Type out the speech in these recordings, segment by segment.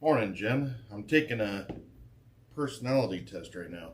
Morning, Jen. I'm taking a personality test right now.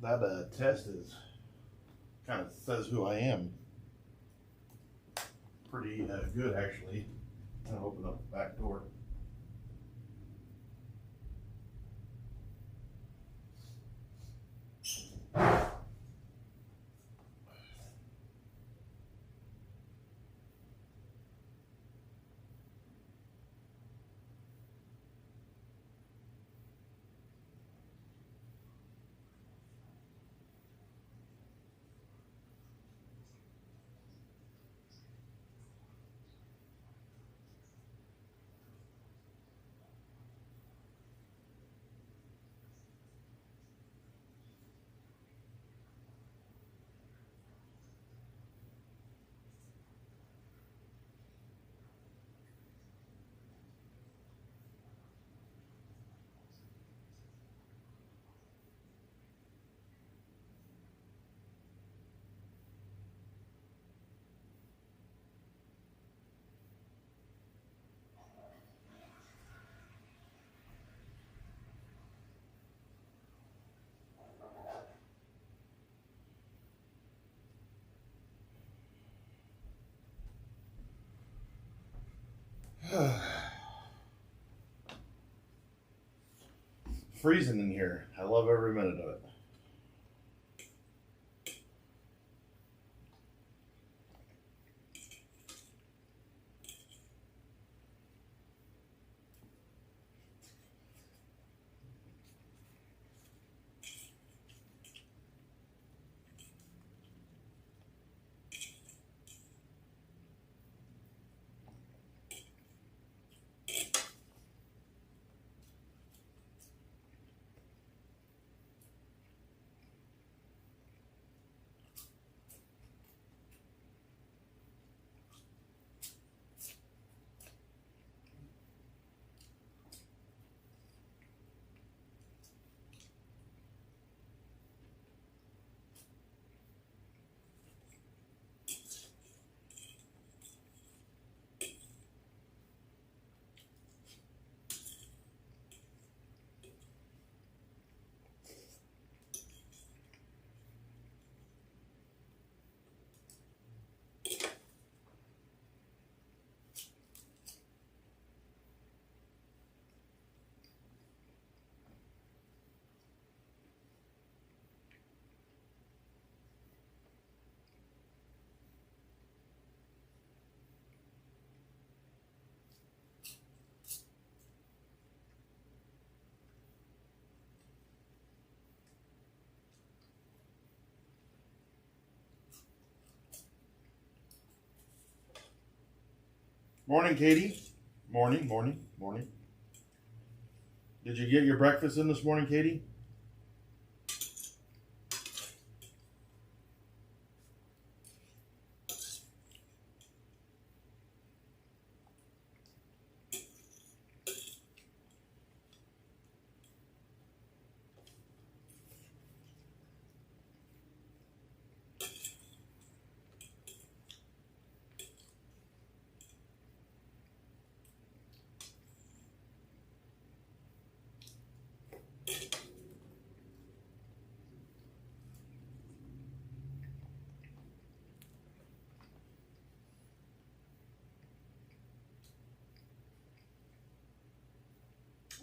That test is kind of says who I am. Pretty good, actually. I'm gonna open up the back door. Freezing in here. I love every minute of it. Morning, Katie. Morning, morning, morning. Did you get your breakfast in this morning, Katie?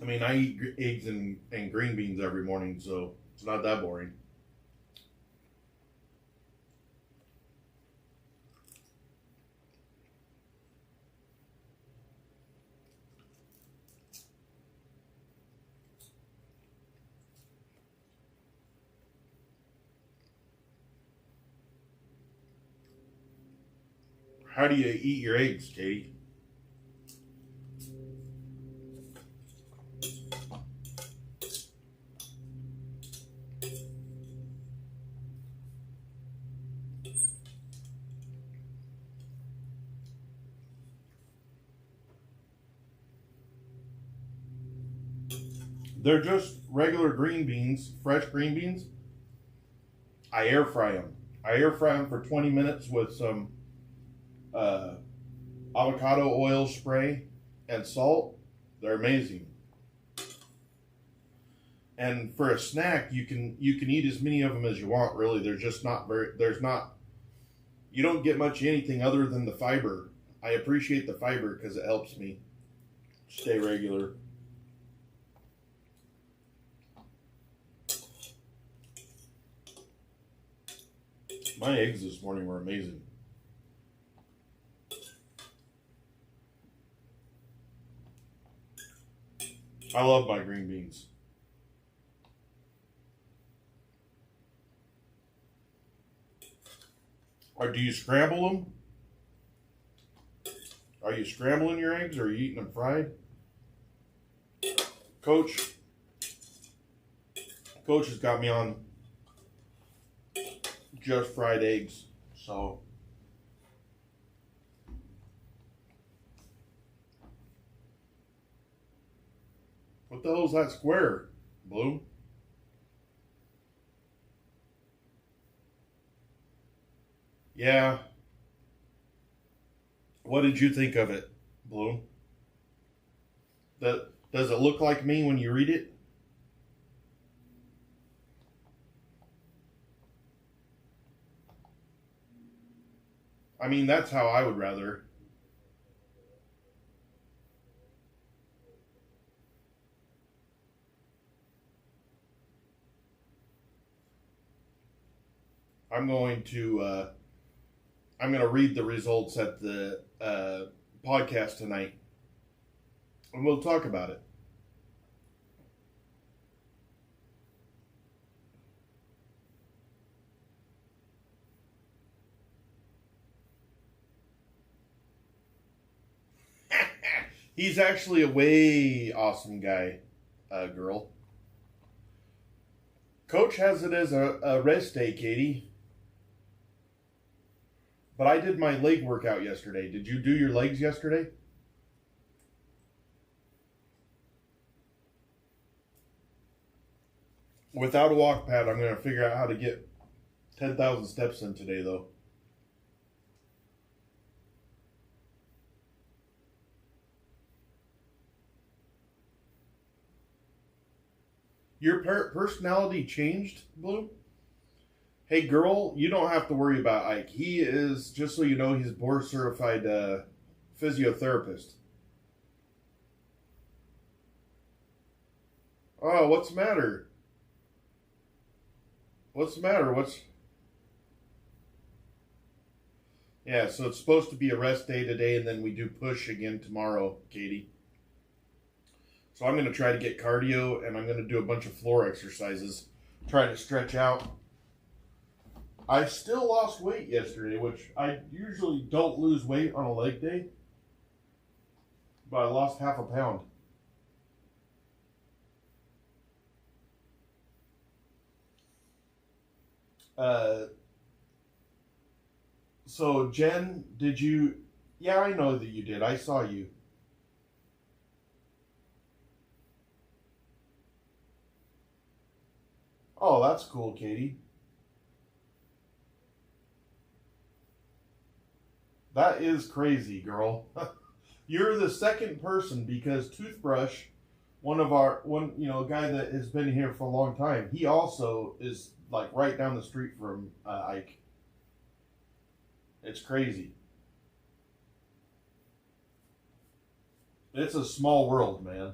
I mean, I eat eggs and green beans every morning, so it's not that boring. How do you eat your eggs, Katie? They're just regular green beans, fresh green beans. I air fry them. I air fry them for 20 minutes with some uh, avocado oil spray and salt. They're amazing. And for a snack, you can eat as many of them as you want. Really, there's just not very. There's not. You don't get much anything other than the fiber. I appreciate the fiber because it helps me stay regular. My eggs this morning were amazing. I love my green beans. Or do you scramble them? Are you scrambling your eggs or are you eating them fried? Coach has got me on just fried eggs. So what the hell is that square, Bloom? Yeah. What did you think of it, Bloom? Does it look like me when you read it? I mean, that's how I would rather. I'm going to read the results at the podcast tonight, and we'll talk about it. He's actually a way awesome guy, girl. Coach has it as a rest day, Katie. But I did my leg workout yesterday. Did you do your legs yesterday? Without a walk pad, I'm going to figure out how to get 10,000 steps in today, though. Your personality changed, Bloom? Hey, girl, you don't have to worry about Ike. He is, just so you know, he's a board certified physiotherapist. Oh, what's the matter? What's the matter? Yeah, so it's supposed to be a rest day today, and then we do push again tomorrow, Katie. So I'm going to try to get cardio, and I'm going to do a bunch of floor exercises, try to stretch out. I still lost weight yesterday, which I usually don't lose weight on a leg day, but I lost half a pound. Uh, so Jen, did you? Yeah, I know that you did. I saw you. Oh, that's cool, Katie. That is crazy, girl. You're the second person because Toothbrush, guy that has been here for a long time, he also is like right down the street from Ike. It's crazy. It's a small world, man.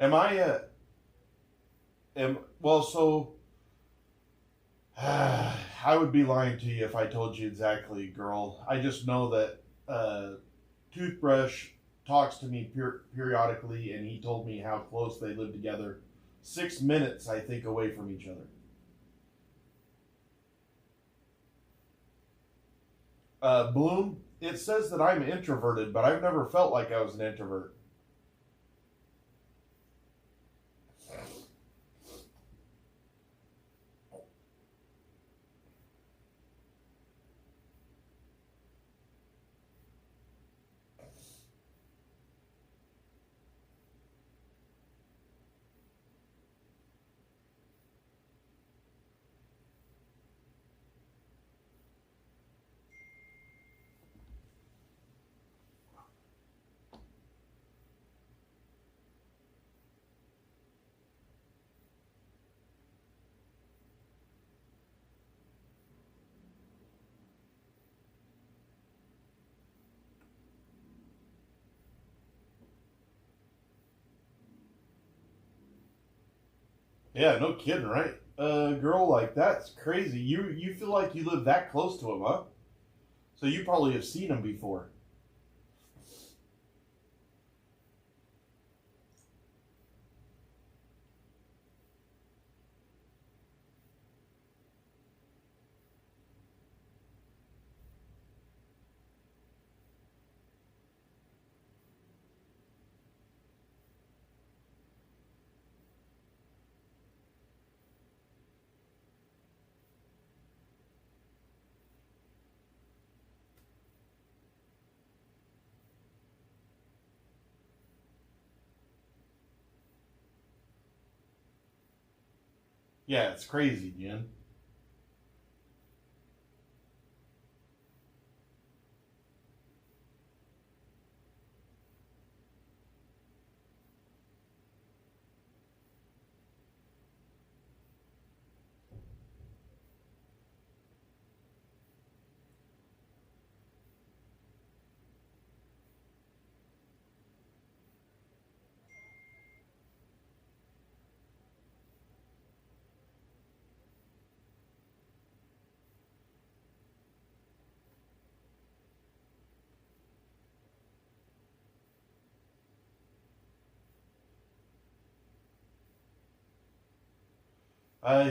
Am I well, so I would be lying to you if I told you exactly, girl. I just know that Toothbrush talks to me periodically, and he told me how close they live together. 6 minutes, I think, away from each other. Bloom, it says that I'm introverted, but I've never felt like I was an introvert. Yeah, no kidding, right? A girl like that's crazy. You feel like you live that close to him, huh? So you probably have seen him before. Yeah, it's crazy, Jen.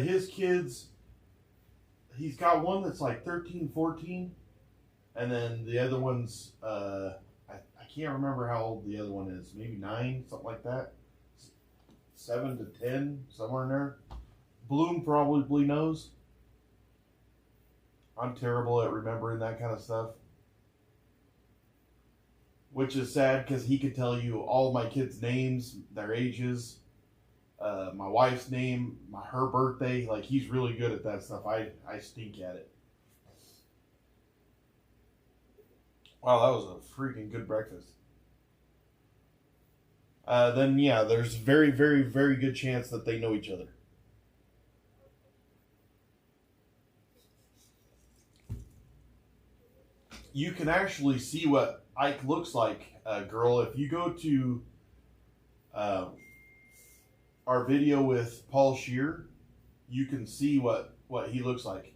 His kids, he's got one that's like 13, 14, and then the other one's, I can't remember how old the other one is. Maybe 9, something like that. 7 to 10, somewhere in there. Bloom probably knows. I'm terrible at remembering that kind of stuff, which is sad because he could tell you all my kids' names, their ages, my wife's name, her birthday. Like he's really good at that stuff. I stink at it. Wow, that was a freaking good breakfast. Then yeah, there's very, very, very good chance that they know each other. You can actually see what Ike looks like, girl. If you go to uh, our video with Paul Shear, you can see what he looks like.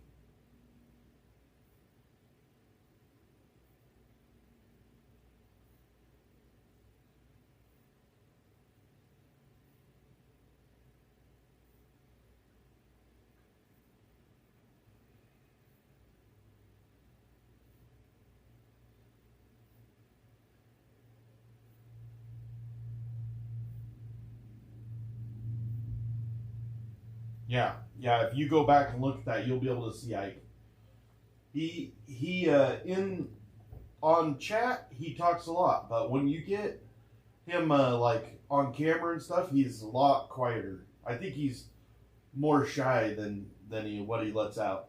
Yeah, yeah. If you go back and look at that, you'll be able to see Ike. He in on chat he talks a lot, but when you get him like on camera and stuff, he's a lot quieter. I think he's more shy than what he lets out.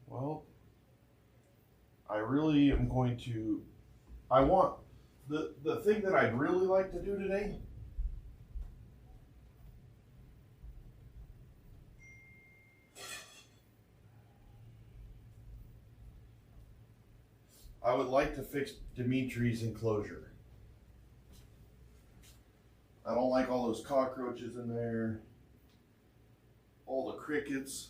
Well, I really am going to. I want the thing that I'd really like to do today. I would like to fix Dimitri's enclosure. I don't like all those cockroaches in there, all the crickets.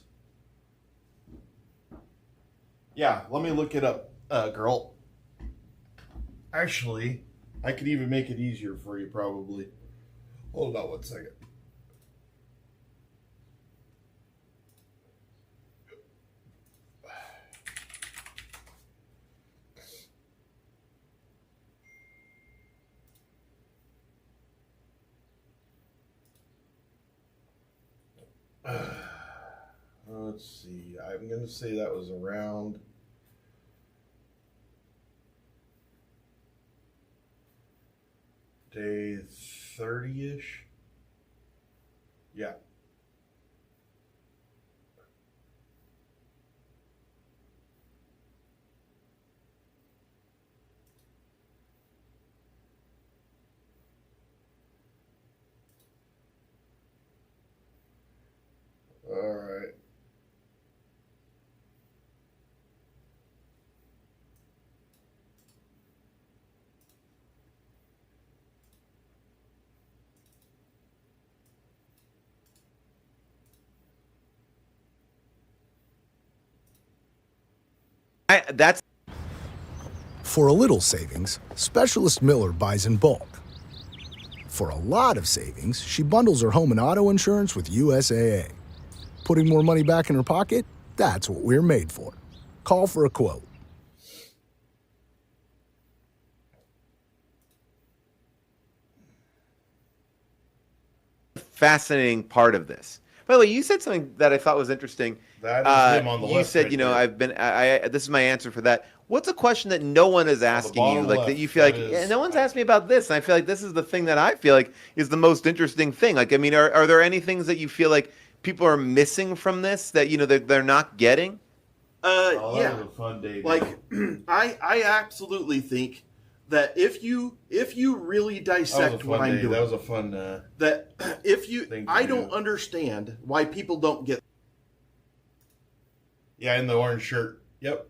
Yeah, let me look it up, girl. Actually, I could even make it easier for you, probably. Hold on 1 second. Let's see. I'm going to say that was around day 30 ish. Yeah. All right. That's For a little savings, Specialist Miller buys in bulk. For a lot of savings, she bundles her home and auto insurance with USAA. Putting more money back in her pocket? That's what we're made for. Call for a quote. fascinating part of this. By the way, you said something that I thought was interesting. That is him on the you left. said, right you know, there. I've been. This is my answer for that. What's a question that no one is asking you, bottom like left, that you feel that like, is- yeah, no one's asked me about this, and I feel like this is the thing that I feel like is the most interesting thing. Like, I mean, are there any things that you feel like people are missing from this that you know that they're not getting? Oh, that Yeah, was a fun day. like man. I absolutely think that if you really That dissect was a what fun I'm day. doing, That was a fun. that if you, thing to I do. don't understand why people don't get. Yeah, in the orange shirt. Yep.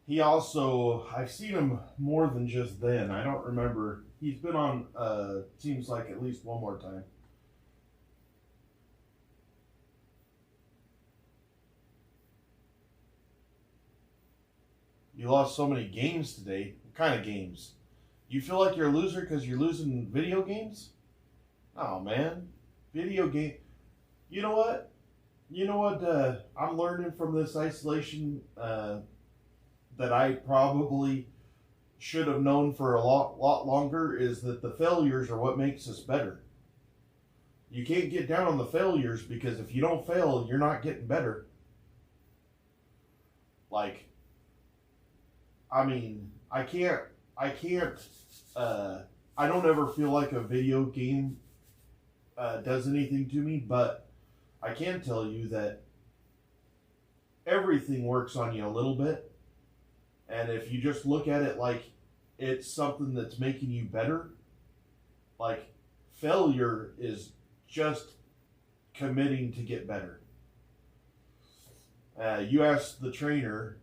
He also, I've seen him more than just then. I don't remember. He's been on, seems like at least one more time. You lost so many games today. What kind of games? You feel like you're a loser because you're losing video games? Oh, man. Video game. You know what? You know what I'm learning from this isolation that I probably should have known for a lot longer is that the failures are what makes us better. You can't get down on the failures because if you don't fail, you're not getting better. Like, I mean, I don't ever feel like a video game does anything to me, but I can tell you that everything works on you a little bit. And if you just look at it like it's something that's making you better, like failure is just committing to get better. You asked the trainer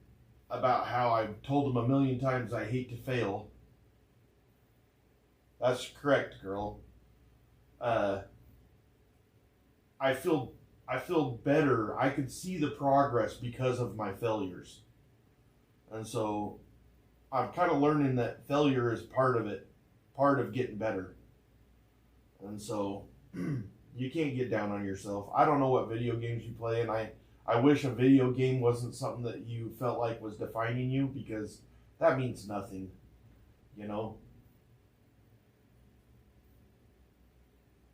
about how I've told him a million times I hate to fail. That's correct, girl. I feel better. I can see the progress because of my failures. And so I'm kind of learning that failure is part of it, part of getting better. And so you can't get down on yourself. I don't know what video games you play, and I wish a video game wasn't something that you felt like was defining you, because that means nothing, you know?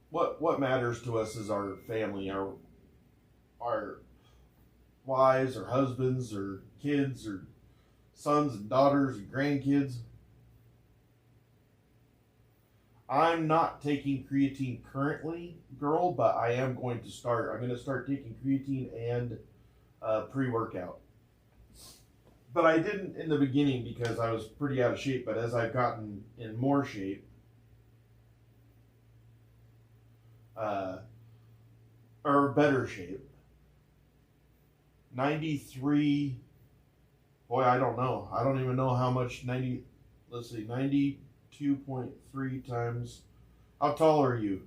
What matters to us is our family, our wives, or husbands, or kids, or sons and daughters and grandkids. I'm not taking creatine currently, girl, but I am going to start. I'm going to start taking creatine and pre-workout. But I didn't in the beginning because I was pretty out of shape. But as I've gotten in more shape, or better shape, 93. Boy, I don't know. I don't even know how much 90. Let's see, 92.3 times. How tall are you?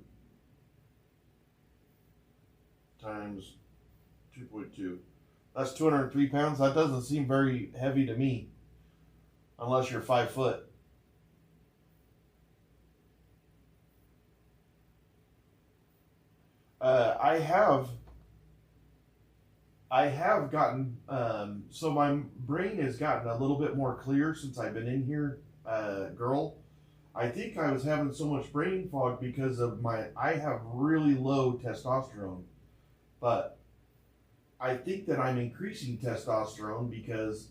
Times 2.2. That's 203 pounds. That doesn't seem very heavy to me, unless you're 5 foot. I have gotten, so my brain has gotten a little bit more clear since I've been in here, girl. I think I was having so much brain fog because of I have really low testosterone, but I think that I'm increasing testosterone because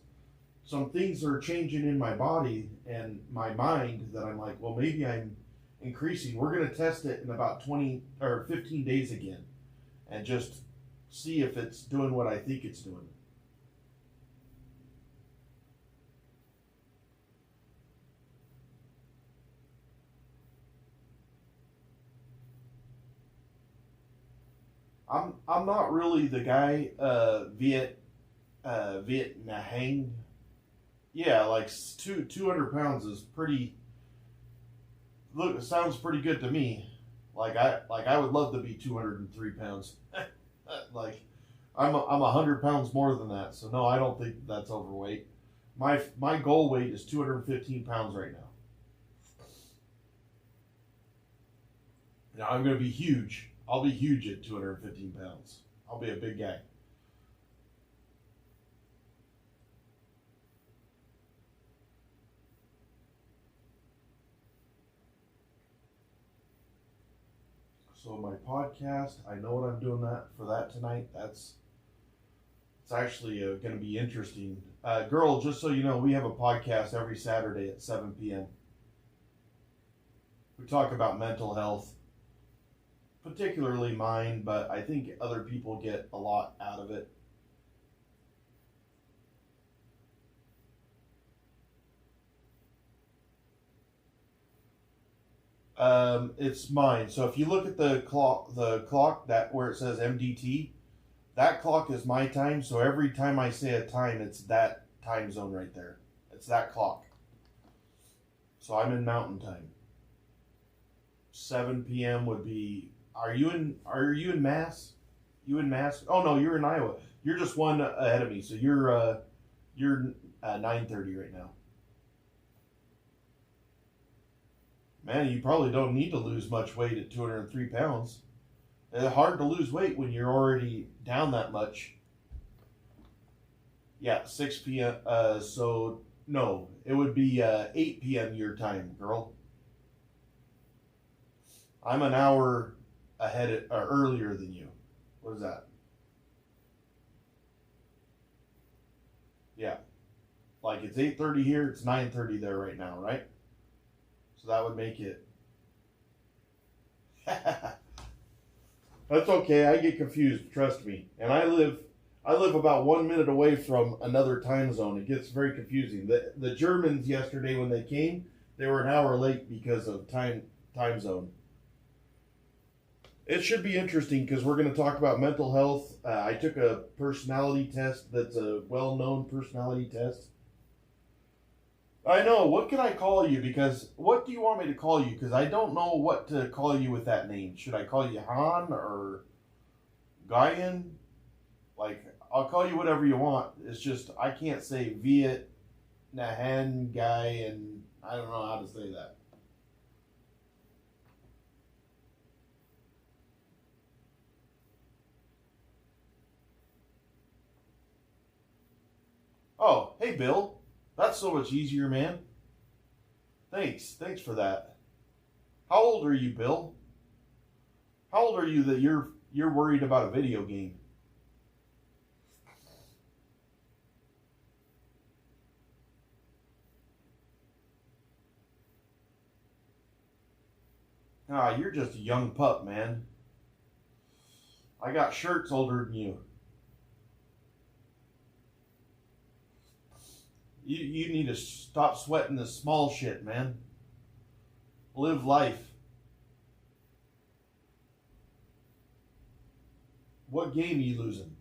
some things are changing in my body and my mind that I'm like, well, maybe I'm increasing. We're going to test it in about 20 or 15 days again and just see if it's doing what I think it's doing. I'm not really the guy Viet Nahang. Yeah, like 200 pounds is pretty. Look, it sounds pretty good to me. Like I would love to be 203 pounds. Like I'm 100 pounds more than that. So no, I don't think that's overweight. My goal weight is 215 pounds right now. Now I'm gonna be huge. I'll be huge at 215 pounds. I'll be a big guy. So my podcast, I know what I'm doing for that tonight. It's actually going to be interesting. Girl, just so you know, we have a podcast every Saturday at 7 p.m. We talk about mental health, particularly mine, but I think other people get a lot out of it. It's mine. So if you look at the clock that where it says MDT, that clock is my time. So every time I say a time, it's that time zone right there. It's that clock. So I'm in Mountain Time. 7 p.m. would be. Are you in Mass? You in Mass? Oh no, you're in Iowa. You're just one ahead of me. So you're 9:30 right now. Man, you probably don't need to lose much weight at 203 pounds. It's hard to lose weight when you're already down that much. Yeah, 6 p.m. So, no, it would be 8 p.m. your time, girl. I'm an hour ahead or earlier than you. What is that? Yeah. Like it's 8:30 here, it's 9:30 there right now, right? So that would make it. That's okay. I get confused. Trust me. And I live about 1 minute away from another time zone. It gets very confusing. The Germans yesterday when they came, they were an hour late because of time zone. It should be interesting because we're going to talk about mental health. I took a personality test that's a well-known personality test. I know. What can I call you? Because what do you want me to call you? Because I don't know what to call you with that name. Should I call you Han or Guyan? Like, I'll call you whatever you want. It's just I can't say Viet Nahan guy, and I don't know how to say that. Oh, hey Bill. That's so much easier, man. Thanks for that. How old are you, Bill? How old are you that you're worried about a video game? Ah, you're just a young pup, man. I got shirts older than you. You need to stop sweating this small shit, man. Live life. What game are you losing?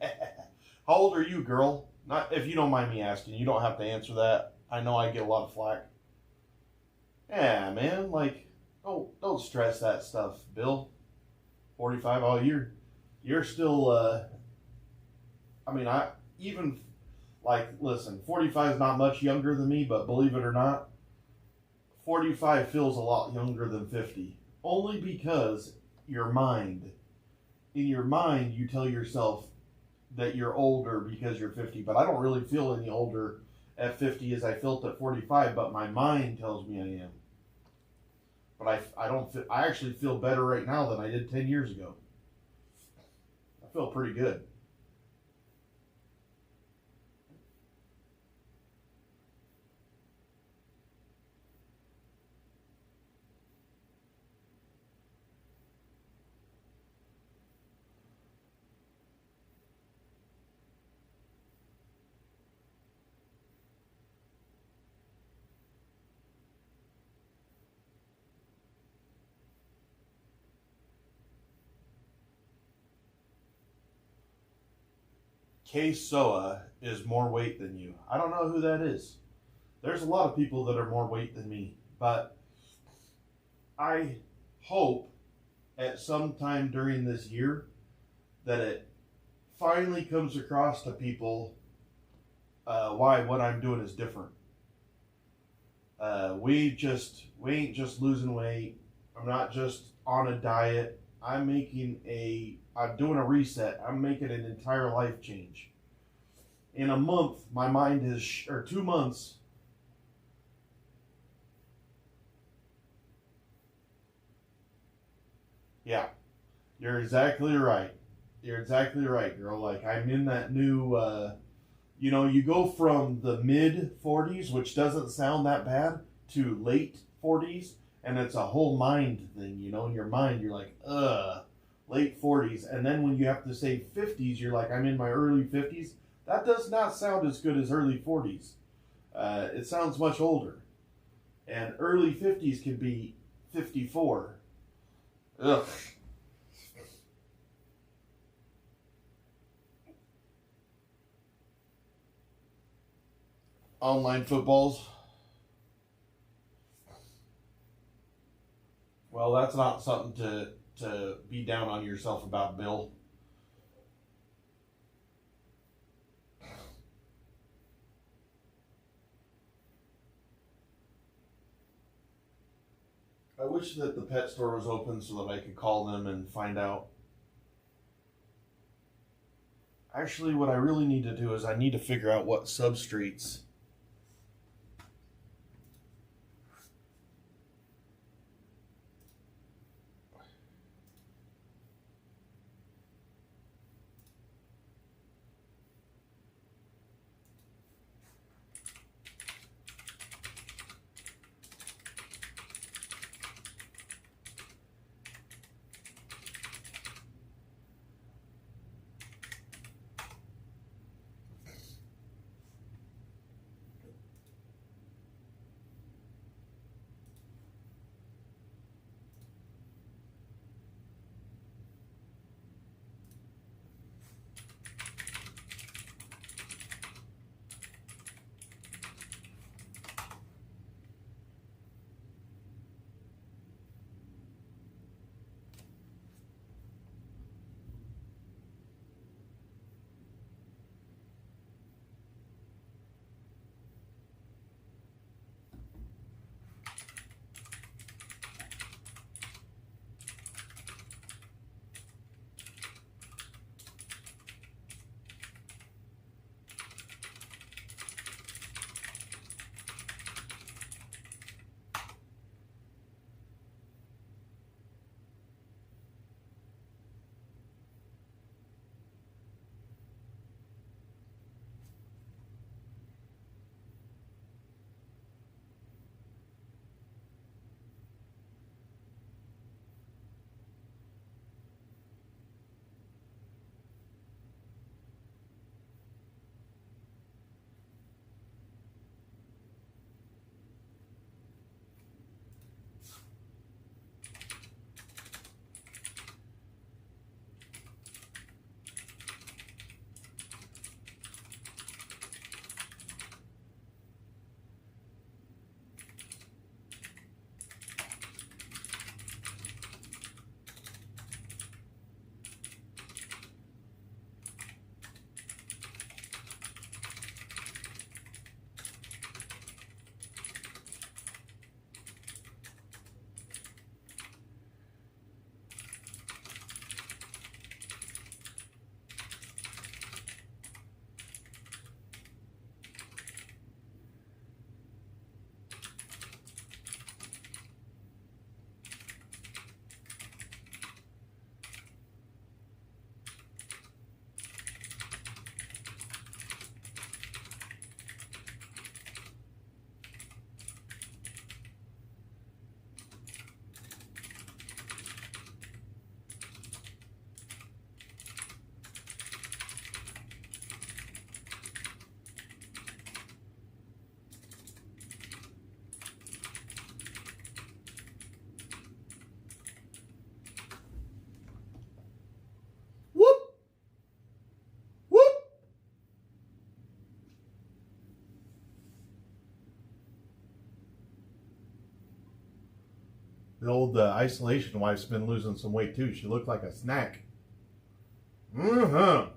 How old are you, girl? Not if you don't mind me asking. You don't have to answer that. I know I get a lot of flack. Yeah, man. Like, don't stress that stuff, Bill. 45. Oh, you're still. I mean, listen. 45 is not much younger than me, but believe it or not, 45 feels a lot younger than 50. Only because your mind in your mind, you tell yourself that you're older because you're 50, but I don't really feel any older at 50 as I felt at 45, but my mind tells me I am. But I don't feel, I actually feel better right now than I did 10 years ago. I feel pretty good. Soa is more weight than you. I don't know who that is. There's a lot of people that are more weight than me, but I hope at some time during this year that it finally comes across to people why what I'm doing is different. We ain't just losing weight. I'm not just on a diet. I'm doing a reset. I'm making an entire life change. In a month, my mind is, or 2 months, yeah, you're exactly right. You're exactly right, girl. Like, I'm in that new, you go from the mid 40s, which doesn't sound that bad, to late 40s, and it's a whole mind thing, in your mind, you're like, late 40s. And then when you have to say 50s, you're like, I'm in my early 50s. That does not sound as good as early 40s. It sounds much older. And early 50s can be 54. Ugh. Online footballs. Well, that's not something to be down on yourself about, Bill. I wish that the pet store was open so that I could call them and find out. Actually, what I really need to do is I need to figure out what substrates The old isolation wife's been losing some weight too. She looked like a snack. Mm-hmm.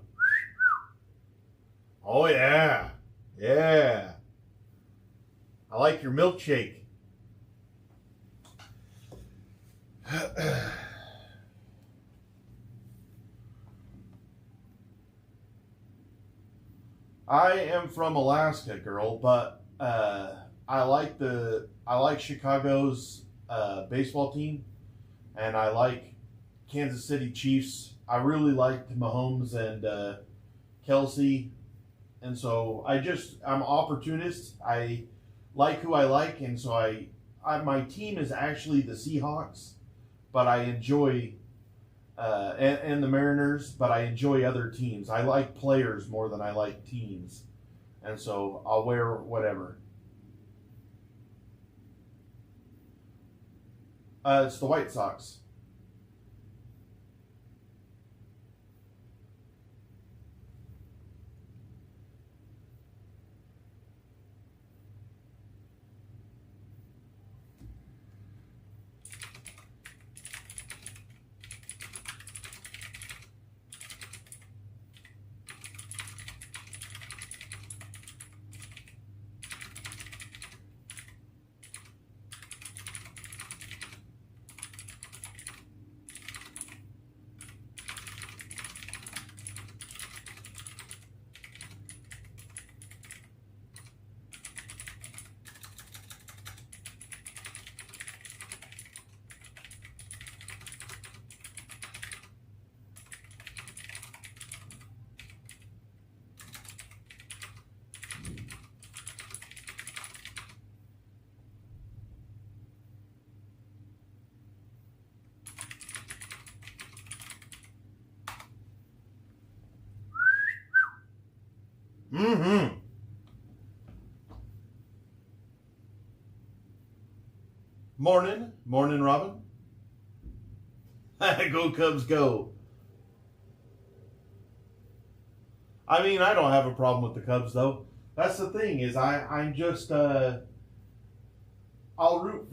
Oh yeah. Yeah. I like your milkshake. I am from Alaska, girl, but I like Chicago's baseball team, and I like Kansas City Chiefs. I really liked Mahomes and Kelsey, and so I'm opportunist. I like who I like, and so my team is actually the Seahawks, but I enjoy and the Mariners, but I enjoy other teams. I like players more than I like teams, and so I'll wear whatever. It's the White Sox. Mm-hmm. Morning. Morning, Robin. Go Cubs, go. I mean, I don't have a problem with the Cubs, though. That's the thing, is I'm just, I'll root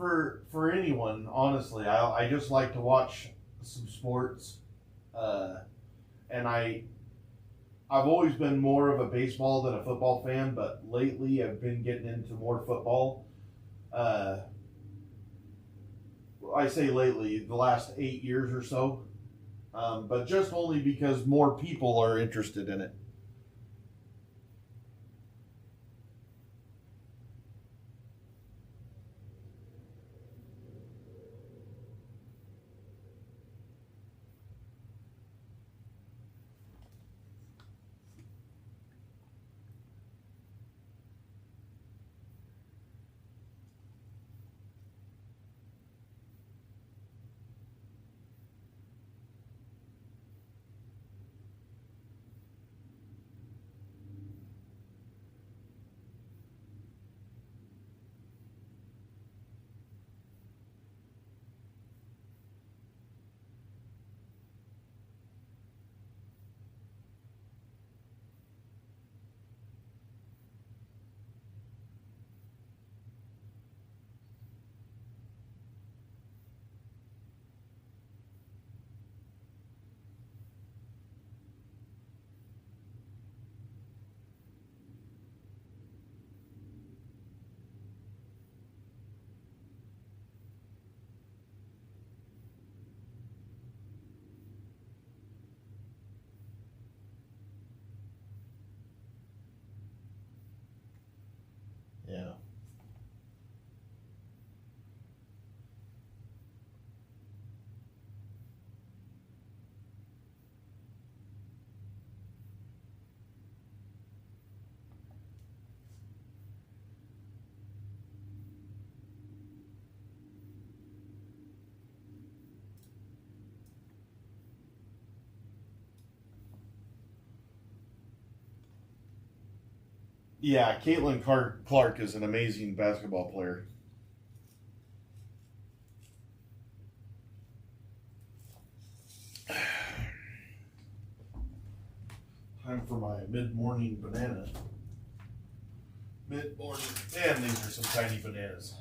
for anyone, honestly. I just like to watch some sports. And I've always been more of a baseball than a football fan, but lately I've been getting into more football. I say lately, the last 8 years or so, but just only because more people are interested in it. Yeah. Yeah, Caitlin Clark is an amazing basketball player. Time for my mid-morning banana. Mid-morning. And these are some tiny bananas.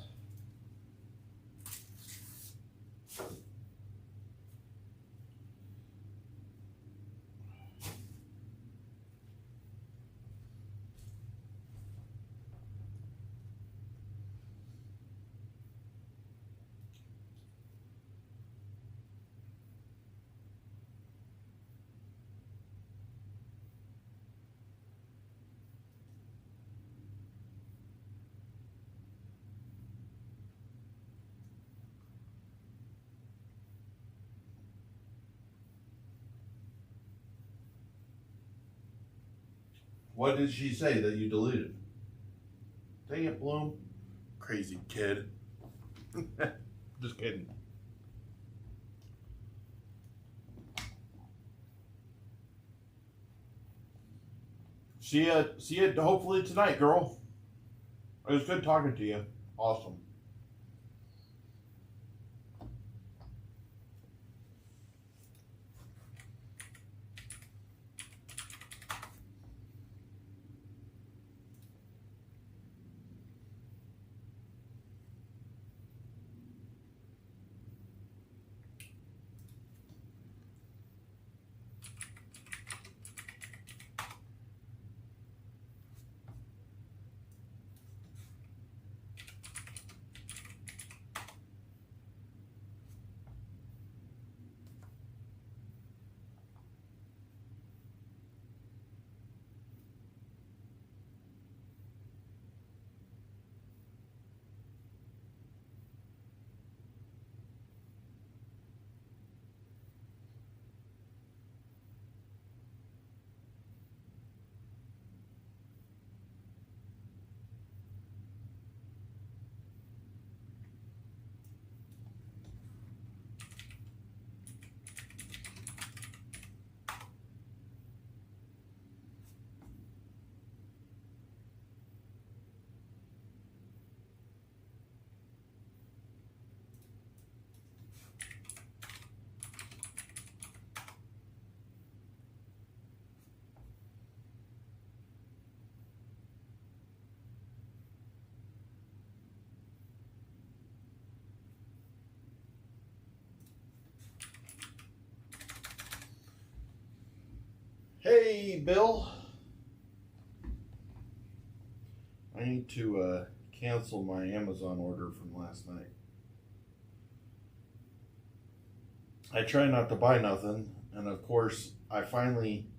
What did she say that you deleted? Dang it, Bloom. Crazy kid. Just kidding. See ya hopefully tonight, girl. It was good talking to you. Awesome. Hey, Bill. I need to cancel my Amazon order from last night. I try not to buy nothing, and of course, I finally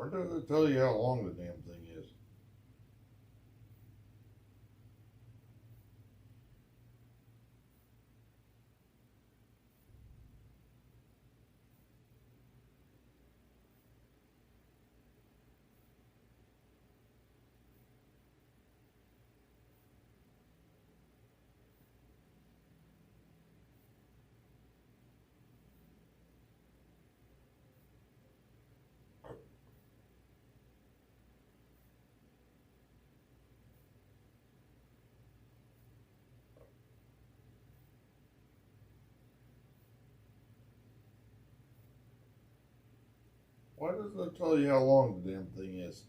Or does it tell you how long the damn thing is? Why doesn't it tell you how long the damn thing is?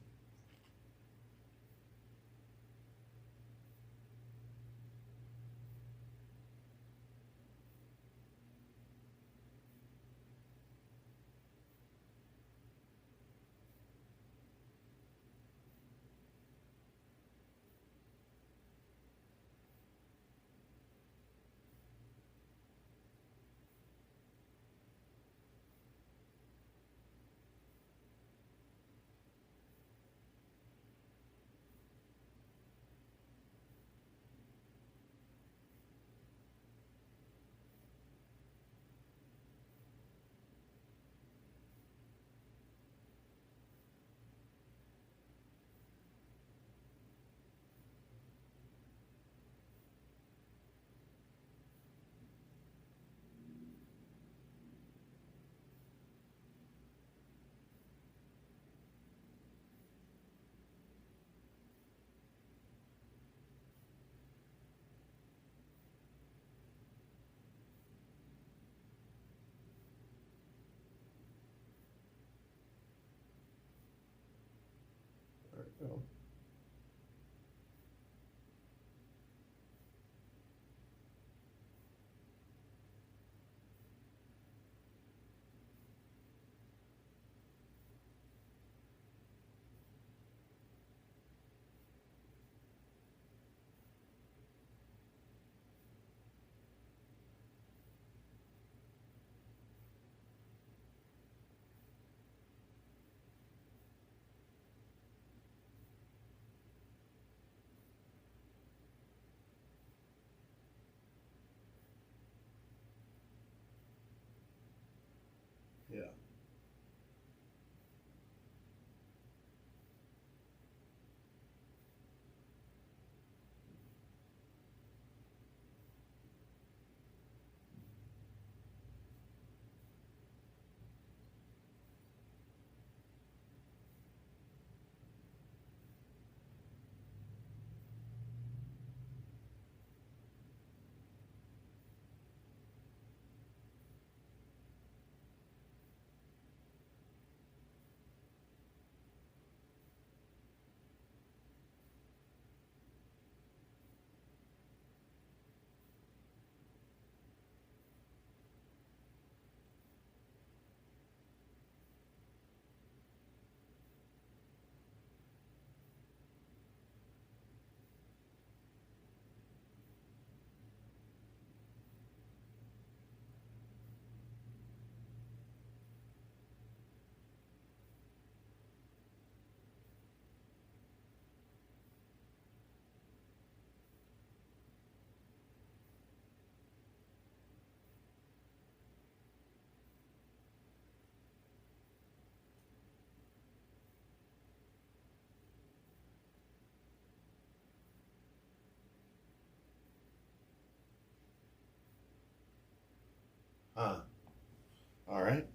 know. Yeah. Huh. All right.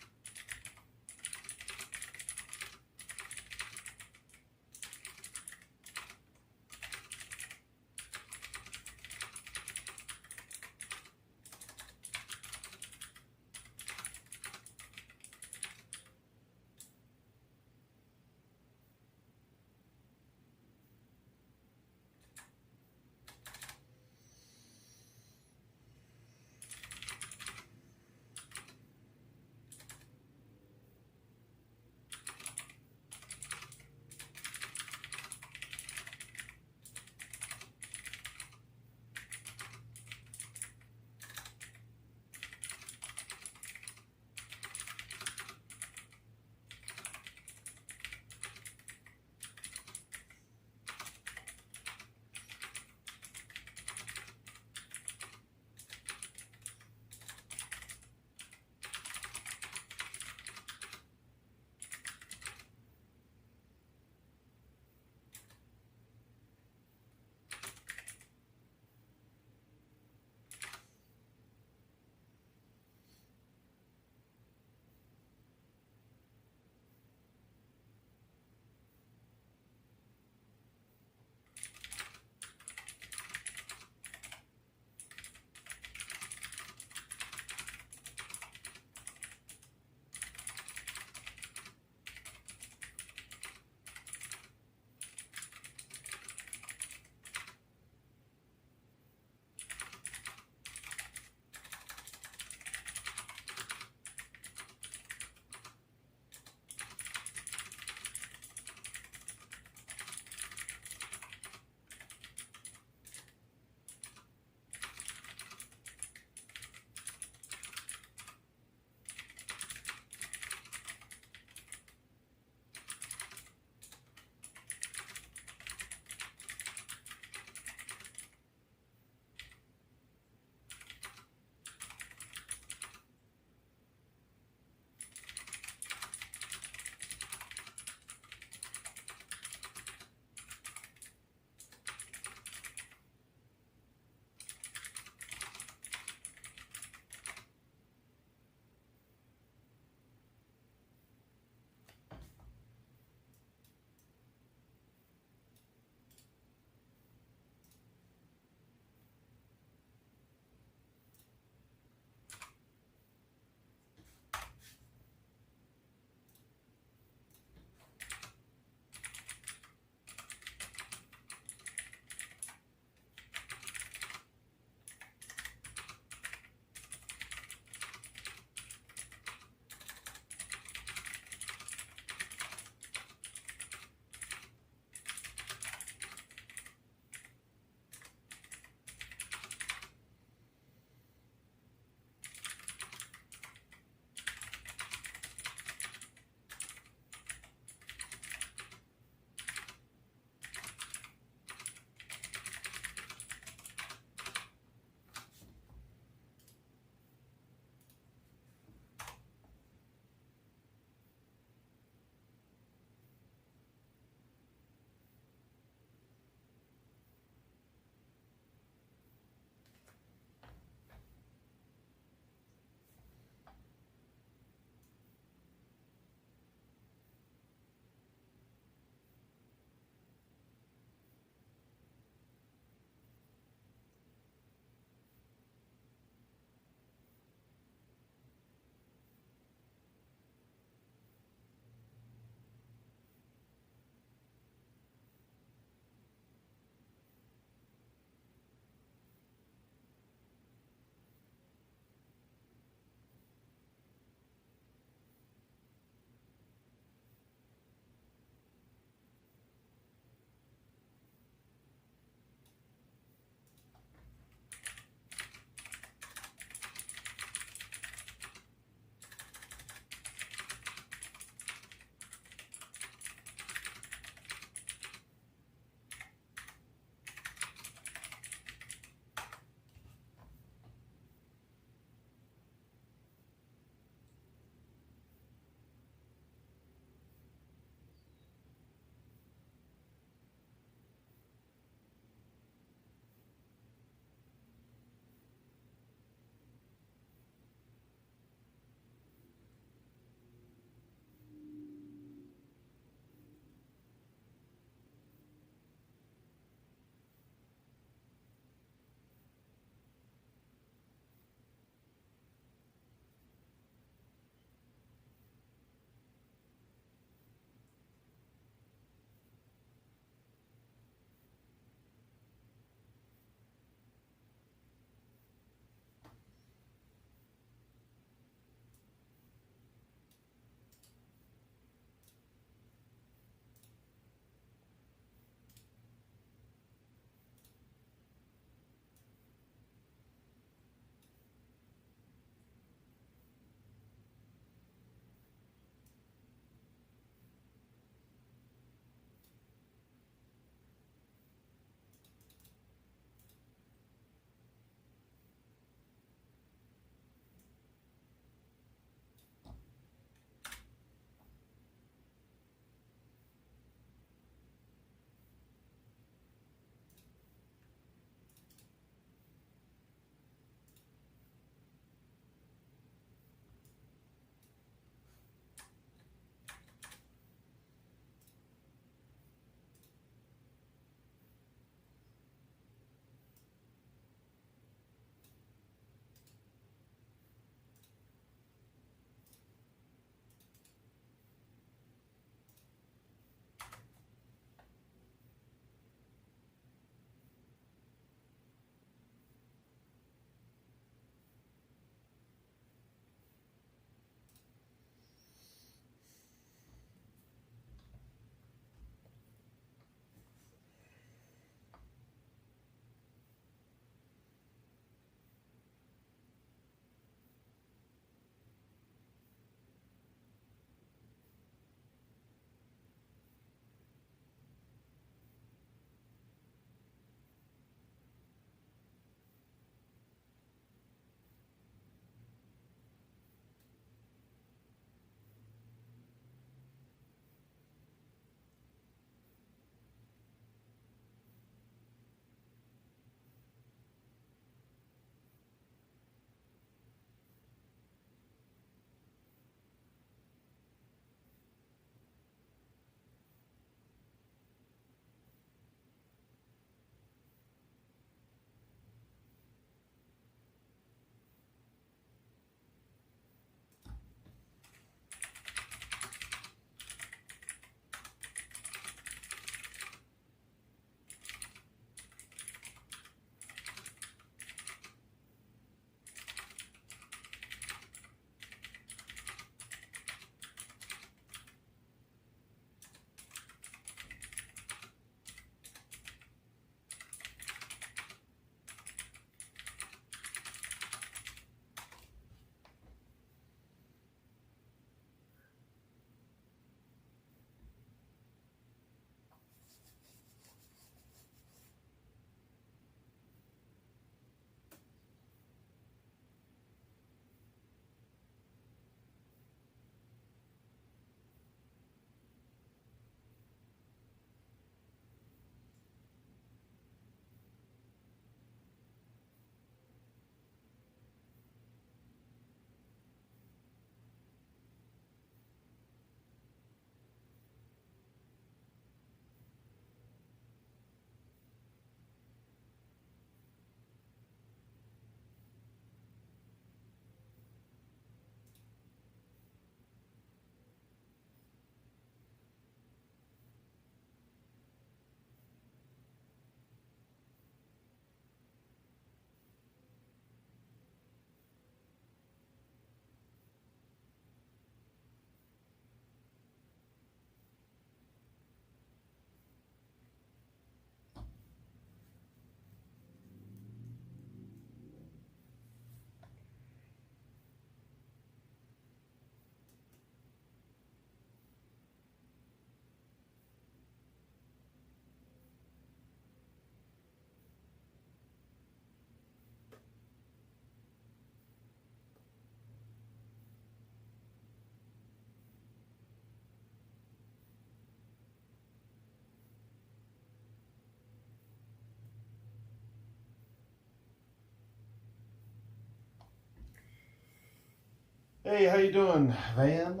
Hey, how you doing, Van?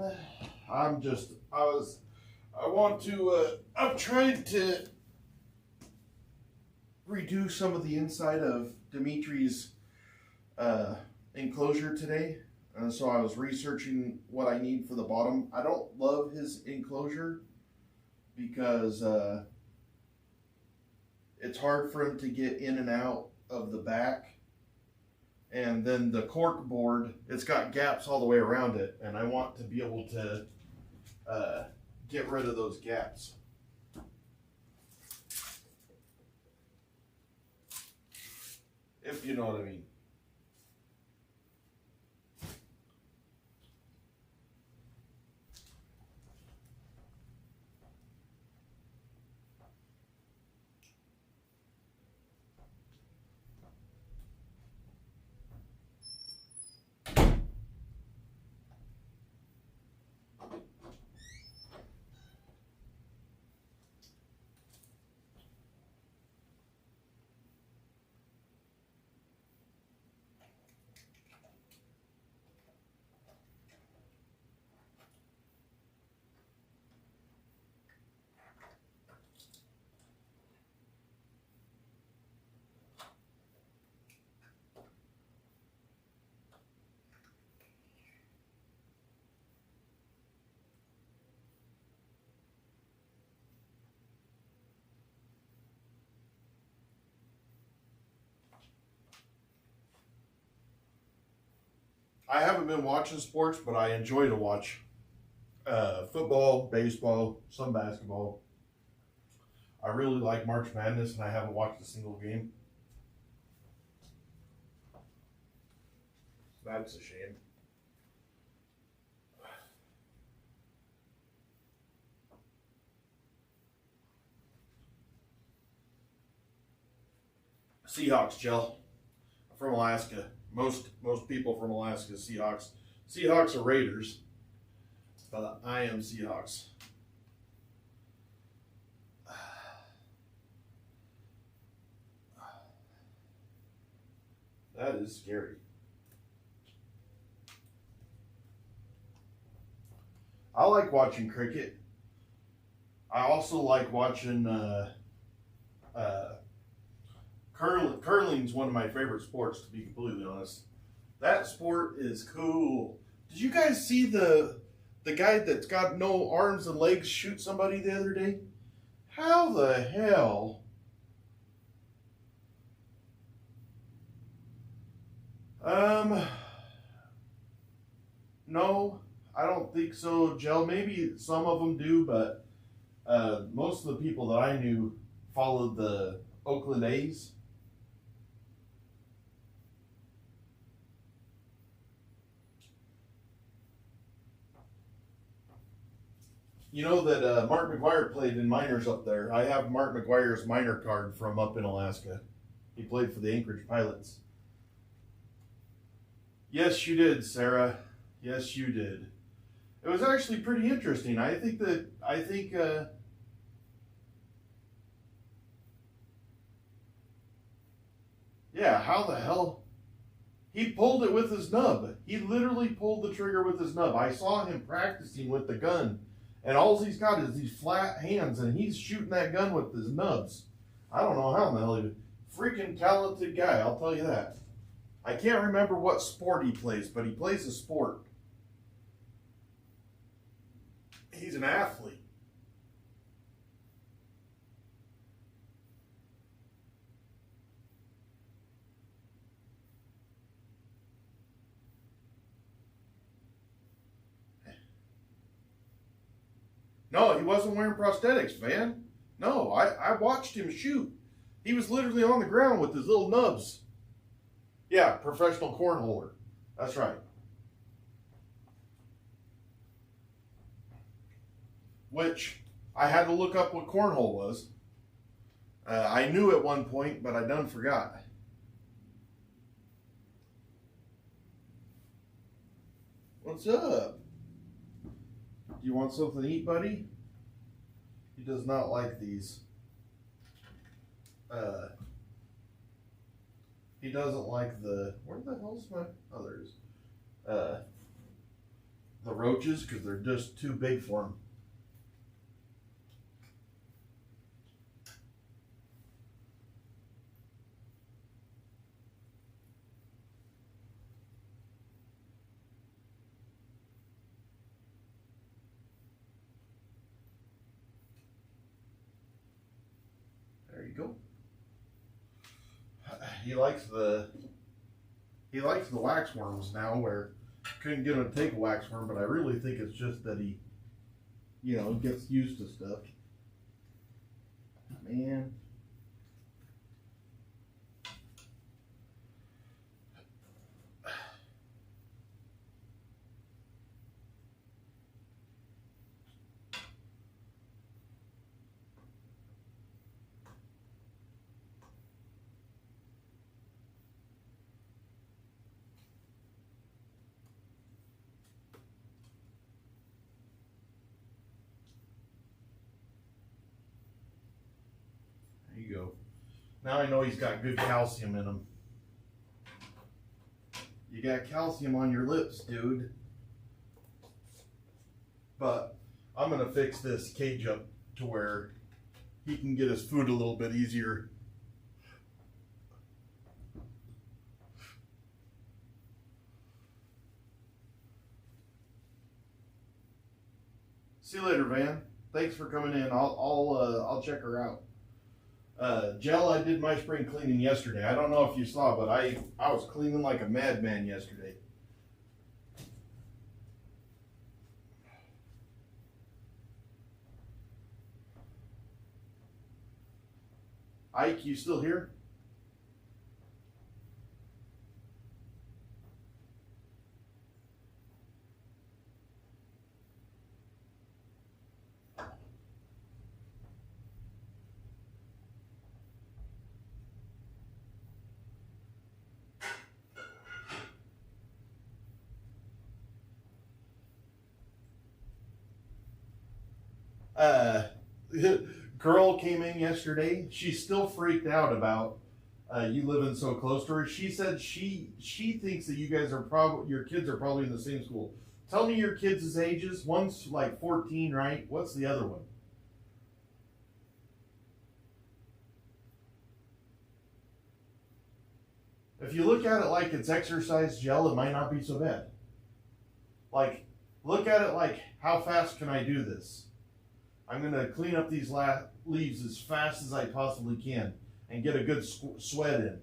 I'm trying to redo some of the inside of Dimitri's enclosure today. So I was researching what I need for the bottom. I don't love his enclosure because it's hard for him to get in and out of the back. And then the cork board, it's got gaps all the way around it, and I want to be able to get rid of those gaps. If you know what I mean. I haven't been watching sports, but I enjoy to watch football, baseball, some basketball. I really like March Madness, and I haven't watched a single game. That's a shame. Seahawks, Jill. I'm from Alaska. Most people from Alaska, Seahawks. Seahawks are Raiders, but I am Seahawks. That is scary. I like watching cricket. I also like watching curling. Curling's one of my favorite sports, to be completely honest. That sport is cool. Did you guys see the guy that's got no arms and legs shoot somebody the other day? How the hell? No, I don't think so, Jell. Maybe some of them do, but most of the people that I knew followed the Oakland A's. You know that Mark McGuire played in minors up there. I have Mark McGuire's minor card from up in Alaska. He played for the Anchorage Pilots. Yes, you did, Sarah. Yes, you did. It was actually pretty interesting. Yeah, how the hell? He pulled it with his nub. He literally pulled the trigger with his nub. I saw him practicing with the gun, and all he's got is these flat hands, and he's shooting that gun with his nubs. I don't know how in the hell he... Freaking talented guy, I'll tell you that. I can't remember what sport he plays, but he plays a sport. He's an athlete. No, he wasn't wearing prosthetics, man. No, I watched him shoot. He was literally on the ground with his little nubs. Yeah, professional cornholer. That's right. Which, I had to look up what cornhole was. I knew at one point, but I done forgot. What's up? Do you want something to eat, buddy? He does not like these. He doesn't like the... Where the hell's my others? the roaches because they're just too big for them. There you go. He likes the wax worms now, where couldn't get him to take a wax worm, but I really think it's just that he, gets used to stuff. Man. There you go. Now I know he's got good calcium in him. You got calcium on your lips, dude. But I'm going to fix this cage up to where he can get his food a little bit easier. See you later, Van. Thanks for coming in. I'll check her out. Gel, I did my spring cleaning yesterday. I don't know if you saw, but I was cleaning like a madman yesterday. Ike, you still here? Girl came in yesterday. She's still freaked out about you living so close to her. She said she thinks that you guys are your kids are probably in the same school. Tell me your kids' ages. One's like 14, right? What's the other one? If you look at it like it's exercise gel, it might not be so bad. Like, look at it like, how fast can I do this? I'm going to clean up these leaves as fast as I possibly can and get a good sweat in.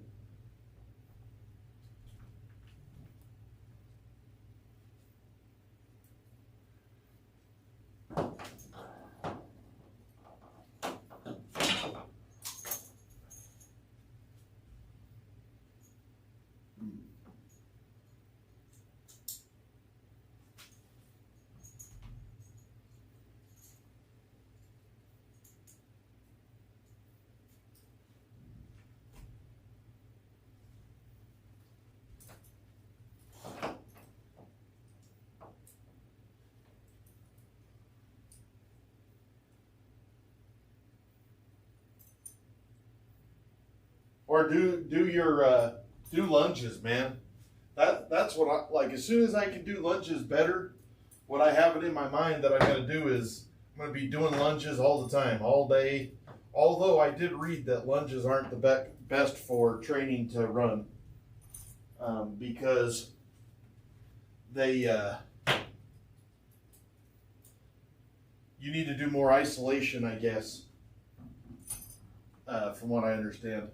Or do lunges, man. That's what I like. As soon as I can do lunges better, what I have it in my mind that I got to do is I'm going to be doing lunges all the time, all day. Although I did read that lunges aren't the best for training to run, because they you need to do more isolation, I guess, from what I understand.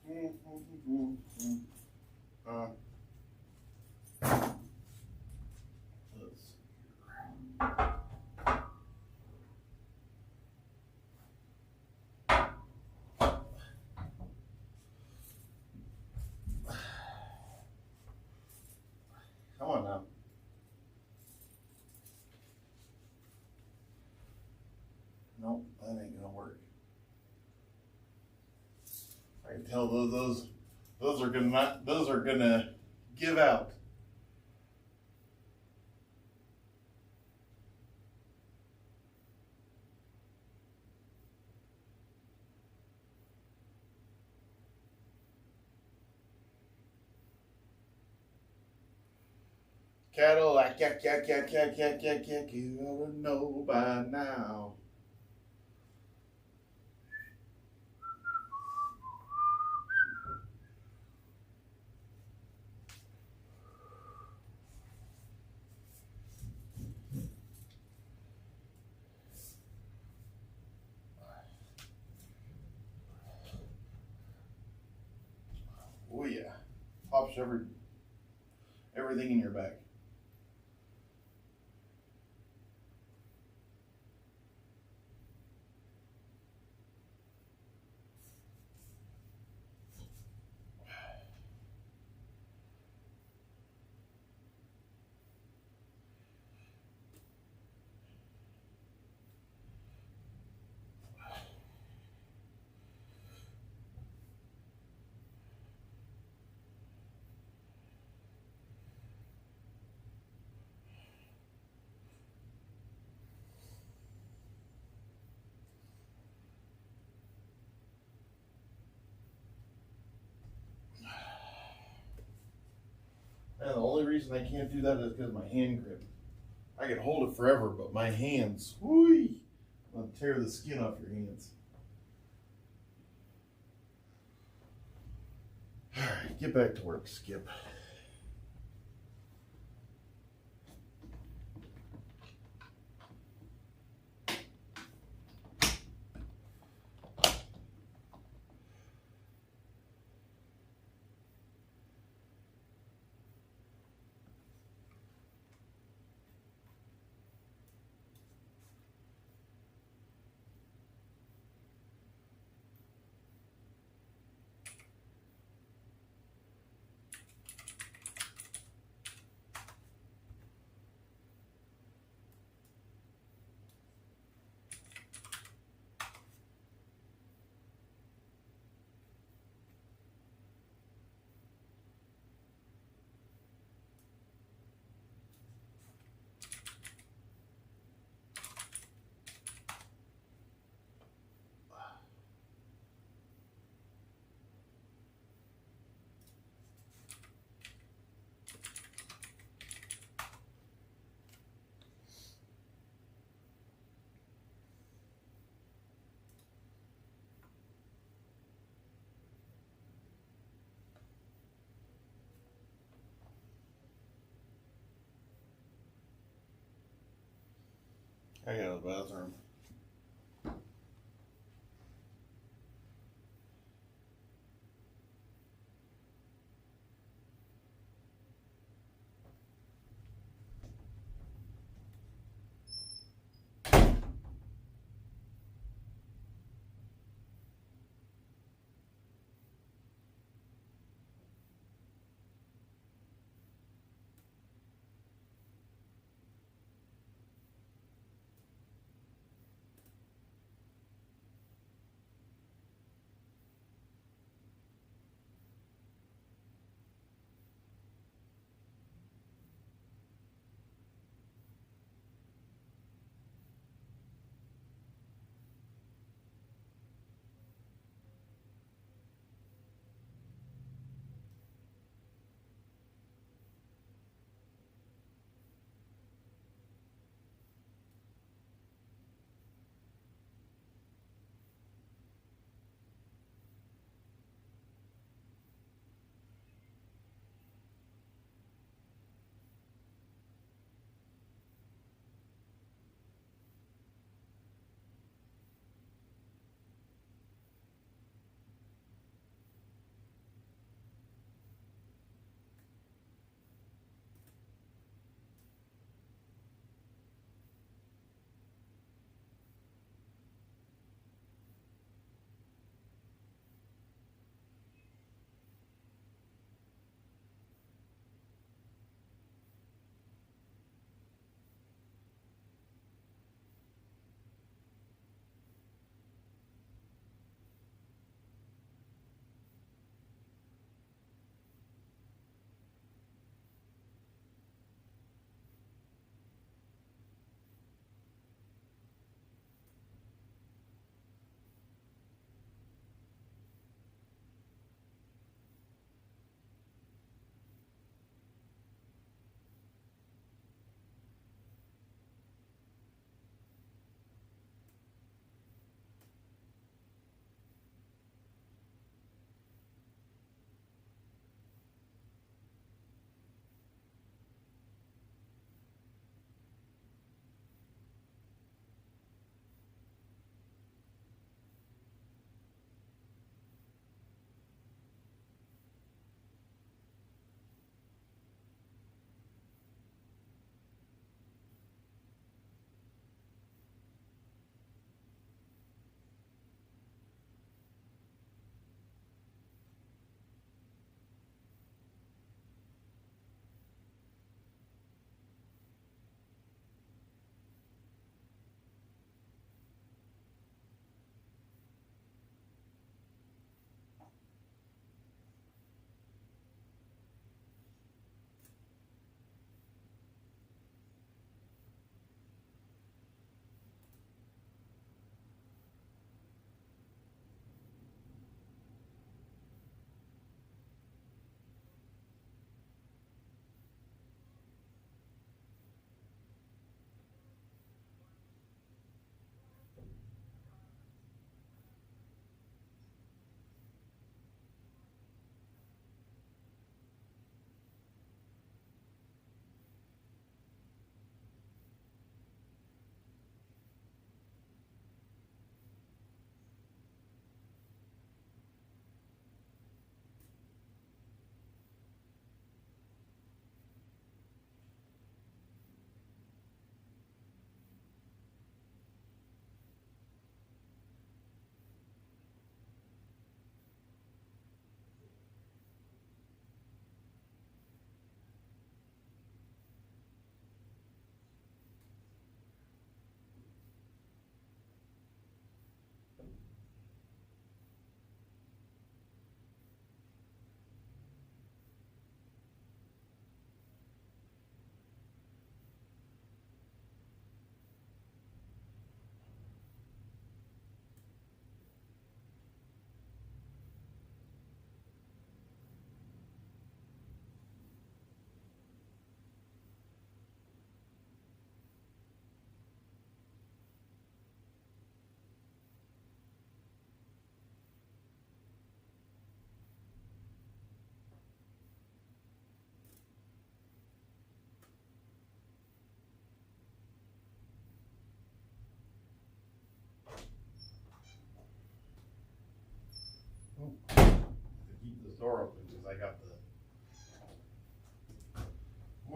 Uh, let's see. Come on now. Nope, that ain't gonna work. I can tell those are gonna give out. Cadillac, yak, you ought to know by now. Oh yeah, pops everything in your back. And the only reason I can't do that is because of my hand grip. I can hold it forever, but my hands, whoo, I'm gonna tear the skin off your hands. All right, get back to work, Skip. I got the bathroom.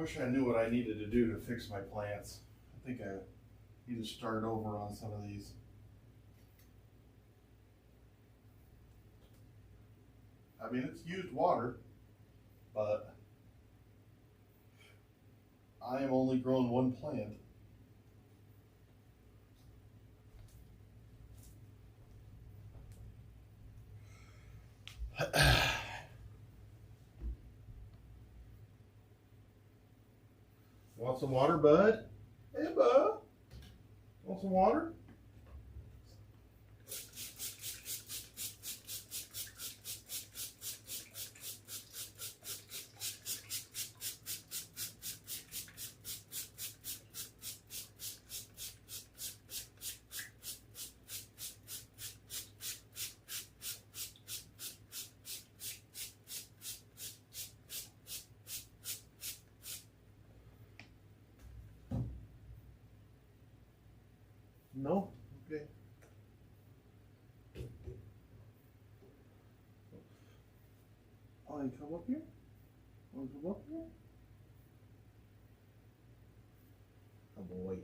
wish I knew what I needed to do to fix my plants. I think I need to start over on some of these. I mean, it's used water, but I am only growing one plant. Want some water, bud? Hey, bud. Want some water? No? Okay. Oh, you come up here? Want to come up here? Oh boy.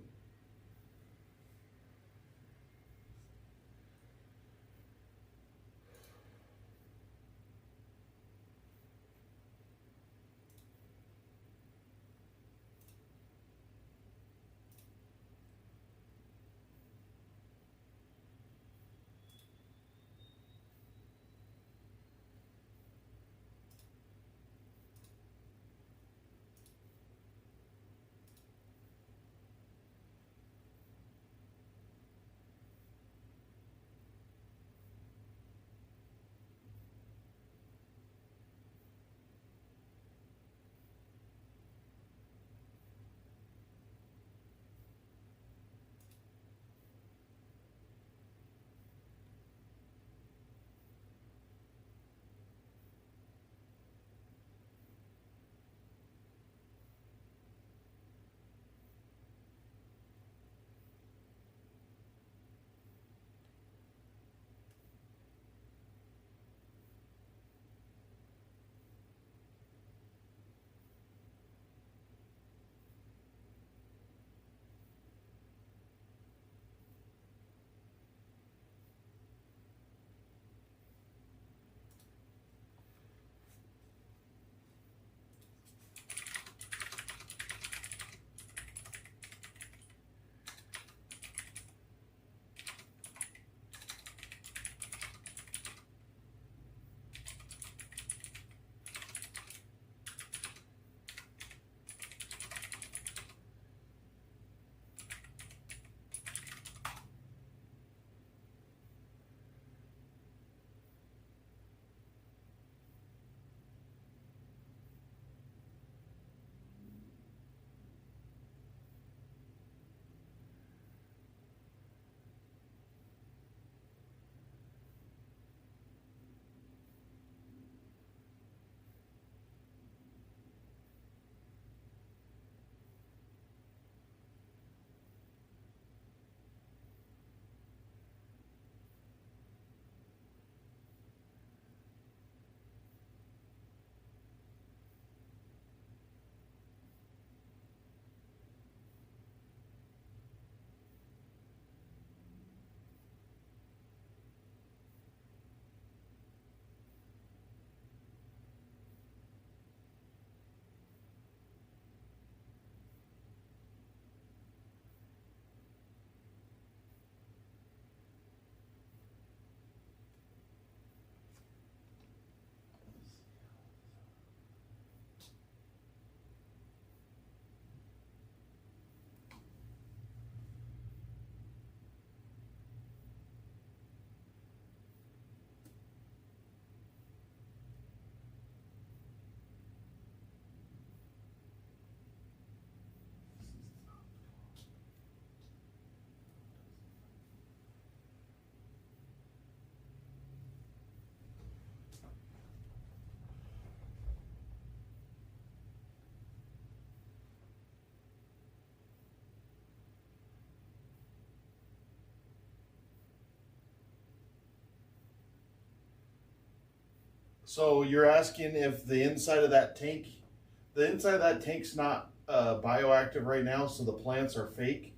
So you're asking if the inside of that tank's not bioactive right now, so the plants are fake.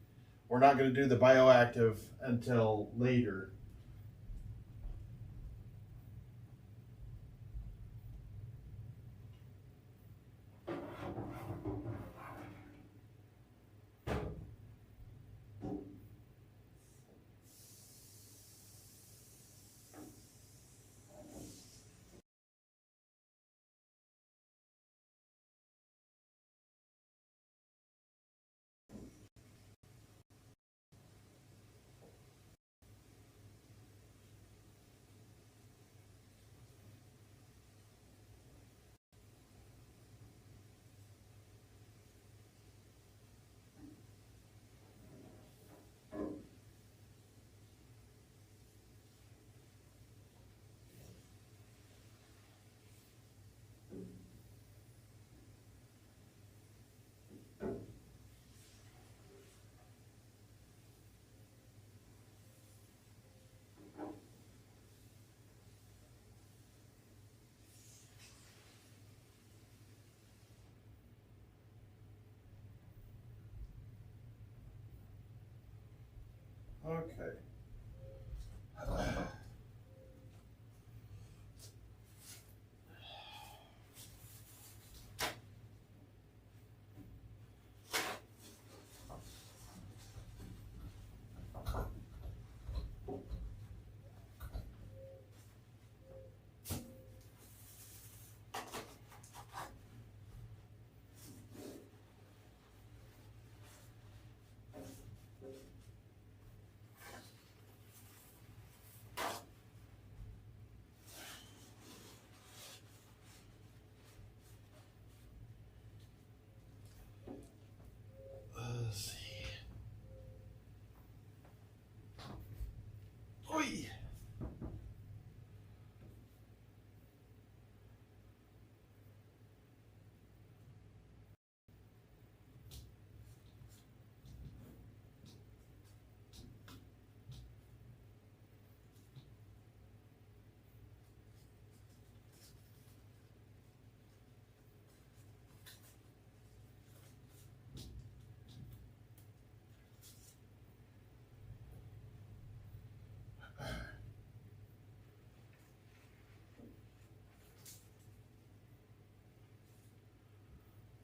We're not going to do the bioactive until later. Okay. Let's see. Oi.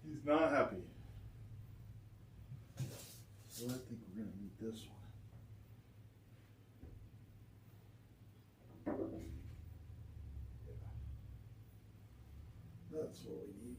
He's not happy. So I think we're going to need this one. That's what we need.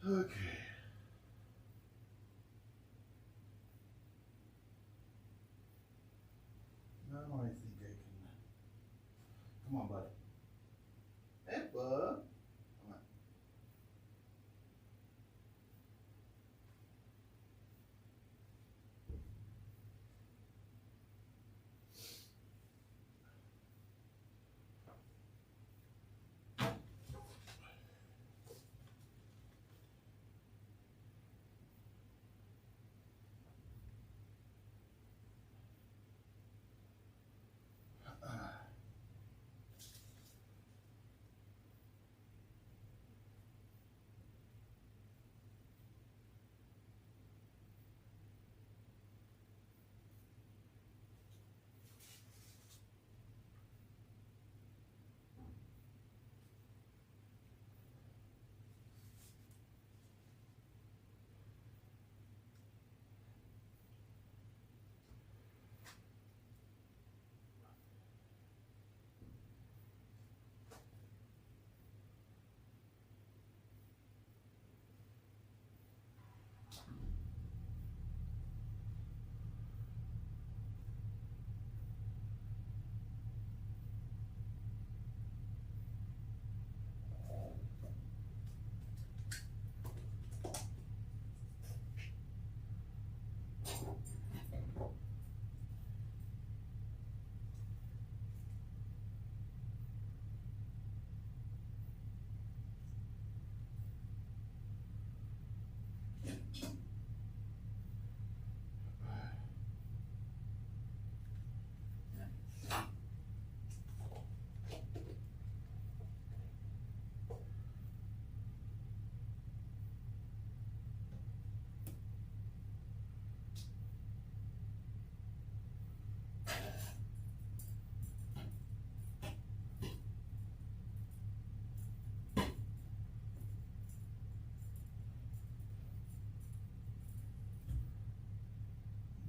Okay. Now I think I can. Come on, bud. Hey, bud. Come on.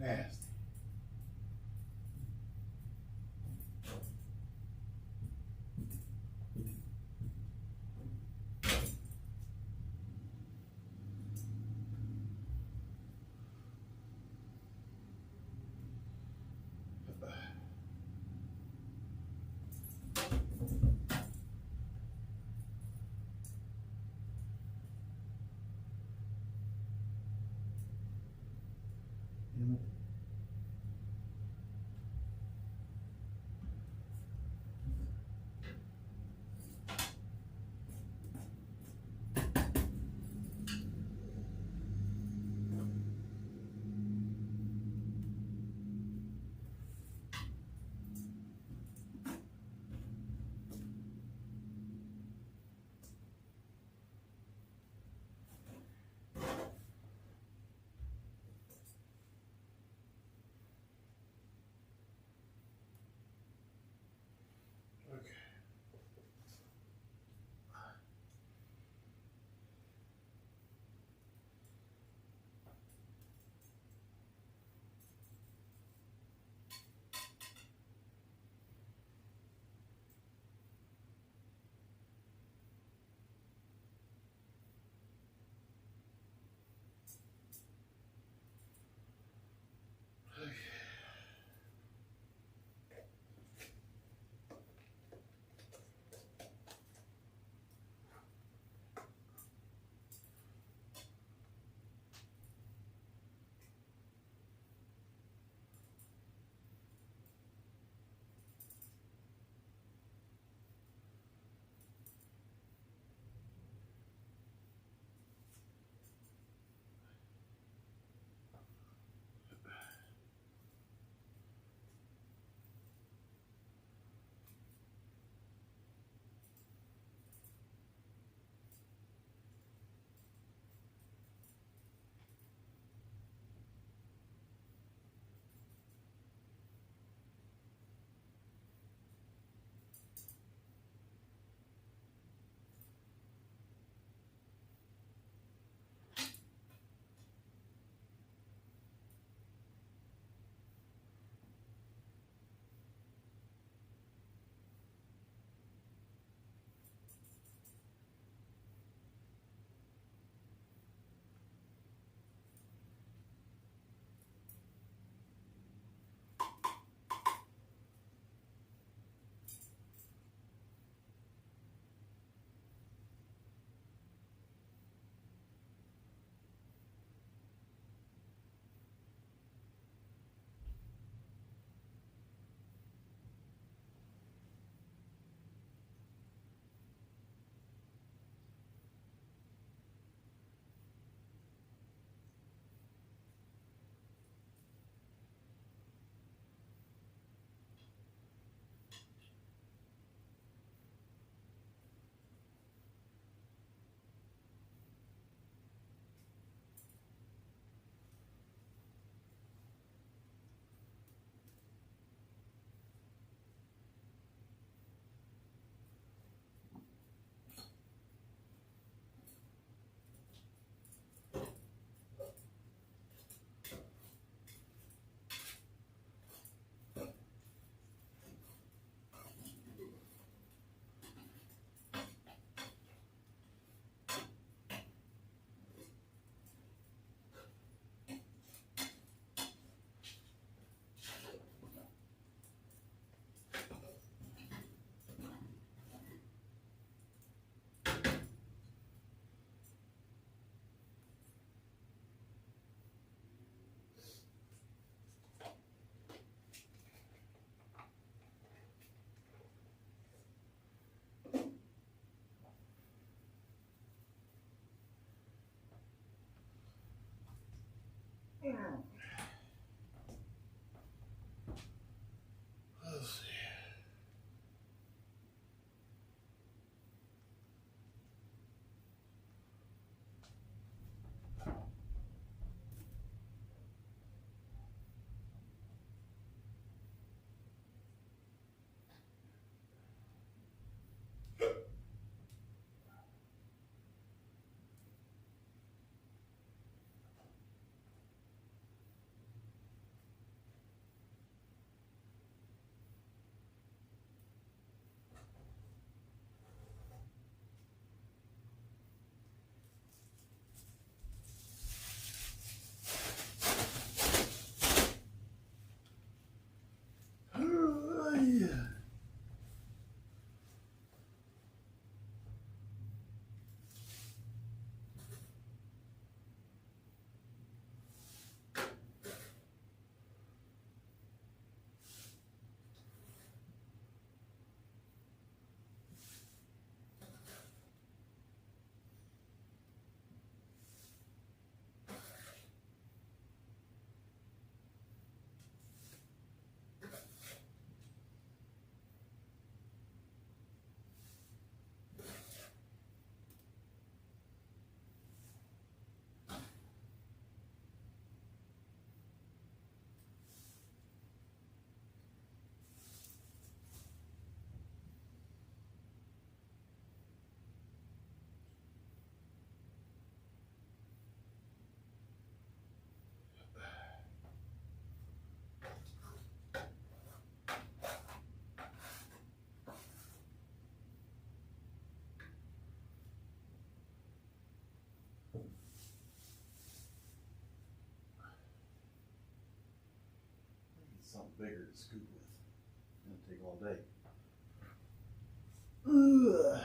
fast. Okay. Let's see. bigger to scoop with. It'll take all day. Ugh.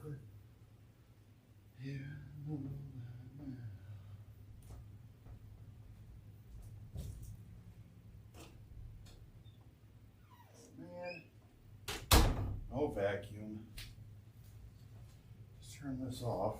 Click. Here. Man. No vacuum. Let's turn this off.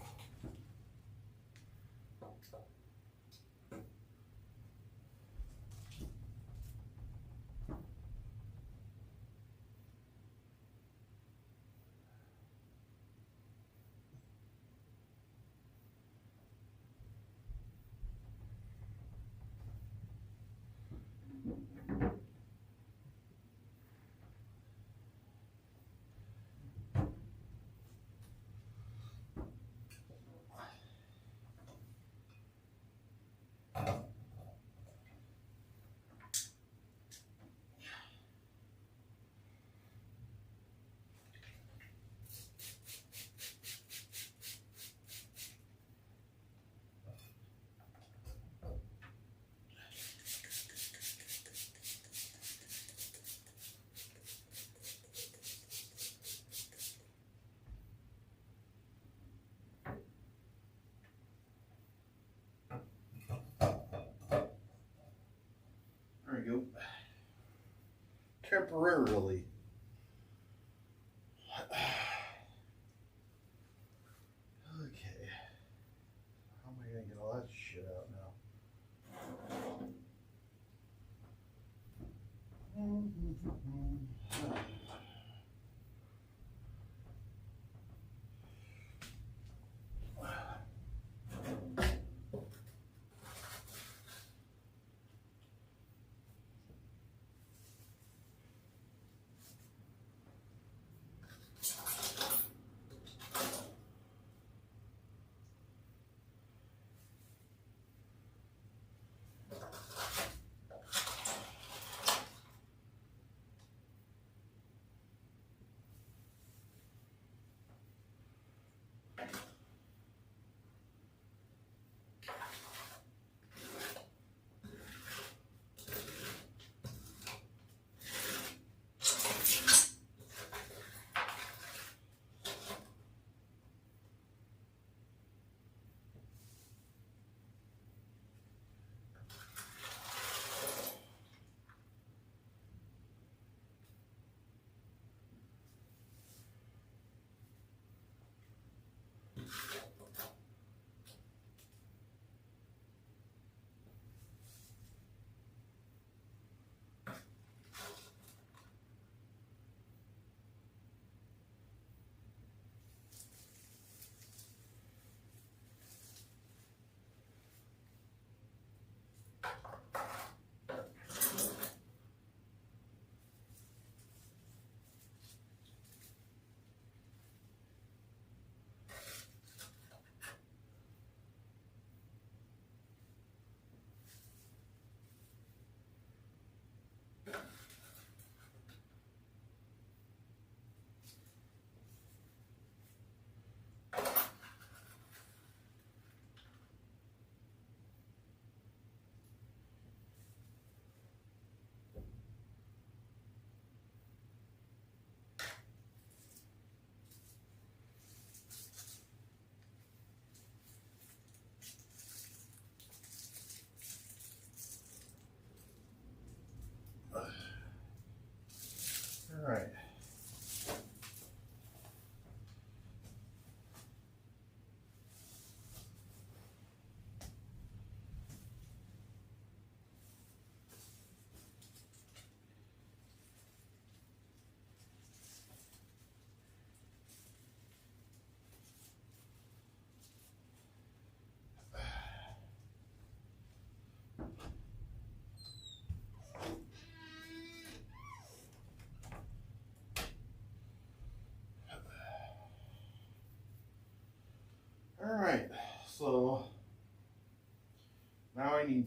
There we go. Temporarily. Okay. How am I going to get all that shit out now?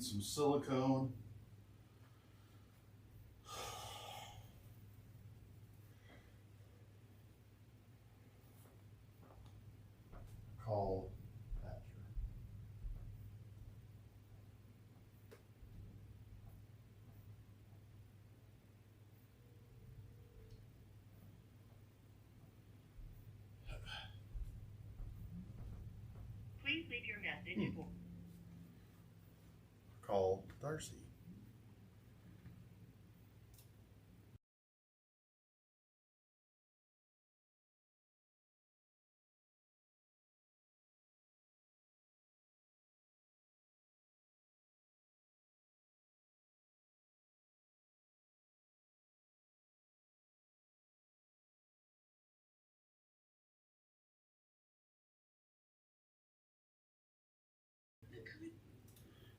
need some silicone. Call Thatcher. Please leave your message for Call Darcy.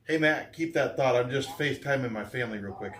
Hey Matt, keep that thought. I'm just FaceTiming my family real quick.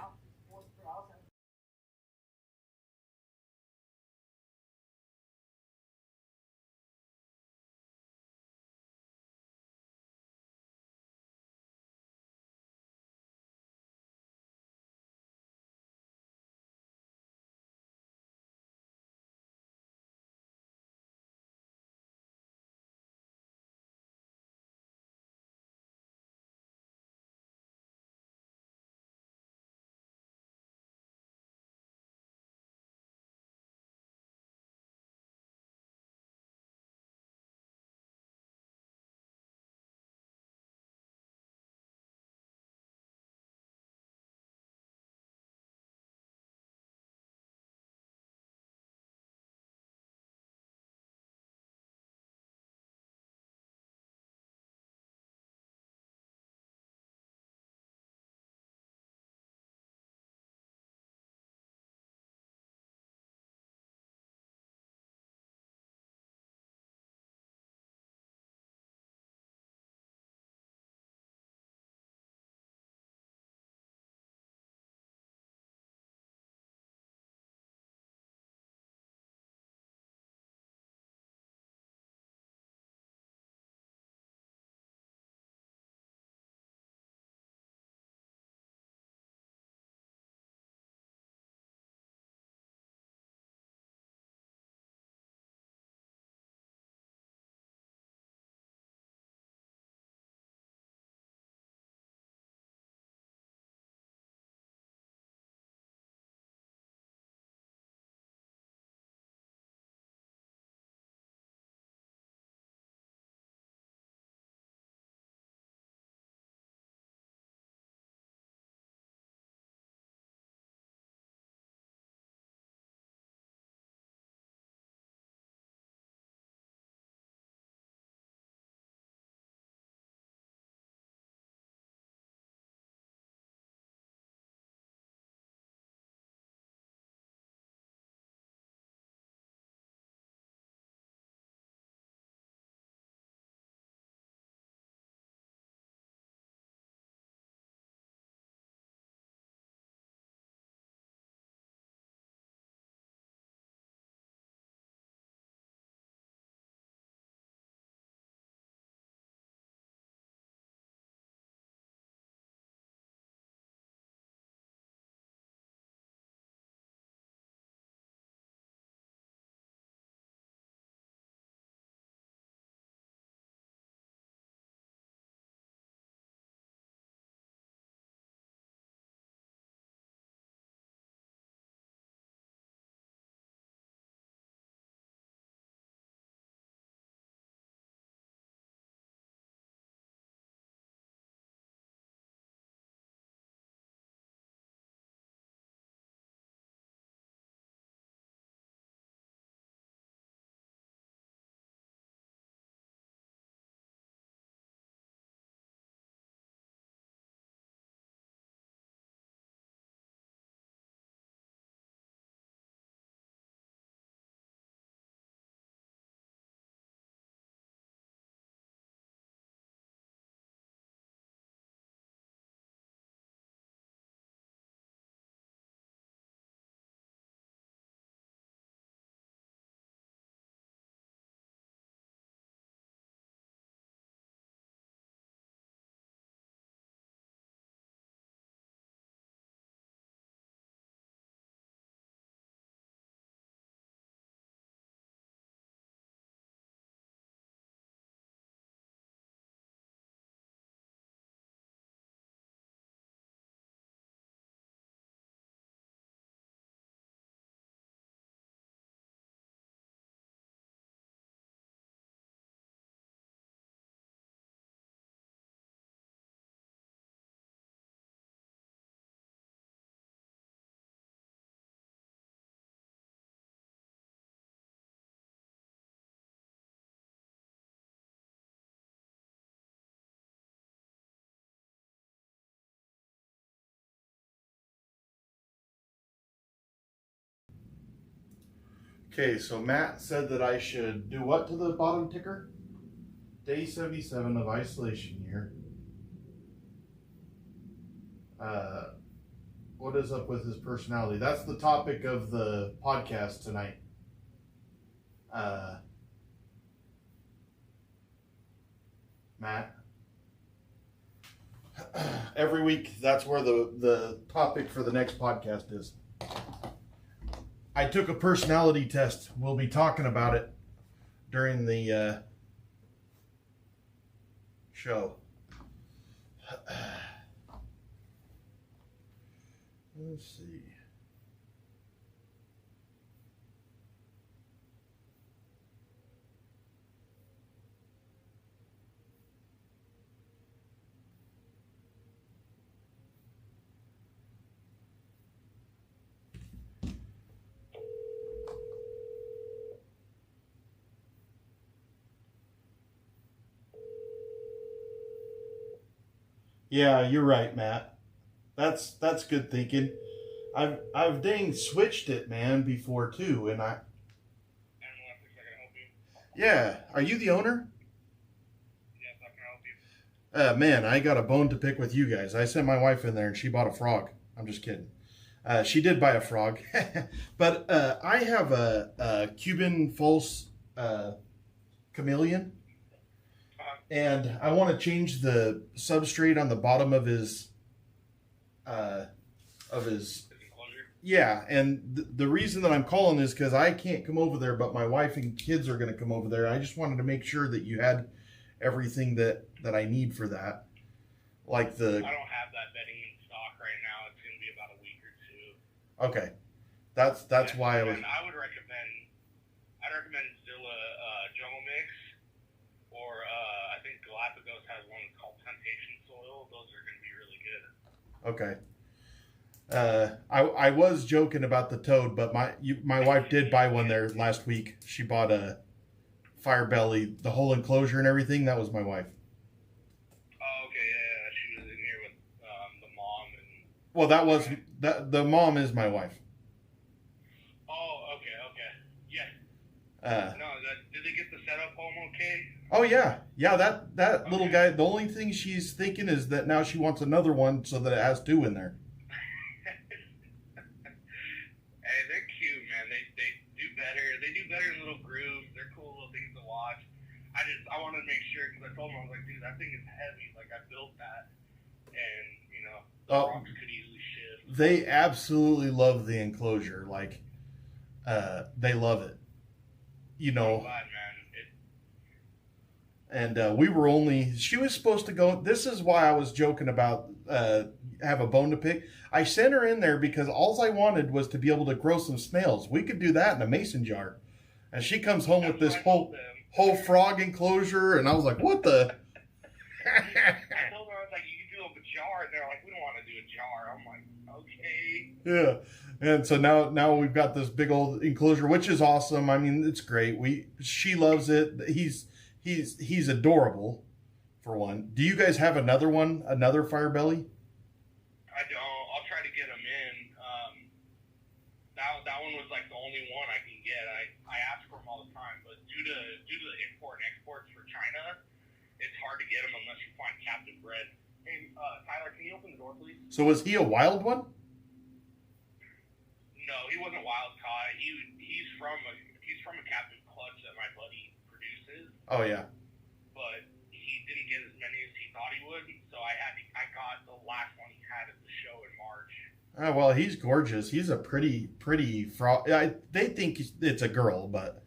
Okay, so Matt said that I should do what to the bottom ticker? Day 77 of isolation here. What is up with his personality? That's the topic of the podcast tonight. Matt. Every week, that's where the topic for the next podcast is. I took a personality test. We'll be talking about it during the show. Let's see. Yeah, you're right, Matt. That's good thinking. I've dang switched it, man, before too, and I. Yeah, are you the owner? Yes, I can help you. Man, I got a bone to pick with you guys. I sent my wife in there and she bought a frog. I'm just kidding. She did buy a frog, but I have a Cuban false chameleon. And I want to change the substrate on the bottom of his Enclosure? yeah. And the reason that I'm calling is because I can't come over there, but my wife and kids are going to come over there. I just wanted to make sure that you had everything that I need for that, like the. I don't have that bedding in stock right now. It's going to be about a week or two. Okay, that's why I was. And I'd recommend Zilla Jungle Mix, or I think Galapagos has one called Temptation Soil. Those are going to be really good. Okay. I was joking about the toad, but my wife did buy one there last week. She bought a Fire Belly, the whole enclosure and everything. That was my wife. Oh, okay, yeah. She was in here with the mom and. Well, the mom is my wife. Oh, okay. Yeah. No, did they get the setup home okay? Oh yeah. That little guy. The only thing she's thinking is that now she wants another one so that it has two in there. Hey, they're cute, man. They do better. They do better in little grooves. They're cool little things to watch. I wanted to make sure because I told him, I was like, dude, that thing is heavy. Like, I built that, and the rocks could easily shift. They absolutely love the enclosure. Like, they love it. I'm glad, man. And she was supposed to go. This is why I was joking about have a bone to pick. I sent her in there because all I wanted was to be able to grow some snails. We could do that in a mason jar. And she comes home with this whole frog enclosure, and I was like, what the? I told her, I was like, you can do a jar. And they're like, we don't want to do a jar. I'm like, okay. Yeah. And so now we've got this big old enclosure, which is awesome. I mean, it's great. She loves it. He's adorable, for one. Do you guys have another one, another Fire Belly? I don't. I'll try to get them in. That one was like the only one I can get. I ask for them all the time, but due to the import and exports for China, it's hard to get them unless you find captive bred. Hey, Tyler, can you open the door, please? So was he a wild one? No, he wasn't wild caught. He's from a captive clutch that my buddy produces. Oh yeah. But he didn't get as many as he thought he would, so I got the last one he had at the show in March. Oh, well, he's gorgeous. He's a pretty frog. They think it's a girl, but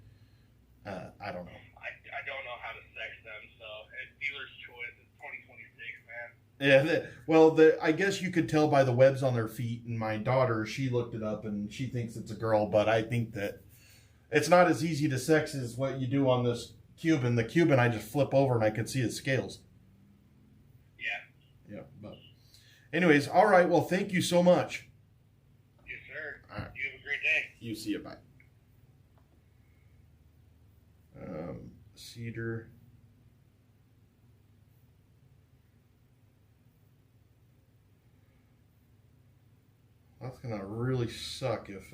I don't know. I don't know how to sex them, so it's dealer's choice. It's 2026, man. Yeah. I guess you could tell by the webs on their feet. And my daughter, she looked it up and she thinks it's a girl, but I think that it's not as easy to sex as what you do on this Cuban. The Cuban, I just flip over and I can see his scales. Yeah. Yeah. But anyways, all right. Well, thank you so much. Yes, sir. All right. You have a great day. You see it. Bye. Cedar. That's gonna really suck if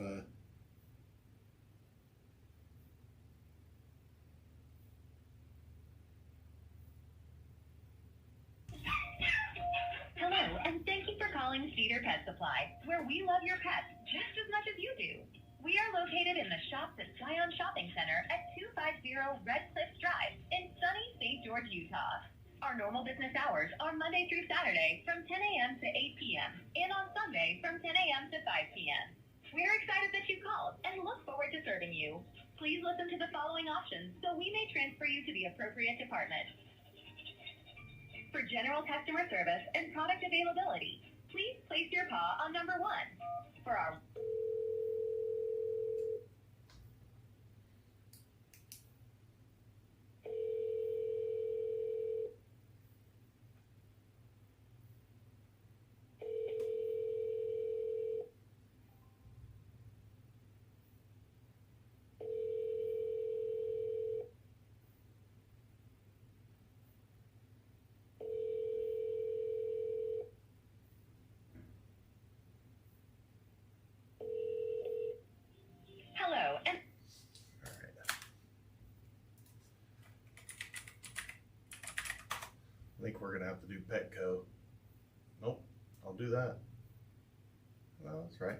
Pet Supply, where we love your pets just as much as you do. We are located in the Shops at Scion Shopping Center at 250 Red Cliff Drive in sunny St. George, Utah. Our normal business hours are Monday through Saturday from 10 a.m. to 8 p.m. and on Sunday from 10 a.m. to 5 p.m. We're excited that you called and look forward to serving you. Please listen to the following options so we may transfer you to the appropriate department. For general customer service and product availability, please place your paw on number 1. For our hello and All right. I think we're gonna have to do Petco. Nope, I'll do that. No, that's right.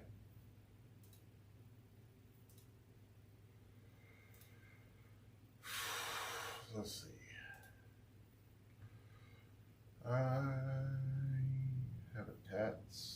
Let's see. I habitats.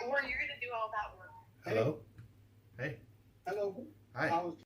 Or you're gonna do all that work. Hello? Hey. Hello. Hi. I was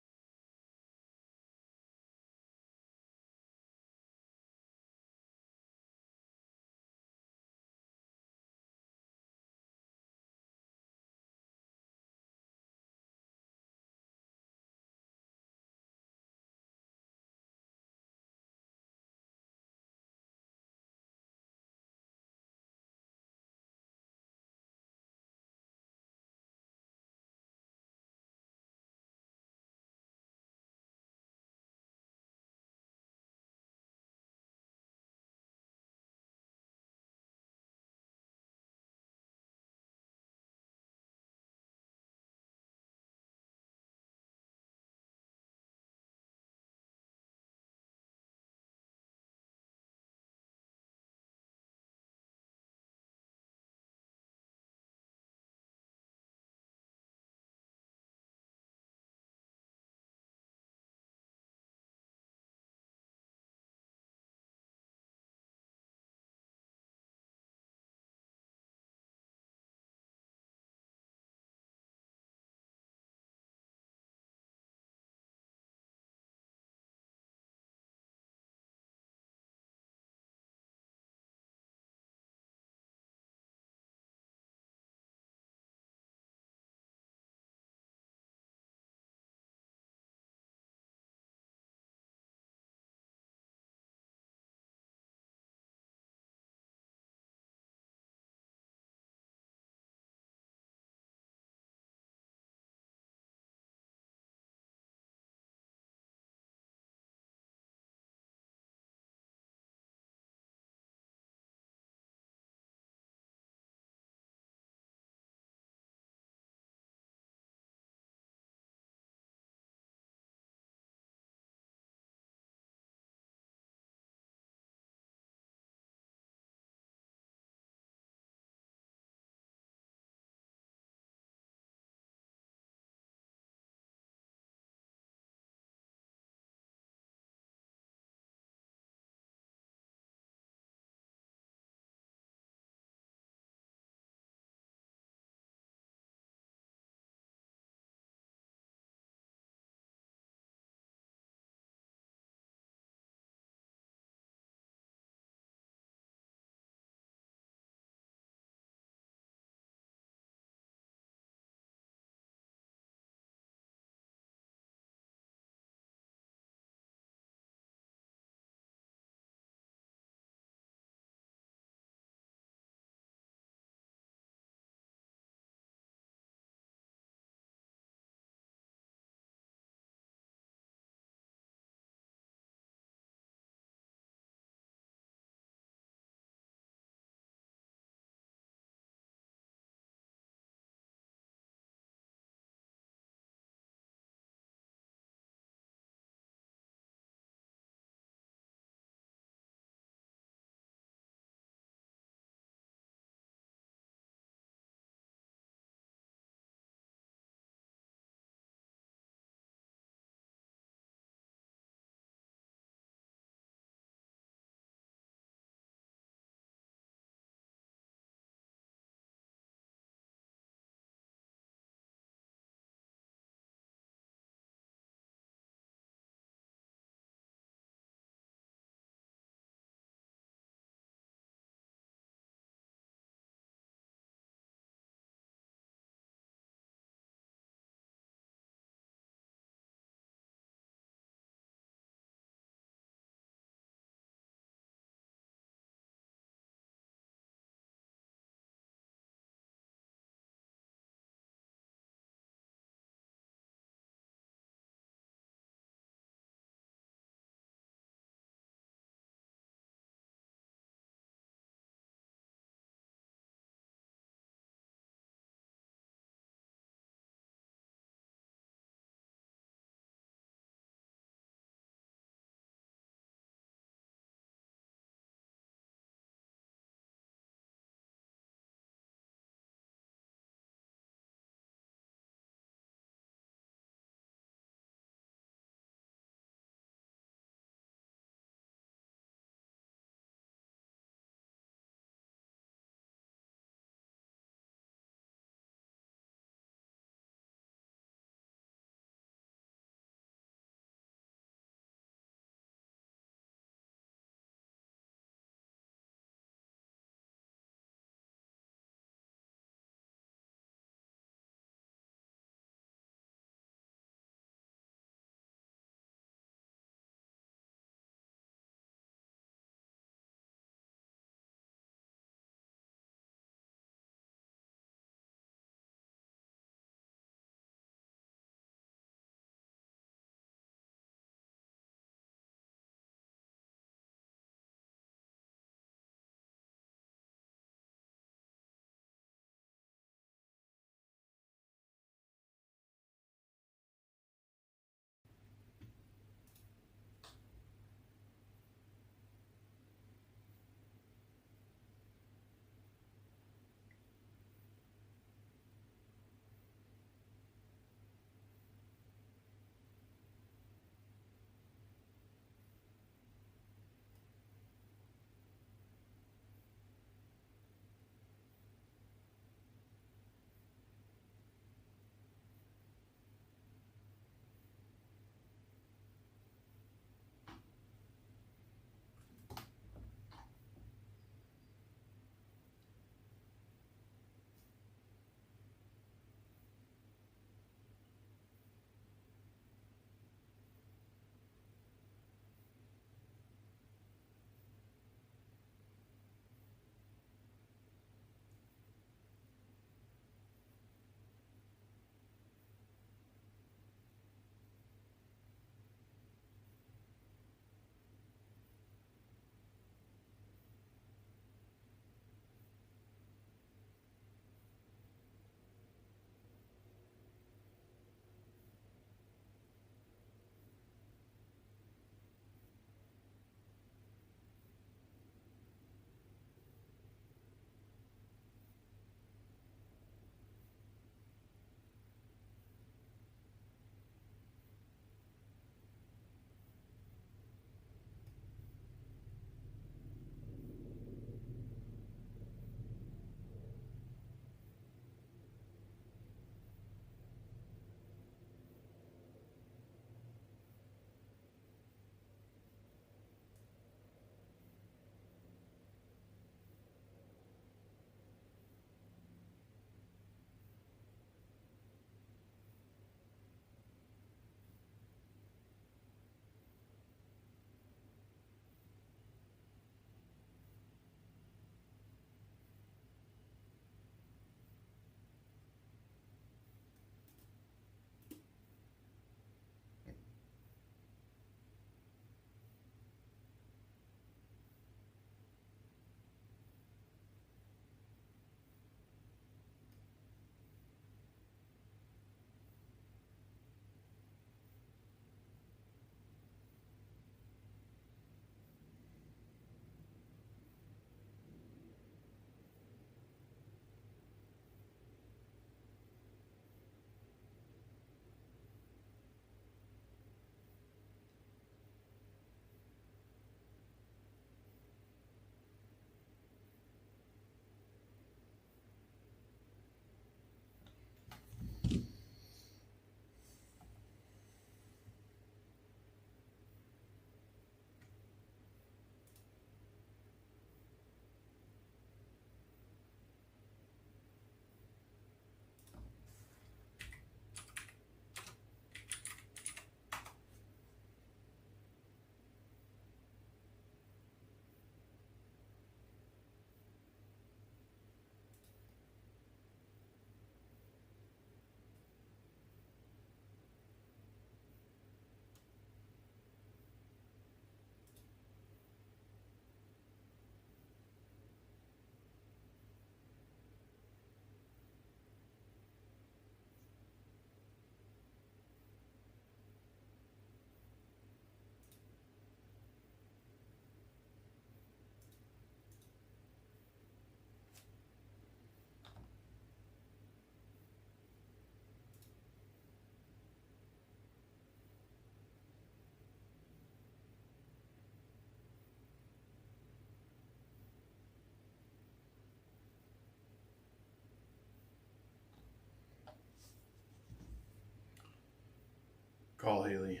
Call Haley.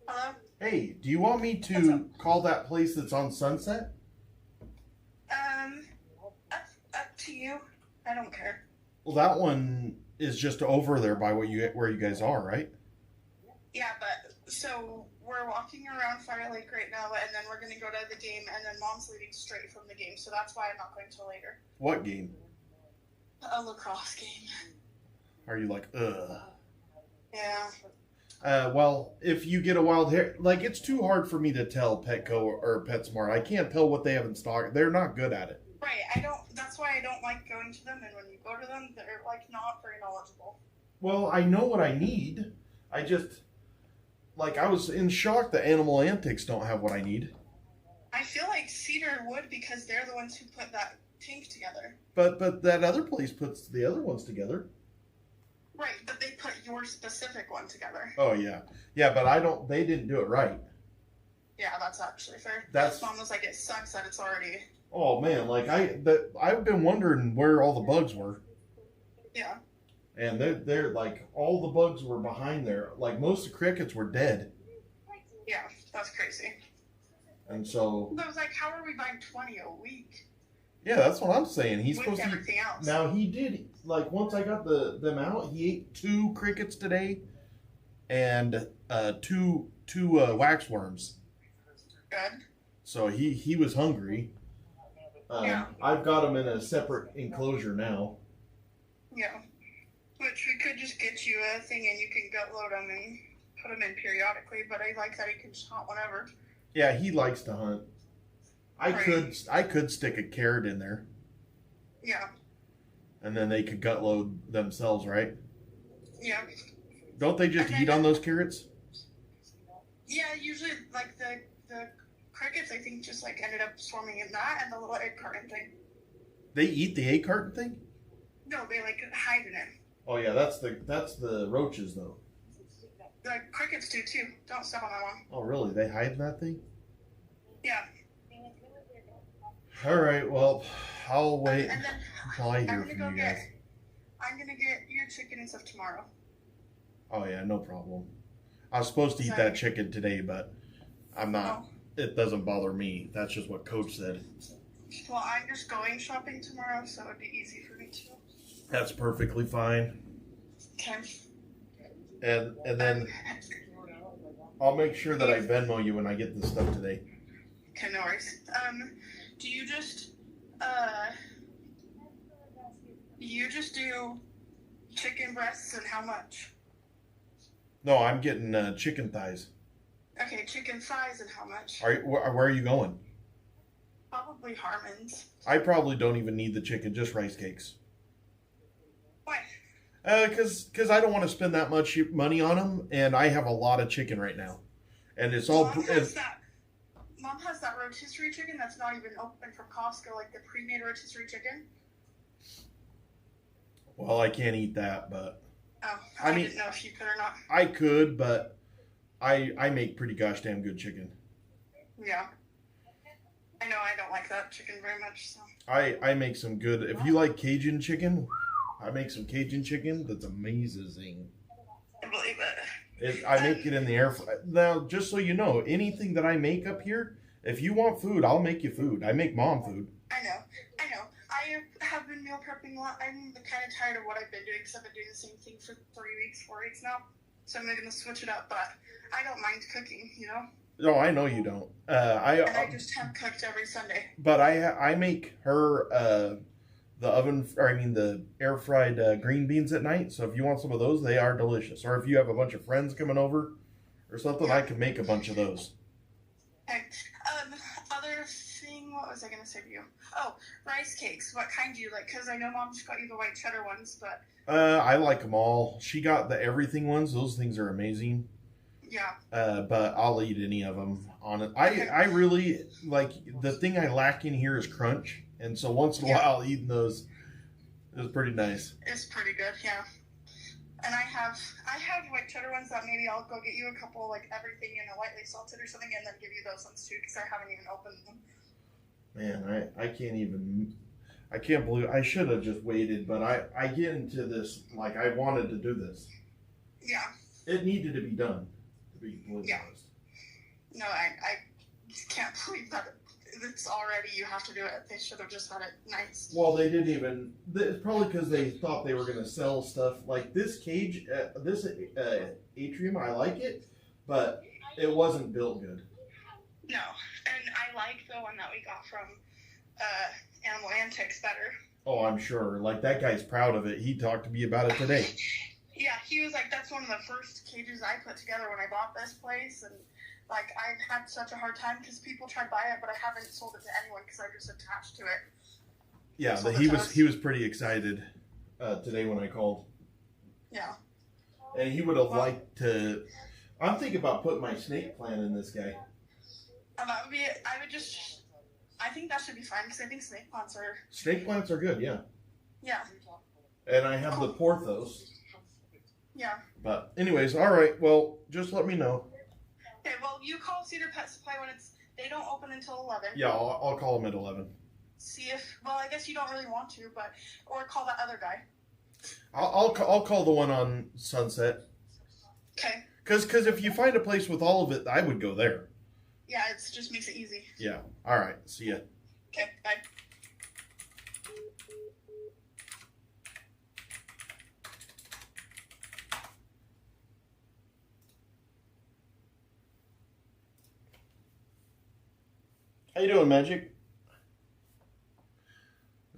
Hello? Hey, do you want me to call that place that's on Sunset? Up to you. I don't care. Well, that one is just over there by where you guys are, right? Yeah, but so we're walking around Fire Lake right now, and then we're gonna go to the game, and then Mom's leaving straight from the game, so that's why I'm not going till later. What game? A lacrosse game. Are you like, ugh? Yeah. Well, if you get a wild hair, like it's too hard for me to tell Petco or PetSmart. I can't tell what they have in stock. They're not good at it. Right, that's why I don't like going to them, and when you go to them, they're, like, not very knowledgeable. Well, I know what I need. I just, like, I was in shock that Animal Antics don't have what I need. I feel like Cedar would, because they're the ones who put that tank together. But that other place puts the other ones together. Right, but they put your specific one together. Oh, yeah. Yeah, but they didn't do it right. Yeah, that's actually fair. That's... Mom was like, it sucks that it's already... Oh, man, like, I've been wondering where all the bugs were. Yeah. And they're like, all the bugs were behind there. Like, most of the crickets were dead. Yeah, that's crazy. And so... I was like, how are we buying 20 a week? Yeah, that's what I'm saying. He's With supposed to... everything else. Now, he did, like, once I got them out, he ate 2 crickets today and two waxworms. Good. So he was hungry. Yeah. I've got him in a separate enclosure now. Yeah. Which we could just get you a thing and you can gut load them and put them in periodically, but I like that he can just hunt whenever. Yeah, he likes to hunt. I Right. could stick a carrot in there, Yeah. and then they could gut load themselves, right? Yeah. Don't they just And eat then- on those carrots? Yeah, usually, like, the crickets, I think, just, like, ended up swarming in that and the little egg carton thing. They eat the egg carton thing? No, they, like, hide in it. Oh yeah, that's the roaches though. The crickets do, too. Don't step on that one. Oh really? They hide in that thing? Yeah. All right. Well, I'll wait And then until I I'm hear gonna from go you get... guys. I'm gonna get your chicken and stuff tomorrow. Oh yeah, no problem. I was supposed to eat that chicken today, but I'm not. Oh. It doesn't bother me. That's just what Coach said. Well, I'm just going shopping tomorrow, so it'd be easy for me to. That's perfectly fine. Okay. And then I'll make sure that I Venmo you when I get this stuff today. Okay, no worries. Do you just do chicken breasts and how much? No, I'm getting chicken thighs. Okay, chicken thighs and how much? Where are you going? Probably Harmon's. I probably don't even need the chicken, just rice cakes. Why? Because I don't want to spend that much money on them, and I have a lot of chicken right now, and it's all. Mom has that rotisserie chicken that's not even open from Costco, like the pre-made rotisserie chicken. Well, I can't eat that, but Oh, I I mean- didn't know if you could or not. I could. But I make pretty gosh damn good chicken. Yeah. I know I don't like that chicken very much, so. I make some good. If you like Cajun chicken, I make some Cajun chicken that's amazing. I believe it. I make it in the air fryer. Now, just so you know, anything that I make up here, if you want food, I'll make you food. I make mom food. I know. I have been meal prepping a lot. I'm kind of tired of what I've been doing because I've been doing the same thing for 4 weeks now. So I'm going to switch it up, but I don't mind cooking, you know? No, I know you don't. And I just have cooked every Sunday. But I make her the air fried green beans at night. So if you want some of those, they are delicious. Or if you have a bunch of friends coming over or something, I can make a bunch of those. Okay. Other thing, what was I going to say to you? Oh, rice cakes. What kind do you like? Because I know Mom just got you the white cheddar ones, but I like them all. She got the everything ones. Those things are amazing. yeah. But I'll eat any of them on it. Okay. I really like the thing I lack in here is crunch, and so once in a while eating those is pretty nice. It's pretty good, yeah. And I have white cheddar ones that maybe I'll go get you a couple, like everything in a lightly salted or something, and then give you those ones too, because I haven't even opened them. Man, I can't believe I should have just waited, but I get into this like I wanted to do this. Yeah. It needed to be done, to be completely honest. No, I can't believe that it's already, you have to do it. They should have just had it nice. Well, they didn't even. It's probably because they thought they were going to sell stuff like this cage, this atrium. I like it, but it wasn't built good. No, and I like the one that we got from Animal Antics better. Oh, I'm sure. Like that guy's proud of it. He talked to me about it today. Yeah, he was like, that's one of the first cages I put together when I bought this place, and like I've had such a hard time because people try to buy it, but I haven't sold it to anyone because I'm just attached to it. Yeah, he was pretty excited today when I called. Yeah. And he would have liked to. I'm thinking about putting my snake plant in this guy. And that would be it. I think that should be fine because I think snake plants are good, yeah. Yeah. And I have the Porthos. Yeah. But anyways, all right. Well, just let me know. Okay. Well, you call Cedar Pet Supply when they don't open until 11. Yeah, I'll call him at 11. See if I guess you don't really want to, or call that other guy. I'll call the one on Sunset. Okay. Because if you find a place with all of it, I would go there. Yeah, it just makes it easy. Yeah. All right. See ya. Okay. Bye. How you doing, Magic?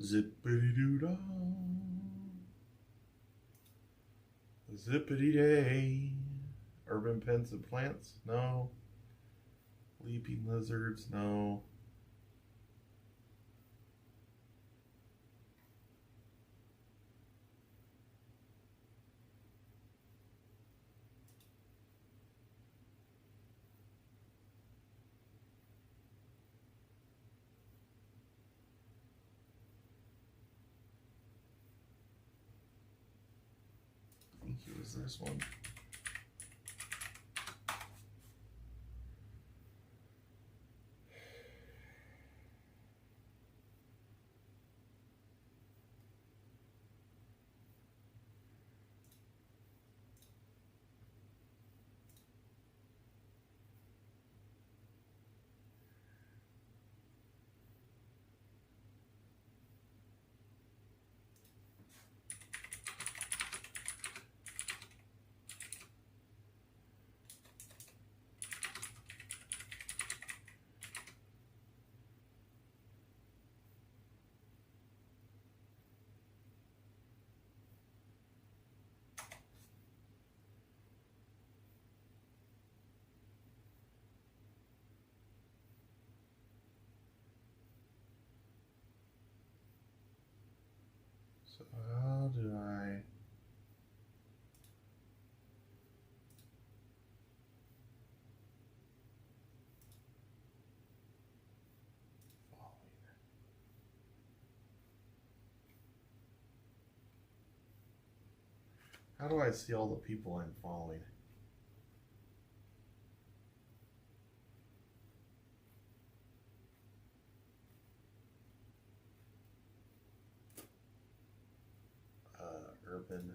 Zippity-doo-dah. Zippity-day. Urban pensive plants? No. Leaping lizards? No. I think it was this one. So how do I... How do I see all the people I'm following? Urban.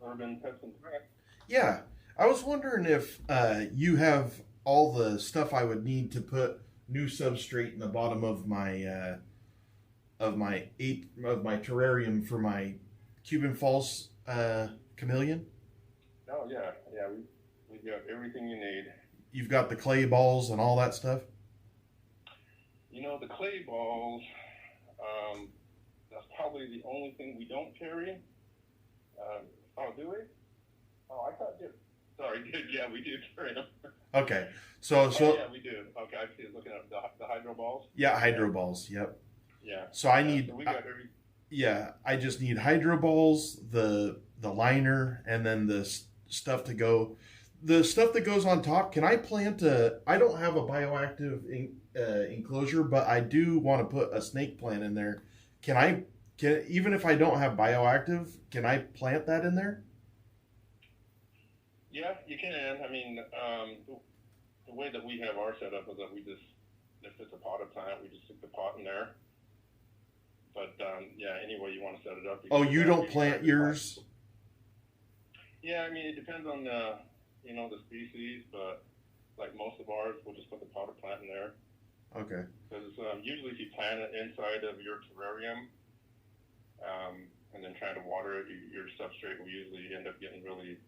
Urban Pets and Pets. Yeah, I was wondering if you have all the stuff I would need to put new substrate in the bottom of my terrarium for my Cuban Falls chameleon. Oh yeah, we got everything you need. You've got the clay balls and all that stuff. You know, the clay balls, that's probably the only thing we don't carry. Oh, do we? Oh, I thought, sorry, yeah, we do carry them. Okay, Oh, yeah, we do. Okay, I see. Looking at the hydro balls. yeah, hydro balls. Yep. Yeah. So I need. So we got every. Yeah, I just need hydro balls, the liner, and then the stuff to go. The stuff that goes on top. Can I plant a? I don't have a bioactive enclosure, but I do want to put a snake plant in there. Can I? Can even if I don't have bioactive, can I plant that in there? Yeah, you can. I mean, the way that we have our setup is that we just, if it's a potted plant, we just stick the pot in there. But yeah, any way you want to set it up. Oh, you don't plant yours? Yeah, I mean, it depends on the, the species, but like most of ours, we'll just put the potted plant in there. Okay. Because usually if you plant it inside of your terrarium, and then trying to water it, your substrate will usually end up getting really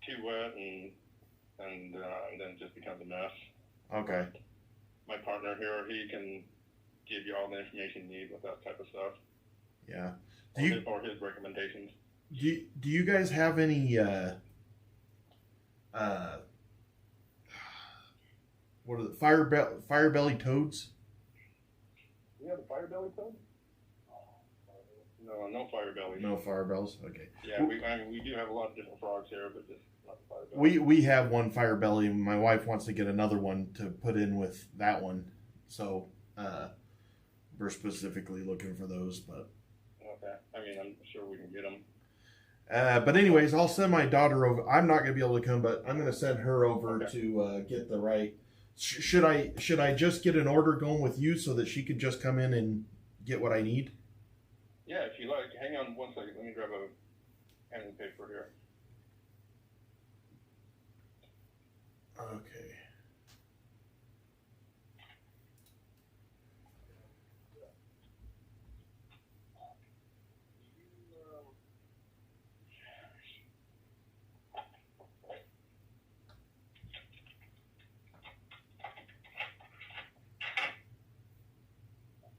too wet, and then it just becomes a mess. Okay. My partner here, he can give you all the information you need with that type of stuff. Yeah. Or his recommendations. Do you guys have any what are the fire belly toads? You have a fire belly toad? No fire belly. No fire bells. Okay. Yeah, we do have a lot of different frogs here, but just not the fire belly. We have one fire belly, and my wife wants to get another one to put in with that one. So we're specifically looking for those, but okay. I mean, I'm sure we can get them. But anyways, I'll send my daughter over. I'm not going to be able to come, but I'm going to send her over to get the right. Should I just get an order going with you so that she could just come in and get what I need? Yeah, if you like. Hang on one second. Let me grab a pen and paper here. Okay.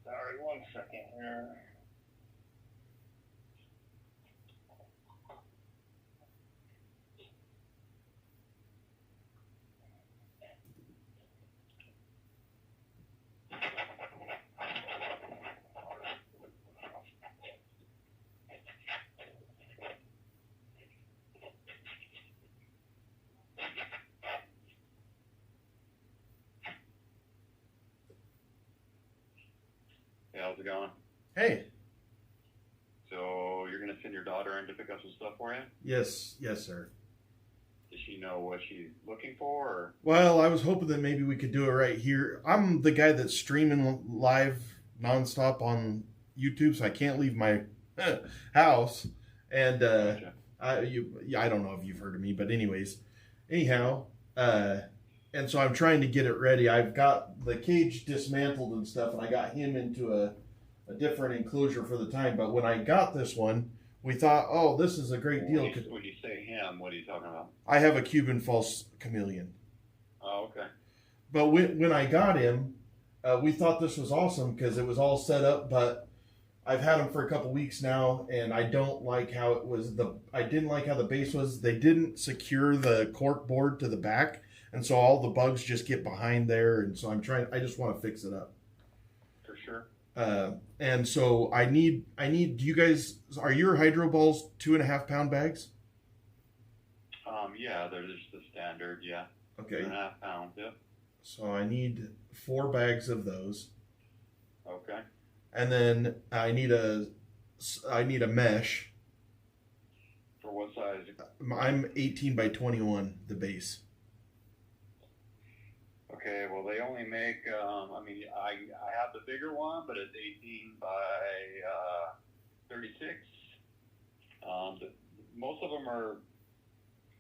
Sorry, 1 second here. Hey, how's it going? Hey. So you're gonna send your daughter in to pick up some stuff for you? Yes, sir. Does she know what she's looking for? Or? Well, I was hoping that maybe we could do it right here. I'm the guy that's streaming live nonstop on YouTube, so I can't leave my house. And Gotcha. I don't know if you've heard of me, but anyhow, and so I'm trying to get it ready. I've got the cage dismantled and stuff, and I got him into a different enclosure for the time. But when I got this one, we thought, oh, this is a great deal. When you say him, what are you talking about? I have a Cuban False chameleon. Oh, okay. But when I got him, we thought this was awesome because it was all set up. But I've had him for a couple weeks now, and I don't like how it was. I didn't like how the base was. They didn't secure the cork board to the back, and so all the bugs just get behind there. And so I just want to fix it up. For sure. And so I need. Do you guys, are your hydro balls 2.5 pound bags? Yeah, they're just the standard. Yeah. Okay. 2.5 pounds. Yep. So I need 4 bags of those. Okay. And then I need a mesh. For what size? I'm 18 by 21, the base. Okay. Well, they only make. I have the bigger one, but it's 18 by 36. Most of them are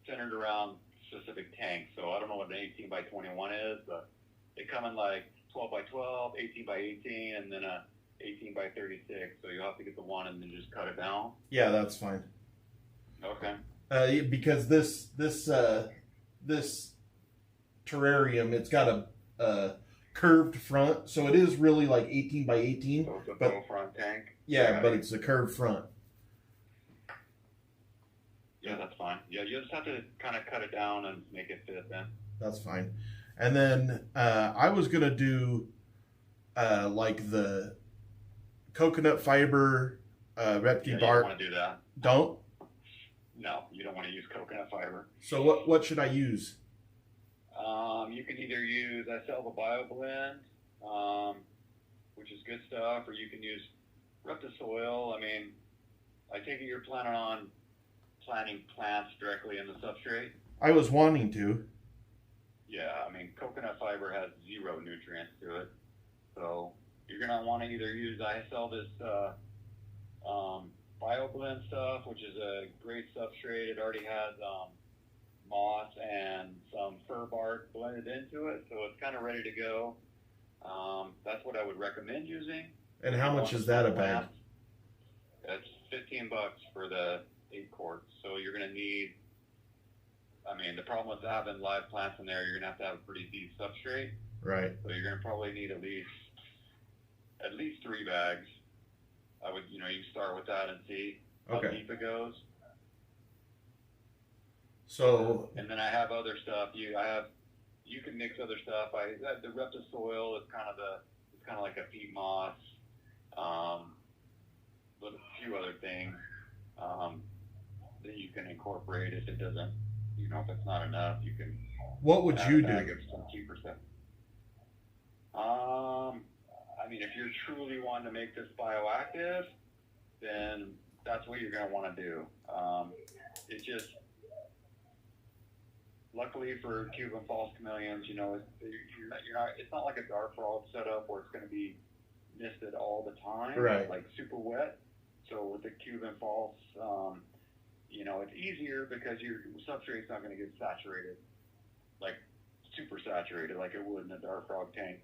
centered around specific tanks. So I don't know what an 18 by 21 is, but they come in like 12 by 12, 18 by 18, and then a 18 by 36. So you'll have to get the one and then just cut it down. Yeah, that's fine. Okay. Because this terrarium, it's got a curved front, so it is really like 18 by 18. So it's a but full front tank. yeah, but it's a curved front. Yeah, that's fine. Yeah, you just have to kind of cut it down and make it fit then. That's fine. And then I was gonna do like the coconut fiber Repke You bark. don't want to do that. Don't. No, you don't want to use coconut fiber. So what should I use? You can either use, I sell the BioBlend, which is good stuff, or you can use Reptisoil. I mean, I take it you're planning on planting plants directly in the substrate. I was wanting to. Yeah, I mean, coconut fiber has 0 nutrients to it. So you're going to want to either use, I sell this BioBlend stuff, which is a great substrate. It already has moss and some fir bark blended into it, so it's kind of ready to go. That's what I would recommend using. And how much is that a bag? It's $15 for the 8 quarts. So you're going to need, I mean, the problem with having live plants in there, you're going to have a pretty deep substrate. Right. So you're going to probably need at least 3 bags. I would, you start with that and see how deep it goes. So. And then I have other stuff. You can mix other stuff. The Reptisoil is kind of like a peat moss, with a few other things that you can incorporate if it doesn't, if it's not enough, you can. What would you do? Some cheaper stuff. I mean, if you're truly wanting to make this bioactive, then that's what you're going to want to do. It's just, luckily for Cuban false chameleons, it's not like a dark frog setup where it's going to be misted all the time, right? Like super wet. So with the Cuban false, it's easier because your substrate's not going to get saturated, like super saturated, like it would in a dark frog tank.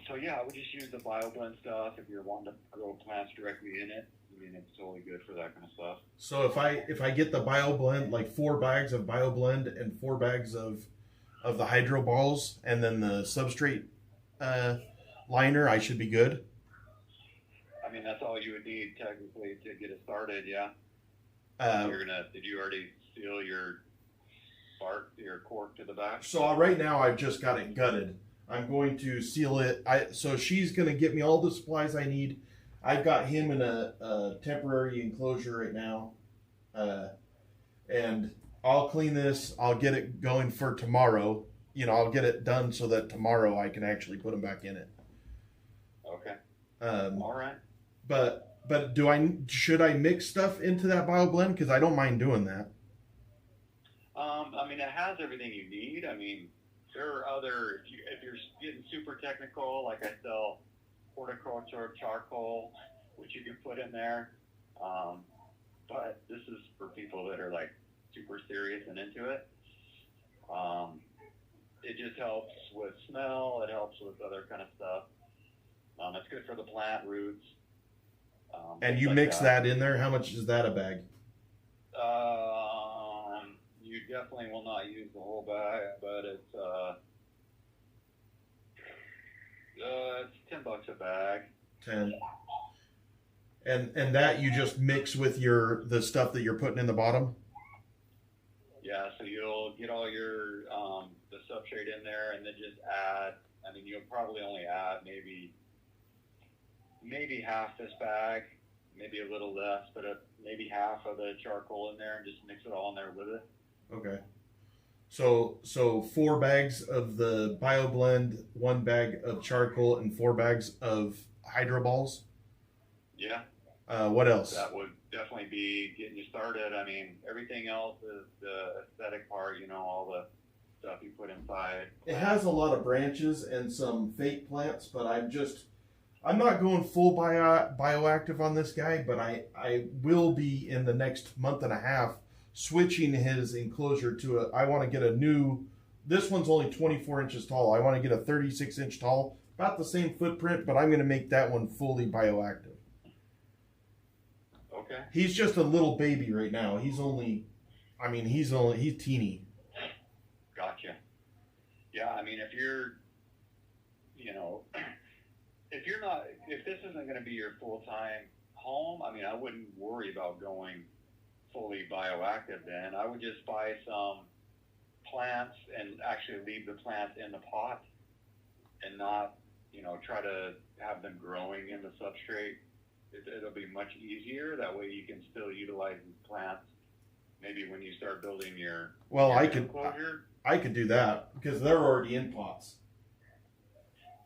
So yeah, I would just use the BioBlend stuff if you're wanting to grow plants directly in it. I mean, it's totally good for that kind of stuff. So if I get the BioBlend, like 4 bags of BioBlend and 4 bags of the hydro balls, and then the substrate liner, I should be good. I mean, that's all you would need technically to get it started. Yeah. Did you already seal your cork to the back? So right now I've just got it gutted. I'm going to seal it. So she's going to get me all the supplies I need. I've got him in a temporary enclosure right now. And I'll clean this. I'll get it going for tomorrow. I'll get it done so that tomorrow I can actually put them back in it. Okay. All right. But should I mix stuff into that BioBlend? Because I don't mind doing that. I mean, it has everything you need. I mean, there are other, if you're getting super technical, like I sell horticulture charcoal, which you can put in there. But this is for people that are like super serious and into it. It just helps with smell. It helps with other kind of stuff. It's good for the plant roots. And you mix that in there? How much is that a bag? You definitely will not use the whole bag, but it's $10 a bag. 10. And that you just mix with the stuff that you're putting in the bottom? Yeah, so you'll get all your the substrate in there, and then just add. I mean, you'll probably only add maybe half this bag, maybe a little less, but maybe half of the charcoal in there, and just mix it all in there with it. Okay. So 4 bags of the BioBlend, 1 bag of charcoal, and 4 bags of hydro balls? Yeah. What else? That would definitely be getting you started. I mean, everything else is the aesthetic part, all the stuff you put inside. It has a lot of branches and some fake plants, but I'm not going full bioactive on this guy, but I will be in the next month and a half switching his enclosure to I want to get a new. This one's only 24 inches tall. I want to get a 36-inch tall, about the same footprint, but I'm going to make that one fully bioactive. Okay. He's just a little baby right now. He's teeny. Gotcha. Yeah, I mean, if you're, if this isn't going to be your full-time home, I mean, I wouldn't worry about going fully bioactive then. I would just buy some plants and actually leave the plants in the pot and not, try to have them growing in the substrate. It'll be much easier. That way you can still utilize these plants. Maybe when you start building your enclosure. I could do that because they're already in pots.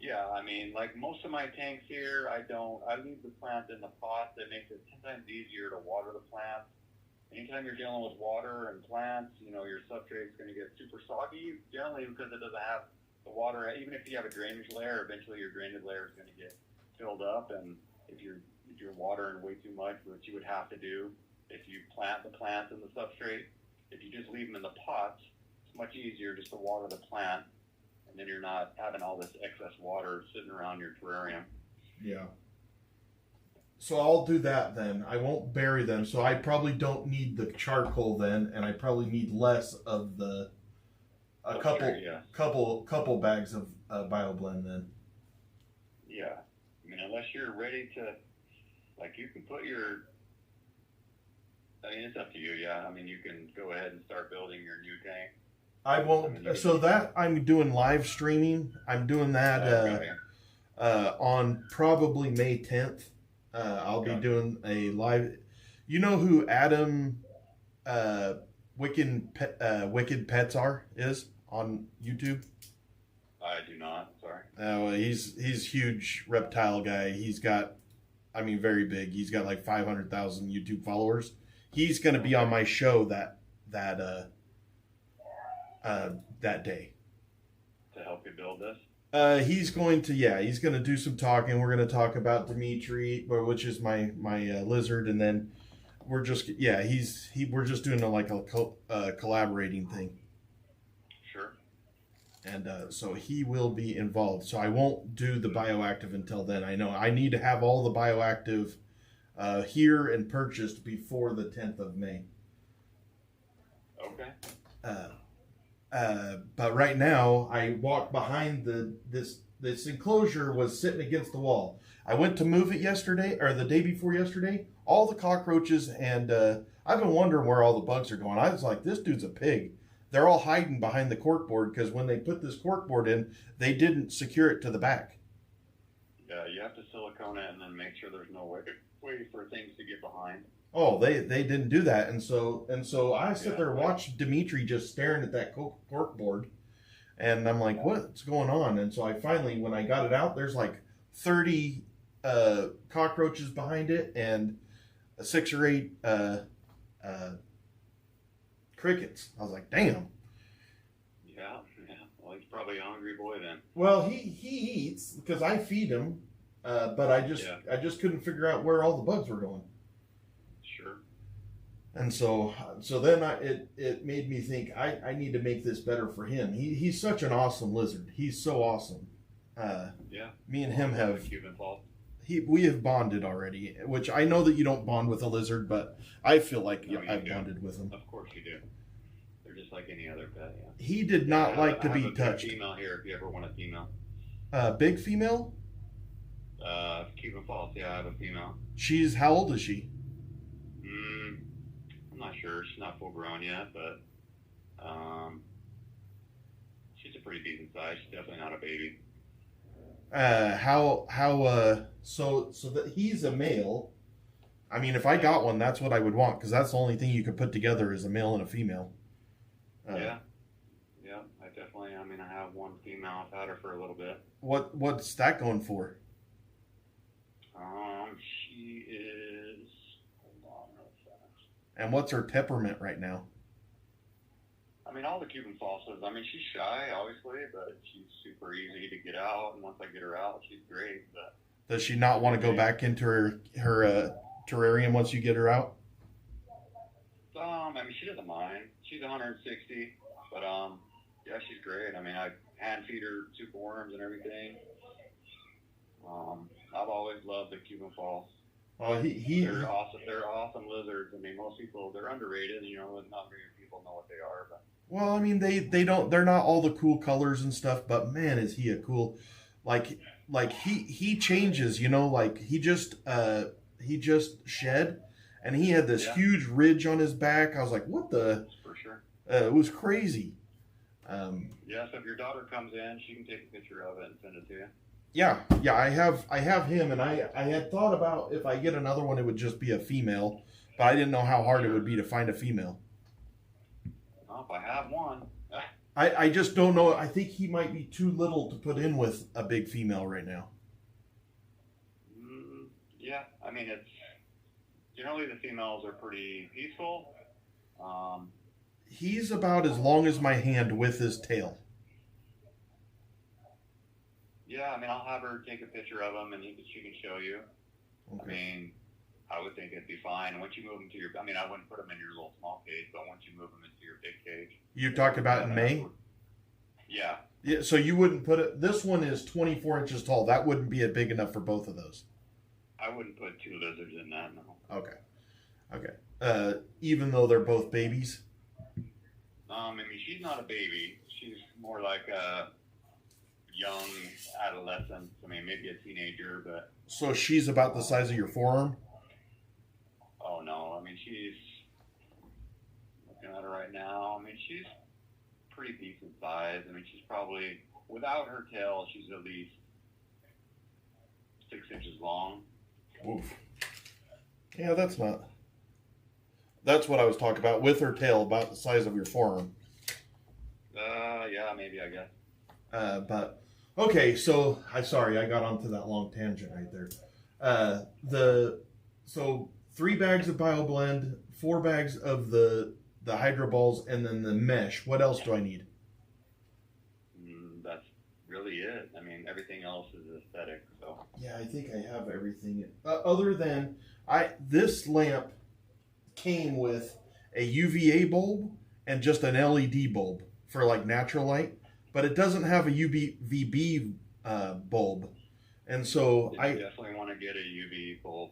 Yeah, I mean, like most of my tanks here, I leave the plants in the pot. That makes it 10 times easier to water the plants. Anytime you're dealing with water and plants, your substrate's going to get super soggy, generally because it doesn't have the water. Even if you have a drainage layer, eventually your drainage layer is going to get filled up. And if you're watering way too much, which you would have to do if you plant the plants in the substrate, if you just leave them in the pots, it's much easier just to water the plant, and then you're not having all this excess water sitting around your terrarium. Yeah. So I'll do that then. I won't bury them, so I probably don't need the charcoal then, and I probably need less of the couple bags of BioBlend then. Yeah, I mean, unless you're ready to, you can put it's up to you. Yeah, I mean, you can go ahead and start building your new tank. I won't. So that I'm doing live streaming. I'm doing that on probably May 10th. I'll be doing a live. You know who Adam Wicked Pets is on YouTube? I do not. Sorry. He's huge reptile guy. He's got, very big. He's got like 500,000 YouTube followers. He's going to be on my show that day. To help you build this? He's going to do some talking. We're going to talk about Dimitri, which is my lizard, and then we're just we're just doing a collaborating thing. Sure. And so he will be involved. So I won't do the bioactive until then. I know I need to have all the bioactive here and purchased before the 10th of May. Okay. But right now, I walked behind this enclosure was sitting against the wall. I went to move it yesterday, or the day before yesterday. All the cockroaches, and I've been wondering where all the bugs are going. I was like, this dude's a pig. They're all hiding behind the corkboard because when they put this corkboard in, they didn't secure it to the back. Yeah, you have to silicone it and then make sure there's no way for things to get behind. Oh, they didn't do that, and so I sit there and watch Dimitri just staring at that corkboard, and I'm like, what's going on? And so I finally, when I got it out, there's like 30 cockroaches behind it and 6 or 8 crickets. I was like, damn. Yeah. Well, he's probably a hungry boy then. Well, he eats because I feed him, but I just couldn't figure out where all the bugs were going. Sure. And so then it made me think I need to make this better for him. He's such an awesome lizard. He's so awesome. Me and him have we have bonded already, which I know that you don't bond with a lizard, but I feel like I've bonded with him. Of course you do. They're just like any other pet. Yeah. He did not like to be touched. I have a female here if you ever want a female. Big female? Cuban Falls. Yeah, I have a female. How old is she? I'm not sure. She's not full grown yet, but she's a pretty decent size. She's definitely not a baby. So that he's a male. I mean, if I got one, that's what I would want, because that's the only thing you could put together is a male and a female. Yeah, I definitely. I mean, I have one female. I've had her for a little bit. What's that going for? She is. Hold on, real fast. And what's her temperament right now? I mean, all the Cuban Falsas. I mean, she's shy, obviously, but she's super easy to get out. And once I get her out, she's great. But does she not want to go back into her terrarium once you get her out? I mean, she doesn't mind. She's 160, but yeah, she's great. I mean, I hand feed her super worms and everything. I've always loved the Cuban Falls. Oh, They're awesome. They're awesome lizards. I mean, most people, they're underrated. You know, not many people know what they are. But well, I mean, they're not all the cool colors and stuff, but man, is he a cool, like he changes, you know, like he just shed, and he had this huge ridge on his back. I was like, what the? For sure. It was crazy. Yeah, so if your daughter comes in, she can take a picture of it and send it to you. Yeah, I have him, and I had thought about if I get another one, it would just be a female, but I didn't know how hard it would be to find a female. Well, if I have one. I just don't know. I think he might be too little to put in with a big female right now. Yeah, I mean, it's generally the females are pretty peaceful. He's about as long as my hand with his tail. Yeah, I mean, I'll have her take a picture of him, and she can show you. Okay. I mean, I would think it'd be fine. Once you move them to your, I mean, I wouldn't put them in your little small cage, but once you move them into your big cage. You talked about in May? Yeah. Yeah, so you wouldn't put it, this one is 24 inches tall. That wouldn't be big enough for both of those. I wouldn't put two lizards in that, no. Okay. Even though they're both babies? I mean, she's not a baby. She's more like a young adolescent. I mean, maybe a teenager, but. So she's about the size of your forearm? Oh, no. I mean, she's, looking at her right now, I mean, she's pretty decent size. I mean, she's probably, without her tail, she's at least 6 inches long. Oof. Yeah, that's what I was talking about. With her tail, about the size of your forearm. Yeah, maybe, I guess. But, okay, so, sorry, I got onto that long tangent right there. So 3 bags of BioBlend, 4 bags of the Hydro Balls, and then the mesh. What else do I need? That's really it. I mean, everything else is aesthetic, so. Yeah, I think I have everything. Other than, this lamp came with a UVA bulb and just an LED bulb for like natural light, but it doesn't have a UVB bulb. And so I definitely want to get a UV bulb.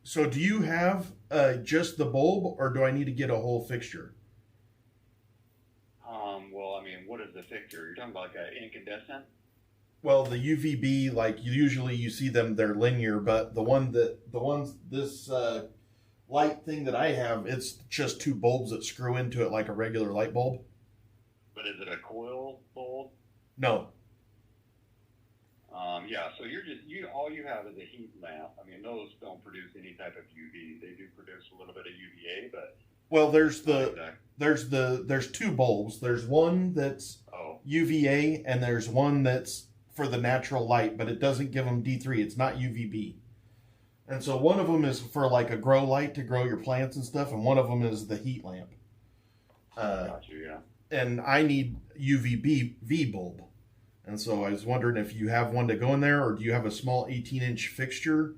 So do you have just the bulb, or do I need to get a whole fixture? Well, I mean, what is the fixture? You're talking about like an incandescent? Well, the UVB, like usually you see them, they're linear, but this light thing that I have, it's just 2 bulbs that screw into it like a regular light bulb. But is it a coil bulb? No. Yeah, so all you have is a heat lamp. I mean, those don't produce any type of UV. They do produce a little bit of UVA, but well, there's 2 bulbs. There's one that's UVA, and there's one that's for the natural light, but it doesn't give them D3. It's not UVB. And so one of them is for like a grow light to grow your plants and stuff, and one of them is the heat lamp. Gotcha, yeah. And I need UVB bulb. And so I was wondering if you have one to go in there, or do you have a small 18-inch fixture?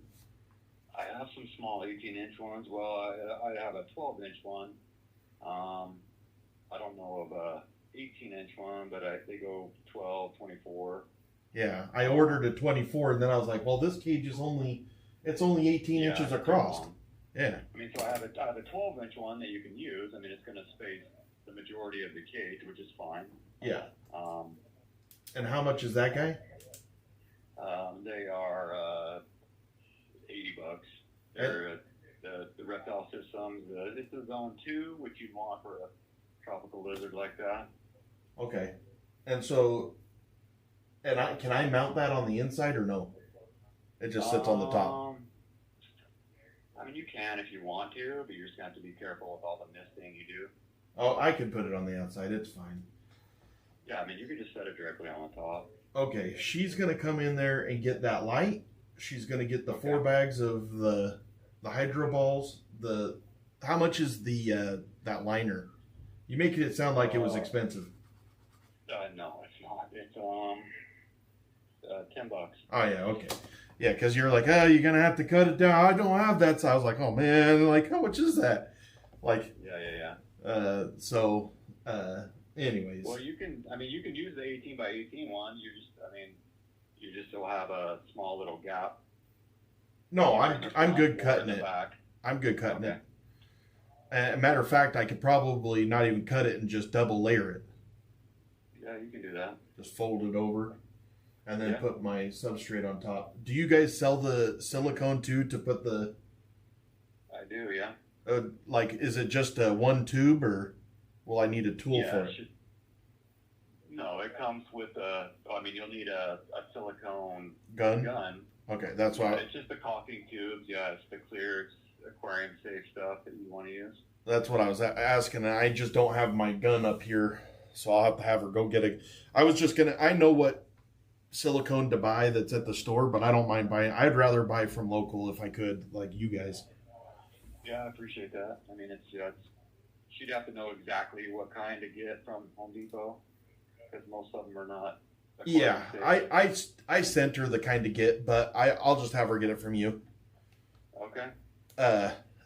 I have some small 18-inch ones. Well, I have a 12-inch one. I don't know of a 18-inch one, but they go 12, 24. Yeah, I ordered a 24, and then I was like, well, this cage is only 18 inches across. Yeah. I mean, so I have a 12-inch one that you can use. I mean, it's going to space the majority of the cage, which is fine. Yeah. And how much is that guy? They are $80. They're the reptile systems. It's a zone 2, which you'd want for a tropical lizard like that. Okay. And so, can I mount that on the inside or no? It just sits on the top. I mean, you can if you want to, but you're just going to have to be careful with all the misting you do. Oh, I can put it on the outside. It's fine. Yeah, I mean, you can just set it directly on the top. Okay, she's going to come in there and get that light. She's going to get the 4 bags of the Hydro Balls. How much is that liner? You make it sound like it was expensive. No, it's not. It's $10. Oh yeah, okay. Yeah, because you're like, you're going to have to cut it down. I don't have that. So I was like, oh man, like, how much is that? Like, Yeah. so, anyways. Well, you can use the 18 by 18 one. You just still have a small little gap. No, I'm good cutting in the it. back. I'm good cutting Okay. it. Matter of fact, I could probably not even cut it and just double layer it. Yeah, you can do that. Just fold it over and then Yeah. put my substrate on top. Do you guys sell the silicone too to put the, I do, yeah. like, is it just a one tube or will I need a tool for it? No, it comes with you'll need a silicone Gun? gun. Okay, that's why. It's just the caulking tubes. Yeah, it's the clear, it's aquarium safe stuff that you want to use. That's what I was asking. And I just don't have my gun up here, so I'll have to have her go get it. I know what silicone to buy that's at the store, but I don't mind buying. I'd rather buy from local if I could, like you guys. Yeah, I appreciate that. I mean, she'd have to know exactly what kind to get from Home Depot, because most of them are not. Yeah, I sent her the kind to get, but I'll just have her get it from you. Okay.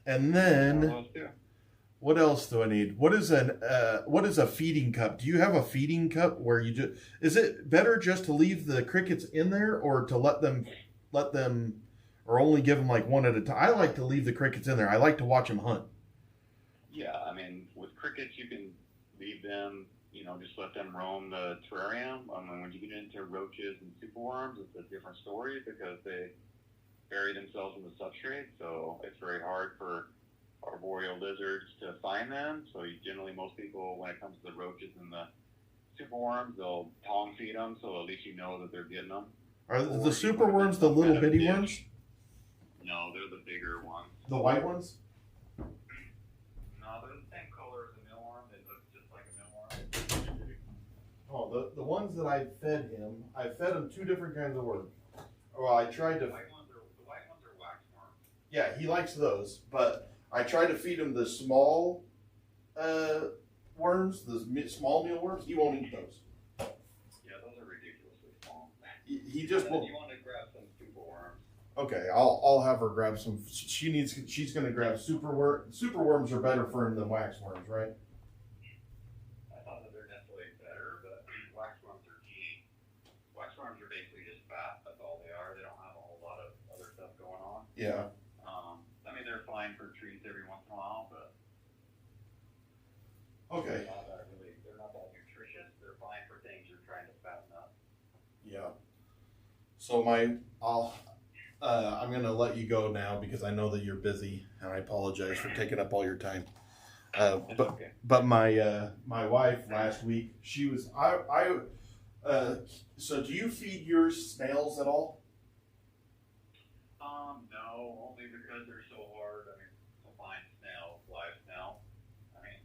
And then Those two. what else do I need? What is a feeding cup? Do you have a feeding cup where you just, is it better just to leave the crickets in there or to let them or only give them like one at a time? I like to leave the crickets in there. I like to watch them hunt. Yeah, I mean, with crickets, you can leave them, just let them roam the terrarium. I mean, when you get into roaches and superworms, it's a different story because they bury themselves in the substrate, so it's very hard for arboreal lizards to find them. So most people, when it comes to the roaches and the superworms, they'll tong feed them, so at least you know that they're getting them. Are the superworms the little bitty worms? No, they're the bigger ones. The white ones? No, they're the same color as a mealworm. They look just like a mealworm. Oh, the ones that I fed him two different kinds of worms. Well, I tried to. The white ones are waxworms. Yeah, he likes those, but I tried to feed him the small worms, the small mealworms. He won't eat those. Yeah, those are ridiculously small. He just won't. You want to grab some superworms. Okay, I'll have her grab some. She's gonna grab superworms. Superworms are better for him than waxworms, right? I thought that they're necessarily better, but waxworms are key. Waxworms are basically just fat. That's all they are. They don't have a whole lot of other stuff going on. Yeah. They're fine for treats every once in a while, but Okay. they're not that nutritious. They're fine for things you're trying to fatten up. Yeah. So I'm gonna let you go now because I know that you're busy, and I apologize for taking up all your time. But my wife last week, she was so do you feed your snails at all? No, only because they're so hard. I mean, to find snails, live snails. I mean,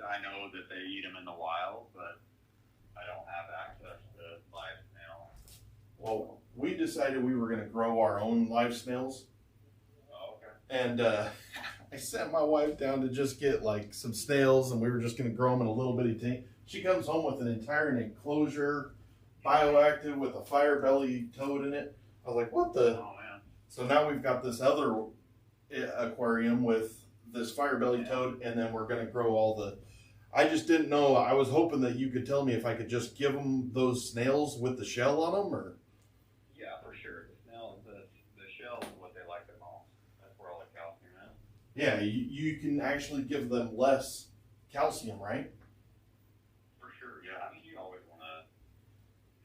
I know that they eat them in the wild, but I don't have access to live snails. Well, we decided we were going to grow our own live snails. Oh, okay. And I sent my wife down to just get like some snails, and we were just going to grow them in a little bitty tank. She comes home with an entire enclosure, bioactive, with a fire belly toad in it. I was like, what the? Oh, man. So now we've got this other aquarium with this fire belly toad, and then we're going to grow all the. I just didn't know. I was hoping that you could tell me if I could just give them those snails with the shell on them, or. Yeah, for sure. The snails, the shell is what they like the most. That's where all the calcium is. Yeah, you can actually give them less calcium, right? For sure, yeah. I mean, you always want to.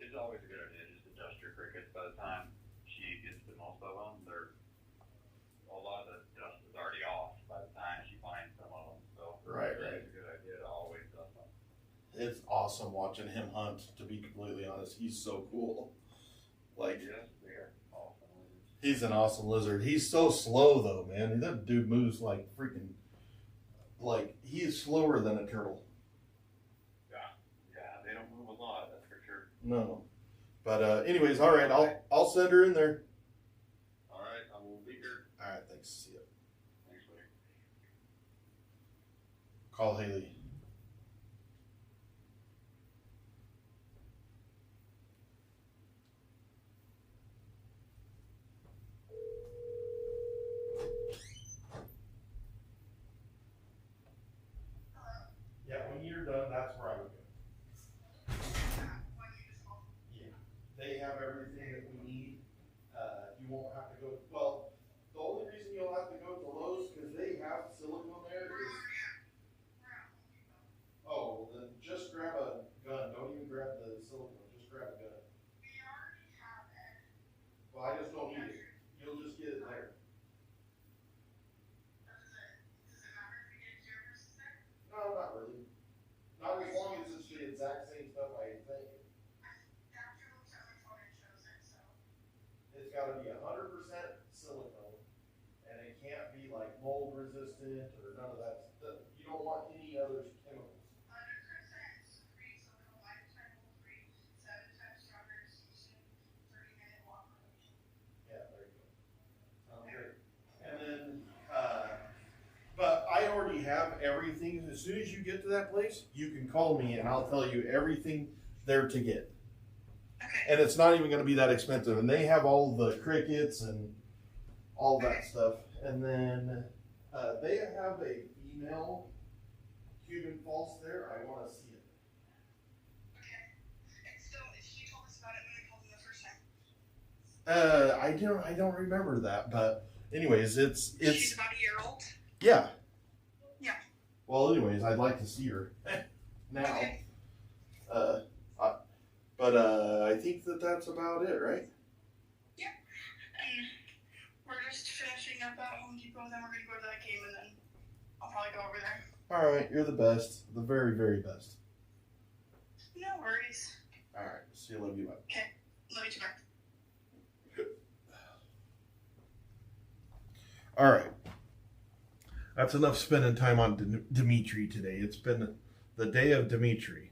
It's always a good idea just to dust your crickets by the time she gets to most of them. A lot of the dust is already off by the time she finds some of them. So Right. It's a good idea to always dust them. It's awesome watching him hunt, to be completely honest. He's so cool. Like, Yes, they're awesome. he's an awesome lizard. He's so slow, though, man. That dude moves like freaking. Like, he is slower than a turtle. Yeah, they don't move a lot, that's for sure. No. But, anyways, all right. I'll send her in there. All right, I will be here. All right, thanks. See ya. Thanks, buddy. Call Haley. have everything that we need. You won't have to go, well, the only reason you'll have to go to Lowe's, because they have silicone there, is, oh, well, then just grab a gun, don't even grab the silicone, just grab a gun. Well, I just don't need it, you'll just get it there. No, not really. Not as long as it's the exact same stuff I think. It's gotta be 100% silicone, and it can't be like mold resistant or none of that stuff. You don't want any other chemicals. 100% free silicone, lifetime mold free, 7 times stronger adhesion, 30-minute walk rotation. Yeah, there you go. Sounds great. And then, but I already have everything. As soon as you get to that place, you can call me and I'll tell you everything there to get. Okay. And it's not even going to be that expensive. And they have all the crickets and all that stuff. And then they have a female Cuban false there. I want to see it. Okay. And so, she told us about it when I called them the first time. I don't remember that, but anyways, it's She's about a year old. yeah. Yeah. Well, anyways, I'd like to see her now. Okay. But I think that's about it, right? Yeah. And we're just finishing up at Home Depot, and then we're gonna go to that game, and then I'll probably go over there. All right, you're the best, the very, very best. No worries. All right, see you, love you, bye. Okay. Love you too, bye. All right, that's enough spending time on Dimitri today. It's been the day of Dimitri.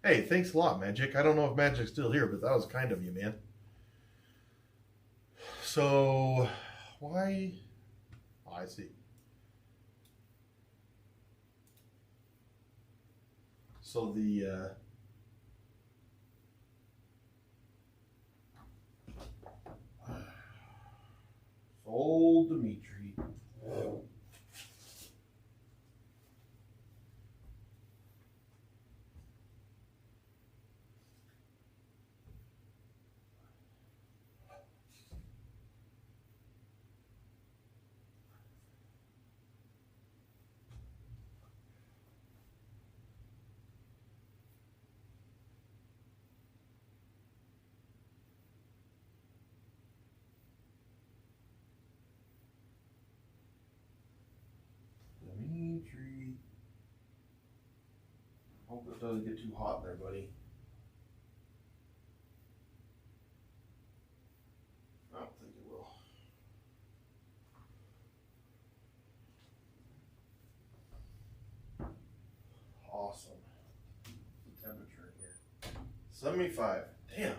Hey, thanks a lot, Magic. I don't know if Magic's still here, but that was kind of you, man. So, why? Oh, I see. So the old Dimitri. Dimitri. Hope it doesn't get too hot in there, buddy. I don't think it will. Awesome. The temperature in here. 75. Damn.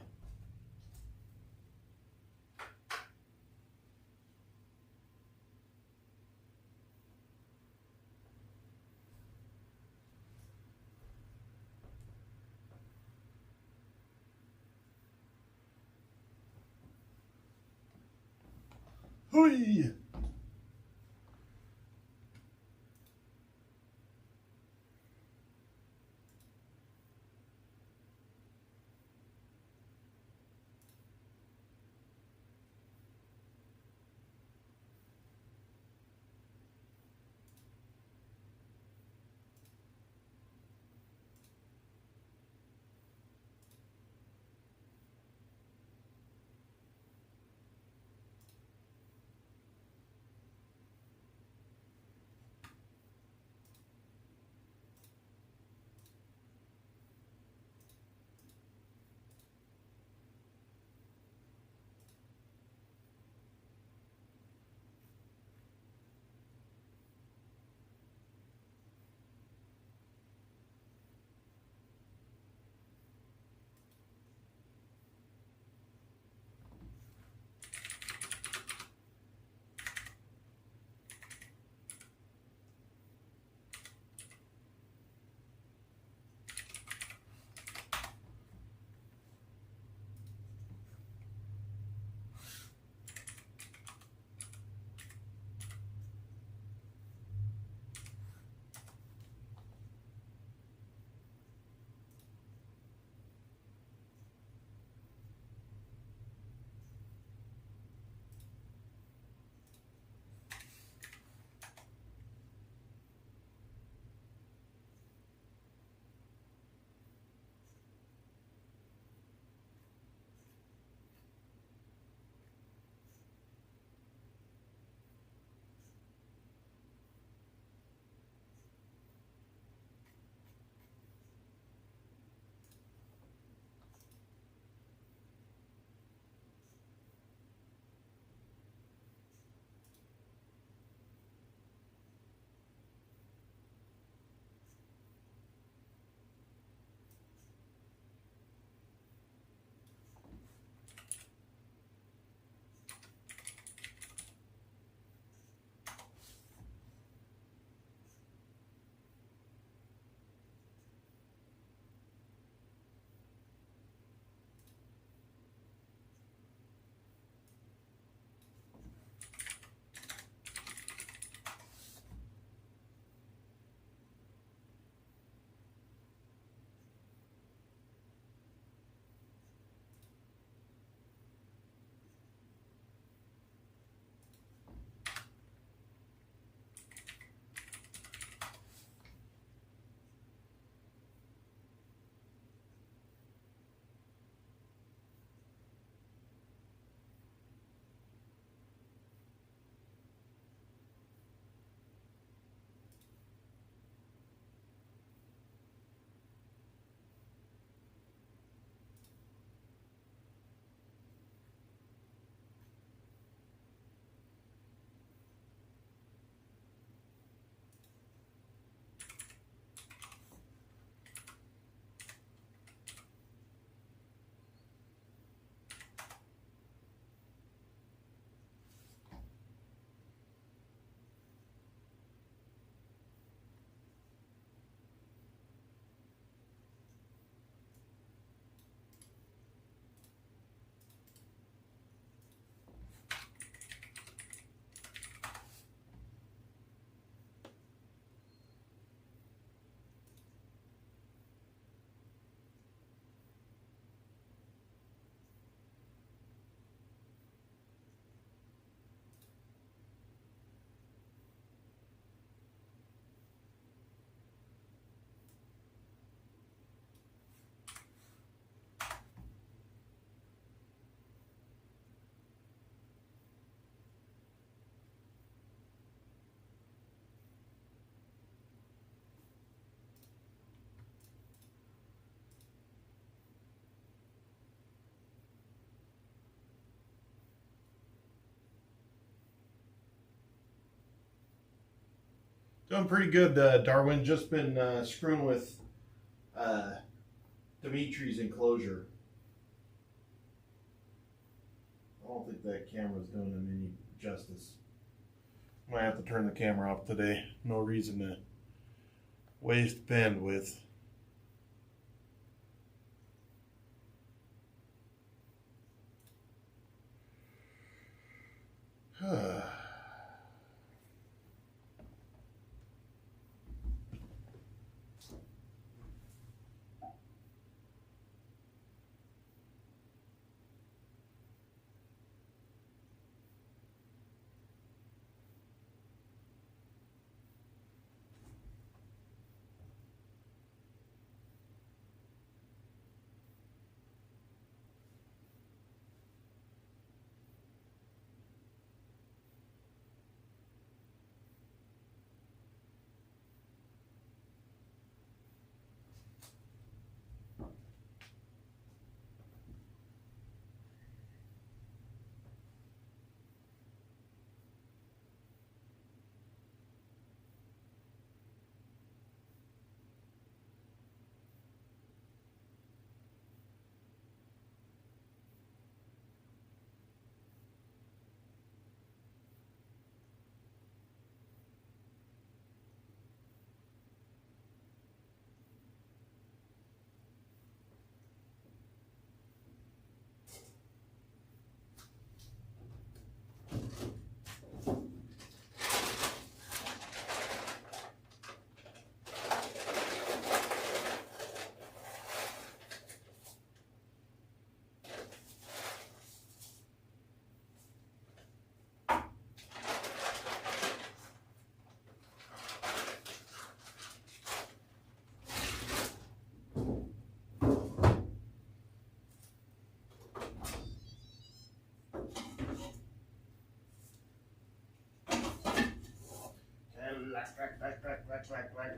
Hui! Doing pretty good, Darwin. Just been screwing with Dimitri's enclosure. I don't think that camera's doing him any justice. Might have to turn the camera off today. No reason to waste bandwidth.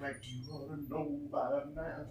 Like you ought to know by now.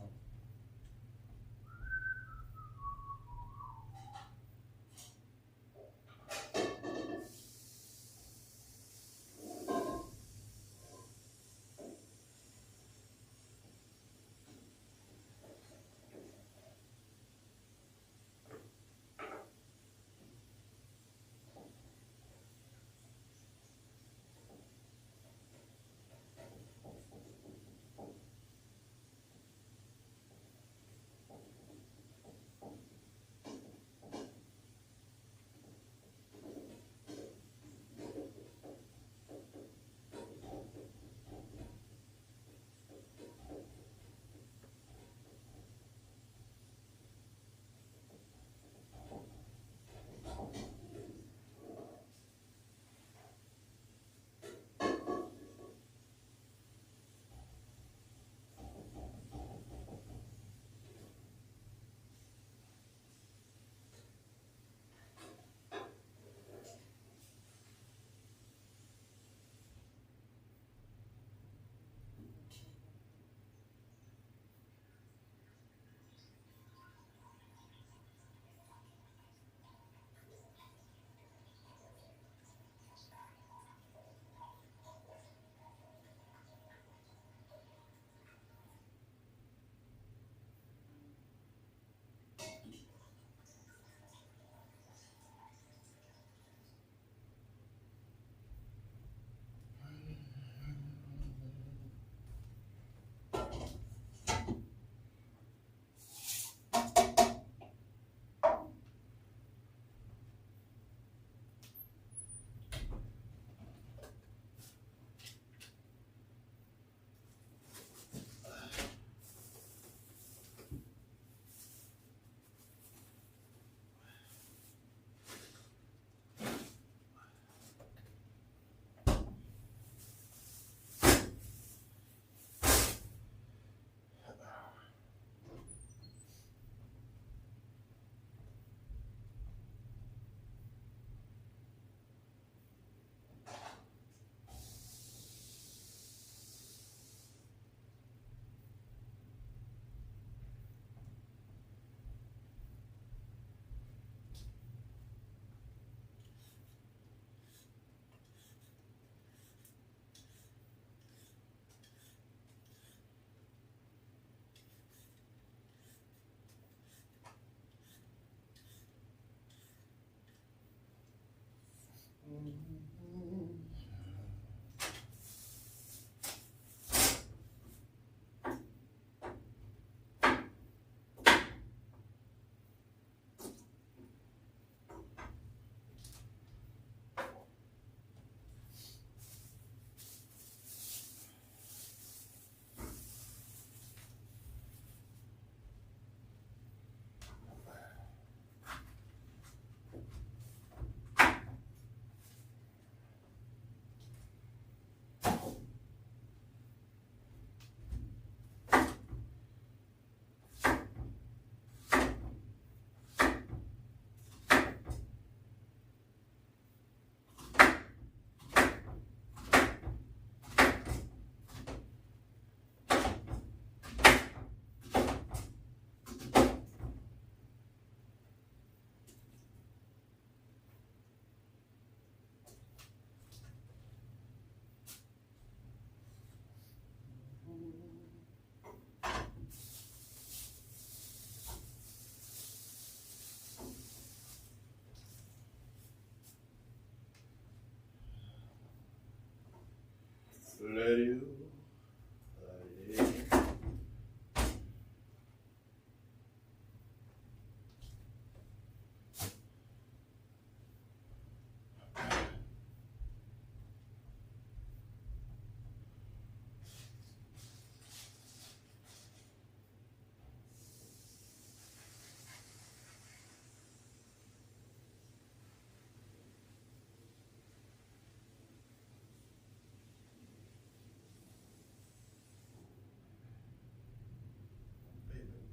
Let you.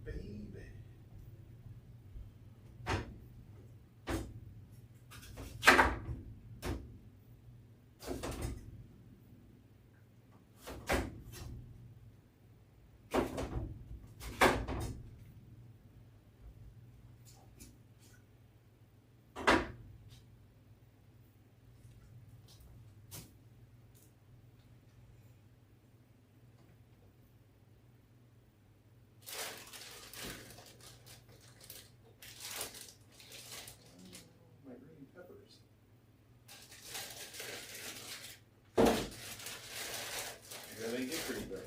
Baby. My green peppers. I gotta make it pretty bad.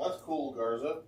That's cool, Garza.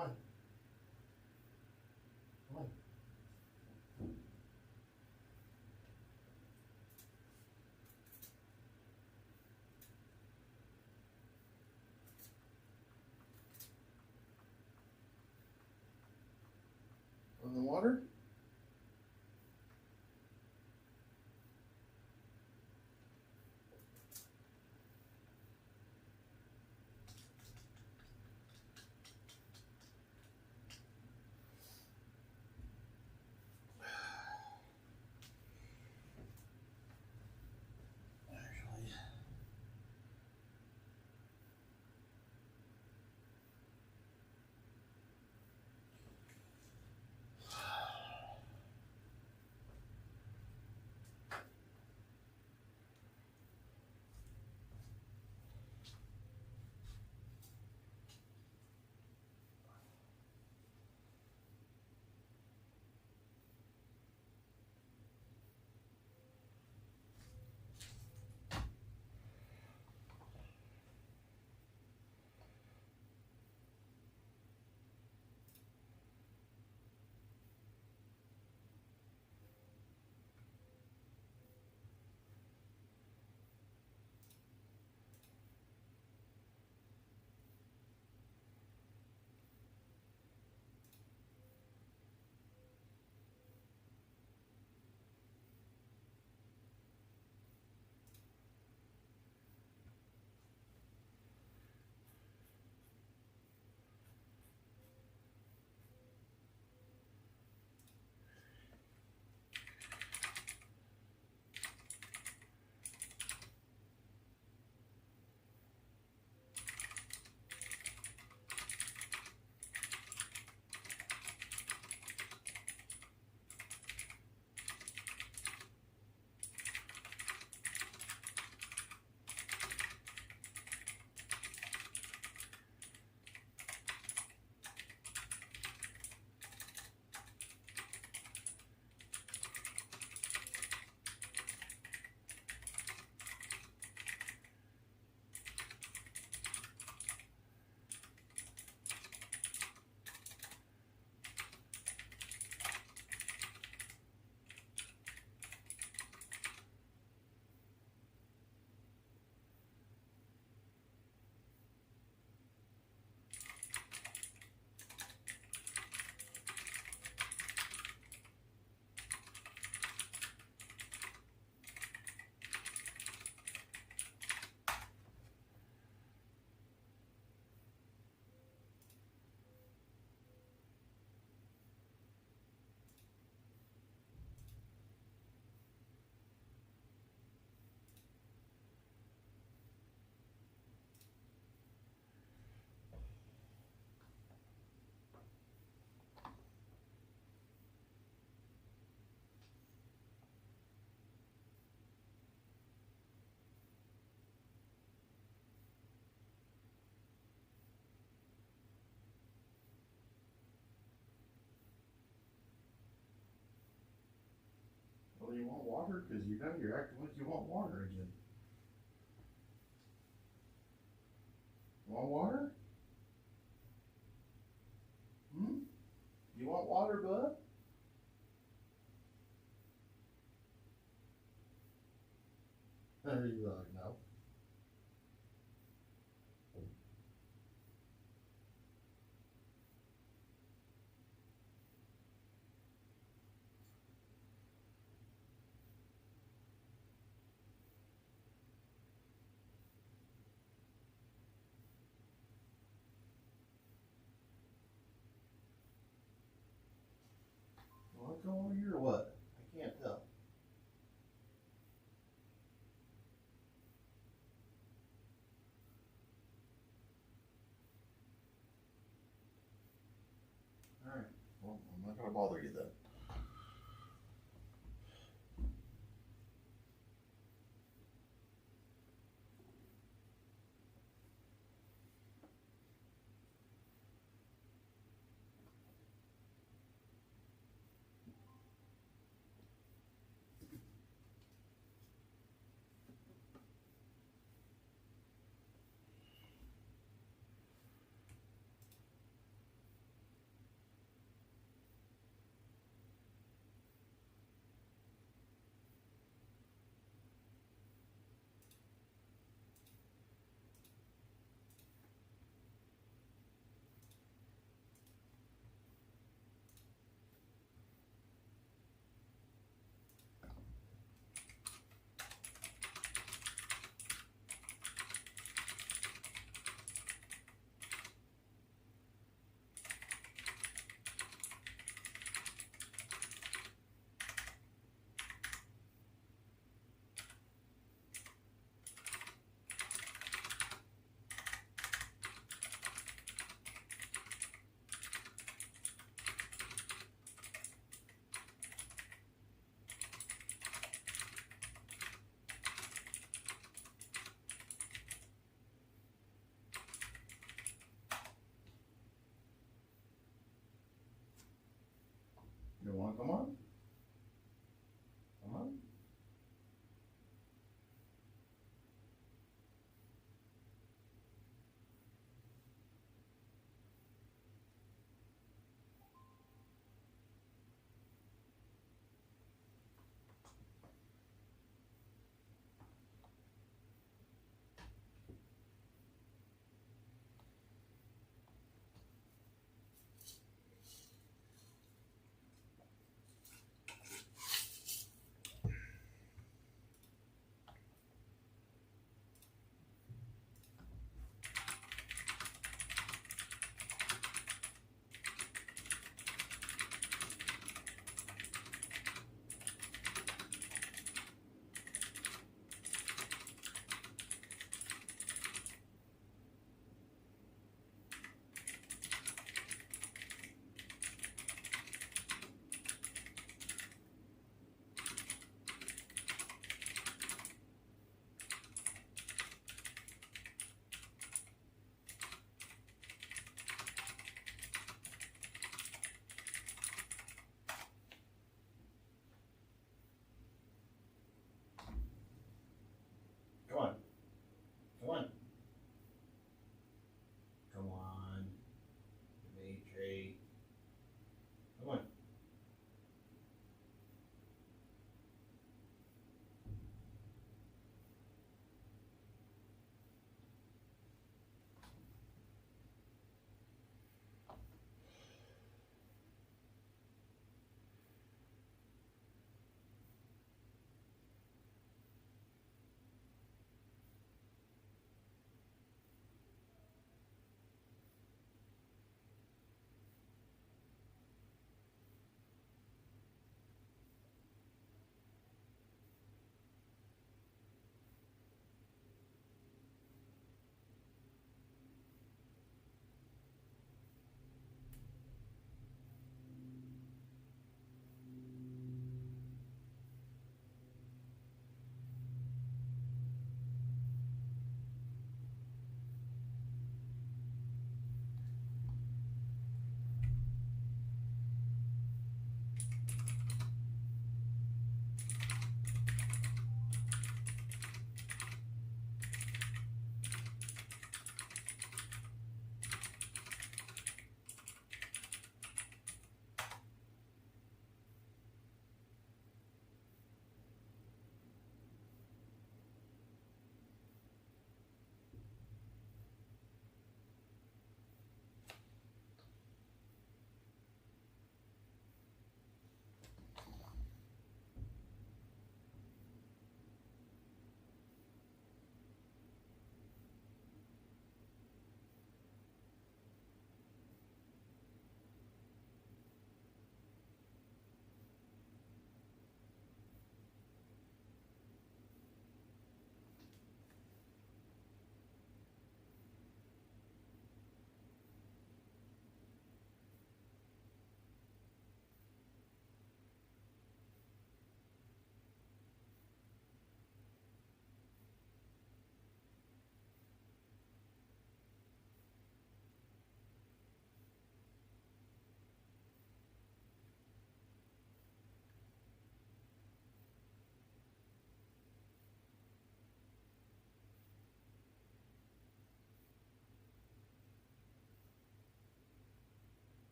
on. Come on. On the water? Actually, well, you want water? Because you're acting like you want water again. Want water? Hmm? You want water, bud? You like, no. Want to come over here or what? I can't tell. Alright, well, I'm not gonna bother you then. You want to come on? Come on.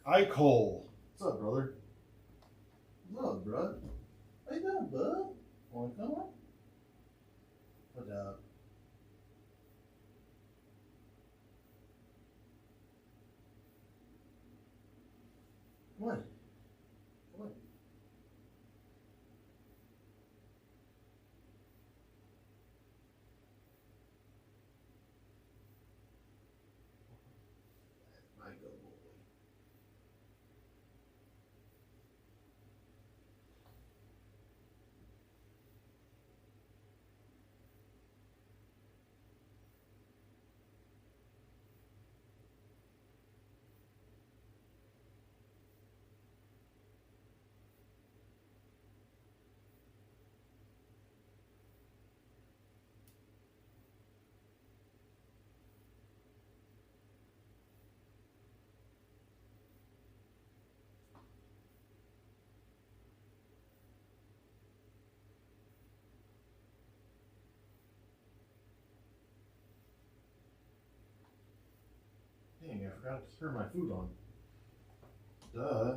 Ike Hole. What's up, brother? What's up, bro? How you doing, bud? Wanna come up? What up? What? What? My good boy. Dang, I forgot to turn my food on. Duh.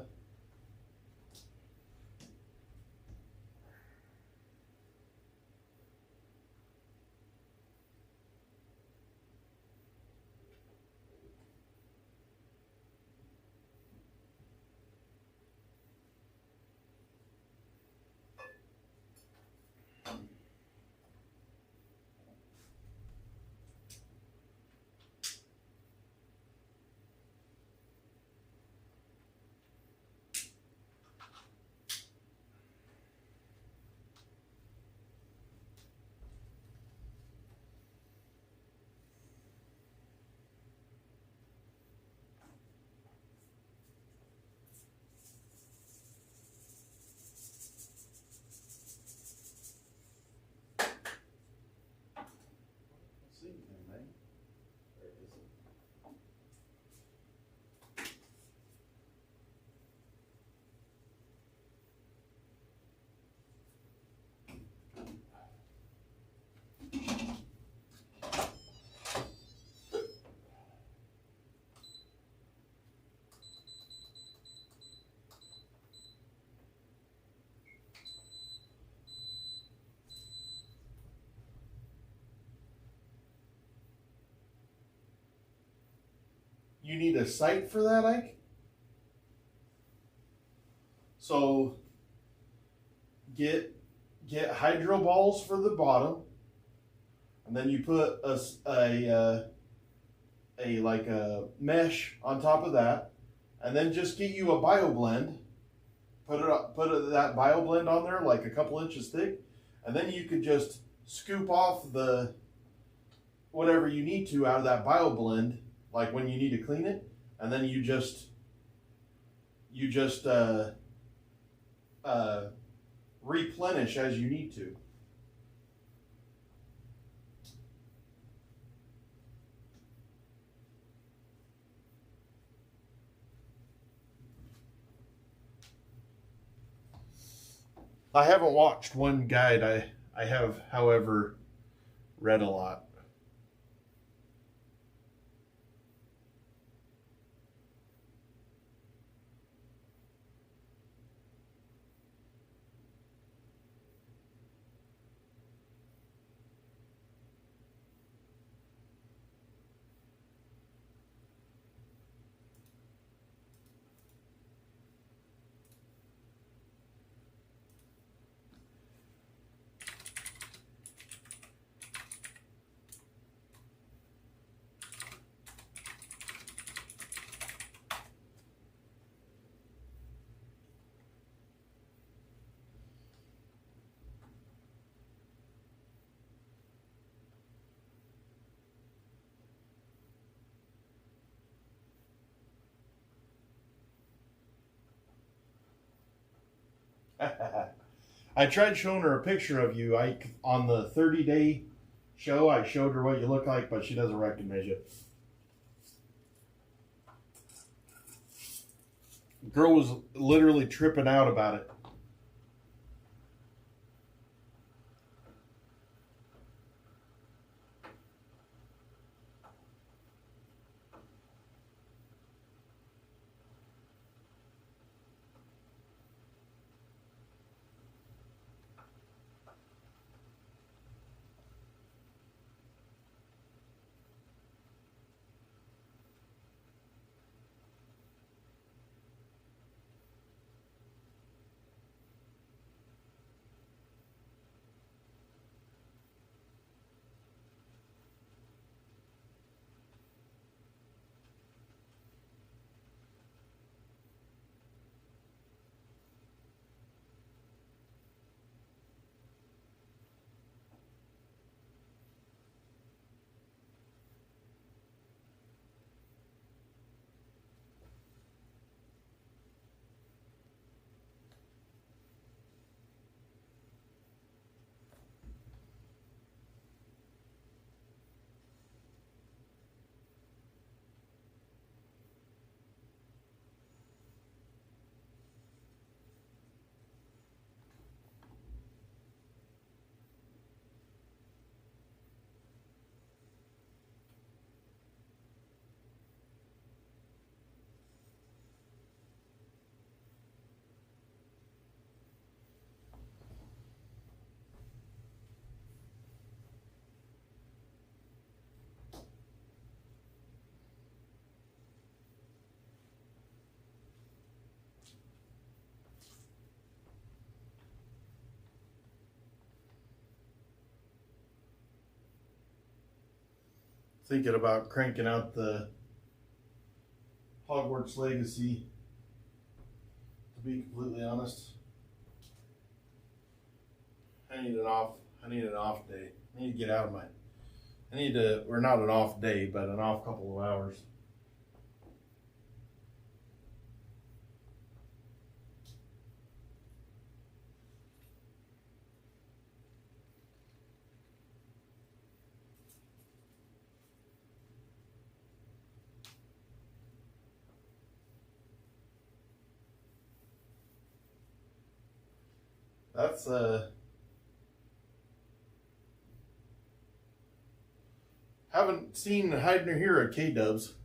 See anything, man? There it is. You need a sight for that, Ike? So get hydro balls for the bottom, and then you put a like a mesh on top of that, and then just get you a BioBlend. Put that BioBlend on there like a couple inches thick, and then you could just scoop off the whatever you need to out of that BioBlend, like when you need to clean it, and then you just replenish as you need to. I haven't watched one guide. I have, however, read a lot. I tried showing her a picture of you. On the 30-day show, I showed her what you look like, but she doesn't recognize you. Girl was literally tripping out about it. thinking about cranking out the Hogwarts Legacy, to be completely honest. I need an off day. I need to get out of my, or not an off day, but an off couple of hours. That's haven't seen hide nor hear at K-Dubs.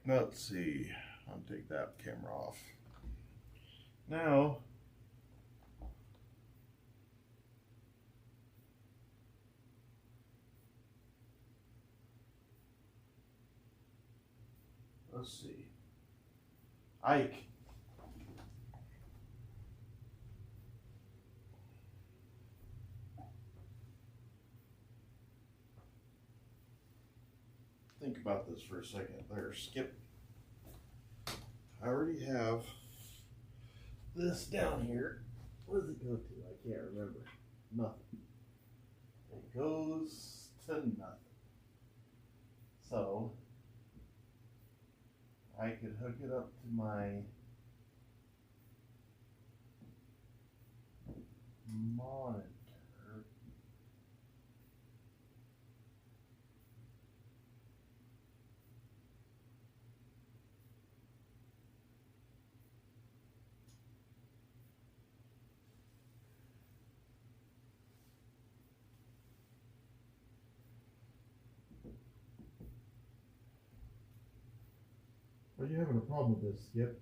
Let's see. I'll take that camera off. Now, let's see. Ike. Think about this for a second. There, skip. I already have this down here. Where does it go to? I can't remember. nothing. It goes to nothing. So I could hook it up to my monitor. Are you having a problem with this, Skip?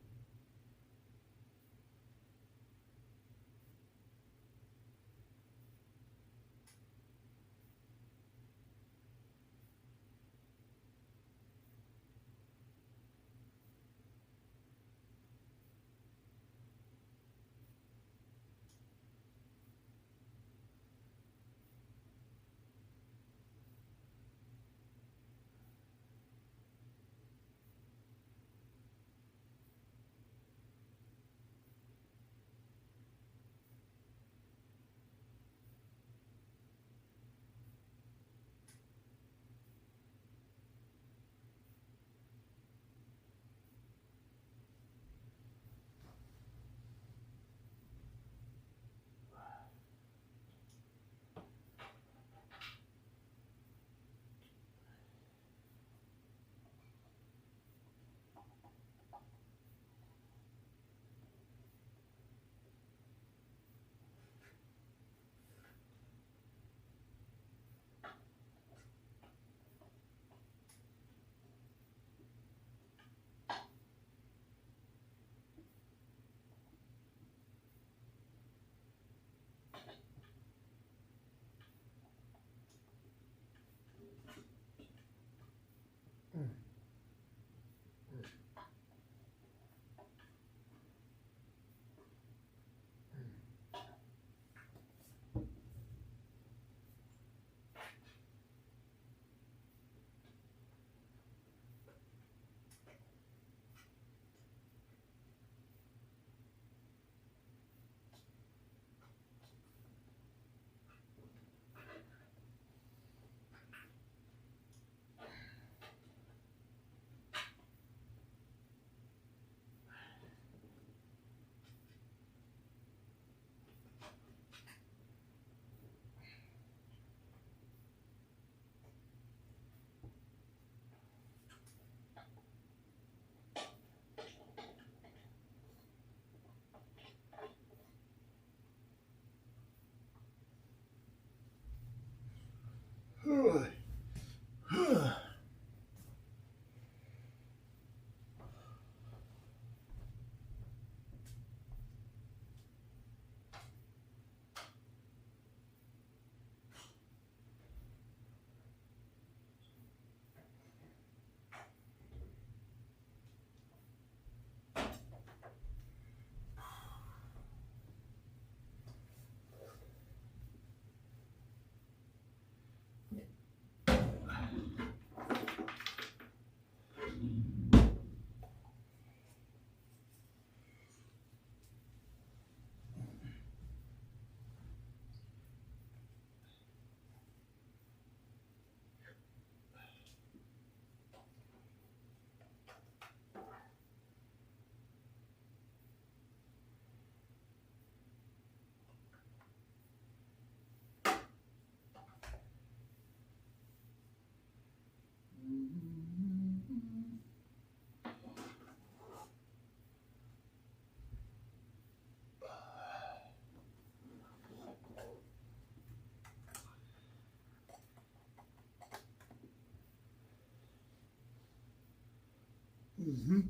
Mm-hmm.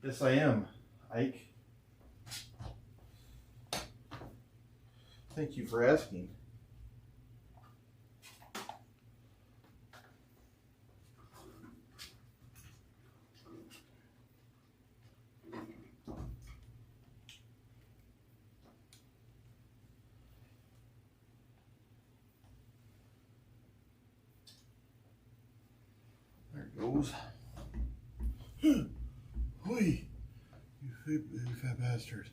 Yes, I am, Ike. Thank you for asking. There it goes. Oi, you fat bastard.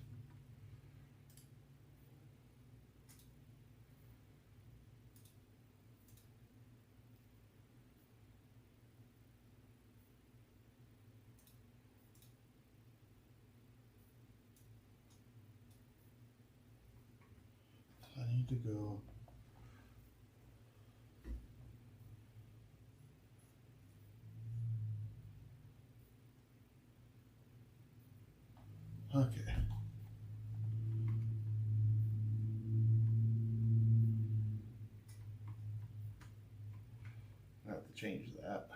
need to go. Okay. I have to change that.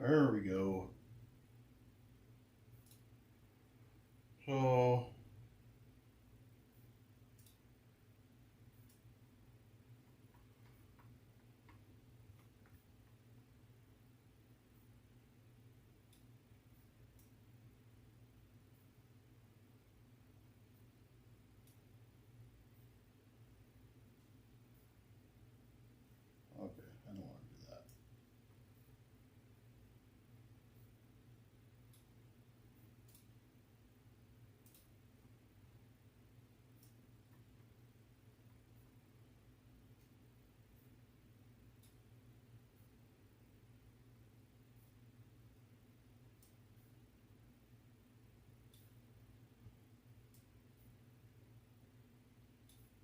There we go. So okay, I don't want to do that.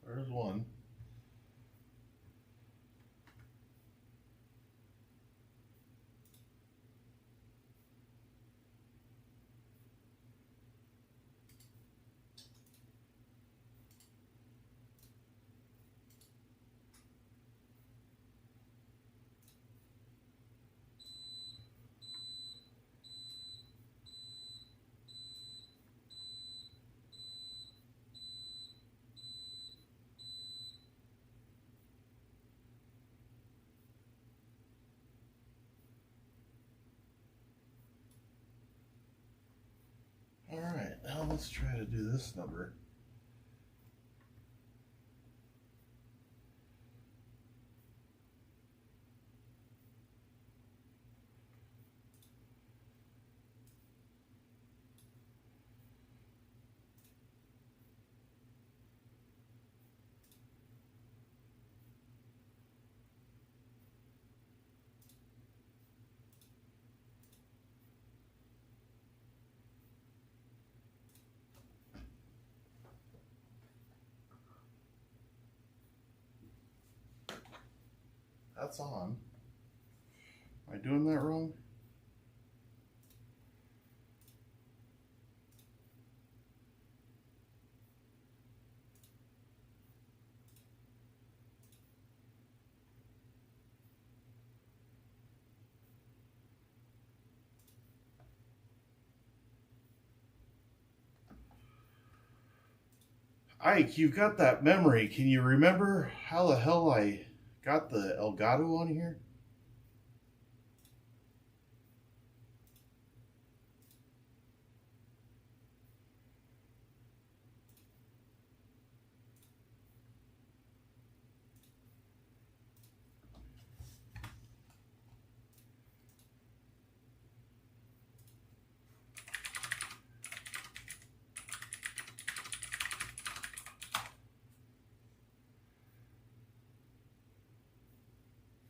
There's one. All right, now let's try to do this number. That's on. Am I doing that wrong? Ike, you've got that memory. Can you remember how the hell I got the Elgato on here?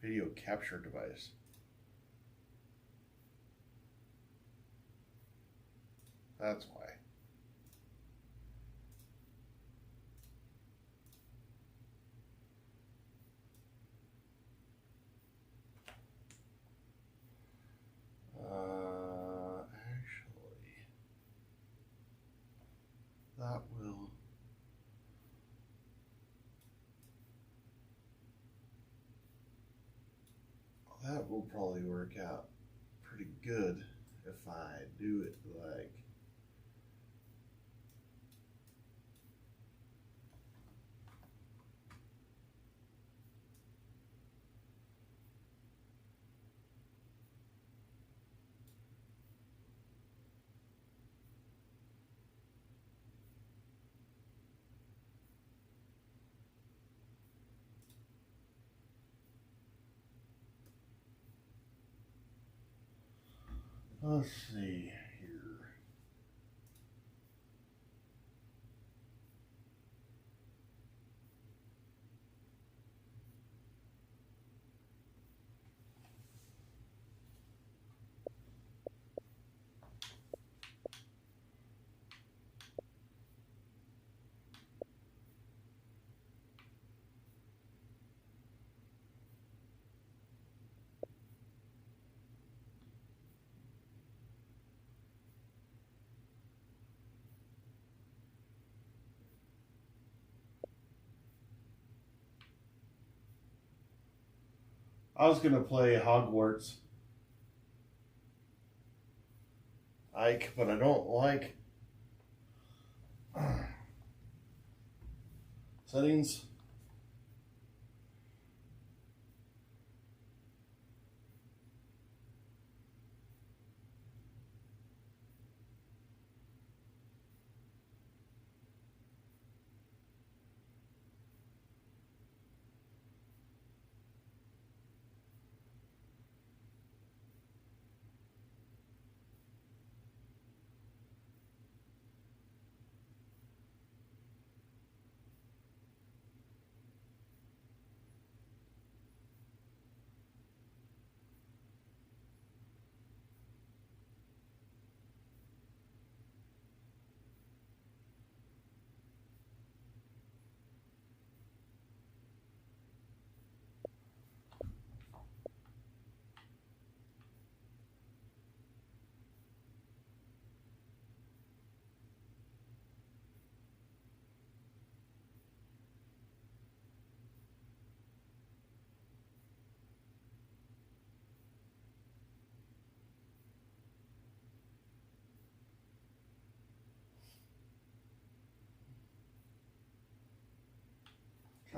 Video capture device. That's why. Actually, that will. That will probably work out pretty good if I do it like. Let's see here. I was gonna play Hogwarts Ike, but I don't like settings.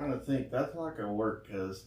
Trying to think, that's not gonna work because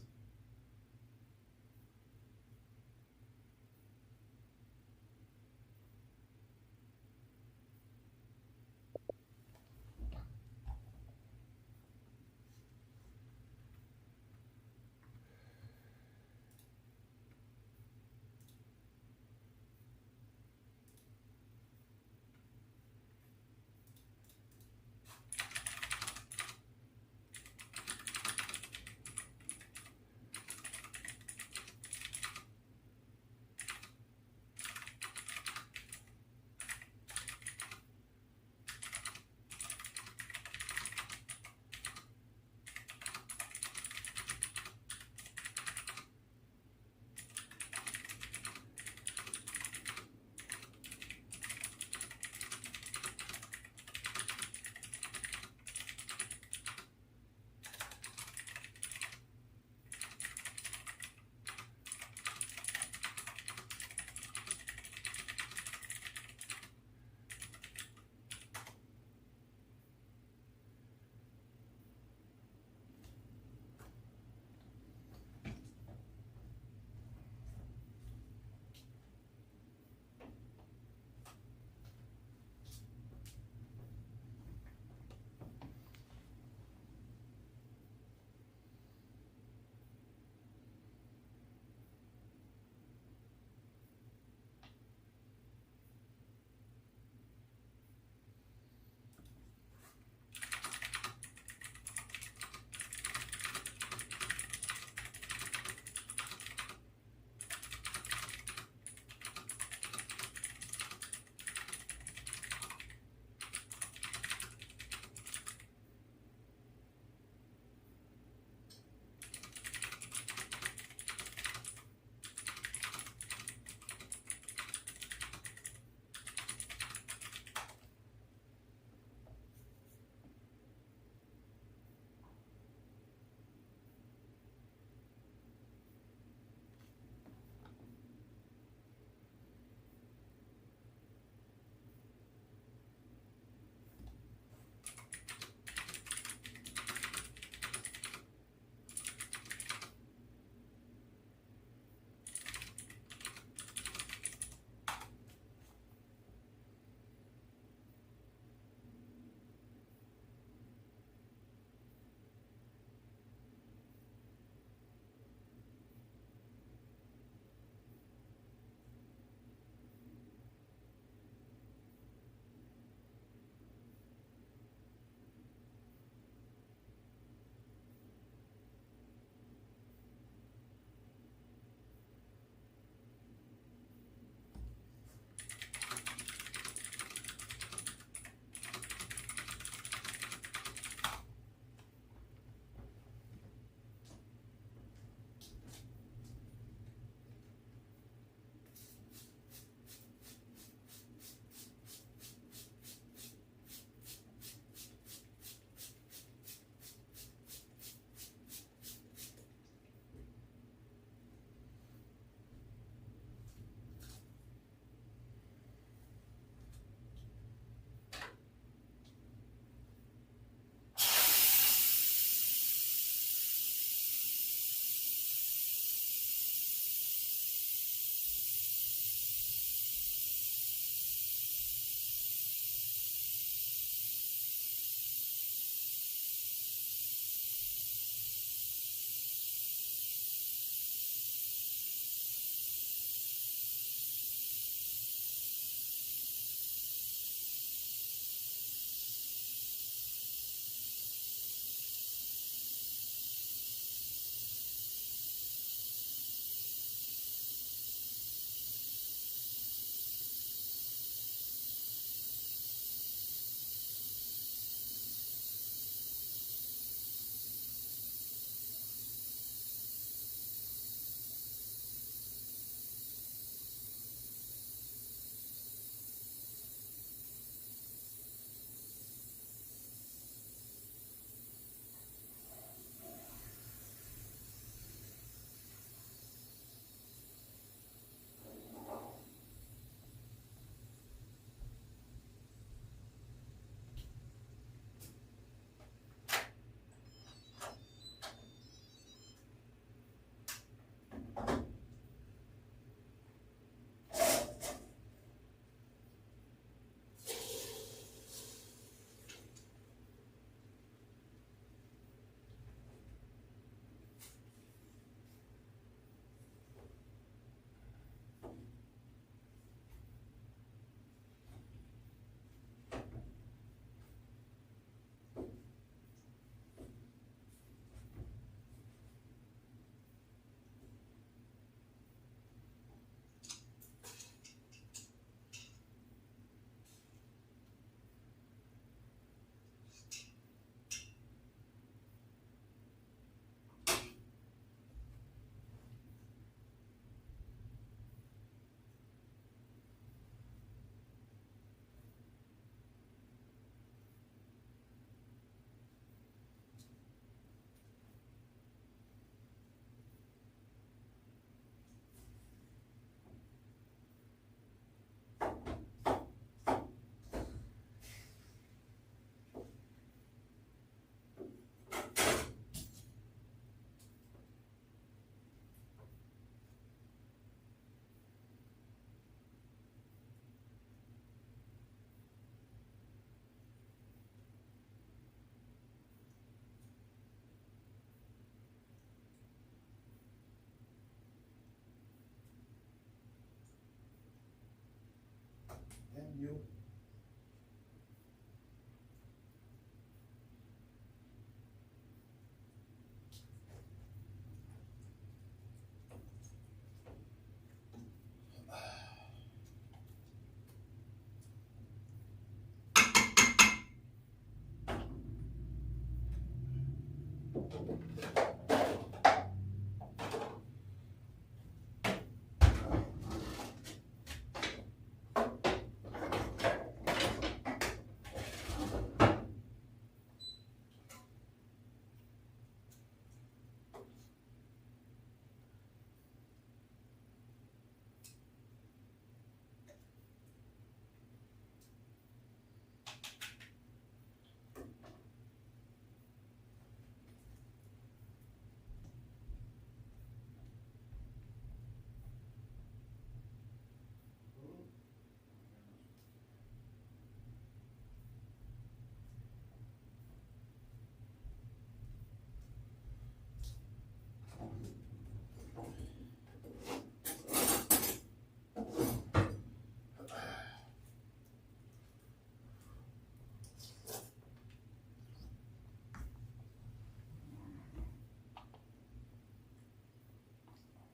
And you.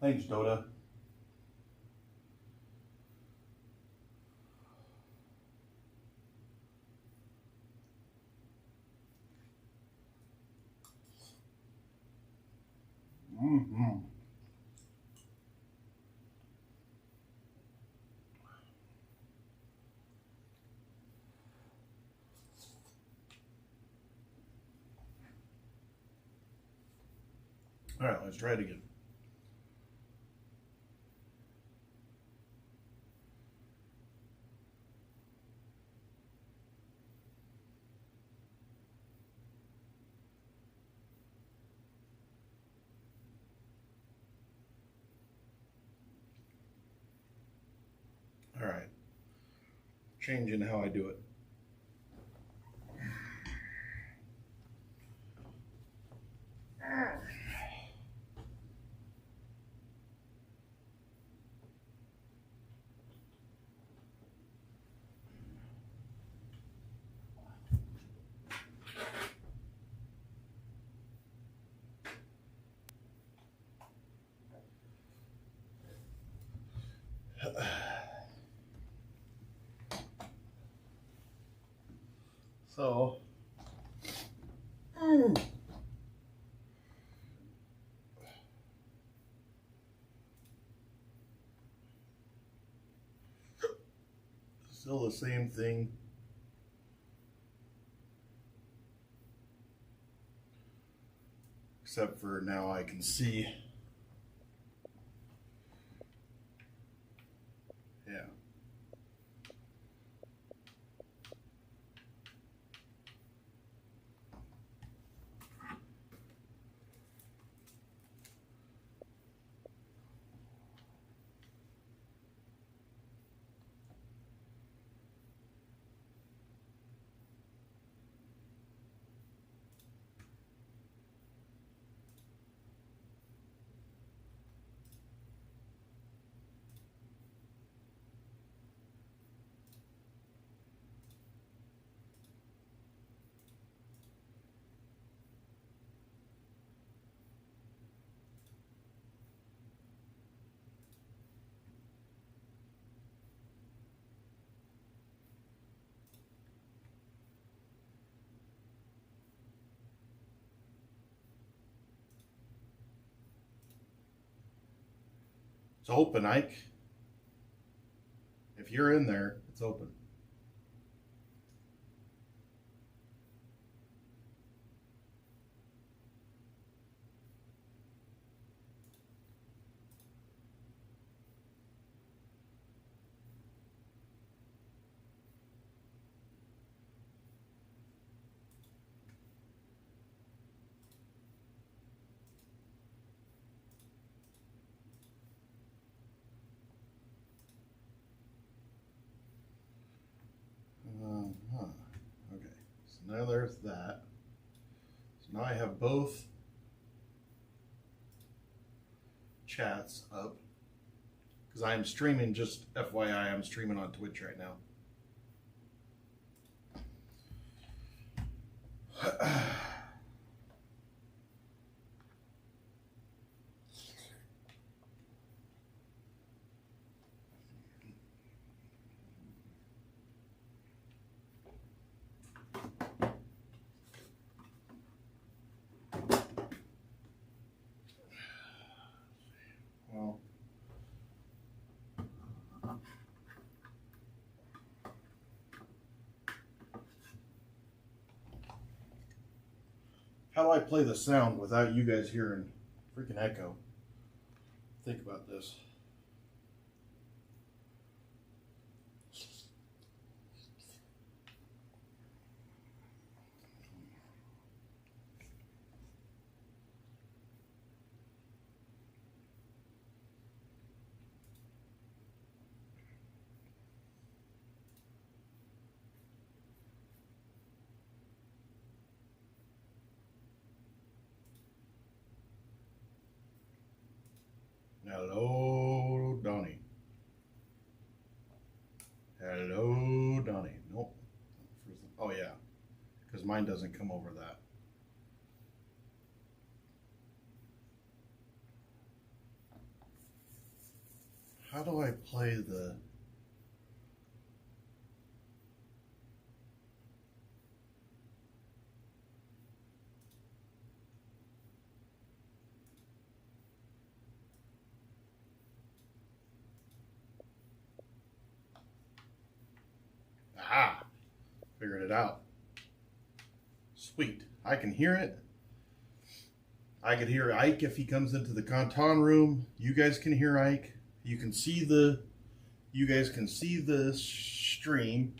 Thanks, Dota. Mm-hmm. All right, let's try it again. All right. Changing how I do it. So, still the same thing. Except for now I can see. Yeah. It's open, Ike. If you're in there, it's open. Okay, so now there's that. So now I have both chats up because I am streaming. Just FYI, I'm streaming on Twitch right now. Well, how do I play the sound without you guys hearing freaking echo? Think about this. Hello, Donnie. Hello, Donnie. Nope. Oh, yeah. Because mine doesn't come over that. How do I play the... Aha! Figured it out. Sweet. I can hear it. I could hear Ike if he comes into the Canton room. You guys can hear Ike. You can see the... You guys can see the stream.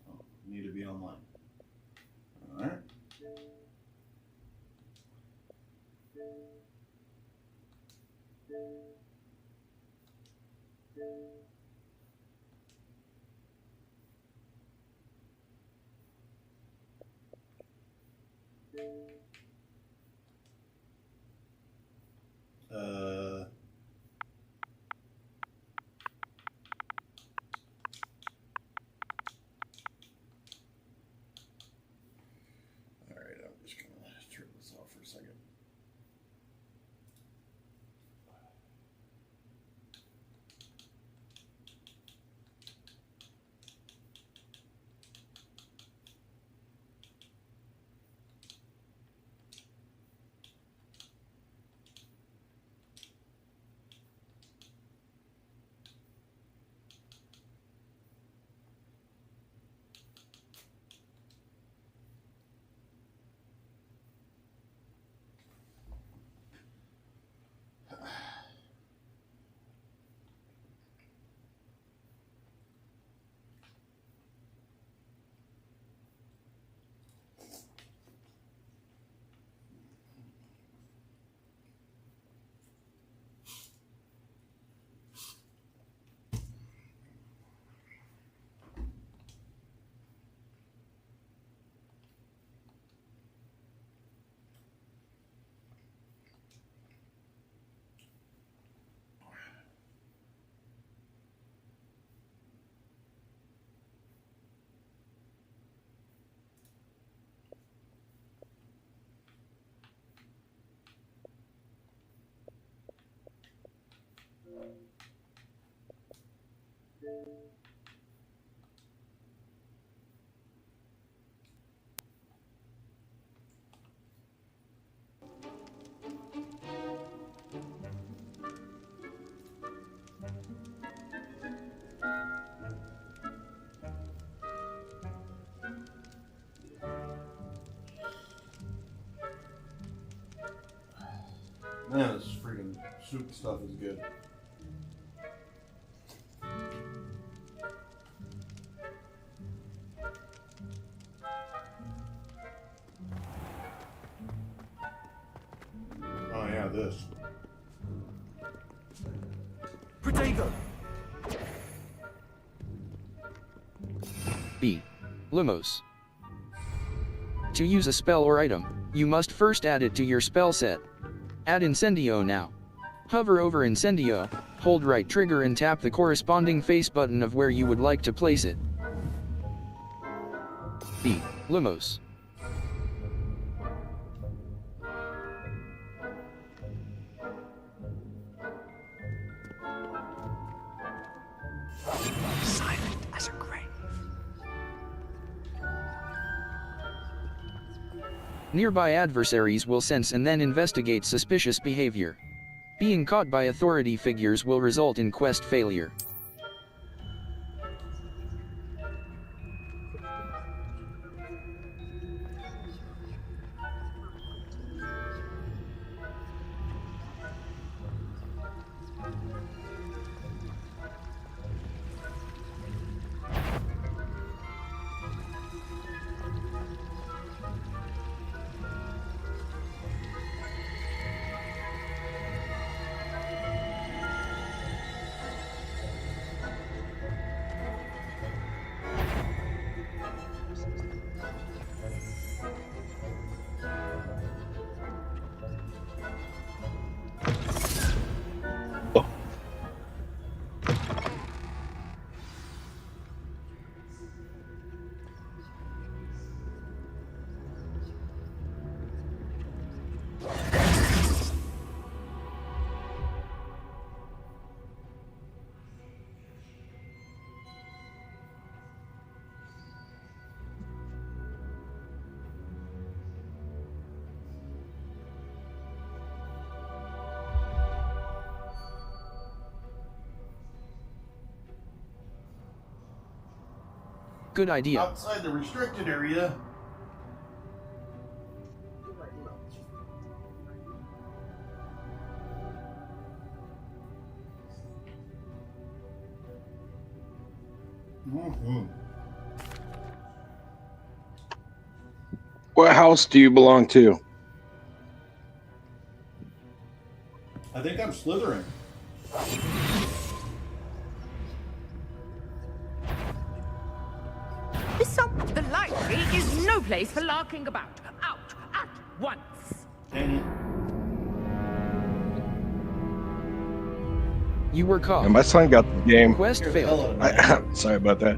Oh, need to be online. All right. All right, I'm just gonna turn this off for a second. Man, this freaking soup stuff is good. Oh yeah, this. Protego! B. Lumos. To use a spell or item, you must first add it to your spell set. Add Incendio now. Hover over Incendio, hold right trigger and tap the corresponding face button of where you would like to place it. B. Lumos. Silent as a grave. Nearby adversaries will sense and then investigate suspicious behavior. Being caught by authority figures will result in quest failure. Good idea. Outside the restricted area. Mm-hmm. What house do you belong to? I think I'm Slytherin. The library is no place for larking about. Out at once. You were caught. And my son got the game. Quest failed. Sorry about that.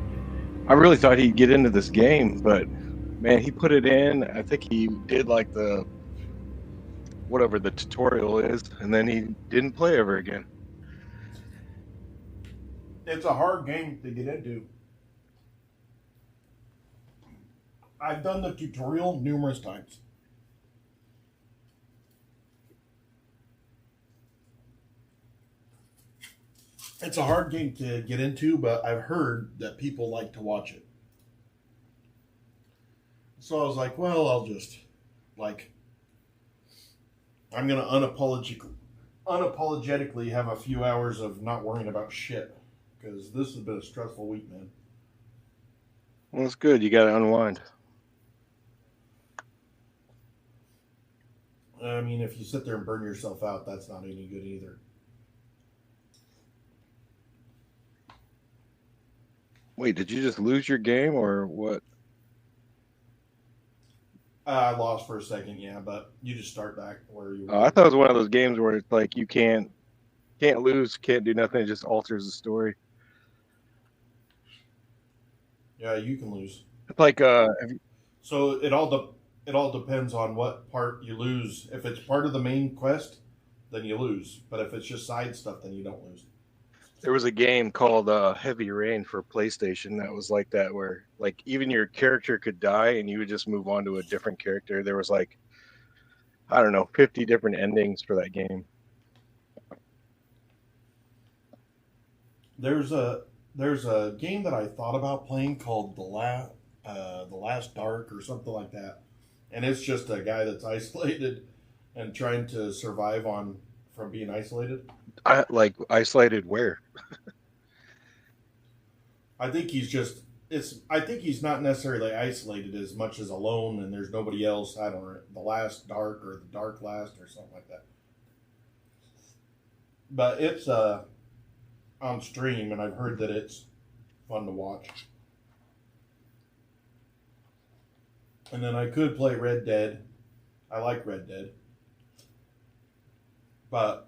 I really thought he'd get into this game, but man, he put it in. I think he did like the whatever the tutorial is, and then he didn't play ever again. It's a hard game to get into. I've done the tutorial numerous times. It's a hard game to get into, but I've heard that people like to watch it. So I was like, well, I'll just, I'm going to unapologetically have a few hours of not worrying about shit. Because this has been a stressful week, man. Well, it's good. You got to unwind. I mean, if you sit there and burn yourself out, that's not any good either. Wait, did you just lose your game or what? I lost for a second, yeah, but you just start back where you were. I thought it was one of those games where it's like you can't lose, can't do nothing. It just alters the story. Yeah, you can lose. It's like So it all depends on what part you lose. If it's part of the main quest, then you lose. But if it's just side stuff, then you don't lose. there was a game called Heavy Rain for PlayStation that was like that, where like even your character could die and you would just move on to a different character. There was like, I don't know, 50 different endings for that game. There's a game that I thought about playing called The Last Dark or something like that, and it's just a guy that's isolated and trying to survive from being isolated. Like isolated where? I think he's not necessarily isolated as much as alone, and there's nobody else. I don't know, The Last Dark or The Dark Last or something like that. But it's on stream, and I've heard that it's fun to watch. And then I could play Red Dead. I like Red Dead. But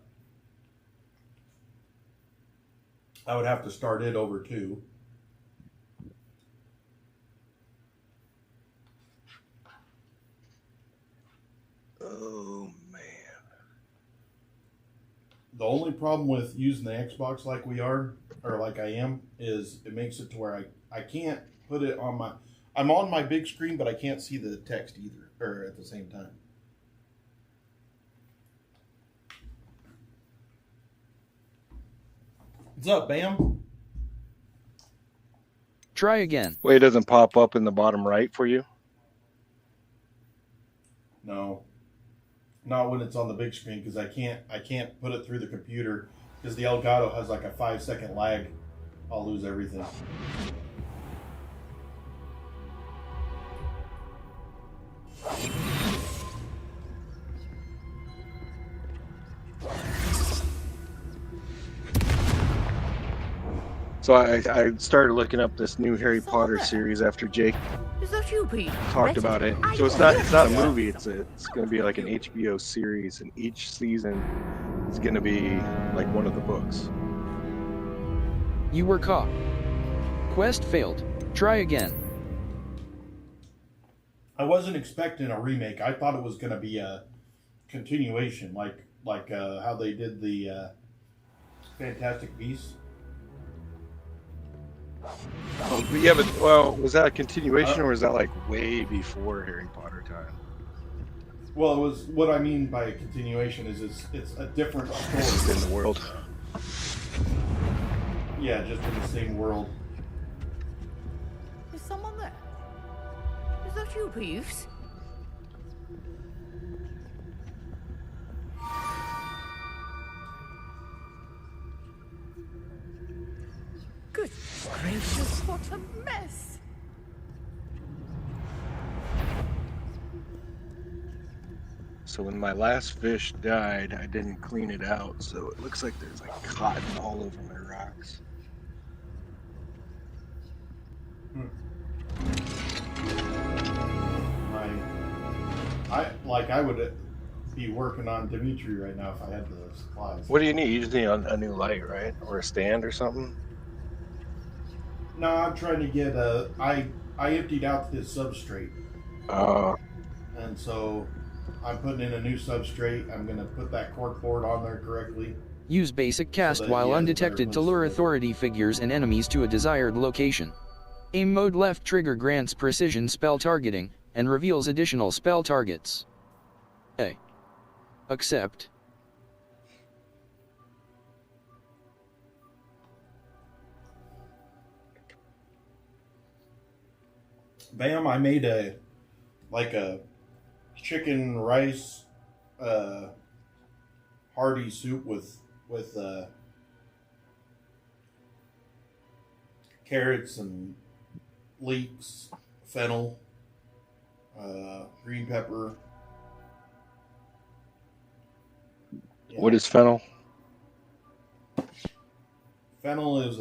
I would have to start it over too. Oh man. The only problem with using the Xbox like we are, or like I am, is it makes it to where I can't put it on my... I'm on my big screen, but I can't see the text either, or at the same time. What's up, Bam? Try again. Wait, it doesn't pop up in the bottom right for you? No. Not when it's on the big screen, because I can't put it through the computer, because the Elgato has like a 5-second lag. I'll lose everything. So I started looking up this new Harry Potter series after Jake Is that you, Pete? talked about it. So it's not a movie. It's going to be like an HBO series, and each season is going to be like one of the books. You were caught. Quest failed. Try again. I wasn't expecting a remake. I thought it was going to be a continuation, like how they did the Fantastic Beasts. Oh, yeah, but well, was that a continuation or was that like way before Harry Potter time? Well, it was. What I mean by a continuation is it's a different story in the world. Yeah, just in the same world. Is someone there? Is that you, Peeves? Good gracious, what a mess! So when my last fish died, I didn't clean it out, so it looks like there's like cotton all over my rocks. I would be working on Dimitri right now if I had the supplies. What do you need? You just need a new light, right? Or a stand or something? No, I'm trying to get I emptied out his substrate. And so I'm putting in a new substrate. I'm going to put that cork board on there correctly. Use basic cast while undetected to lure authority figures and enemies to a desired location. Aim mode left trigger grants precision spell targeting, and reveals additional spell targets. A. Accept. Bam, I made a chicken rice hearty soup with carrots and leeks, fennel, green pepper. Yeah. What is fennel? Fennel is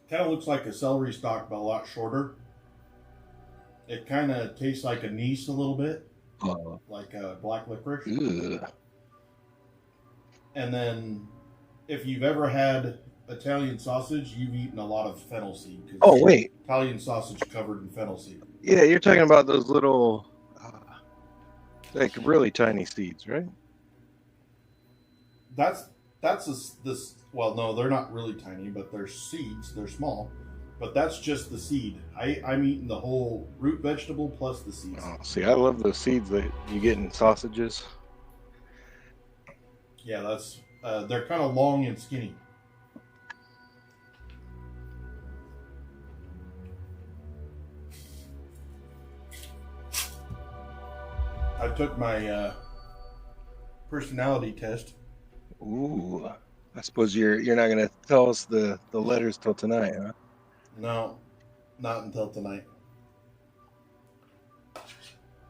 kind of looks like a celery stalk, but a lot shorter. It kind of tastes like anise a little bit, like black licorice. Ugh. And then, if you've ever had Italian sausage, you've eaten a lot of fennel seed. Oh, wait. Italian sausage covered in fennel seed. Yeah, you're talking about those little, like really tiny seeds, right? Well, no, they're not really tiny, but they're seeds. They're small, but that's just the seed. I'm eating the whole root vegetable plus the seeds. Oh, see, I love those seeds that you get in sausages. Yeah, they're kind of long and skinny. I took my personality test. Ooh, I suppose you're not gonna tell us the letters till tonight, huh? No, not until tonight. I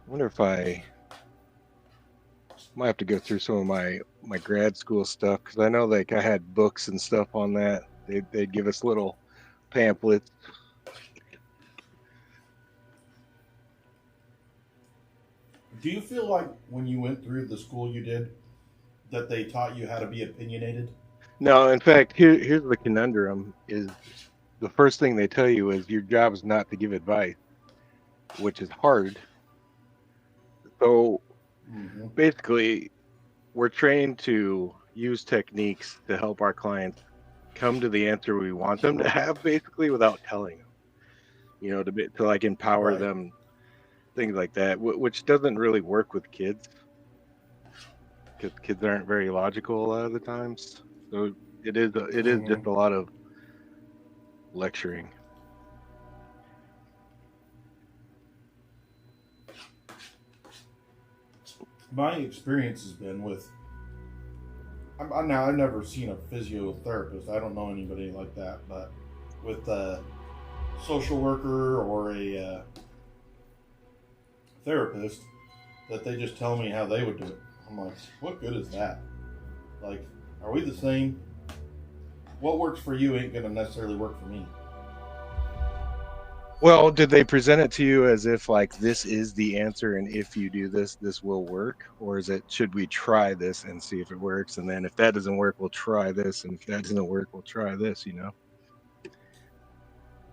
wonder if I might have to go through some of my grad school stuff, because I know like I had books and stuff on that. They'd give us little pamphlets. Do you feel like when you went through the school you did that they taught you how to be opinionated? No, in fact, here's the conundrum: is the first thing they tell you is your job is not to give advice, which is hard. So basically, we're trained to use techniques to help our clients come to the answer we want them to have, basically, without telling them. You know, to like empower them, things like that, which doesn't really work with kids, because kids aren't very logical a lot of the times. So it is just a lot of lecturing. My experience has been with. Now I've never seen a physiotherapist. I don't know anybody like that, but with a social worker or a therapist, that they just tell me how they would do it. I'm like, what good is that? Like, are we the same? What works for you ain't gonna necessarily work for me. Well, did they present it to you as if like this is the answer, and if you do this, this will work? Or is it, should we try this and see if it works? And then if that doesn't work, we'll try this. And if that doesn't work, we'll try this, you know?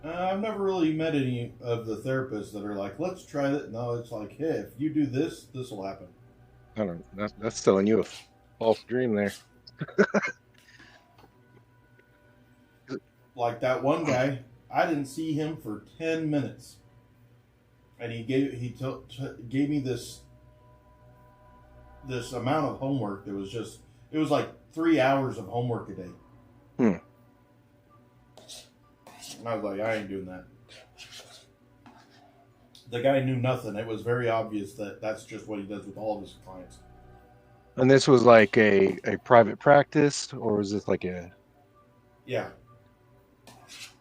I've never really met any of the therapists that are like, let's try that. No, it's like, hey, if you do this, this will happen. I don't know. That's selling you a false dream there. Like that one guy, I didn't see him for 10 minutes. And he gave me this amount of homework that was just, it was like 3 hours of homework a day. And I was like, I ain't doing that. The guy knew nothing. It was very obvious that that's just what he does with all of his clients. And this was like a private practice, or was this like a... Yeah.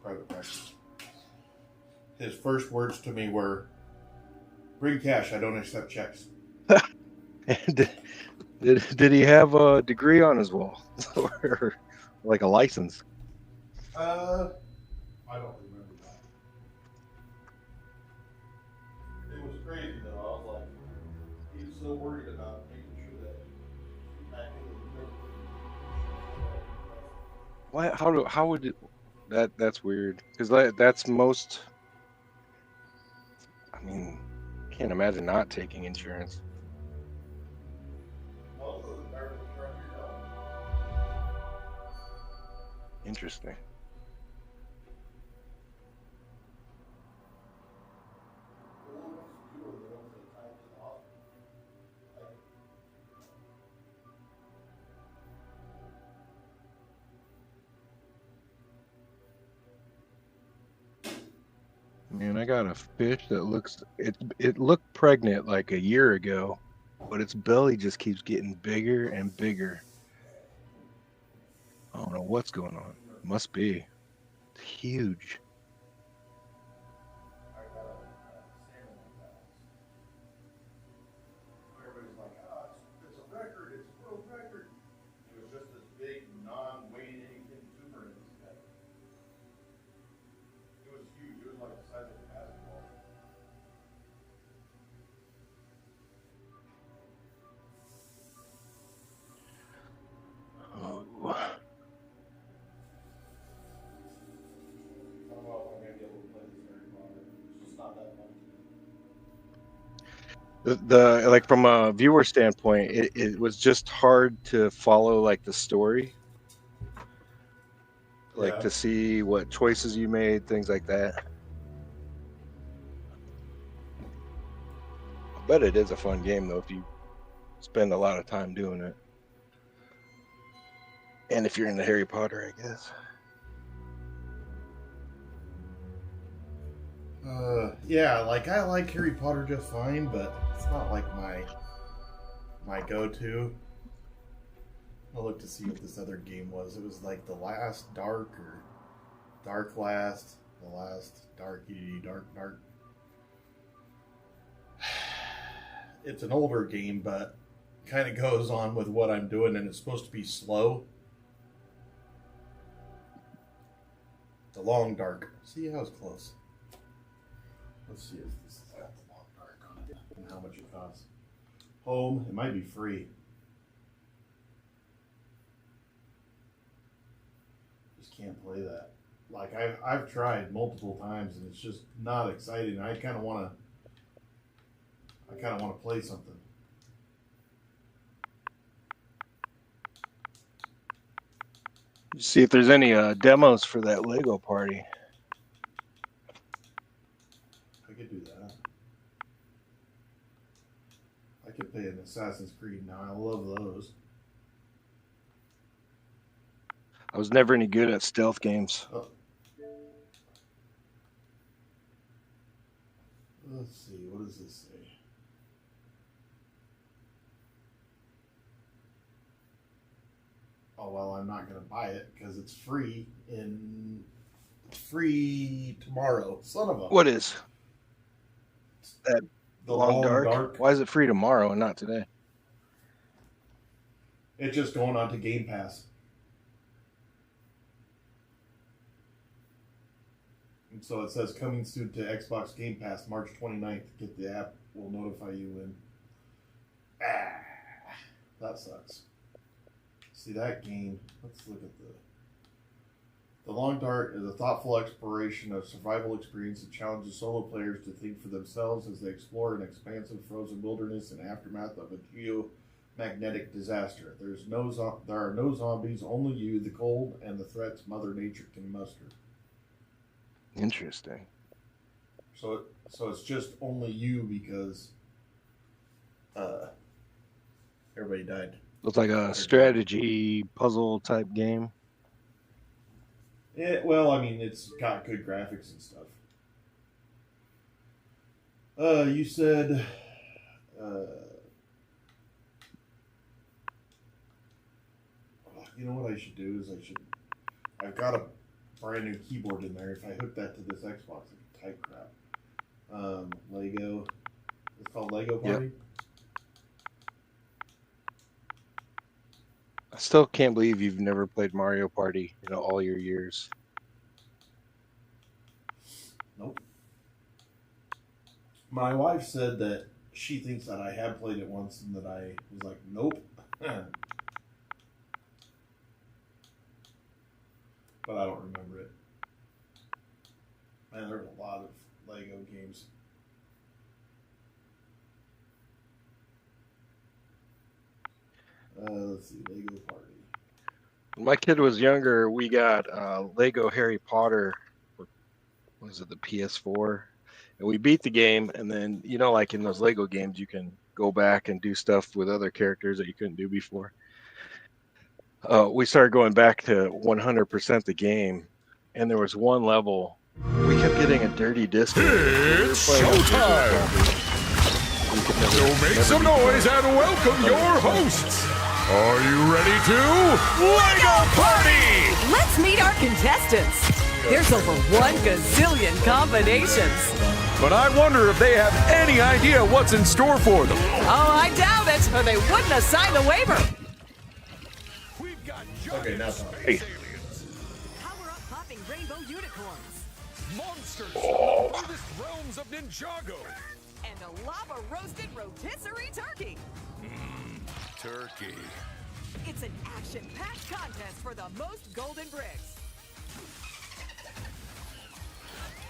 Private practice. His first words to me were, bring cash, I don't accept checks. did he have a degree on his wall? Or like a license? I don't remember that. It was crazy though. I was like, he's so worried about making sure that What? How would it? That's weird, because that's most. I mean, can't imagine not taking insurance. Interesting. Man, I got a fish that looks, it looked pregnant like a year ago, but its belly just keeps getting bigger and bigger. I don't know what's going on. Must be. It's huge. Everybody's like, oh, it's a record, it's a world record. It was just this big, non-weighing anything tumor in his head. It was huge. It was like the size of a basketball. Oh. I don't know if I'm going to be able to play this Harry Potter. It's just not that fun. The like from a viewer standpoint, it was just hard to follow like the story, like to see what choices you made, things like that. I bet it is a fun game though if you spend a lot of time doing it, and if you're into Harry Potter, I guess. Yeah, like I like Harry Potter just fine, but it's not like my go-to. I'll look to see what this other game was. It was like The Last Dark or Dark Last, The Last Dark, Dark. It's an older game, but kind of goes on with what I'm doing, and it's supposed to be slow. The Long Dark. See, I was close. Let's see if this has the Long Dark on it and how much it costs. Home, it might be free. can't play that. Like I've tried multiple times and it's just not exciting. I kind of want to play something. See if there's any demos for that Lego party. I could do that. I could play an Assassin's Creed now. I love those. I was never any good at stealth games. Oh. Let's see. What does this say? Oh well, I'm not gonna buy it because it's free tomorrow. Son of a. What is that? The Long Dark? Why is it free tomorrow and not today? It's just going on to Game Pass. And so it says coming soon to Xbox Game Pass March 29th. Get the app. We'll notify you when. That sucks. See that game. Let's look at the Long Dark is a thoughtful exploration of survival experience that challenges solo players to think for themselves as they explore an expansive frozen wilderness in aftermath of a geomagnetic disaster. There are no zombies, only you, the cold, and the threats Mother Nature can muster. Interesting. So it's just only you because everybody died. Looks like a strategy puzzle type game. Yeah, well, I mean, it's got good graphics and stuff. You said, you know what I should do is I've got a brand new keyboard in there. If I hook that to this Xbox, I can type crap. Lego. It's called Lego Party. Yep. I still can't believe you've never played Mario Party in all your years. Nope. My wife said that she thinks that I had played it once and that I was like, nope. But I don't remember it. Man, there's a lot of Lego games. Let's see, Lego Party. When my kid was younger, we got Lego Harry Potter. What was it, the PS4? And we beat the game, and then, you know, like in those Lego games, you can go back and do stuff with other characters that you couldn't do before. We started going back to 100% the game, and there was one level we kept getting a dirty disc. It's showtime! So make some noise and welcome your hosts. Are you ready to Lego Party? Let's meet our contestants. There's over 1 gazillion combinations. But I wonder if they have any idea what's in store for them. Oh, I doubt it, or they wouldn't have signed the waiver. Okay, now hey. Power-up popping rainbow unicorns. Monsters from the farthest realms of Ninjago. And a lava-roasted rotisserie turkey. Turkey. It's an action-packed contest for the most golden bricks.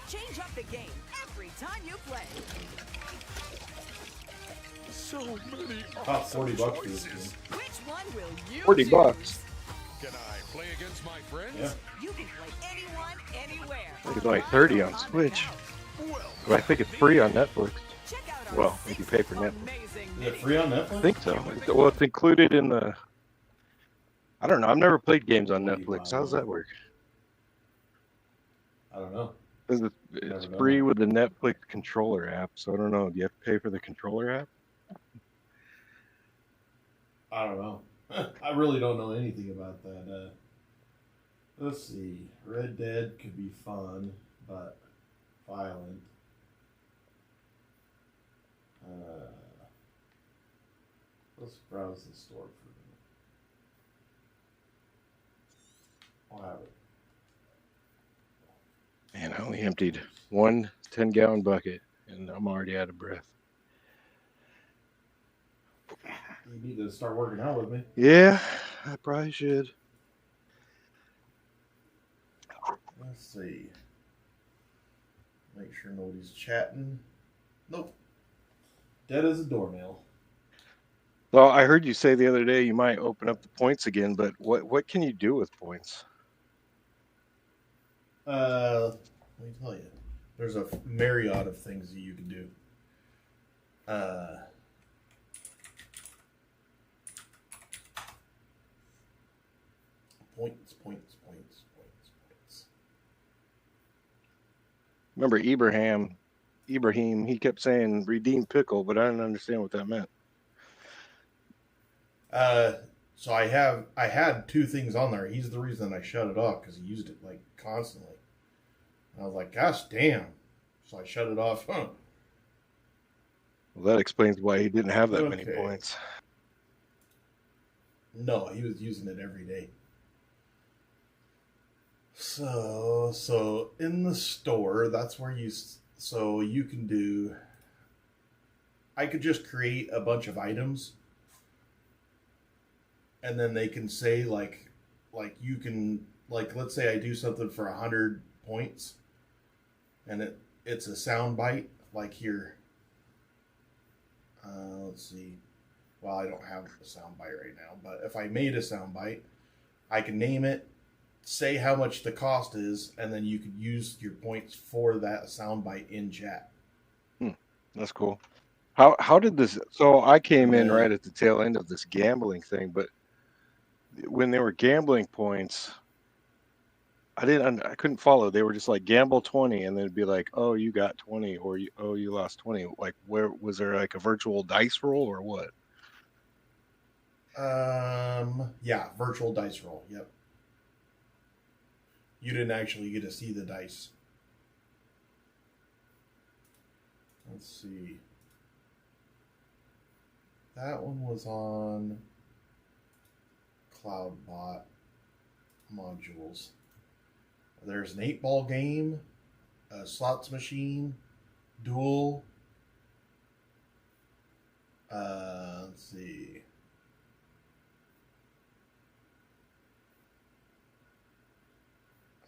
Change up the game every time you play. So many About $40 for this choices. game. Which one will you $40. choose? Can I play against my friends? Yeah. You can play anyone, anywhere. I think it's only $30 on Switch. But I think it's free on Netflix. Well, if you pay for Netflix. Is it free on Netflix? I think so. Well, it's included in the... I don't know. I've never played games on Netflix. How does that work? I don't know. It's free with the Netflix controller app, so I don't know. Do you have to pay for the controller app? I don't know. I really don't know anything about that. Let's see. Red Dead could be fun, but violent. Let's browse the store for a minute. I'll have it. Man, I only emptied one 10-gallon bucket, and I'm already out of breath. You need to start working out with me. Yeah, I probably should. see. Make sure nobody's chatting. Nope. Dead as a doornail. Well, I heard you say the other day you might open up the points again, but what can you do with points? Let me tell you. There's a myriad of things that you can do. Points. Remember Ibrahim, he kept saying redeem pickle, but I didn't understand what that meant. So I had two things on there. He's the reason I shut it off, because he used it like constantly. And I was like, gosh damn. So I shut it off. Well, that explains why he didn't have that many points. No, he was using it every day. So in the store, that's where you can do, I could just create a bunch of items, and then they can say like you can, like, let's say I do something for 100 points, and it's a sound bite, like here. Let's see. Well, I don't have a sound bite right now, but if I made a sound bite, I can name it, say how much the cost is, and then you could use your points for that soundbite in chat. That's cool. How did this? So I came in right at the tail end of this gambling thing, but when they were gambling points, I couldn't follow. They were just like gamble 20, and then it'd be like, oh, you got 20, or you lost 20. Like, where was there like a virtual dice roll or what? Yeah, virtual dice roll. Yep. You didn't actually get to see the dice. Let's see. That one was on CloudBot modules. There's an 8-ball game, a slots machine, duel. Let's see.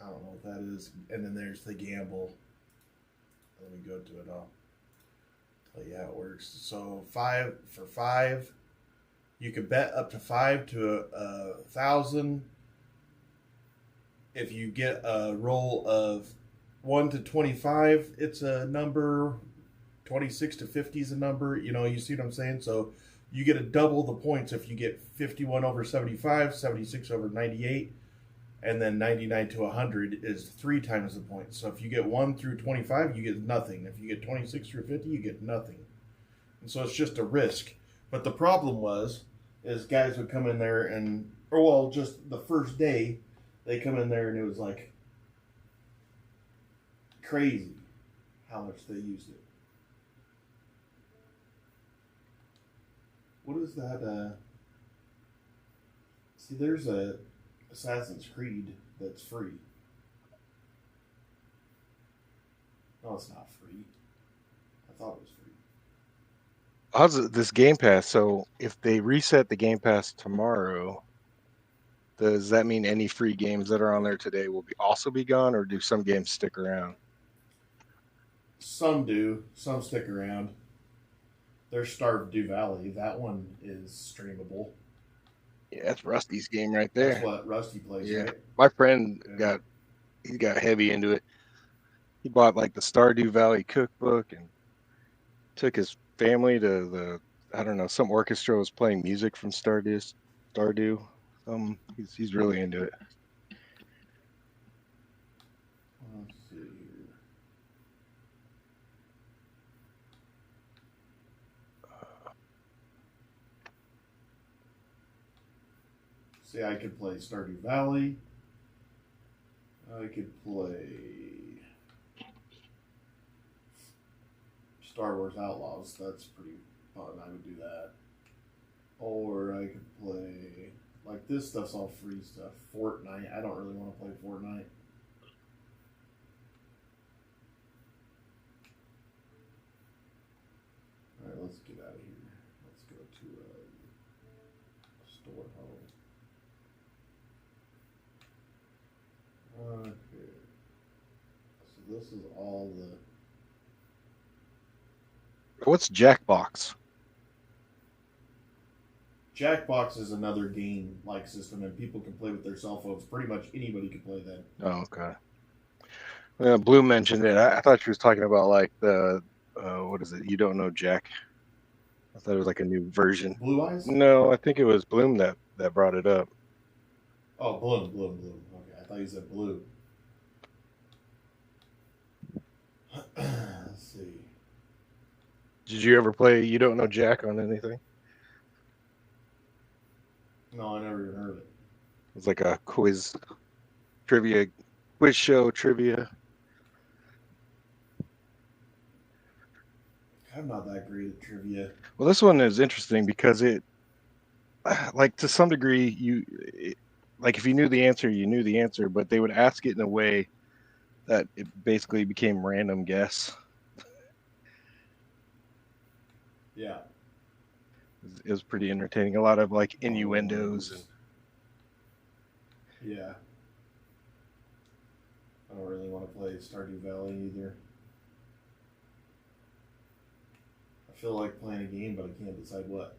I don't know what that is. And then there's the gamble. Let me go to it. I'll tell you how it works. So 5 for 5. You can bet up to 5 to 1,000. If you get a roll of 1 to 25, it's a number. 26 to 50 is a number. You know, you see what I'm saying? So you get to double the points if you get 51 over 75, 76 over 98. And then 99 to 100 is 3 times the points. So if you get 1 through 25, you get nothing. If you get 26 through 50, you get nothing. And so it's just a risk. But the problem is guys would come in there and, just the first day, they come in there and it was like crazy how much they used it. What is that? See, there's a Assassin's Creed that's free. No, it's not free. I thought it was free. How's this Game Pass? So if they reset the Game Pass tomorrow, does that mean any free games that are on there today will also be gone, or do some games stick around? Some do. Some stick around. There's Stardew Valley. That one is streamable. Yeah, that's Rusty's game right there. That's what Rusty plays, right? My friend got heavy into it. He bought like the Stardew Valley cookbook and took his family to some orchestra was playing music from Stardew. He's really into it. Let's see here. See, I could play Stardew Valley. I could play Star Wars Outlaws. That's pretty fun. I would do that. Or I could play, like, this stuff's all free stuff. Fortnite. I don't really want to play Fortnite. Alright, let's get out of here. Let's go to store home. Okay. this is all the. What's Jackbox? Jackbox is another game-like system, and people can play with their cell phones. Pretty much anybody can play that. Oh, okay. Blue mentioned it. I thought she was talking about like the what is it? You don't know Jack. I thought it was like a new version. Blue Eyes? No, I think it was Bloom that brought it up. Oh, Bloom. Okay, I thought you said Blue. Let's see. Did you ever play You Don't Know Jack on anything? No, I never even heard of it. It's like a quiz show trivia. I'm not that great at trivia. Well, this one is interesting because it, like to some degree, like if you knew the answer, you knew the answer, but they would ask it in a way that it basically became random guess. Yeah. It was pretty entertaining. A lot of like innuendos and. Yeah. I don't really want to play Stardew Valley either. I feel like playing a game, but I can't decide what.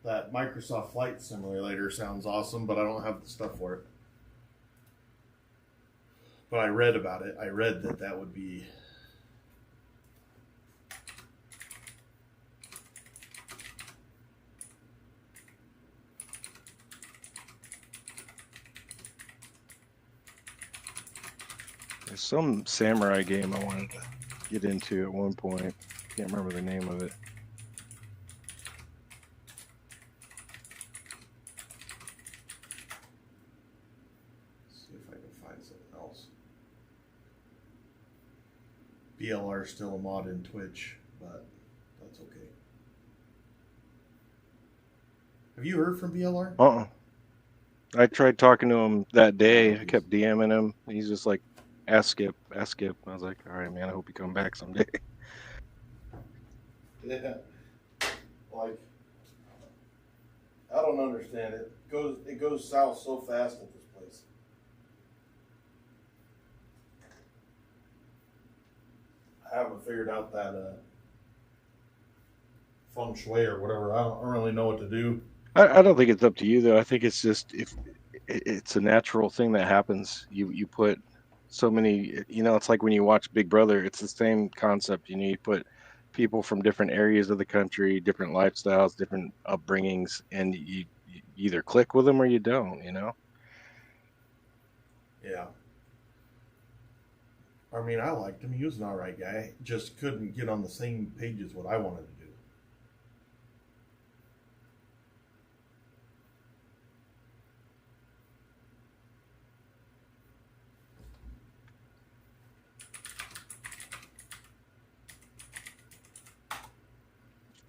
That Microsoft Flight Simulator sounds awesome, but I don't have the stuff for it. But I read about it. I read that would be... There's some samurai game I wanted to get into at one point. Can't remember the name of it. See if I can find something else. BLR is still a mod in Twitch, but that's okay. Have you heard from BLR? I tried talking to him that day. I kept DMing him. He's just like, ask Skip. I was like, all right, man, I hope you come back someday. Yeah. Like, I don't understand it. It goes south so fast at this place. I haven't figured out that feng shui or whatever. I don't really know what to do. I don't think it's up to you though. I think it's just if it's a natural thing that happens. You put so many, it's like when you watch Big Brother, it's the same concept. You put people from different areas of the country, different lifestyles, different upbringings, and you either click with them or you don't, Yeah. I mean, I liked him. He was an alright guy. Just couldn't get on the same page as what I wanted to do.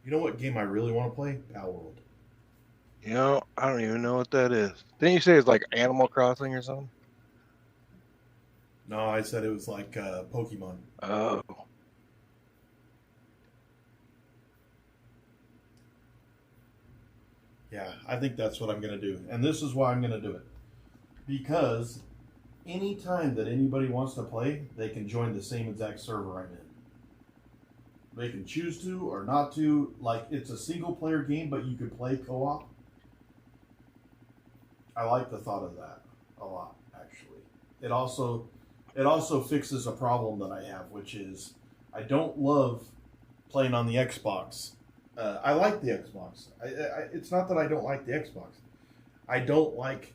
You know what game I really want to play? Palworld. I don't even know what that is. Didn't you say it's like Animal Crossing or something? No, I said it was like Pokemon. Oh. Yeah, I think that's what I'm going to do. And this is why I'm going to do it. Because anytime that anybody wants to play, they can join the same exact server I'm in. They can choose to or not to. Like, it's a single player game, but you can play co-op. I like the thought of that a lot, actually. It also fixes a problem that I have, which is I don't love playing on the Xbox. I like the Xbox. It's not that I don't like the Xbox. I don't like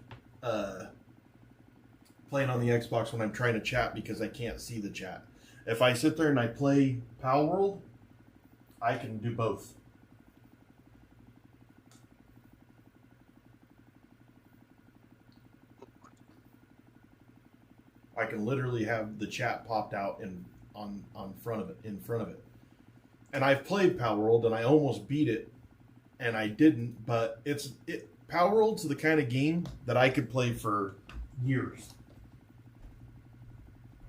playing on the Xbox when I'm trying to chat because I can't see the chat. If I sit there and I play Palworld, I can do both. I can literally have the chat popped out in front of it. And I've played Palworld and I almost beat it, and I didn't. But Palworld's the kind of game that I could play for years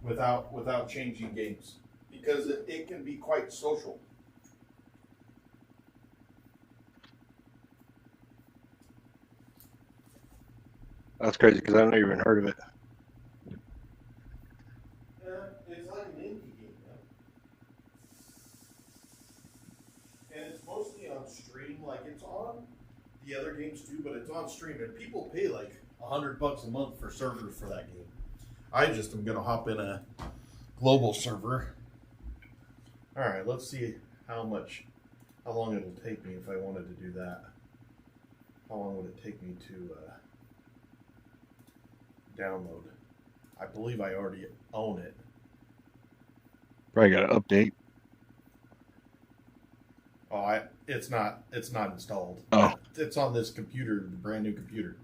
without changing games, because it can be quite social. That's crazy because I never even heard of it. Yeah, it's like an indie game, man. And it's mostly on stream. Like, it's on the other games too, but it's on stream. And people pay like $100 a month for servers for that game. I just am going to hop in a global server. All right, let's see how long it'll take me if I wanted to do that. How long would it take me to download? I believe I already own it. Probably got to update. Oh, it's not installed. Oh. It's on this computer, the brand new computer.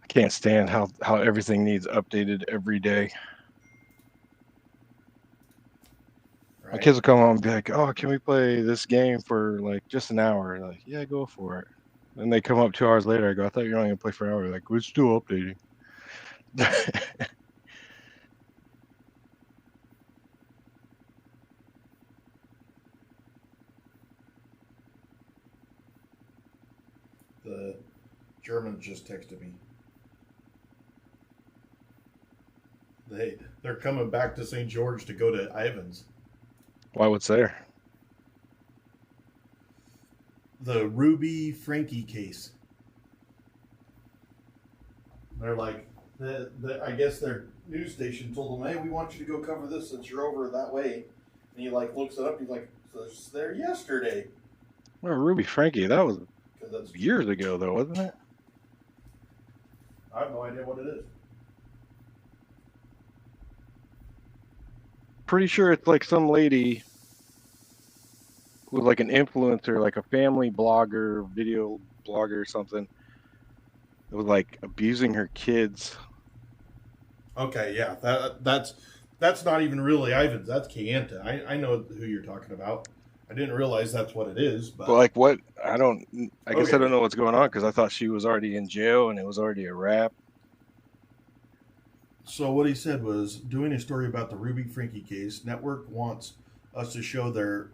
I can't stand how everything needs updated every day. Right. My kids will come home and be like, "Oh, can we play this game for like just an hour?" Like, yeah, go for it. Then they come up 2 hours later. I go, "I thought you were only gonna play for an hour." Like, we're still updating. The Germans just texted me. They're coming back to St. George to go to Ivan's. Why? What's there? The Ruby Frankie case. They're like, I guess their news station told them, "Hey, we want you to go cover this since you're over that way." And he like looks it up. He's like, "So it's there yesterday." Well, Ruby Frankie, that was 'Cause that's, years ago, though, wasn't it? I have no idea what it is. Pretty sure it's like some lady who was like an influencer, like a family blogger, video blogger or something. It was like abusing her kids. Okay, yeah, that's not even really Ivan's. That's Kayenta. I know who you're talking about. I didn't realize that's what it is. But like what? I guess Okay. I don't know what's going on because I thought she was already in jail and it was already a wrap. So what he said was, doing a story about the Ruby Frankie case, network wants us to show their...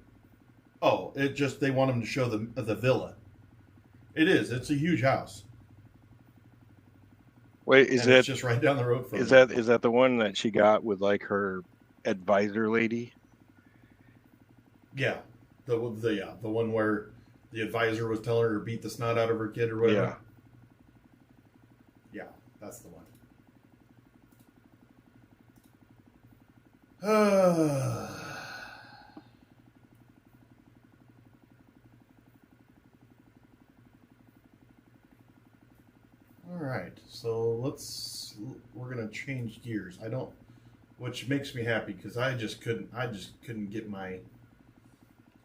Oh, they want them to show the villa. It is. It's a huge house. Wait, And it's just right down the road from is them. that the one that she got with like her advisor lady? Yeah. The one where the advisor was telling her to beat the snot out of her kid or whatever. Yeah, that's the one. All right, so we're gonna change gears. Which makes me happy because I just couldn't get my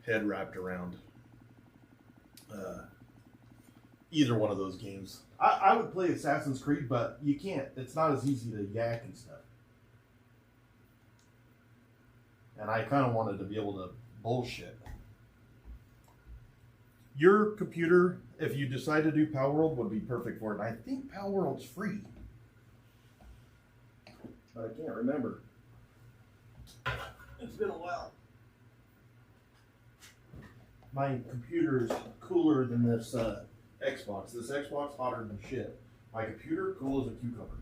head wrapped around either one of those games. I would play Assassin's Creed, but you can't. It's not as easy to yak and stuff. And I kind of wanted to be able to bullshit. Your computer, if you decide to do Palworld, would be perfect for it. And I think Palworld's free. But I can't remember. It's been a while. My computer is cooler than this Xbox. This Xbox hotter than shit. My computer, cool as a cucumber.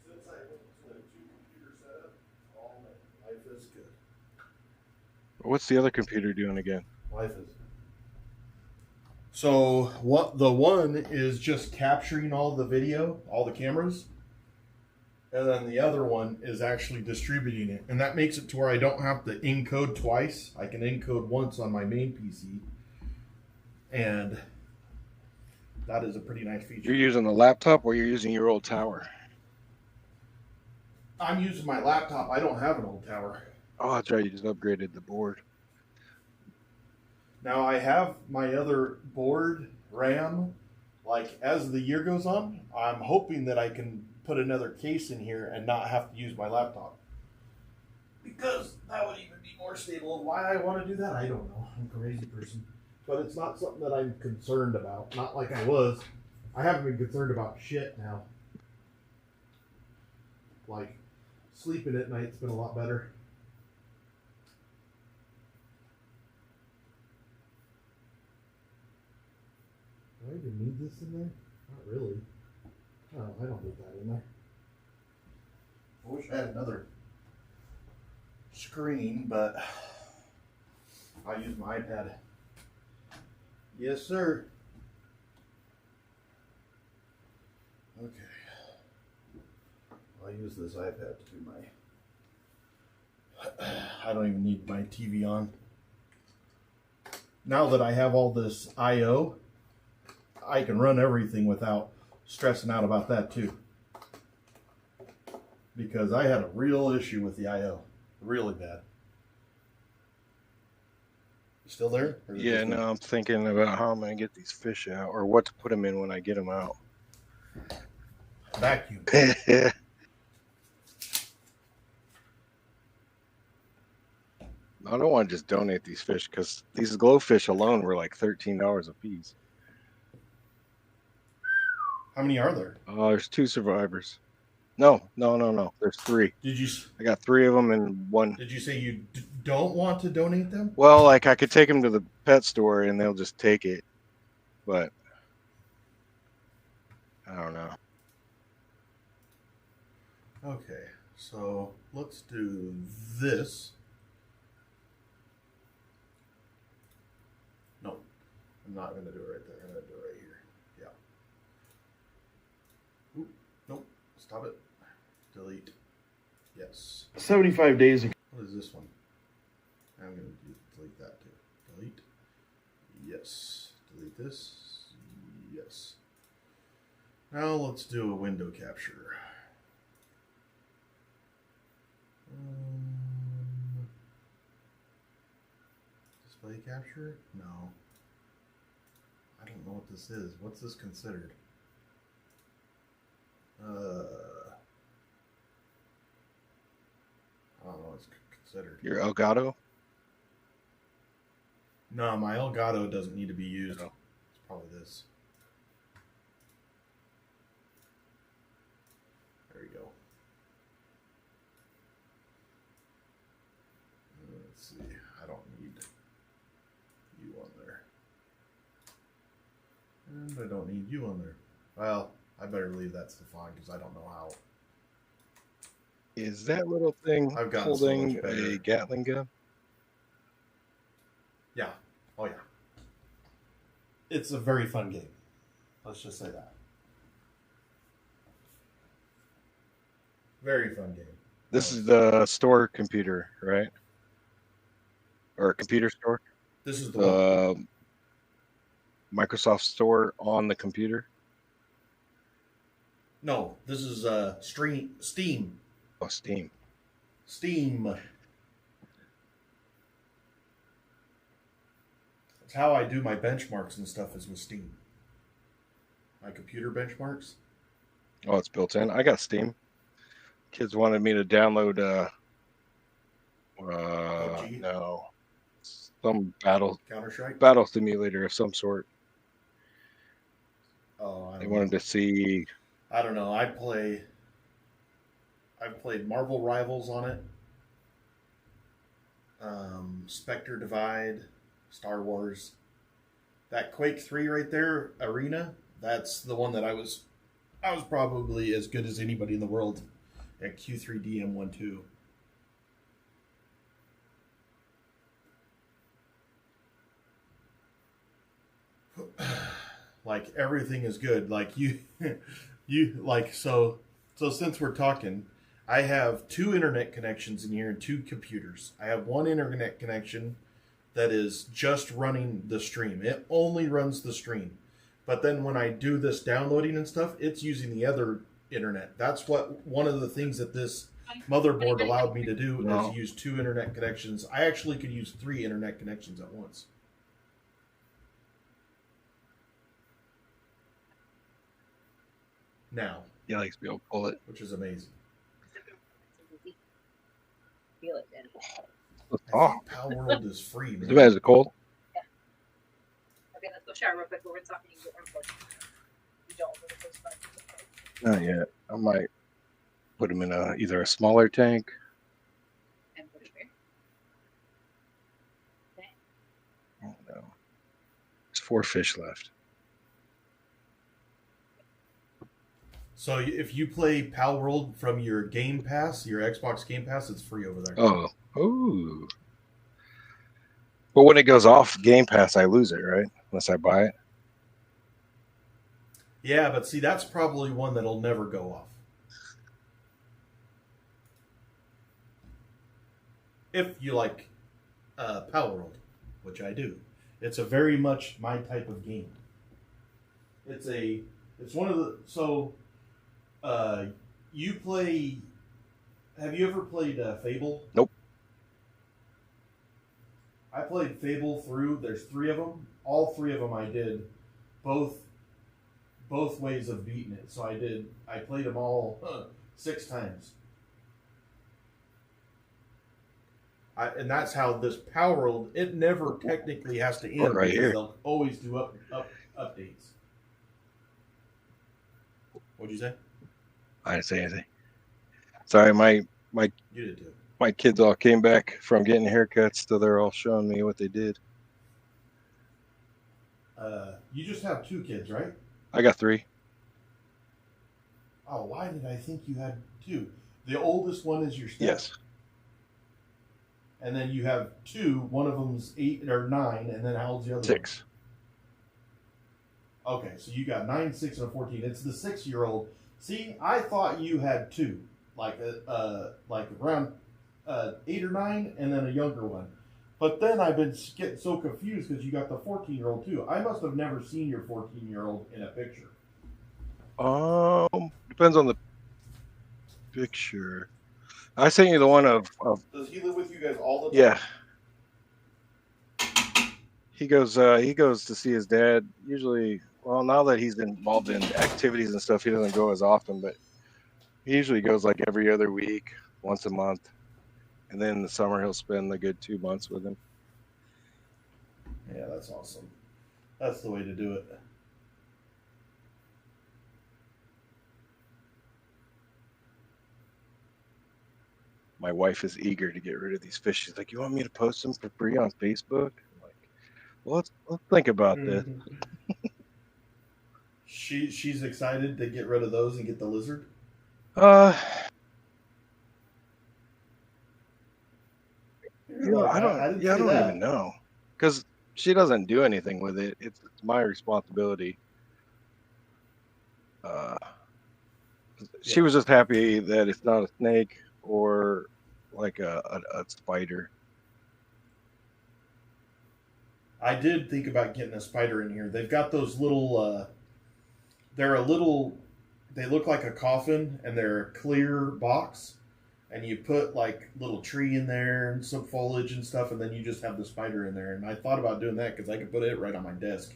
Since I went to a two-computer setup, all my life is good. What's the other computer doing again? Life is. So the one is just capturing all the video, all the cameras, and then the other one is actually distributing it, and that makes it to where I don't have to encode twice. I can encode once on my main PC, and that is a pretty nice feature. You're using the laptop or you're using your old tower? I'm using my laptop. I don't have an old tower. Oh, that's right. You just upgraded the board. Now I have my other board RAM. Like as the year goes on, I'm hoping that I can put another case in here and not have to use my laptop. Because that would even be more stable. Why I want to do that, I don't know. I'm a crazy person. But it's not something that I'm concerned about. Not like I was. I haven't been concerned about shit now. Like, sleeping at night's been a lot better. Do I even need this in there? Not really. No, I don't need that in there. I wish I had another screen, but I'll use my iPad. Yes, sir. Okay. I'll use this iPad to do my... I don't even need my TV on. Now that I have all this I/O, I can run everything without stressing out about that too. Because I had a real issue with the I/O. Really bad. You still there? Or is it Yeah, just me? no, I'm thinking about how I'm gonna get these fish out, or what to put them in when I get them out. Vacuum. I don't want to just donate these fish because these glowfish alone were like $13 a piece. How many are there? There's 2 survivors. No. There's 3. Did you? I got 3 of them and 1. Did you say you don't want to donate them? Well, like I could take them to the pet store and they'll just take it, but I don't know. Okay, so let's do this. No, I'm not going to do it right there. I'm going to do it right here. Yeah. Oop, nope. Stop it. Delete. Yes. 75 days ago. What is this one? I'm going to delete that too. Delete. Yes. Delete this. Yes. Now let's do a window capture. Display capture? No. I don't know what this is. What's this considered? I don't know what it's considered. Your Elgato? No, my Elgato doesn't need to be used. No. It's probably this. There we go. Let's see. I don't need you on there. And I don't need you on there. Well, I better leave that to Stefan because I don't know how. Is that little thing I've gotten so holding much better. a Gatling gun? Yeah. Oh, yeah. It's a very fun game. Let's just say that. Very fun game. This is the store computer, right? Or a computer store? This is the one. Microsoft Store on the computer? No, this is Steam. Oh, Steam. Steam. That's how I do my benchmarks and stuff is with Steam. My computer benchmarks. Oh, it's built in. I got Steam. Kids wanted me to download PUBG? no, some battle Counter-Strike? simulator of some sort. Oh, I They don't wanted know. to see. I don't know. I've played Marvel Rivals on it. Spectre Divide, Star Wars. That Quake 3 right there, Arena, that's the one that I was probably as good as anybody in the world at Q3DM12. Like everything is good. Like you like so since we're talking, I have 2 internet connections in here and 2 computers. I have one internet connection that is just running the stream. It only runs the stream. But then when I do this downloading and stuff, it's using the other internet. That's what one of the things that this motherboard allowed me to do Wow. is use 2 internet connections. I actually could use 3 internet connections at once. Now, Yeah, like to be able to pull it. which is amazing. Feel it then. Oh, Pal World is free, man. too bad. Is it cold? Okay, let's go shower real quick. We're talking. You don't want to post fun. Not yet. I might put them in either a smaller tank. And put it where? I don't know. There's 4 fish left. So if you play Pal World from your Game Pass, your Xbox Game Pass, it's free over there. Oh, ooh. But when it goes off Game Pass, I lose it, right? Unless I buy it. Yeah, but see, that's probably one that'll never go off. If you like Pal World, which I do, it's a very much my type of game. It's one of the you play. Have you ever played Fable? Nope. I played Fable through. There's 3 of them. All 3 of them I did, both ways of beating it. So I played them all 6 times. And that's how this Power World, it never technically has to end right because here. they'll always do updates. What'd you say? I didn't say anything. Sorry, my You did too. my kids all came back from getting haircuts, so they're all showing me what they did. You just have 2 kids, right? I got 3. Oh, why did I think you had 2? The oldest one is your step. Yes. And then you have 2. One of them's 8 or 9, and then how old's the other 6. one? Okay, so you got 9, 6, and a 14. It's the 6-year-old. See, I thought you had 2, like around 8 or 9, and then a younger one. But then I've been getting so confused because you got the 14-year-old too. I must have never seen your 14-year-old in a picture. Depends on the picture. I sent you the one of Does he live with you guys all the time? yeah. He goes to see his dad usually. Well, now that he's involved in activities and stuff, he doesn't go as often, but he usually goes like every other week, once a month. And then in the summer, he'll spend a good 2 months with him. Yeah, that's awesome. That's the way to do it. My wife is eager to get rid of these fish. She's like, "You want me to post them for free on Facebook?" I'm like, well, let's think about this. She's excited to get rid of those and get the lizard. I don't even know, because she doesn't do anything with it. It's my responsibility. She was just happy that it's not a snake or like a spider. I did think about getting a spider in here. They've got those little. They look like a coffin, and they're a clear box. And you put like little tree in there and some foliage and stuff, and then you just have the spider in there. And I thought about doing that because I could put it right on my desk.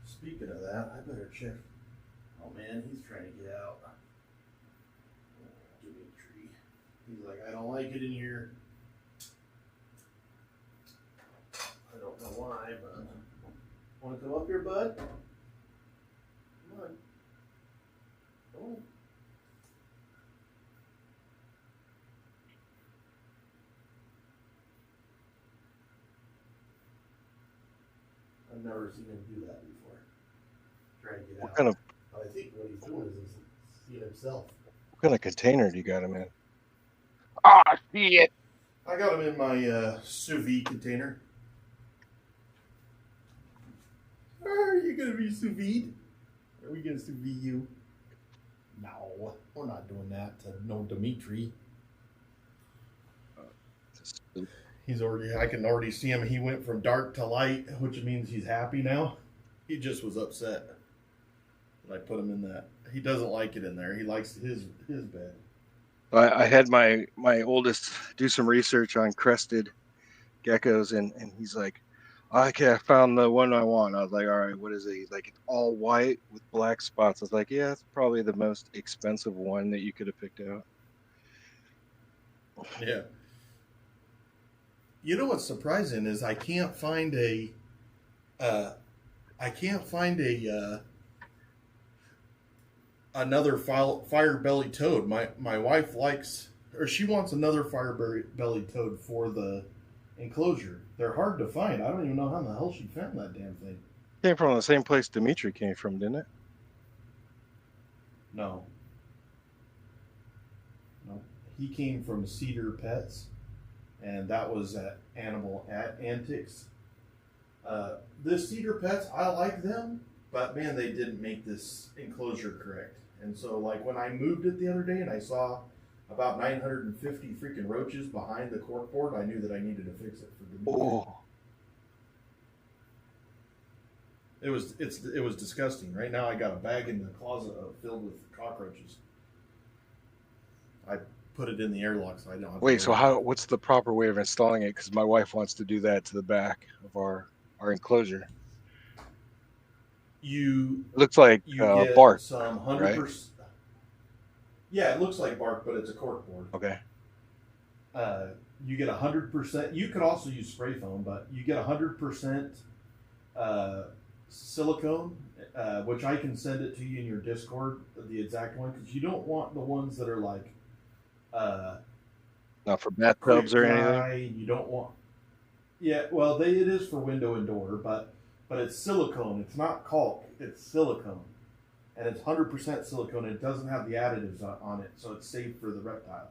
Speaking of that, I better check. Oh man, he's trying to get out. Dimitri. He's like, I don't like it in here. I don't know why, but want to come up here, bud? Come on. Oh. I've never seen him do that before. Trying to get out. Kind of, I think what he's doing is he's seeing himself. what kind of container do you got him in? Ah, shit! I got him in my sous vide container. Are you gonna be sous vide? Are we gonna sous vide you? No, we're not doing that to no Dimitri. He's already. I can already see him. He went from dark to light, which means he's happy now. He just was upset that I put him in that. He doesn't like it in there. He likes his bed. I had my oldest do some research on crested geckos, and he's like, okay, I found the one I want. I was like, all right, what is it? He's like, it's all white with black spots. I was like, yeah, it's probably the most expensive one that you could have picked out. Yeah. You know what's surprising is I can't find another fire-belly toad. My wife likes, or she wants another fire-belly toad for the enclosure. They're hard to find. I don't even know how in the hell she found that damn thing. Came from the same place Dimitri came from, didn't it? No. He came from Cedar Pets, and that was at Animal Antics. This Cedar Pets, I like them, but man, they didn't make this enclosure correct. And so, like, when I moved it the other day and I saw about 950 freaking roaches behind the corkboard, I knew that I needed to fix it for Dimitri. Oh. It was disgusting. Right now, I got a bag in the closet filled with cockroaches. I put it in the airlock so I don't have to Wait, so worry. what's the proper way of installing it? Because my wife wants to do that to the back of our enclosure. You It looks like you get bark, some right? 100%. Yeah, it looks like bark, but it's a corkboard. Okay. You get 100%. You could also use spray foam, but you get 100% silicone, which I can send it to you in your Discord, the exact one, because you don't want the ones that are like Not for bathtubs or quick anything. dry. You don't want. Yeah, well, it is for window and door, but it's silicone. It's not caulk. It's silicone, and it's 100% silicone. It doesn't have the additives on it, so it's safe for the reptile.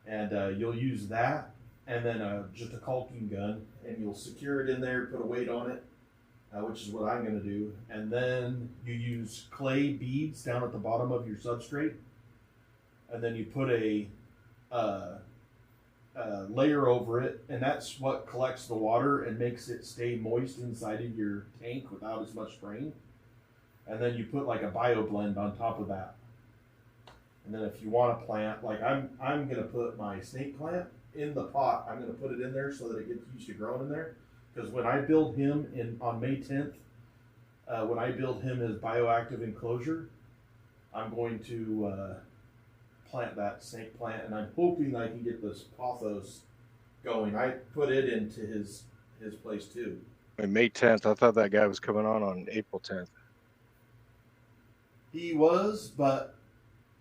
And you'll use that, and then just a caulking gun, and you'll secure it in there, put a weight on it, which is what I'm going to do. And then you use clay beads down at the bottom of your substrate, and then you put a layer over it, and that's what collects the water and makes it stay moist inside of your tank without as much strain. And then you put like a bio blend on top of that. And then if you want to plant, like I'm gonna put my snake plant in the pot. I'm gonna put it in there so that it gets used to growing in there. Because when I build him on May 10th, when I build him his bioactive enclosure, I'm going to plant that snake plant, and I'm hoping I can get this pothos going. I put it into his place too. Wait, May 10th. I thought that guy was coming on April 10th. He was, but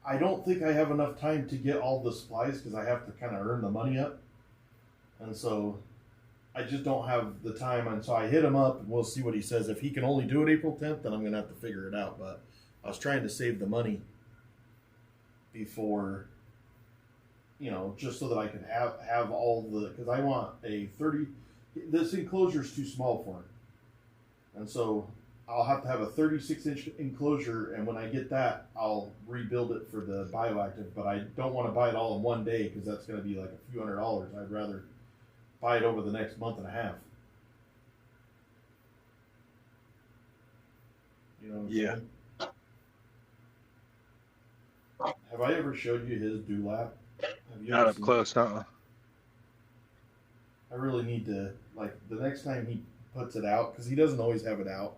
I don't think I have enough time to get all the supplies because I have to kind of earn the money up. And so I just don't have the time. And so I hit him up and we'll see what he says. If he can only do it April 10th, then I'm going to have to figure it out. But I was trying to save the money before, just so that I could have all the, because I want a 30, this enclosure is too small for him. And so I'll have to have a 36-inch enclosure, and when I get that, I'll rebuild it for the bioactive. But I don't want to buy it all in one day because that's going to be like a few $100s. I'd rather buy it over the next month and a half. You know what I'm saying? Have I ever showed you his dewlap? Have you Not ever up seen close, it? uh-uh. I really need to, like, the next time he puts it out, because he doesn't always have it out.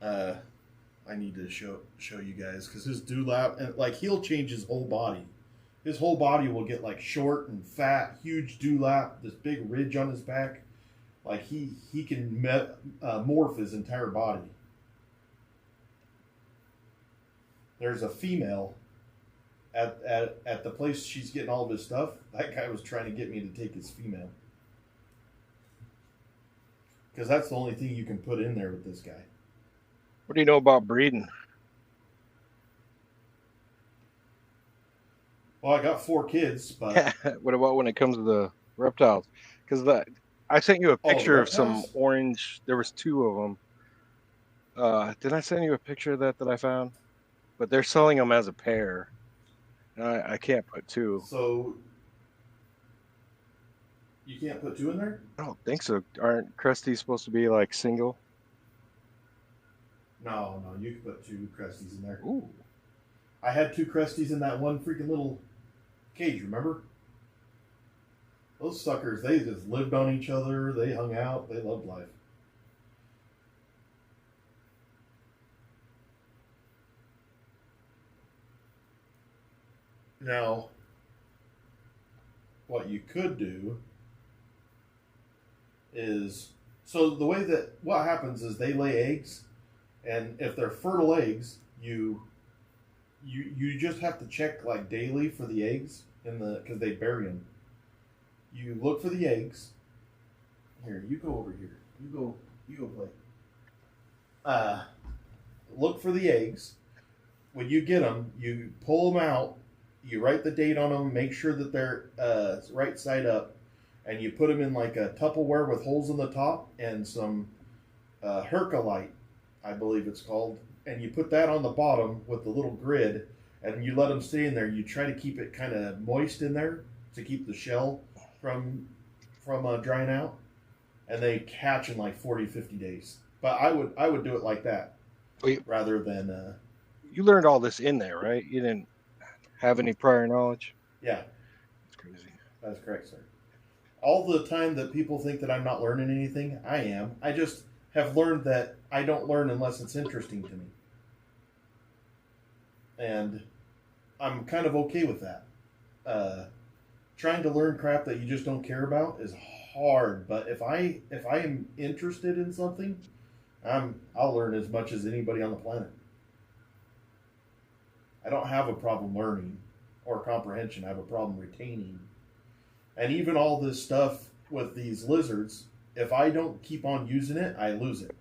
I need to show you guys, because his dewlap, and like, he'll change his whole body. His whole body will get like short and fat, huge dewlap, this big ridge on his back. Like he can morph his entire body. There's a female at the place she's getting all of his stuff. That guy was trying to get me to take his female. Because that's the only thing you can put in there with this guy. What do you know about breeding? Well, I got 4 kids, but What about when it comes to the reptiles? Because I sent you a the picture of some reptiles? orange. There was 2 of them. Did I send you a picture of that I found? But they're selling them as a pair. And I can't put 2. So you can't put 2 in there? I don't think so. Aren't Cresties supposed to be like single? No, you can put 2 Cresties in there. Ooh. I had 2 Cresties in that one freaking little cage, remember? Those suckers, they just lived on each other. They hung out. They loved life. Now, what you could do is, so the way that, what happens is they lay eggs, and if they're fertile eggs, you just have to check like daily for the eggs because they bury them. You look for the eggs. Here, you go over here. You go play. look for the eggs. When you get them, you pull them out. You write the date on them. Make sure that they're right side up, and you put them in like a Tupperware with holes in the top and some Hercolite, I believe it's called, and you put that on the bottom with the little grid, and you let them stay in there. You try to keep it kind of moist in there to keep the shell from drying out, and they hatch in like 40, 50 days. But I would do it like that rather than. You learned all this in there, right? You didn't have any prior knowledge? Yeah. That's crazy. That's correct, sir. All the time that people think that I'm not learning anything, I am. I just have learned that I don't learn unless it's interesting to me. And I'm kind of okay with that. Trying to learn crap that you just don't care about is hard, but if I am interested in something, I'll learn as much as anybody on the planet. I don't have a problem learning or comprehension. I have a problem retaining. And even all this stuff with these lizards, if I don't keep on using it, I lose it.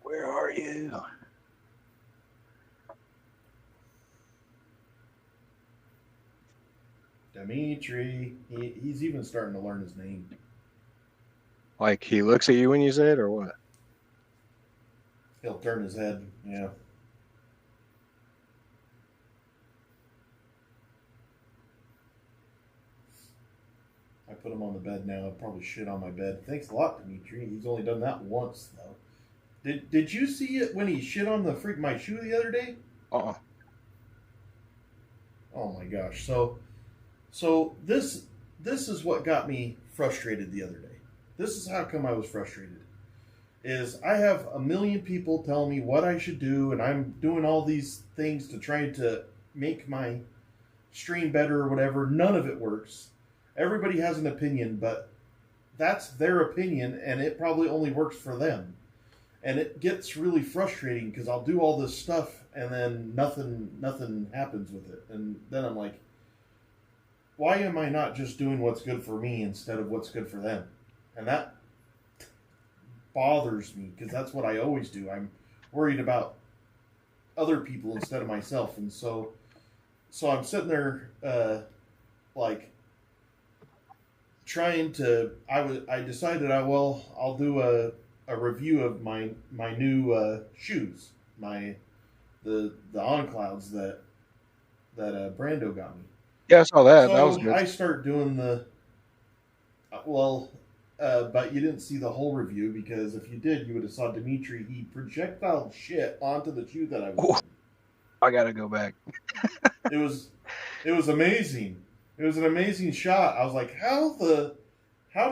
Where are you? Dimitri. He's even starting to learn his name. Like he looks at you when you say it, or what? He'll turn his head, yeah. I put him on the bed now. I'll probably shit on my bed. Thanks a lot, Dimitri. He's only done that once, though. Did you see it when he shit on my shoe the other day? Uh-uh. Oh my gosh. So this is what got me frustrated the other day. This is how come I was frustrated. Is I have a million people telling me what I should do, and I'm doing all these things to try to make my stream better or whatever. None of it works. Everybody has an opinion, but that's their opinion, and it probably only works for them. And it gets really frustrating because I'll do all this stuff, and then nothing happens with it. And then I'm like, why am I not just doing what's good for me instead of what's good for them? And that bothers me because that's what I always do. I'm worried about other people instead of myself, and so I'm sitting there like trying to. I decided I'll do a review of my new shoes, the On-Clouds that Brando got me. Yeah, I saw that. So that was good. I start doing the but you didn't see the whole review because if you did, you would have saw Dimitri. He projectile shit onto the shoe that I was. I gotta go back. It was amazing. It was an amazing shot. I was like, how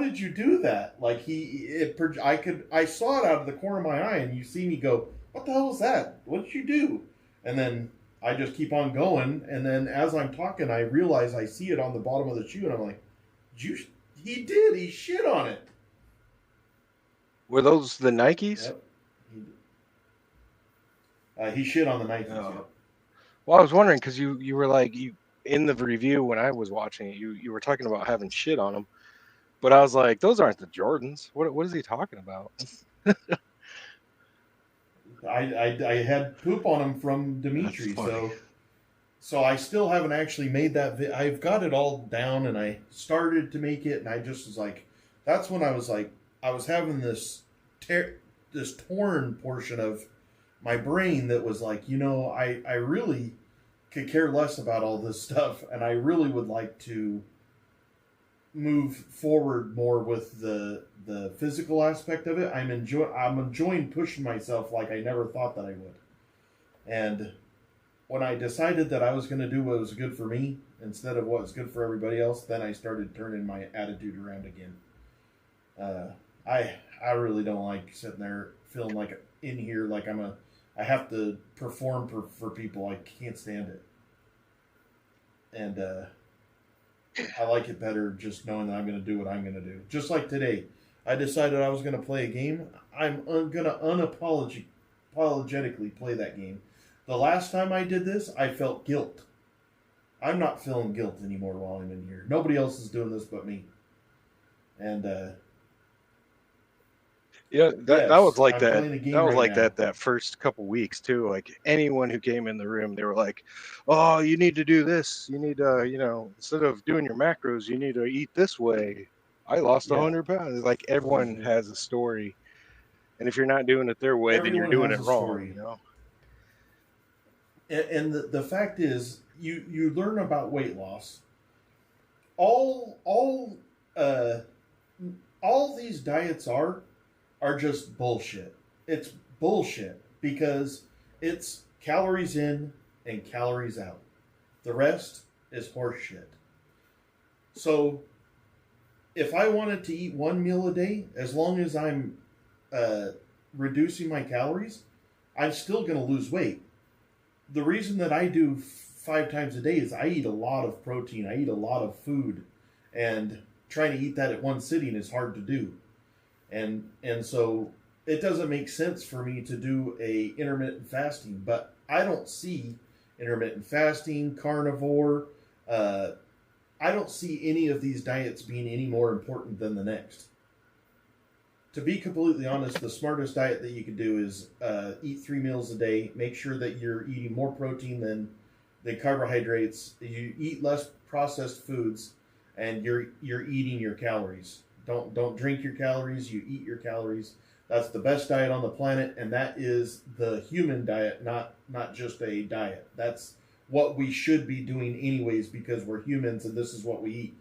did you do that? Like I saw it out of the corner of my eye, and you see me go, what the hell was that? What did you do? And then I just keep on going, and then as I'm talking, I realize I see it on the bottom of the shoe, and I'm like, he did. He shit on it. Were those the Nikes? Yep. He shit on the Nikes. Oh. Yep. Well, I was wondering because you were like in the review when I was watching it, you were talking about having shit on them, but I was like, those aren't the Jordans. What is he talking about? I had poop on them from Dimitri, so I still haven't actually made that. I've got it all down, and I started to make it, and I just was like, that's when I was like, I was having this torn portion of my brain that was like, I really could care less about all this stuff, and I really would like to move forward more with the physical aspect of it. I'm enjoying pushing myself like I never thought that I would. And when I decided that I was going to do what was good for me instead of what was good for everybody else, then I started turning my attitude around again. I really don't like sitting there feeling like in here like I have to perform for people. I can't stand it. And I like it better just knowing that I'm going to do what I'm going to do. Just like today, I decided I was going to play a game. I'm going to unapologetically play that game. The last time I did this, I felt guilt. I'm not feeling guilt anymore while I'm in here. Nobody else is doing this but me. And Yeah, that Yes, was like I'm that. playing a game That was right like now. that first couple weeks too. Like anyone who came in the room, they were like, "Oh, you need to do this. You need to, instead of doing your macros, you need to eat this way." I lost Yeah. 100 pounds. Like everyone has a story, and if you're not doing it their way, then you're Everyone doing has it a wrong. story. And the fact is, you learn about weight loss. All these diets are just bullshit. It's bullshit because it's calories in and calories out. The rest is horseshit. So if I wanted to eat one meal a day, as long as I'm reducing my calories, I'm still going to lose weight. The reason that I do 5 times a day is I eat a lot of protein. I eat a lot of food, and trying to eat that at one sitting is hard to do. And so it doesn't make sense for me to do a intermittent fasting, but I don't see intermittent fasting, carnivore, I don't see any of these diets being any more important than the next. To be completely honest, the smartest diet that you could do is eat 3 meals a day. Make sure that you're eating more protein than carbohydrates. You eat less processed foods, and you're eating your calories. Don't drink your calories. You eat your calories. That's the best diet on the planet, and that is the human diet, not just a diet. That's what we should be doing anyways, because we're humans and this is what we eat.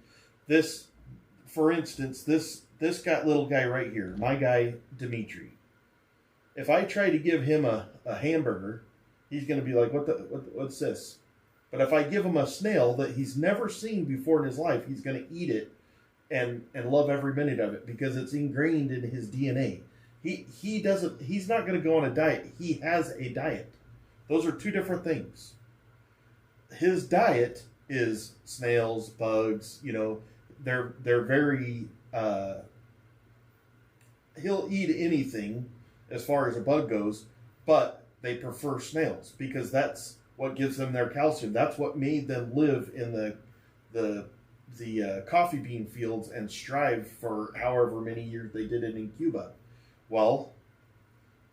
This, for instance, this little guy right here, my guy Dimitri. If I try to give him a hamburger, he's going to be like, what's this? But if I give him a snail that he's never seen before in his life, he's going to eat it and love every minute of it because it's ingrained in his DNA. He's not going to go on a diet. He has a diet. Those are two different things. His diet is snails, bugs, they're very, he'll eat anything as far as a bug goes, but they prefer snails because that's what gives them their calcium. That's what made them live in the coffee bean fields and strive for however many years they did it in Cuba. Well,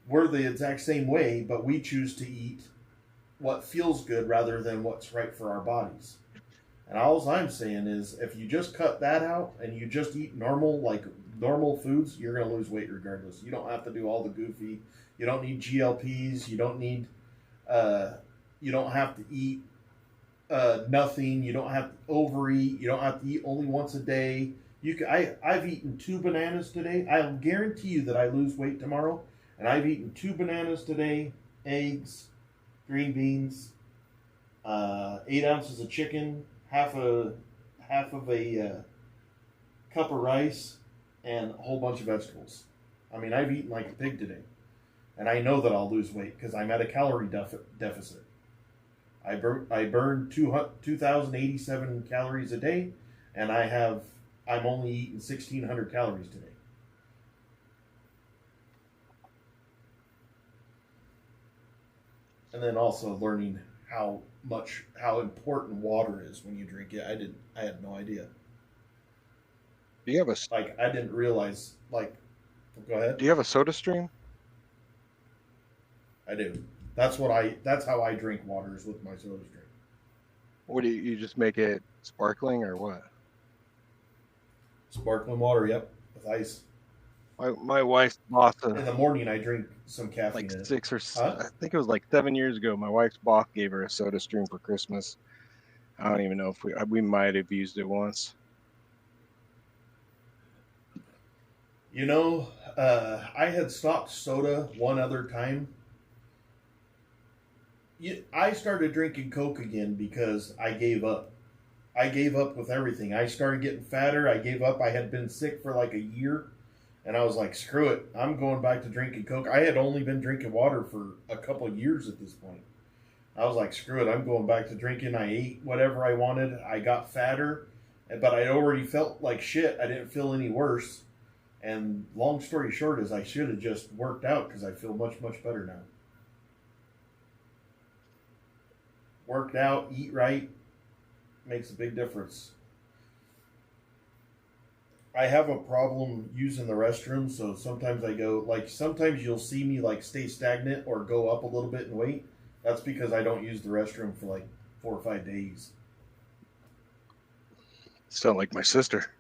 we're the exact same way, but we choose to eat what feels good rather than what's right for our bodies. And all I'm saying is, if you just cut that out and you just eat normal foods, you're going to lose weight regardless. You don't have to do all the goofy. You don't need GLPs. You don't need. You don't have to eat nothing. You don't have to overeat. You don't have to eat only once a day. I've eaten 2 bananas today. I'll guarantee you that I lose weight tomorrow. And I've eaten 2 bananas today, eggs, green beans, 8 ounces of chicken, half of a cup of rice, and a whole bunch of vegetables. I mean, I've eaten like a pig today. And I know that I'll lose weight because I'm at a calorie deficit. I burn 2,087 calories a day, and I'm only eating 1,600 calories today. And then also learning how important water is when you drink it. I had no idea. Do you have I didn't realize, go ahead. Do you have a soda stream? I do. That's how I drink water, is with my soda stream. What do you just make it sparkling or what? Sparkling water, yep, with ice. My wife's boss. In the morning, I drink some caffeine. Like in it. 6 or Huh? I think it was like 7 years ago. My wife's boss gave her a soda stream for Christmas. I don't even know if we might have used it once. I had stopped soda one other time. I started drinking Coke again because I gave up. I gave up with everything. I started getting fatter. I gave up. I had been sick for like a year. And I was like, screw it. I'm going back to drinking Coke. I had only been drinking water for a couple of years at this point. I was like, screw it. I'm going back to drinking. I ate whatever I wanted. I got fatter. But I already felt like shit. I didn't feel any worse. And long story short is I should have just worked out because I feel much, much better now. Worked out, eat right, makes a big difference. I have a problem using the restroom, so sometimes I go, like, sometimes you'll see me, like, stay stagnant or go up a little bit and wait. That's because I don't use the restroom for, like, 4 or 5 days. Sound like my sister.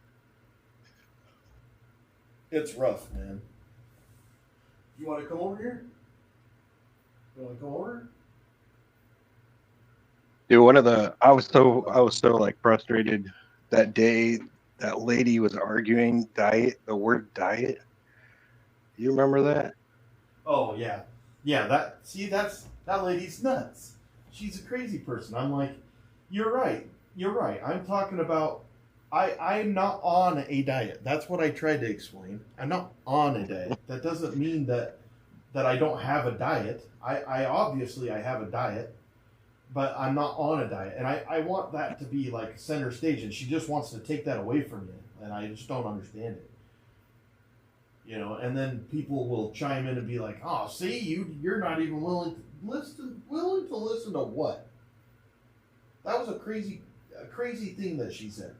It's rough, man. You want to come over here? You want to come over? Dude, I was so like frustrated that day. That lady was arguing the word diet. You remember that? Oh, yeah. Yeah, that lady's nuts. She's a crazy person. I'm like, you're right. I'm talking about, I'm not on a diet. That's what I tried to explain. I'm not on a diet. That doesn't mean that I don't have a diet. I obviously have a diet, but I'm not on a diet. And I want that to be like center stage, and she just wants to take that away from me, and I just don't understand it. You know, and then people will chime in and be like, "Oh, see, you're not even willing to listen to what?" That was a crazy thing that she said.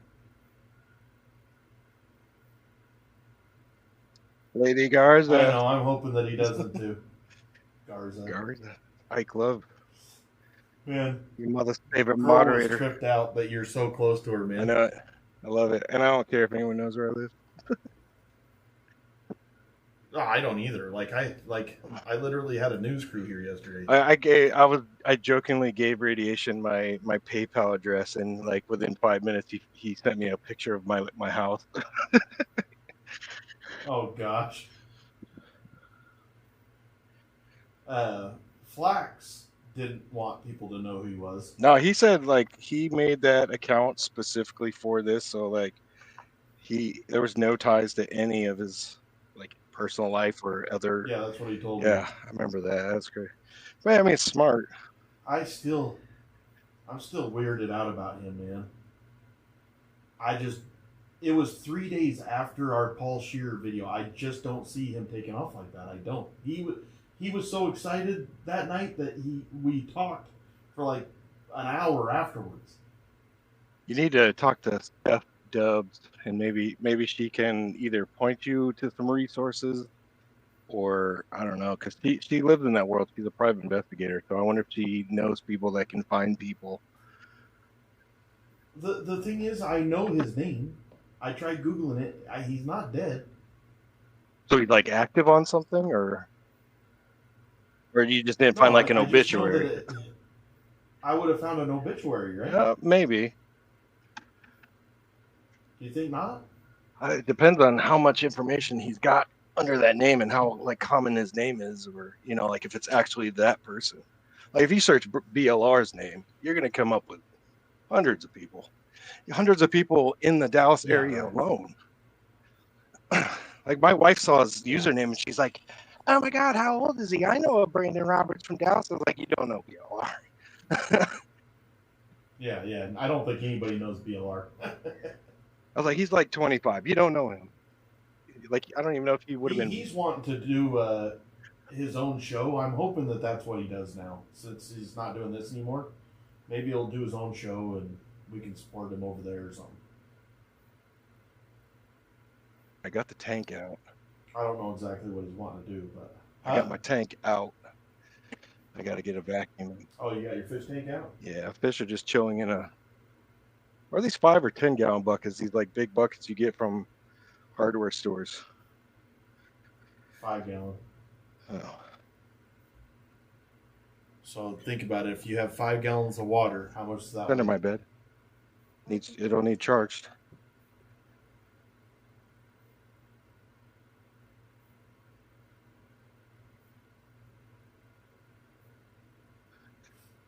Lady Garza. I know. I'm hoping that he doesn't too. Garza. Ike Love. Man, Your mother's favorite Girl moderator. was tripped out, but you're so close to her, man. I know it. I love it, and I don't care if anyone knows where I live. Oh, I don't either. I literally had a news crew here yesterday. I jokingly gave Radiation my PayPal address, and like within 5 minutes he sent me a picture of my house. Oh gosh. Flax didn't want people to know who he was. No, he said like he made that account specifically for this, so like there was no ties to any of his like personal life or other. Yeah, that's what he told me. Yeah, I remember that. That's great. Man, I mean, it's smart. I'm still weirded out about him, man. It was 3 days after our Paul Shearer video. I just don't see him taking off like that. I don't. He was so excited that night that we talked for like an hour afterwards. You need to talk to Steph Dubs, and maybe she can either point you to some resources, or I don't know, because she lives in that world. She's a private investigator, so I wonder if she knows people that can find people. The thing is, I know his name. I tried Googling it. He's not dead. So he's like active on something, or you just didn't find like an obituary? I would have found an obituary, right? Maybe. Do you think not? It depends on how much information he's got under that name and how like common his name is, or like if it's actually that person. Like if you search BLR's name, you're gonna come up with hundreds of people in the Dallas area alone. Like my wife saw his username and she's like, "Oh my God, how old is he? I know a Brandon Roberts from Dallas." I was like, "You don't know BLR." Yeah. I don't think anybody knows BLR. I was like, "He's like 25. You don't know him." Like, I don't even know if he would have been. He's wanting to do his own show. I'm hoping that that's what he does now, since he's not doing this anymore. Maybe he'll do his own show and we can support him over there or something. I got the tank out. I don't know exactly what he's wanting to do, but I got my tank out. I got to get a vacuum. Oh, you got your fish tank out? Yeah, fish are just chilling in or are these 5 or 10 gallon buckets? These like big buckets you get from hardware stores. 5 gallon. Oh. So think about it. If you have 5 gallons of water, how much is that? Under my bed. It'll need charged.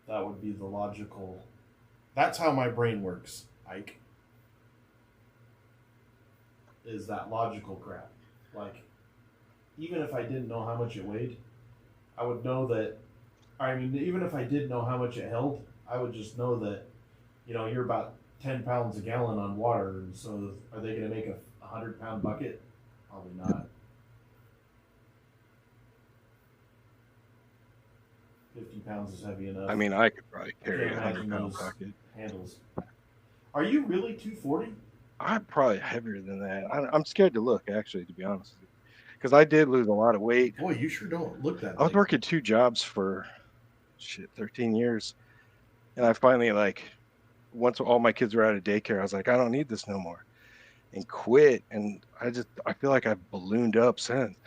That would be the logical. That's how my brain works, Ike. Is that logical crap. Like, even if I didn't know how much it weighed, I would know that. I mean, even if I did know how much it held, I would just know that, you're about 10 pounds a gallon on water. And so are they going to make a 100-pound bucket? Probably not. 50 pounds is heavy enough. I mean, I could probably carry a Can't imagine 100-pound those bucket. handles. Are you really 240? I'm probably heavier than that. I'm scared to look, actually, to be honest with you, because I did lose a lot of weight. Boy, you sure don't look that I was big. working 2 jobs for 13 years, and I finally, like, once all my kids were out of daycare, I was like, I don't need this no more, and quit. And I feel like I've ballooned up since.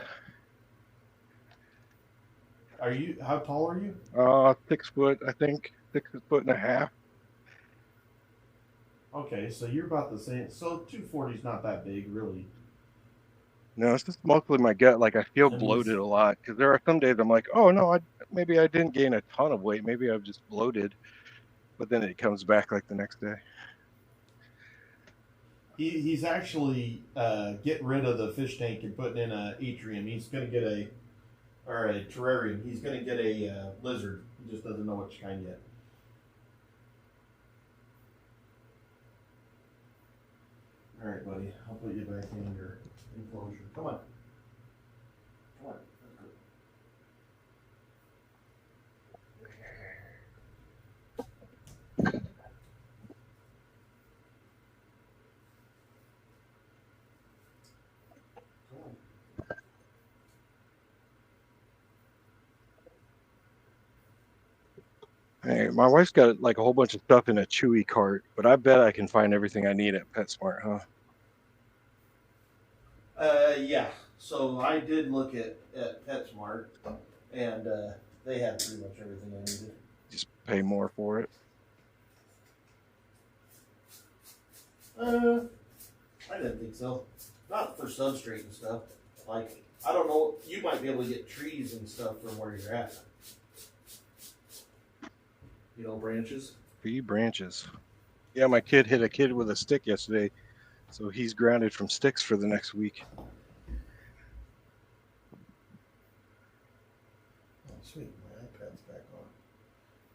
How tall are you? 6 foot, I think, 6.5 feet. Okay, so you're about the same. So 240 is not that big, really. No, it's just mostly my gut. Like, I feel bloated a lot because there are some days I'm like, oh no, maybe I didn't gain a ton of weight. Maybe I've just bloated, but then it comes back like the next day. He's actually getting rid of the fish tank and putting in a atrium. He's going to get a terrarium. He's going to get a lizard. He just doesn't know which kind yet. All right, buddy. I'll put you back in your enclosure. Come on. Come on. Hey, my wife's got like a whole bunch of stuff in a Chewy cart, but I bet I can find everything I need at PetSmart, huh? Yeah. So I did look at PetSmart, and they had pretty much everything I needed. Just pay more for it. I didn't think so. Not for substrate and stuff. Like, I don't know. You might be able to get trees and stuff from where you're at. You know, branches. Free branches. Yeah, my kid hit a kid with a stick yesterday, so he's grounded from sticks for the next week. Oh, sweet. My iPad's back on.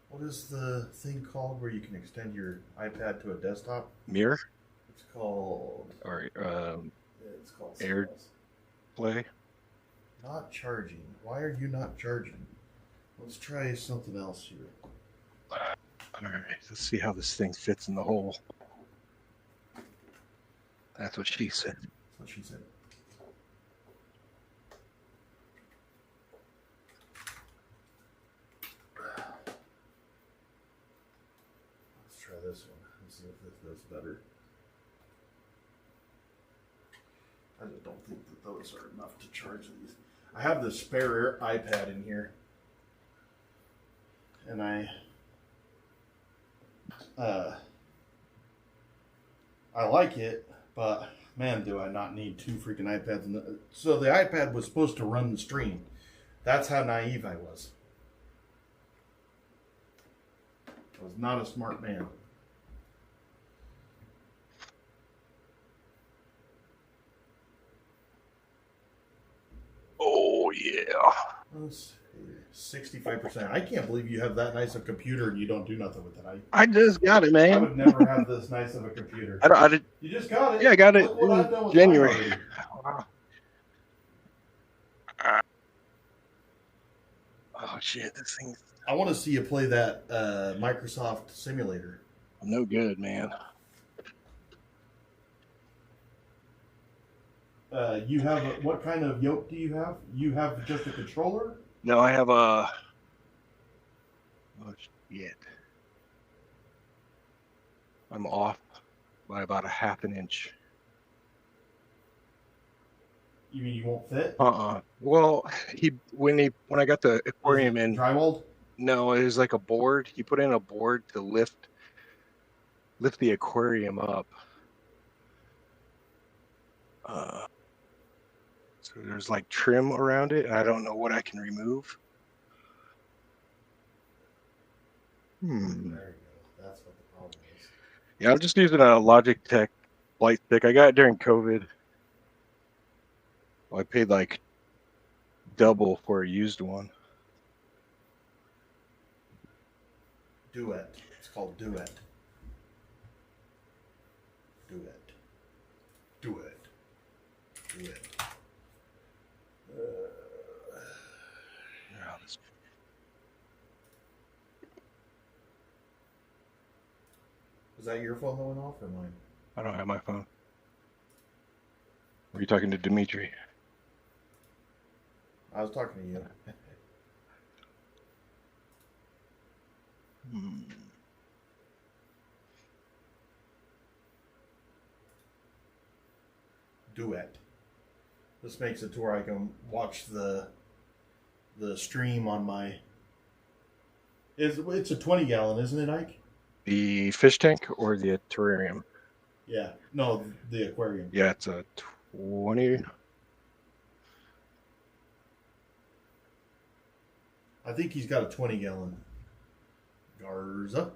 What is the thing called where you can extend your iPad to a desktop? Mirror? It's called... Or it's called... AirPlay? Not charging. Why are you not charging? Let's try something else here. All right, let's see how this thing fits in the hole. That's what she said. That's what she said. Let's try this one. Let's see if this does better. I just don't think that those are enough to charge these. I have the spare iPad in here. And I like it, but man, do I not need 2 freaking iPads. So the iPad was supposed to run the stream. That's how naive I was. I was not a smart man. Oh, yeah. Let's see, 65%. I can't believe you have that nice a computer and you don't do nothing with it. I just got it, man. I would never have this nice of a computer. You just got it. Yeah, I got it Look what I've done in with January. mine already. Oh, shit, this thing's... I want to see you play that Microsoft Simulator. I'm no good, man. You have what kind of yoke do you have? You have just a controller? No, I have a... Oh, shit. I'm off by about a half an inch. You mean you won't fit? Well, when I got the aquarium in... Drywalled? No, it was like a board. He put in a board to lift the aquarium up. So there's like trim around it. I don't know what I can remove. There you go. That's what the problem is. Yeah, I'm just using a Logitech light stick. I got it during COVID. Well, I paid like double for a used one. Duet. It's called Duet. Duet. Duet. Duet. Is that your phone that went off or mine? I don't have my phone. Were you talking to Dimitri? I was talking to you. Duet. This makes it to where I can watch the stream on my. It's a 20-gallon, isn't it, Ike? The fish tank or the terrarium? Yeah. No, the aquarium. Yeah, it's a 20. I think he's got a 20-gallon. Garza.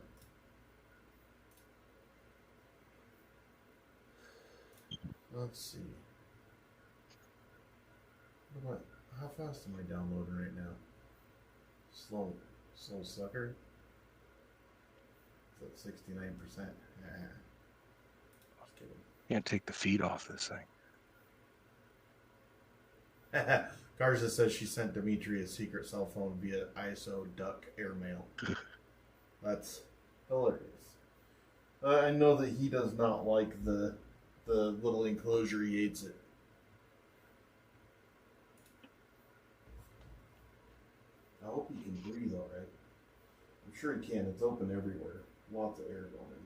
Let's see. How fast am I downloading right now? Slow sucker. It's at 69%. Just kidding. Can't take the feed off this thing. Garza says she sent Dimitri a secret cell phone via ISO duck airmail. That's hilarious. I know that he does not like the little enclosure. He hates it. I hope he can breathe all right. I'm sure he can. It's open everywhere. Lots of air going in.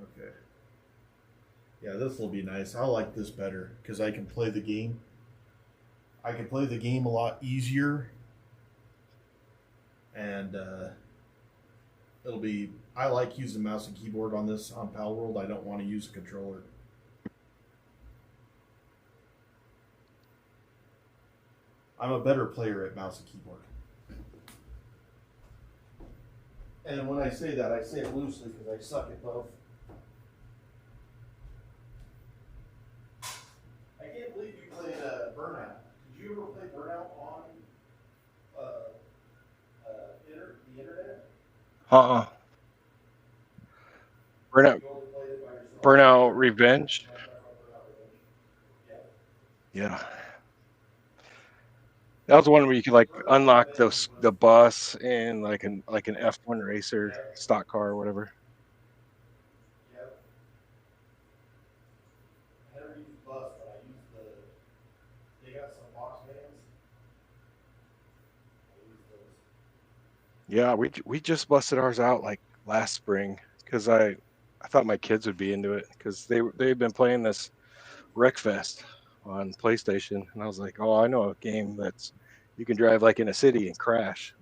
Okay. Yeah, this will be nice. I like this better because I can play the game. I can play the game a lot easier. And it'll be... I like using mouse and keyboard on this on Pal World. I don't want to use a controller. I'm a better player at mouse and keyboard. And when I say that, I say it loosely because I suck at both. I can't believe you played Burnout. Did you ever play Burnout on the internet? Burnout Revenge. Yeah. That was the one where you could like unlock the bus and like an F1 racer stock car or whatever. Yep. I never used the bus, but I used they got some box vans. I used those. Yeah, we just busted ours out like last spring because I thought my kids would be into it because they've been playing this Wreckfest on PlayStation, and I was like, oh, I know a game that's you can drive like in a city and crash.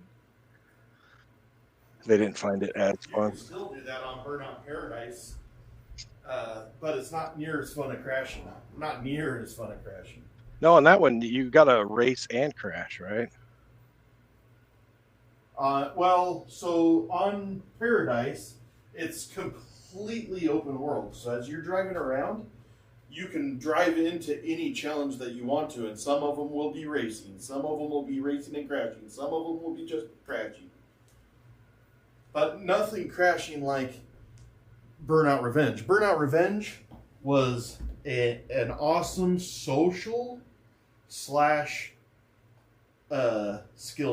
They didn't find it as fun. You can still do that on Burnout Paradise, but it's not near as fun as crashing. Not near as fun as crashing. No, on that one you got to race and crash, right? Well, so on Paradise, it's completely open world. So as you're driving around, you can drive into any challenge that you want to, and some of them will be racing. Some of them will be racing and crashing. Some of them will be just crashing. But nothing crashing like Burnout Revenge. Burnout Revenge was an awesome social / skill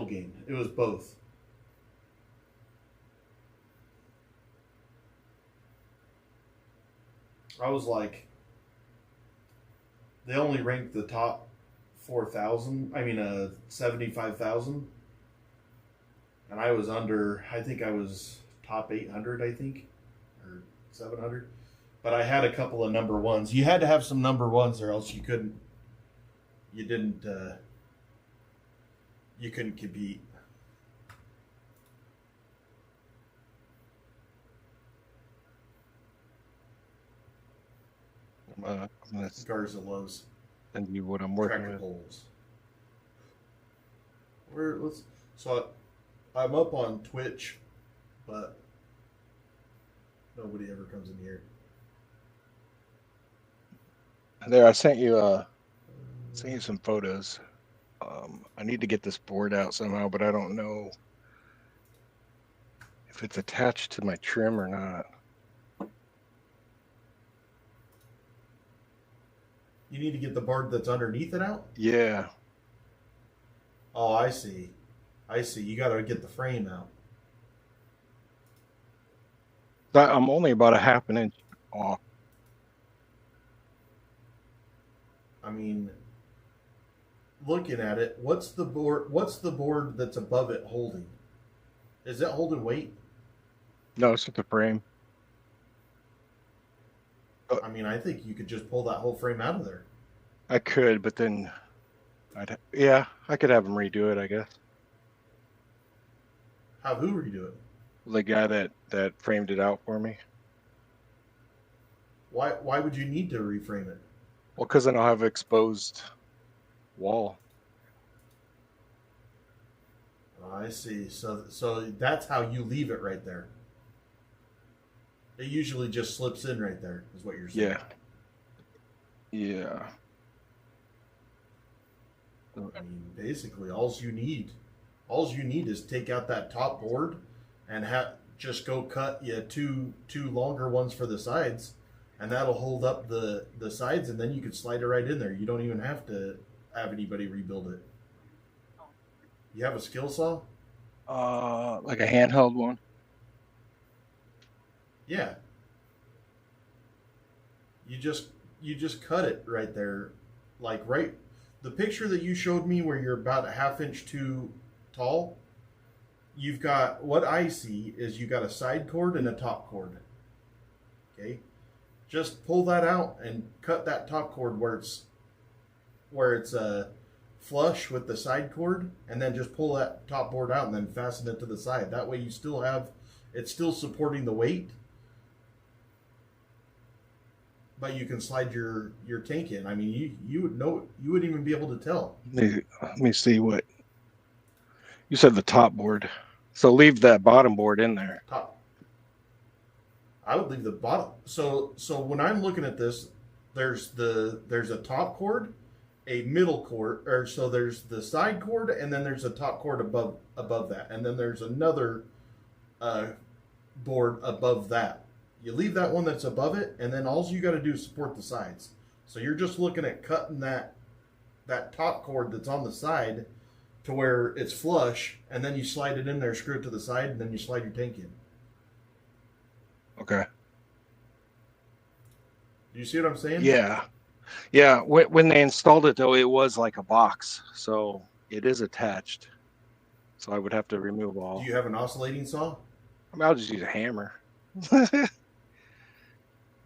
game. It was both. I was like, they only ranked the top 75,000. And I was I think I was top 800, I think, or 700. But I had a couple of number ones. You had to have some number ones or else you couldn't compete. Garza loves and you what I'm working with. Holes. So I'm up on Twitch, but nobody ever comes in here. There, I sent you some photos. I need to get this board out somehow, but I don't know if it's attached to my trim or not. You need to get the board that's underneath it out? Yeah. Oh, I see. I see. You got to get the frame out. I'm only about a half an inch off. I mean, looking at it, what's the board that's above it holding? Is it holding weight? No, it's just the frame. I mean, I think you could just pull that whole frame out of there. I could, but then I could have him redo it, I guess. Have who redo it? The guy that framed it out for me. Why would you need to reframe it? Well, because then I'll have exposed wall. I see. So that's how you leave it right there. It usually just slips in right there, is what you're saying. Yeah. I mean, basically, all you need is take out that top board and just go cut two longer ones for the sides, and that'll hold up the sides, and then you can slide it right in there. You don't even have to have anybody rebuild it. You have a skill saw? Like a handheld one. Yeah. You just cut it right there, like right. The picture that you showed me where you're about a half inch too tall, you've got, what I see is you got a side cord and a top cord. Okay? Just pull that out and cut that top cord where it's flush with the side cord, and then just pull that top board out and then fasten it to the side. That way you still have, it's still supporting the weight, but you can slide your tank in. I mean, you would know, you wouldn't even be able to tell. Let me see what you said. The top board. So leave that bottom board in there. Top. I would leave the bottom. So when I'm looking at this, there's a top cord, a middle cord, or so there's the side cord, and then there's a top cord above that, and then there's another board above that. You leave that one that's above it, and then all you got to do is support the sides. So you're just looking at cutting that top cord that's on the side to where it's flush, and then you slide it in there, screw it to the side, and then you slide your tank in. Okay. Do you see what I'm saying? Yeah. Yeah. When they installed it, though, it was like a box, so it is attached. So I would have to remove all. Do you have an oscillating saw? I mean, I'll just use a hammer.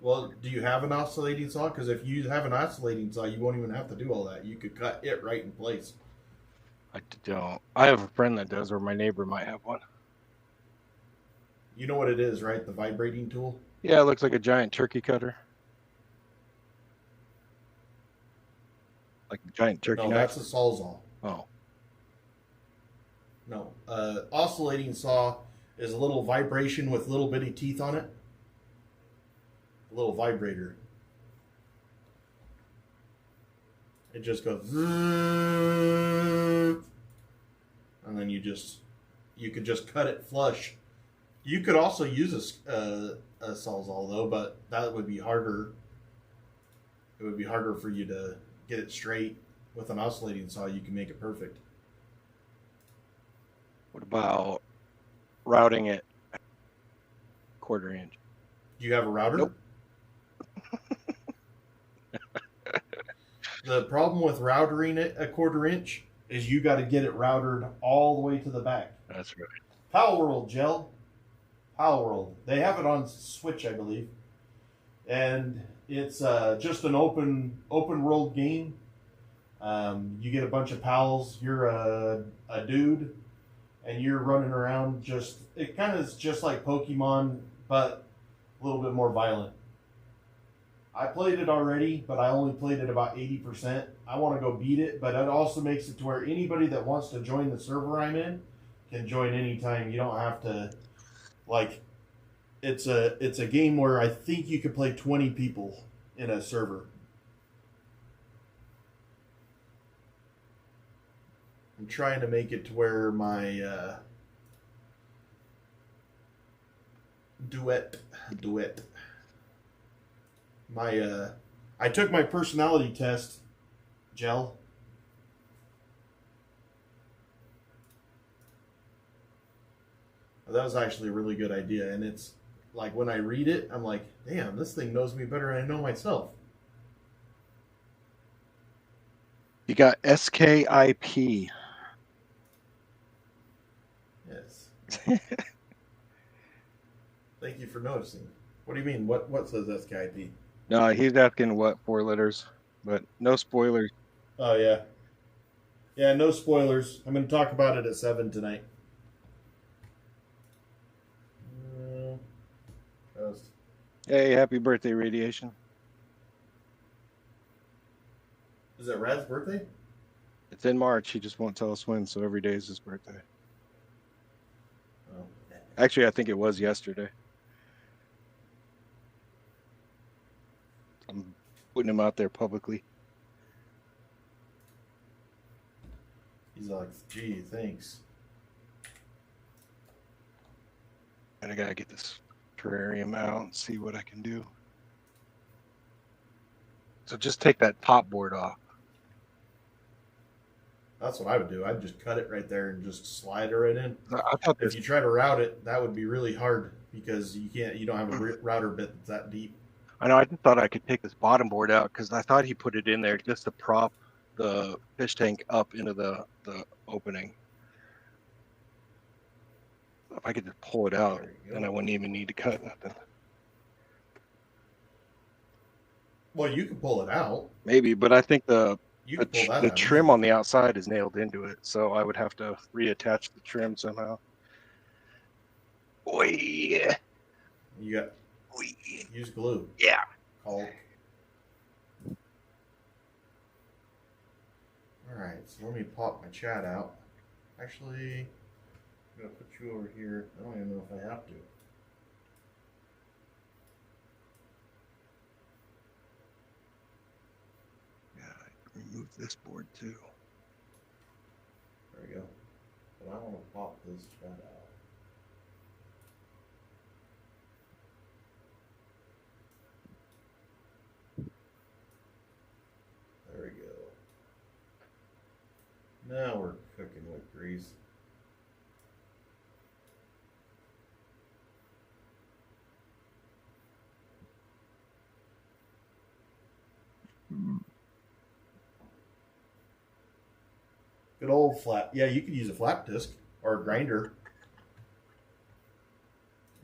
Well, do you have an oscillating saw? Because if you have an oscillating saw, you won't even have to do all that. You could cut it right in place. I don't. I have a friend that does, or my neighbor might have one. You know what it is, right? The vibrating tool? Yeah, it looks like a giant turkey cutter. Like a giant turkey No, knife? that's a sawzall. Oh. No. Oscillating saw is a little vibration with little bitty teeth on it. A little vibrator. It just goes zzzz, and then you could just cut it flush. You could also use a sawzall though, but that would be harder. It would be harder for you to get it straight. With an oscillating saw, you can make it perfect. What about routing it 1/4 inch? Do you have a router? Nope. The problem with routering it 1/4 inch is you got to get it routered all the way to the back. That's right. Power World, Gel. Power World. They have it on Switch, I believe. And it's just an open world game. You get a bunch of pals. You're a dude, and you're running around. It kind of is just like Pokemon, but a little bit more violent. I played it already, but I only played it about 80%. I want to go beat it, but it also makes it to where anybody that wants to join the server I'm in can join anytime. You don't have to, like, it's a game where I think you could play 20 people in a server. I'm trying to make it to where my duet. I took my personality test, Gel. But that was actually a really good idea, and it's like when I read it, I'm like, damn, this thing knows me better than I know myself. You got SKIP. Yes. Thank you for noticing. What do you mean? What says SKIP? No, he's asking what 4 letters, but no spoilers. Oh yeah. Yeah, no spoilers. I'm going to talk about it at 7 tonight. Hey, happy birthday, Radiation. Is it Rad's birthday? It's in March. He just won't tell us when, so every day is his birthday. Oh. Actually, I think it was yesterday. I'm putting him out there publicly. He's like, gee, thanks. And I gotta get this terrarium out and see what I can do. So just take that top board off. That's what I would do. I'd just cut it right there and just slide it right in. I thought if you try to route it, that would be really hard because you don't have a router bit that's that deep. I know. I just thought I could take this bottom board out because I thought he put it in there just to prop the fish tank up into the opening. If I could just pull it out, then I wouldn't even need to cut nothing. Well, you could pull it out. Maybe, but I think the pull that out. trim on the outside is nailed into it, so I would have to reattach the trim somehow. Boy, yeah. You got use glue. Yeah. All right, so let me pop my chat out. Actually, I'm gonna put you over here. I don't even know if I have to. Remove this board too. There we go. But I want to pop this chat out. There we go. Now we're cooking with grease. Good old flat. Yeah, you could use a flat disc or a grinder.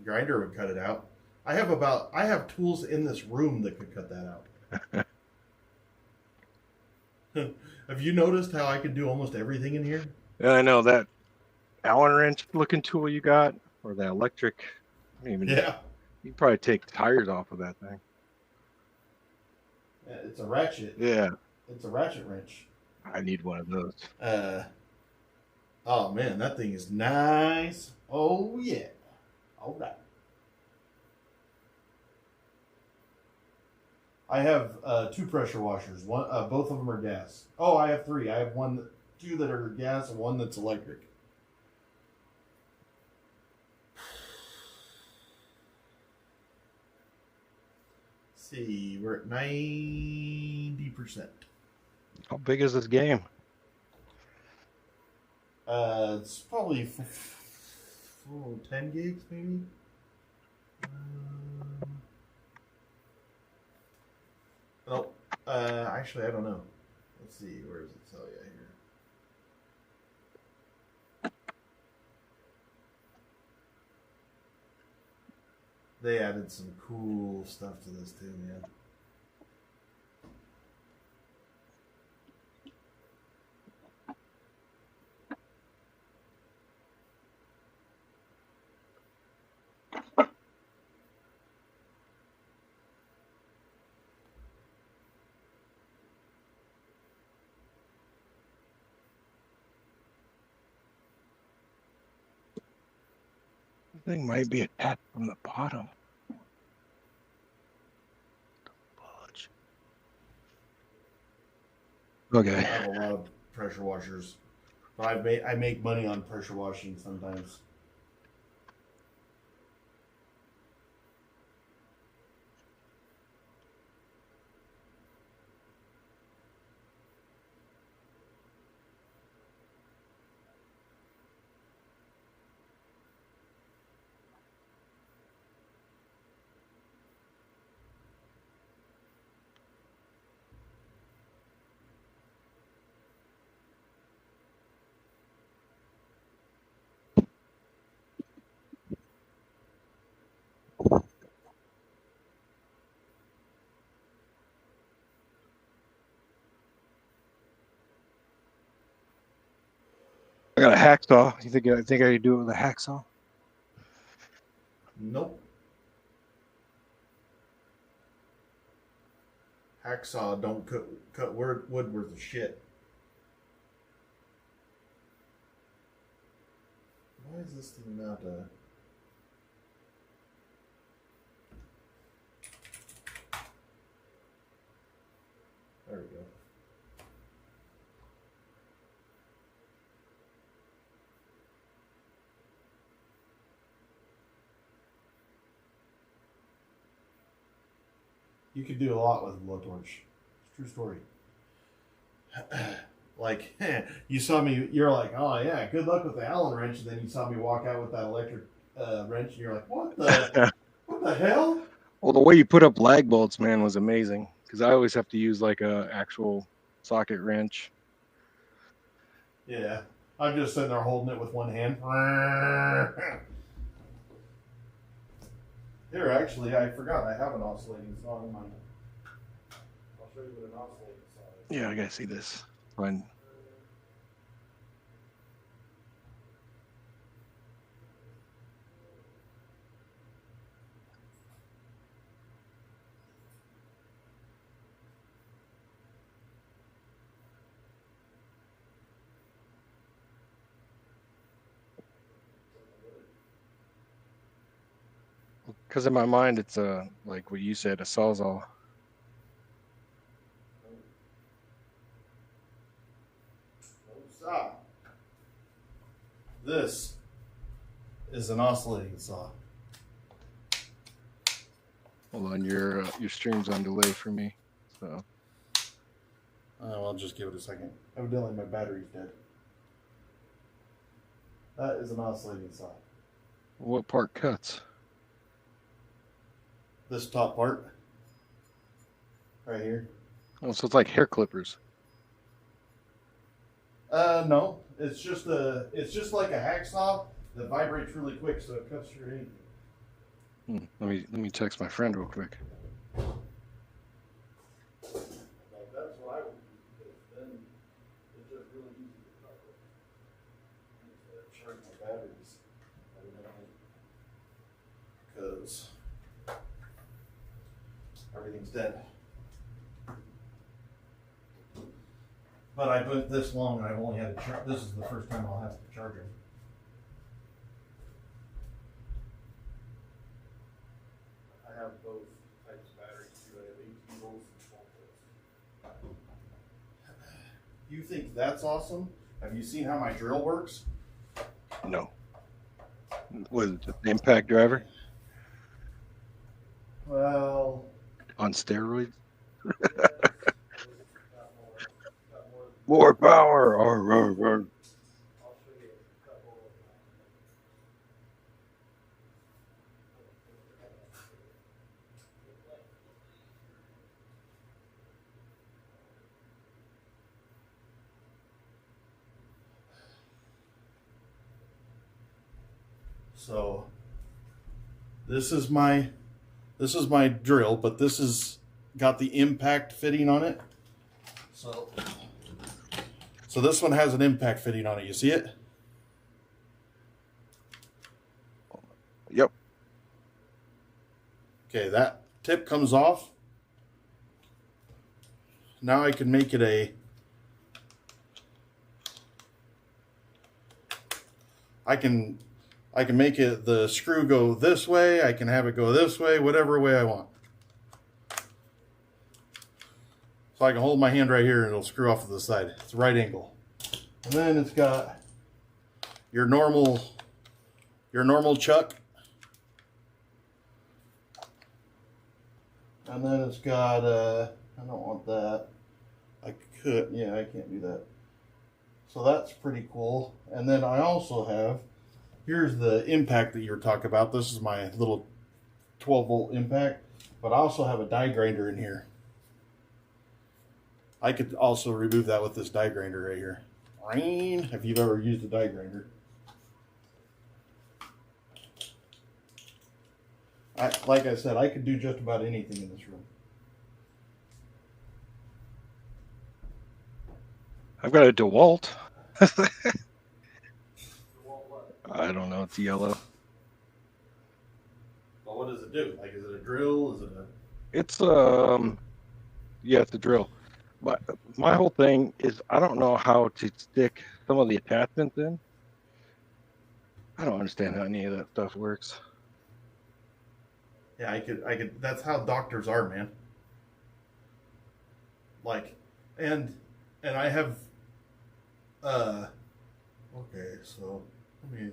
Grinder would cut it out. I have tools in this room that could cut that out. Have you noticed how I can do almost everything in here? Yeah, I know that Allen wrench looking tool you got, or the electric. Yeah. You can probably take tires off of that thing. Yeah, it's a ratchet. Yeah. It's a ratchet wrench. I need one of those. Oh man, that thing is nice. Oh yeah. All right. I have 2 pressure washers. One, both of them are gas. Oh, I have 3. I have 2 that are gas and 1 that's electric. Let's see, we're at 90%. How big is this game? It's probably 10 gigs, maybe. Actually, I don't know. Let's see, where does it tell you here? They added some cool stuff to this too, man. Thing might be attached from the bottom. Okay. I have a lot of pressure washers, but I make money on pressure washing sometimes. I got a hacksaw. You think I could do it with a hacksaw? Nope. Hacksaw don't cut wood worth of shit. Why is this thing not There we go. You could do a lot with a blowtorch. It's a true story. Like, you saw me, you're like, oh yeah, good luck with the Allen wrench, and then you saw me walk out with that electric wrench, and you're like, what the hell? Well, the way you put up lag bolts, man, was amazing. Because I always have to use like a actual socket wrench. Yeah, I'm just sitting there holding it with one hand. Here, actually, I forgot I have an oscillating saw in mine. I'll show you what an oscillating saw is. Yeah, I gotta see this. Fine. Because in my mind, it's like what you said, a sawzall. Saw. This is an oscillating saw. Hold on, your stream's on delay for me, so. I'll just give it a second. Evidently, my battery's dead. That is an oscillating saw. What part cuts? This top part, right here. Oh, so it's like hair clippers. No, it's just like a hacksaw that vibrates really quick, so it cuts through anything. Let me text my friend real quick. Like, that's what I would do, because then it's just really easy to cut with. I need to charge my batteries evidently, because everything's dead. But I put this long, and I've only had to charge. This is the first time I'll have to charge them. I have both types of batteries too. I have 18 volts and 12 volts. You think that's awesome? Have you seen how my drill works? No. Was it the impact driver? Well, on steroids? More power! Arr, arr, arr. So this is my drill, but this is got the impact fitting on it. So this one has an impact fitting on it. You see it? Yep. Okay, that tip comes off. Now I can make it I can make it the screw go this way. I can have it go this way, whatever way I want. So I can hold my hand right here and it'll screw off to the side. It's a right angle. And then it's got your normal chuck. And then it's got, I don't want that. I can't do that. So that's pretty cool. And then I also have, here's the impact that you were talking about. This is my little 12 volt impact, but I also have a die grinder in here. I could also remove that with this die grinder right here. If you've ever used a die grinder. Like I said, I could do just about anything in this room. I've got a DeWalt. I don't know. It's yellow. Well, what does it do? Like, is it a drill? Is it a... It's yeah, it's a drill. But my whole thing is I don't know how to stick some of the attachments in. I don't understand how any of that stuff works. Yeah, I could. That's how doctors are, man. Like, and I have. Okay, so let me.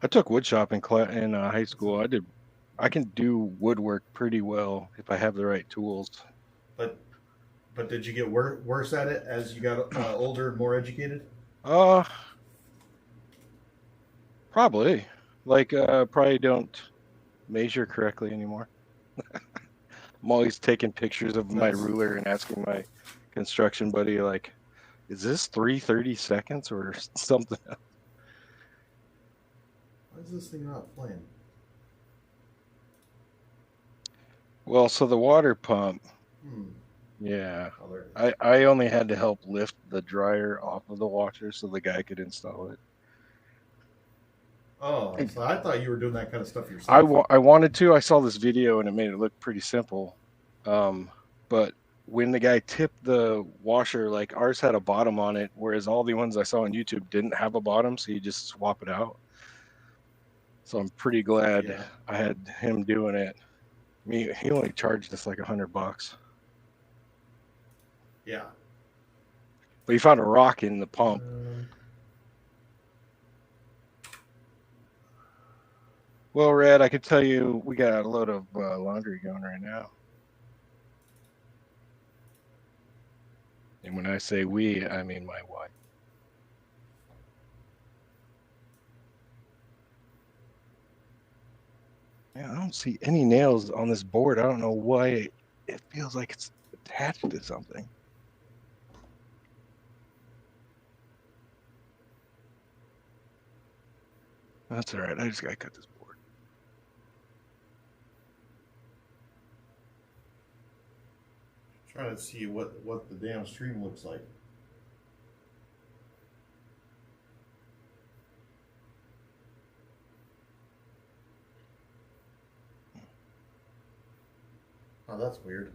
I took wood shopping class in high school. I can do woodwork pretty well if I have the right tools. But did you get worse at it as you got older and more educated? Probably. Like, probably don't measure correctly anymore. I'm always taking pictures of my ruler and asking my construction buddy, like, is this 3:30 seconds or something? Why is this thing not playing? Well, so the water pump, yeah, I only had to help lift the dryer off of the washer so the guy could install it. Oh, so I thought you were doing that kind of stuff yourself. I wanted to. I saw this video and it made it look pretty simple. But when the guy tipped the washer, like ours had a bottom on it, whereas all the ones I saw on YouTube didn't have a bottom, so you just swap it out. So I'm pretty glad I had him doing it. He only charged us like $100. Yeah. But he found a rock in the pump. Well, Red, I could tell you we got a load of laundry going right now. And when I say we, I mean my wife. Man, I don't see any nails on this board. I don't know why it feels like it's attached to something. That's all right. I just got to cut this board. Trying to see what the damn stream looks like. Oh, that's weird.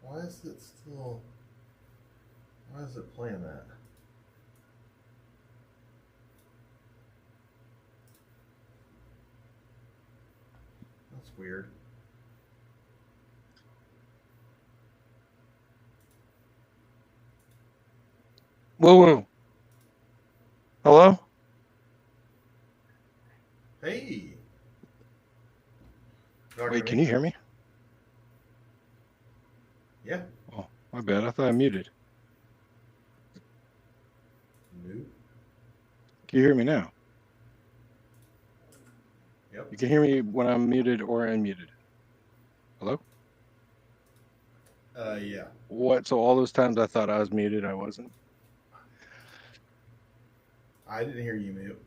Why is it still... Why is it playing that? That's weird. Whoa. Hello? Hey. Wait, can you hear me? Yeah. Oh, my bad. I thought I muted. Nope. Can you hear me now? Yep. You can hear me when I'm muted or unmuted. Hello? Yeah. What? So all those times I thought I was muted, I wasn't? I didn't hear you mute.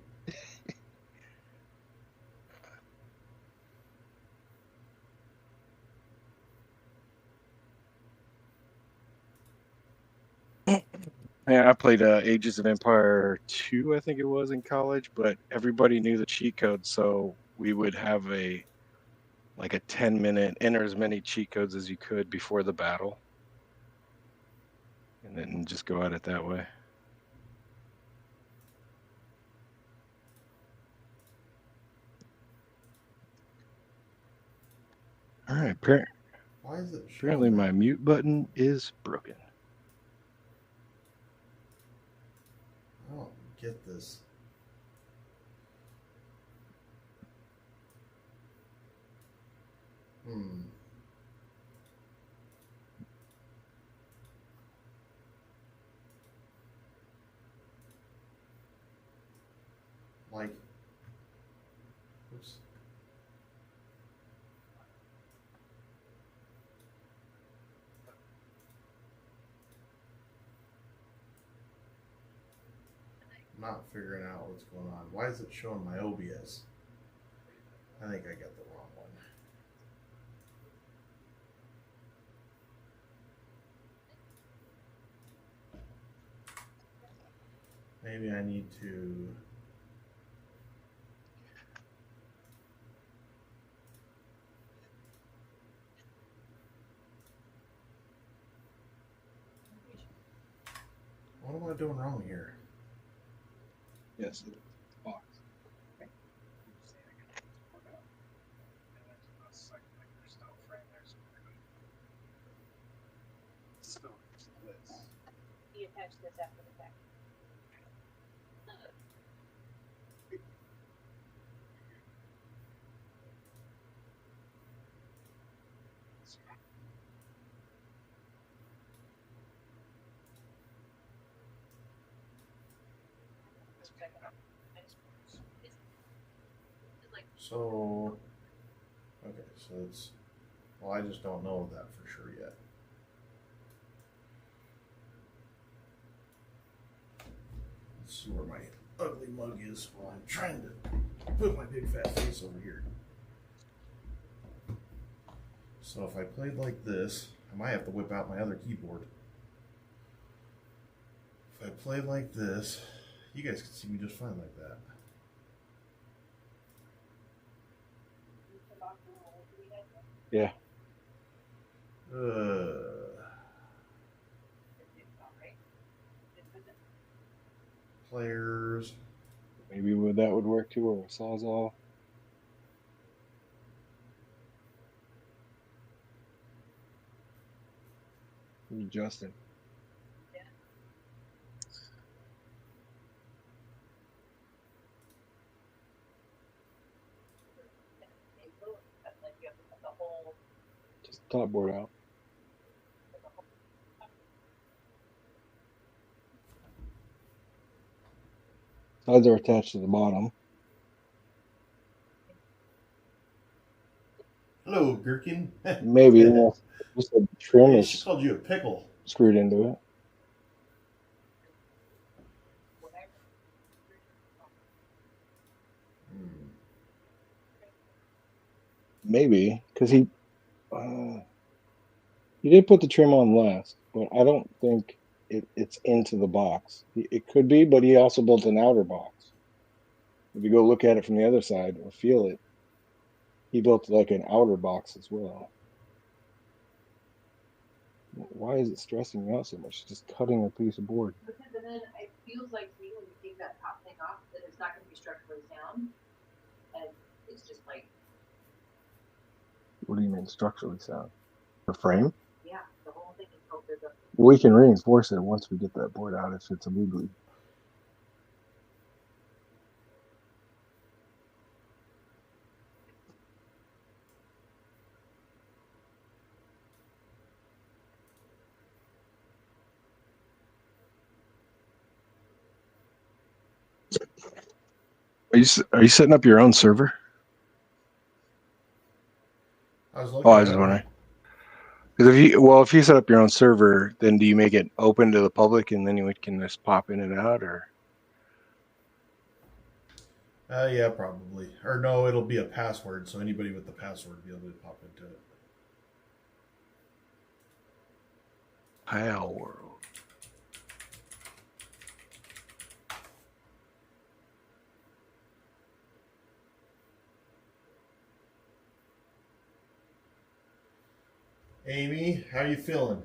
Yeah, I played Ages of Empire 2, I think it was, in college, but everybody knew the cheat code, so we would have a 10-minute, enter as many cheat codes as you could before the battle, and then just go at it that way. All right, Why is it apparently my mute button is broken. I don't get this. Like, oops. not figuring out what's going on. Why is it showing my OBS? I think I got the wrong one. Maybe I need to... What am I doing wrong here? Yes. Box. You attach this after the fact. So, okay, so it's, well, I just don't know that for sure yet. Let's see where my ugly mug is while I'm trying to put my big fat face over here. So if I played like this, I might have to whip out my other keyboard. If I played like this, you guys can see me just fine like that. Yeah. Players. Maybe that would work too, or a Sawzall. Justin. Just top board out. Sides are attached to the bottom. Hello, Gherkin. Maybe just the trim She is called you a pickle. screwed into it. Maybe because he did put the trim on last, but I don't think it's into the box. It could be, but he also built an outer box. If you go look at it from the other side or feel it, he built like an outer box as well. Why is it stressing me out so much? Just cutting a piece of board. Because then it feels like to me when you take that top thing off that it's not going to be structurally sound, and it's just like. What do you mean structurally sound? The frame? Yeah, the whole thing is filtered up. We can reinforce it once we get that board out if it's illegally. Are you setting up your own server? I was Oh, I was just wondering. Because if you set up your own server, then do you make it open to the public and then you can just pop in and out, or? Yeah, probably. Or no, it'll be a password, so anybody with the password will be able to pop into it. Pal World. Amy, how you feeling?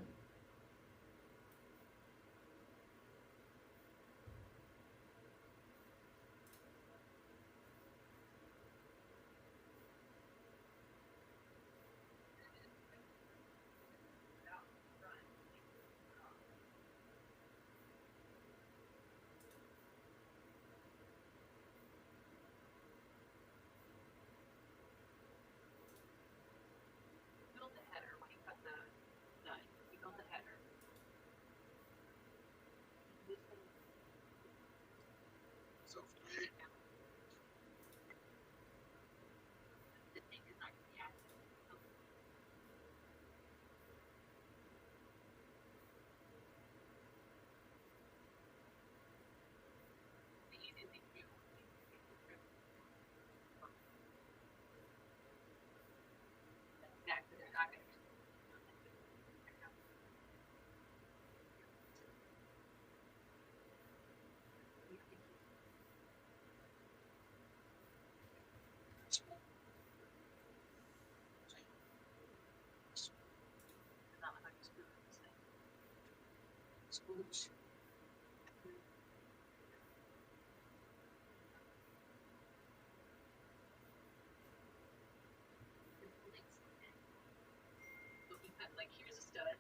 Like, here's a stud.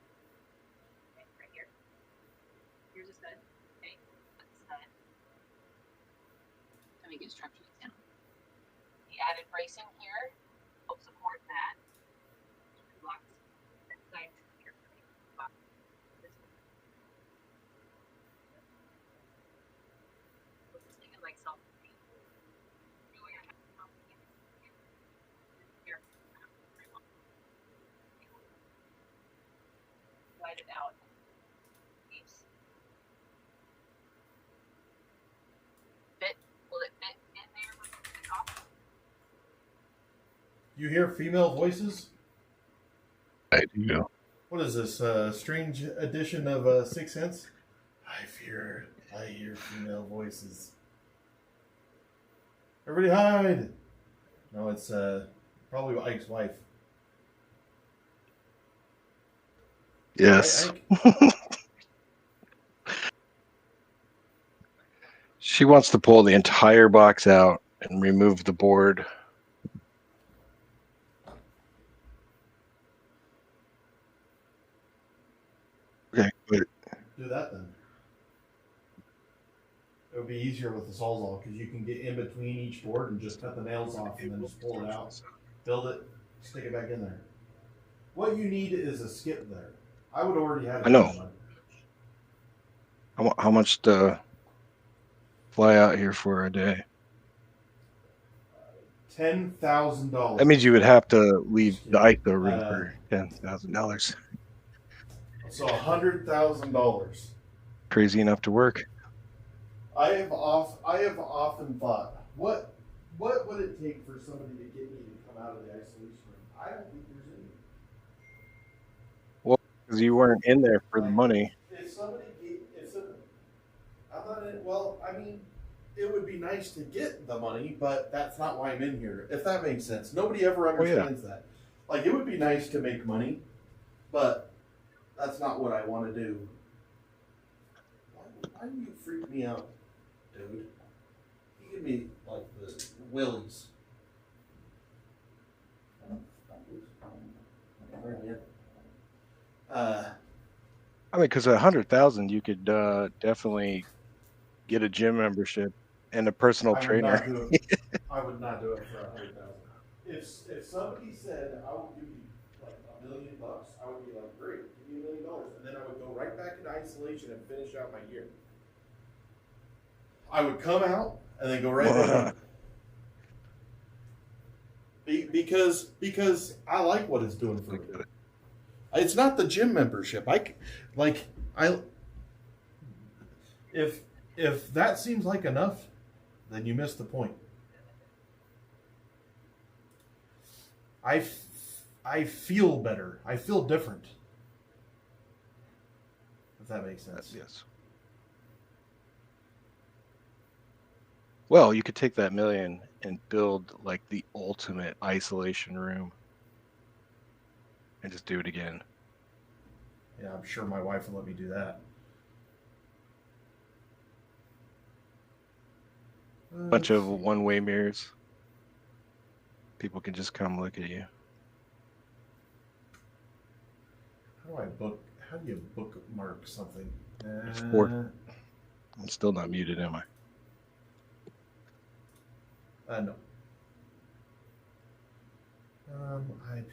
Okay, right here. Here's a stud. Okay, that's a stud. Let me get structures down. The added bracing here helps support that. Blocks that side here. This thing is like self. Slide it out. Fit? Will it fit in there with the top? You hear female voices? I do. What is this? Strange edition of Sixth Sense? I hear female voices. Everybody hide! No, it's probably Ike's wife. Yes. Ike? She wants to pull the entire box out and remove the board. Okay, good. Do that then. It would be easier with the Sawzall because you can get in between each board and just cut the nails off and then just pull it out, build it, stick it back in there. What you need is a skip there. I would already have it. I know. How much to fly out here for a day? $10,000. That means you would have to leave the ISO room for $10,000. So $100,000. Crazy enough to work. I have often thought, what would it take for somebody to get me to come out of the isolation room? I don't think there's any. Well, because you weren't in there for the money. If somebody I'm not in, well, I mean, it would be nice to get the money, but that's not why I'm in here. If that makes sense. Nobody ever understands that. Like, it would be nice to make money, but that's not what I want to do. Why do you freak me out, dude? You give me, like, the willies. I mean, because 100,000, you could definitely get a gym membership and a personal trainer. I would not do it for $100,000. If somebody said I will give you like $1 million, I would be like, great, give me $1 million, and then I would go right back into isolation and finish out my year. I would come out and then go right back. Because I like what it's doing for me. It's not the gym membership. If that seems like enough, then you missed the point. I feel better. I feel different. If that makes sense. Yes. Well, you could take that $1 million and build like the ultimate isolation room and just do it again. Yeah, I'm sure my wife will let me do that. Bunch of one-way mirrors. People can just come look at you. How do you bookmark something? F4. I'm still not muted, am I? No. IP.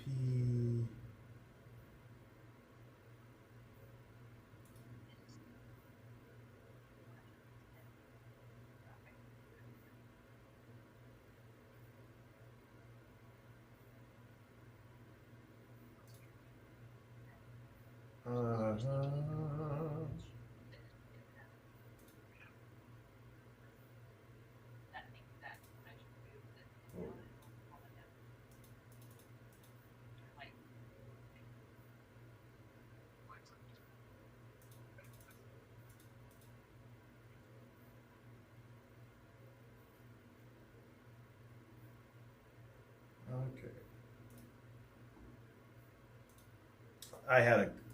Okay.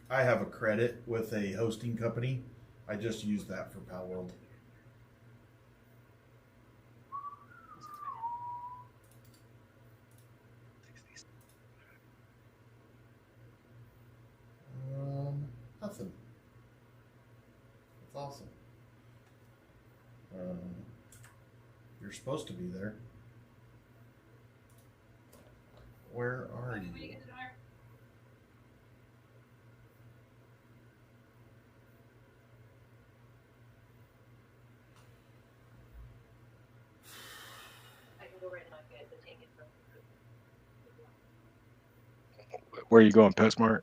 I have a credit with a hosting company, I just used that for Pal World. Nothing. That's awesome. You're supposed to be there. Where are you? Where are you going, PetSmart?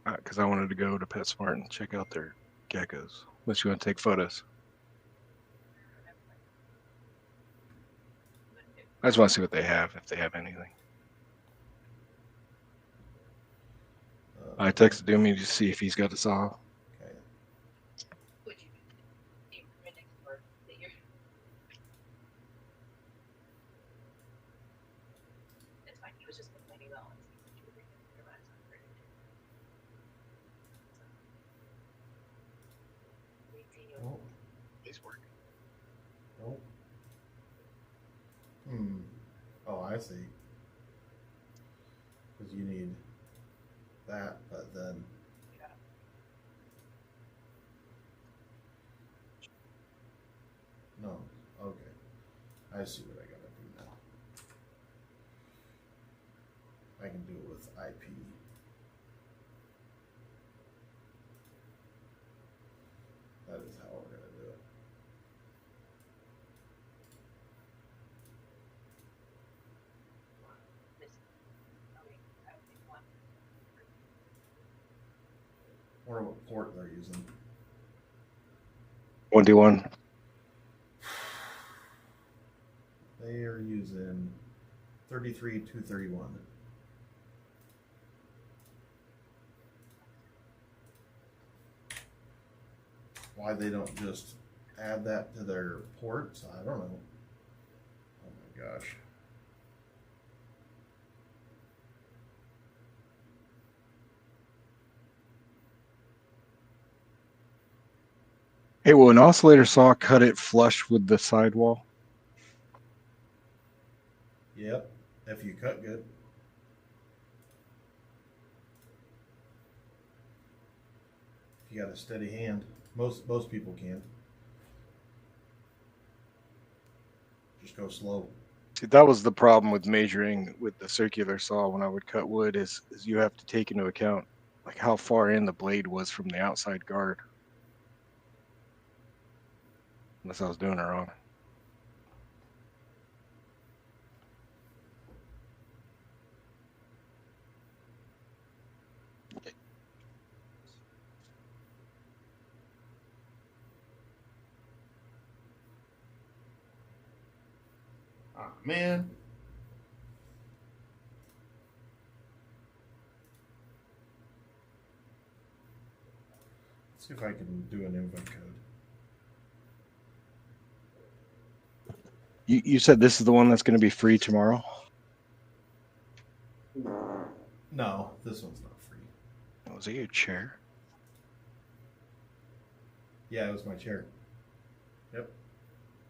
Because I wanted to go to PetSmart and check out their geckos. Unless you want to take photos. I just want to see what they have, if they have anything. I texted him to see if he's got a saw. Okay. Oh, he's working. Nope. Oh, I see. Because you need that, but then. No. Okay. I see what I gotta do now. I can do it with IP. That is how we're gonna do it. I wonder what port they're using. 1D1. They are using 33,231. Why they don't just add that to their ports, I don't know. Oh my gosh. Hey, will an oscillator saw cut it flush with the sidewall? Yep, if you cut good. If you got a steady hand. Most people can. Just go slow. See, that was the problem with measuring with the circular saw when I would cut wood is you have to take into account like how far in the blade was from the outside guard. Unless I was doing it wrong. Ah, man. Let's see if I can do an invite code. You said this is the one that's going to be free tomorrow? No, this one's not free. Was it your chair? Yeah, it was my chair. Yep.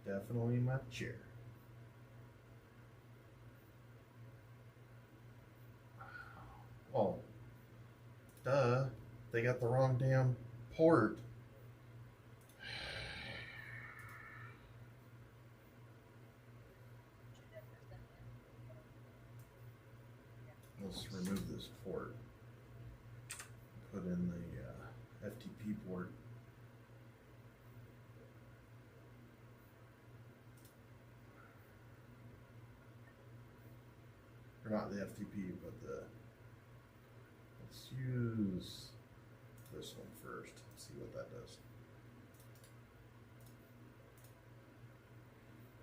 Definitely my chair. Oh. Duh. They got the wrong damn port. Let's remove this port. Put in the FTP port. Or not the FTP, but the. Let's use this one first. See what that does.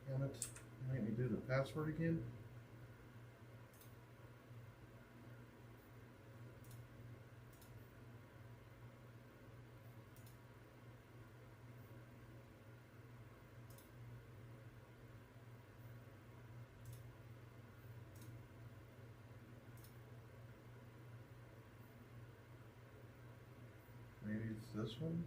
Damn it! Make me do the password again. Maybe it's this one.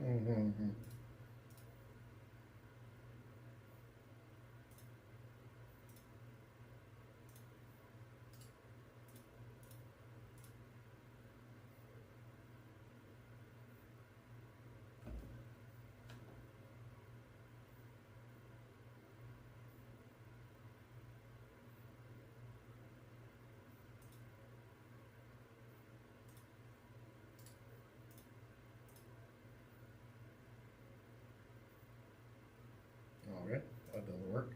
Mm-hmm. All right, that doesn't work.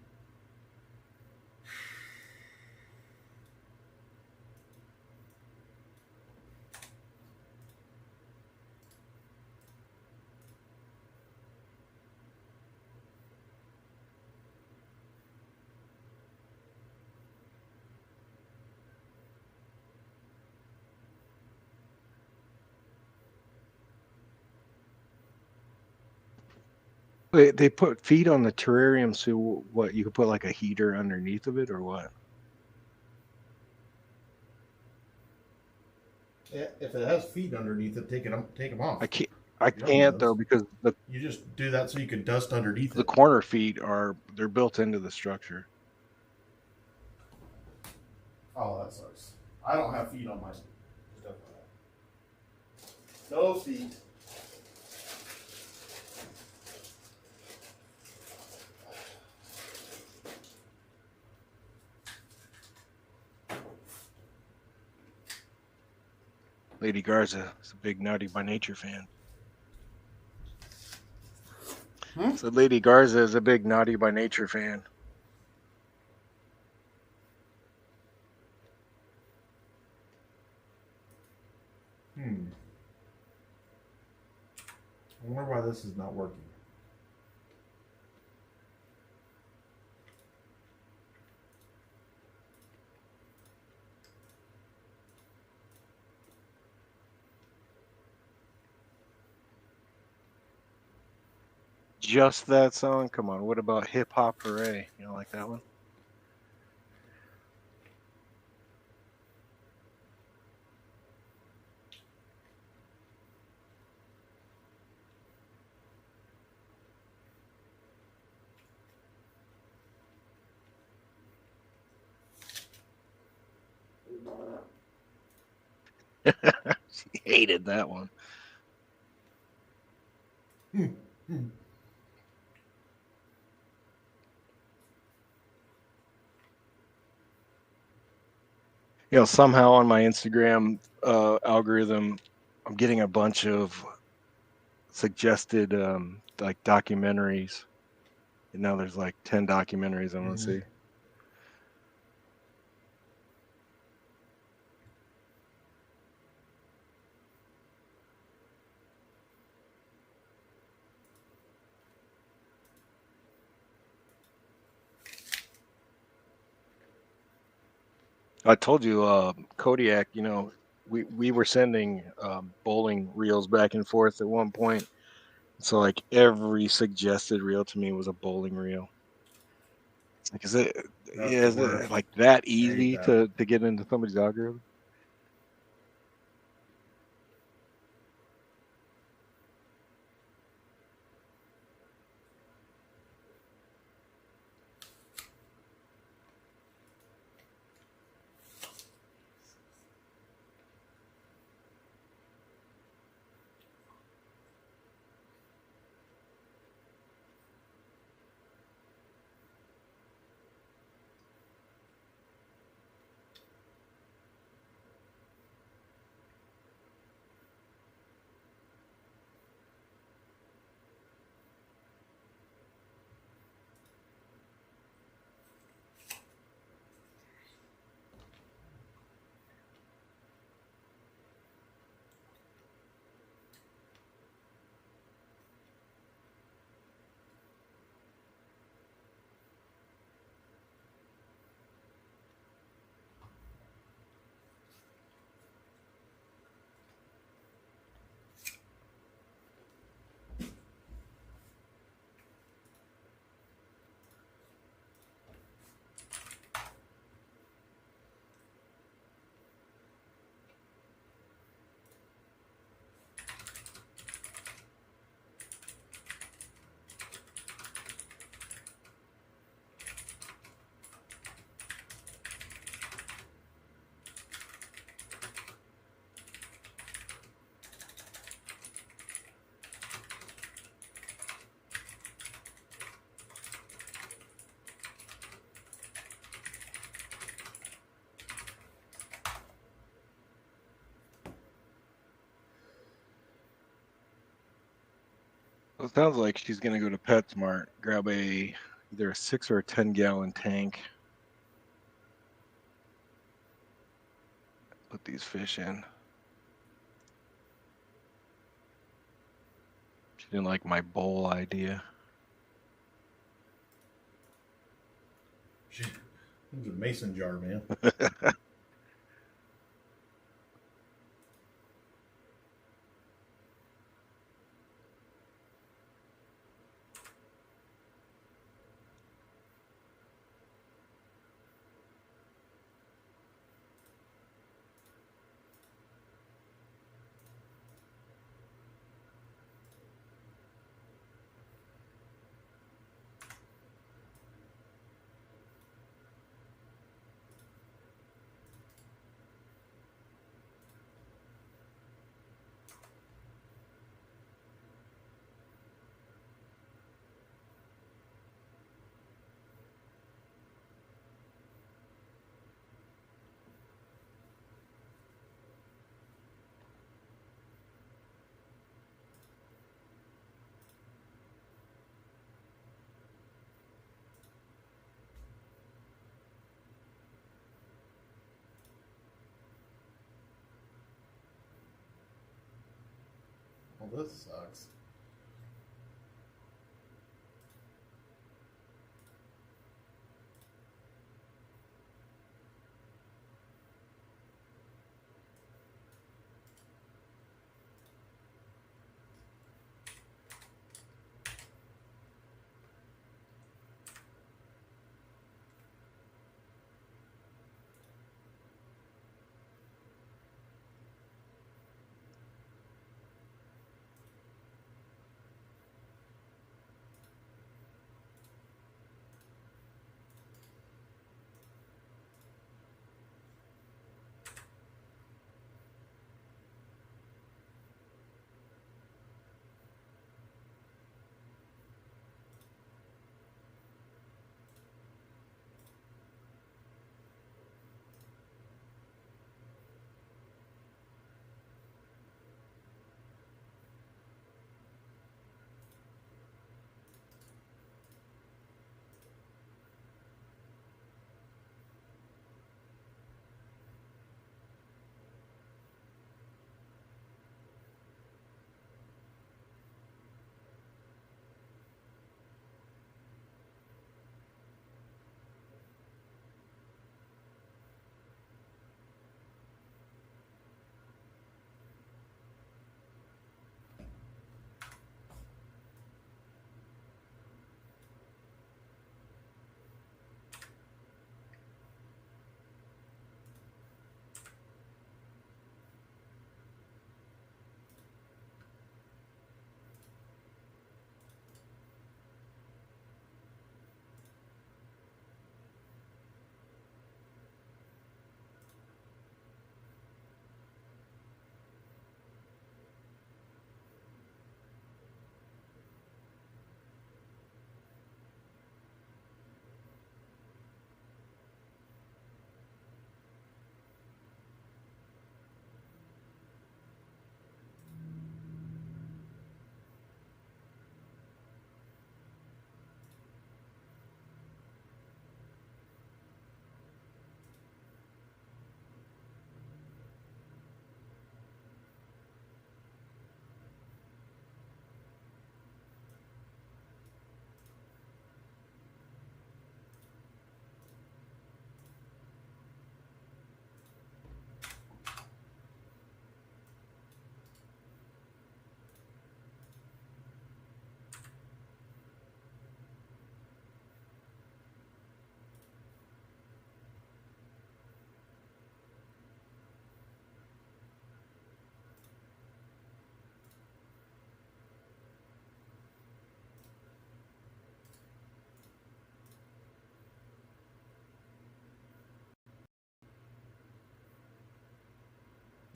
They put feet on the terrarium, so what? You could put like a heater underneath of it, or what? Yeah, if it has feet underneath it, take them off. I can't. You I don't need can't though those. because You just do that so you can dust underneath the it. corner feet they're built into the structure. Oh, that sucks. I don't have feet on my stuff. No feet. Lady Garza is a big Naughty by Nature fan. So Lady Garza is a big Naughty by Nature fan. I wonder why this is not working. Just that song? Come on. What about Hip Hop Hooray? You don't like that one? She hated that one. You know, somehow on my Instagram algorithm, I'm getting a bunch of suggested like documentaries. And now there's like 10 documentaries I want to see. I told you, Kodiak, you know, we were sending bowling reels back and forth at one point. So like every suggested reel to me was a bowling reel. Like, is it like that easy to get into somebody's algorithm? It sounds like she's gonna go to PetSmart, grab either a 6 or a 10-gallon tank. Put these fish in. She didn't like my bowl idea. It was a mason jar, man. Well, this sucks.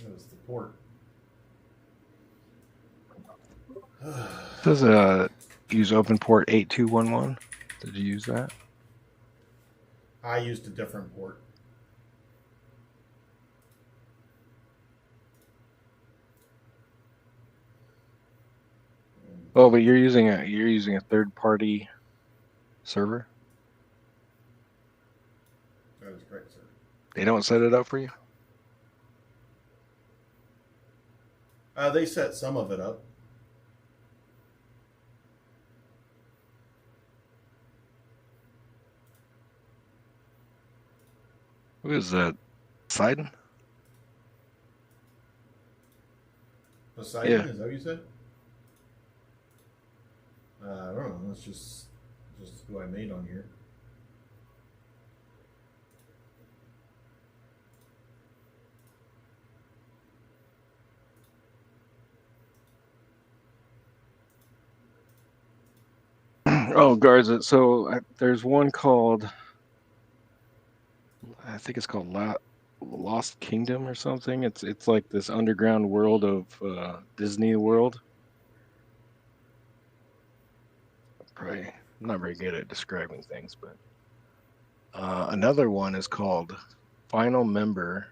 It was the port. It says use open port 8211. Did you use that? I used a different port. Oh, but you're using a third party server. That is correct, sir. They don't set it up for you. They set some of it up. Who is that? Poseidon? Poseidon, Yeah. is that what you said? I don't know. That's just who I made on here. Oh, Garza. So there's one called, I think it's called Lost Kingdom or something. It's like this underground world of Disney World. Probably I'm not very good at describing things, but another one is called Final Member,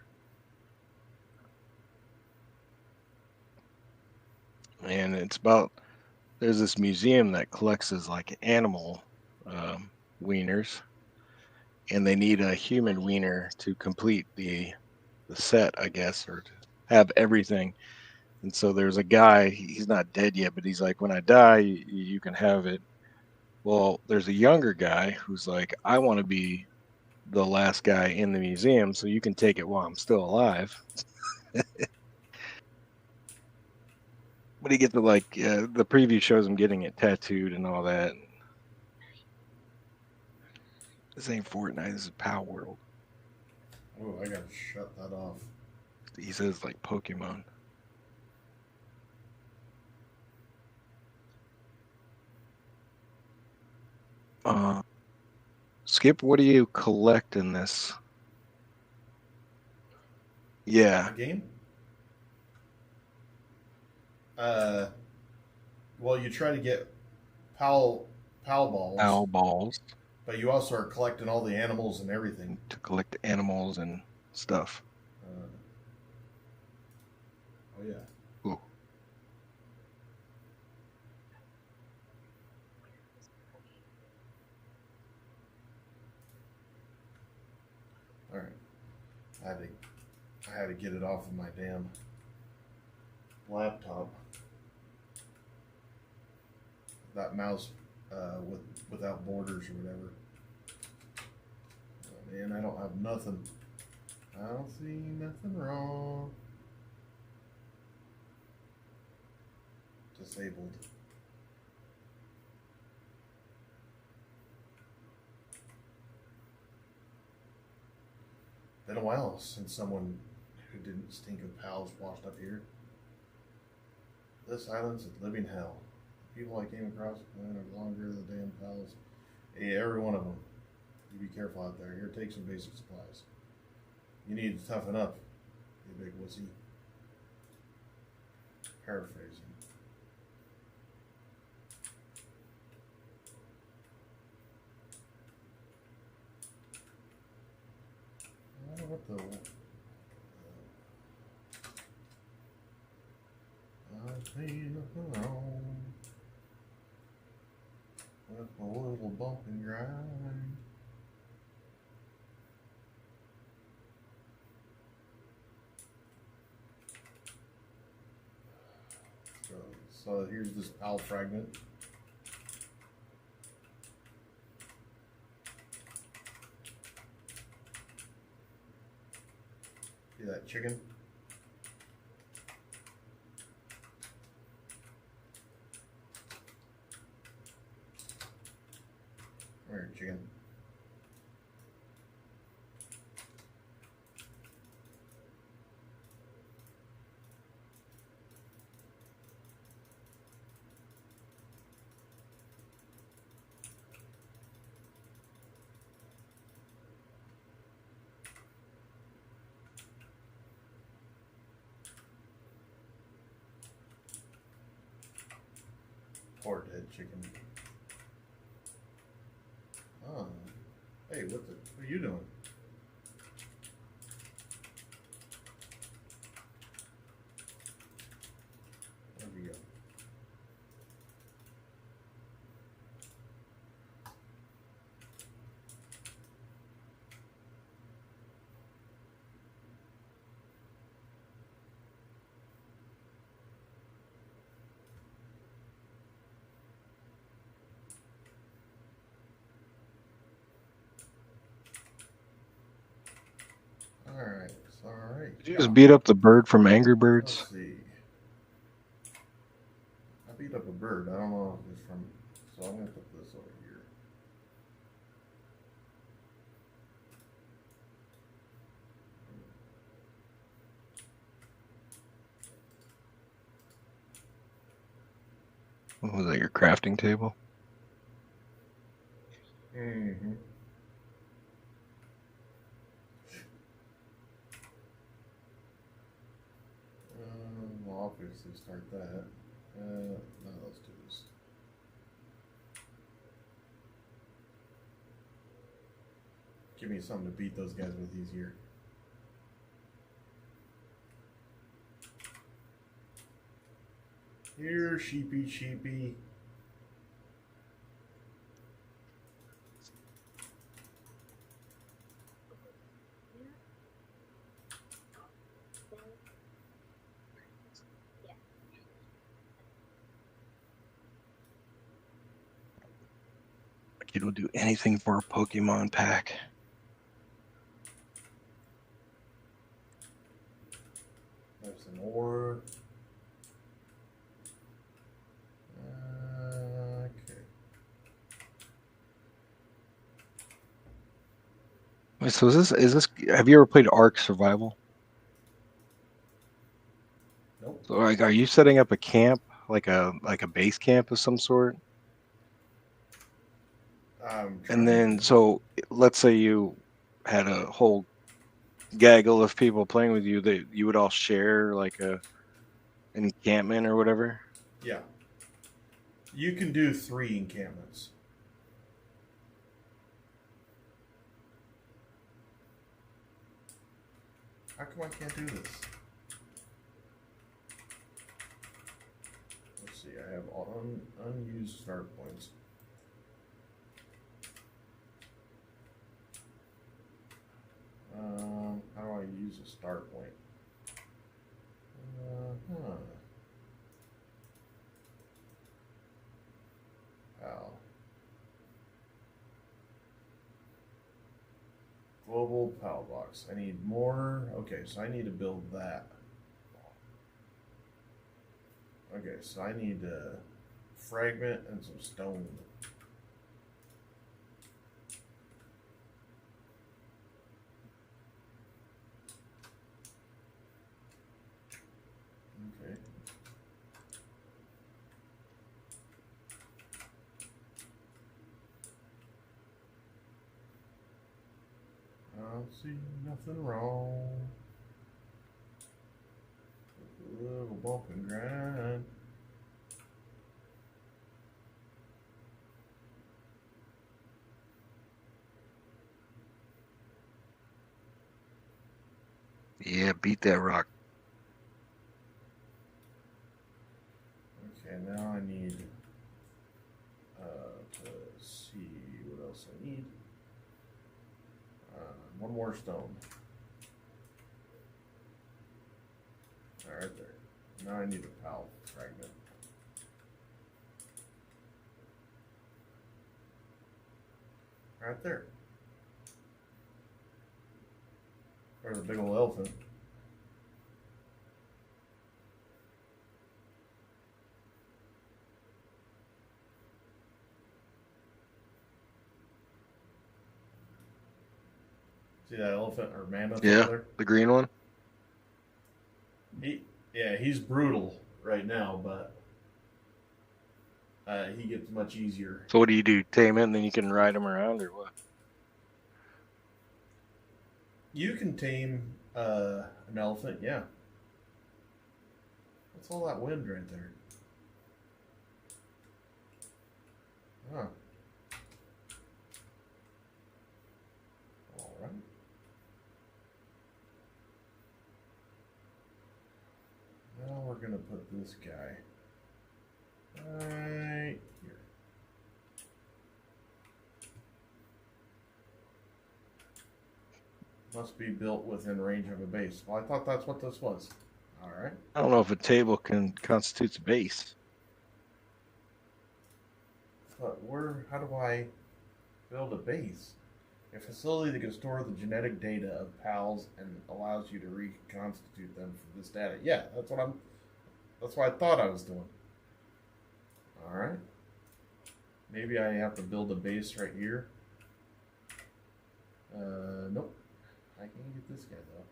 and it's about there's this museum that collects as like animal wieners, and they need a human wiener to complete the set, I guess, or to have everything. And so there's a guy, he's not dead yet, but he's like, when I die, you can have it. Well, there's a younger guy who's like, I want to be the last guy in the museum, so you can take it while I'm still alive. But he gets to like, the preview shows him getting it tattooed and all that. This ain't Fortnite, this is Pow World. Oh, I gotta shut that off. He says like Pokemon. Skip, what do you collect in this? Yeah. A game? Well, you try to get pal balls. Pal balls. But you also are collecting all the animals and everything. To collect animals and stuff. Oh yeah. Ooh. All right. I had to get it off of my damn laptop. That mouse without borders or whatever. Oh, man, I don't have nothing. I don't see nothing wrong. Disabled. Been a while since someone who didn't stink of pals washed up here. This island's a living hell. People I came across are longer than the damn pals. Hey, every one of them. You be careful out there. Here, take some basic supplies. You need to toughen up, you big wussy. Paraphrasing. What the? I see nothing wrong with a little bump and grind. So here's this PAL fragment. See that chicken? Come here, chicken. Poor dead chicken. Oh. Hey, what are you doing? There we go. Alright, alright. Did you just beat up the bird from Angry Birds? Let's see. I beat up a bird. I don't know if it's from. So I'm going to put this over here. What was that, your crafting table? Mm-hmm. We'll obviously start that. No, let's do this. Give me something to beat those guys with easier. Here, sheepy, sheepy. Kid will do anything for a Pokemon pack. There's some ore. Okay. Wait, so is this? Have you ever played Ark Survival? Nope. So, like, are you setting up a camp, like a base camp of some sort? And then, so let's say you had a whole gaggle of people playing with you, that you would all share like an encampment or whatever. Yeah. You can do 3 encampments. How come I can't do this? Let's see, I have unused start points. How do I use a start point? Wow. Global PAL box. I need more. Okay, so I need to build that. Okay, so I need a fragment and some stone. Okay. I don't see nothing wrong. A little bump and grind. Yeah, beat that rock. Okay, now I need to see what else I need. One more stone. All right, there. Now I need a PAL fragment. Right there. There's a big old elephant. See that elephant or mammoth Yeah, over there? the green one. He's brutal right now, but he gets much easier. So what do you do? Tame it and then you can ride him around, or what? You can tame an elephant, yeah. What's all that wind right there? Huh. All right. Now we're gonna put this guy right here. Must be built within range of a base. Well, I thought that's what this was. All right. I don't know if a table constitutes a base. But how do I build a base? A facility that can store the genetic data of PALs and allows you to reconstitute them for this data. Yeah, that's what I thought I was doing. Alright. Maybe I have to build a base right here. Nope. I can get this guy though.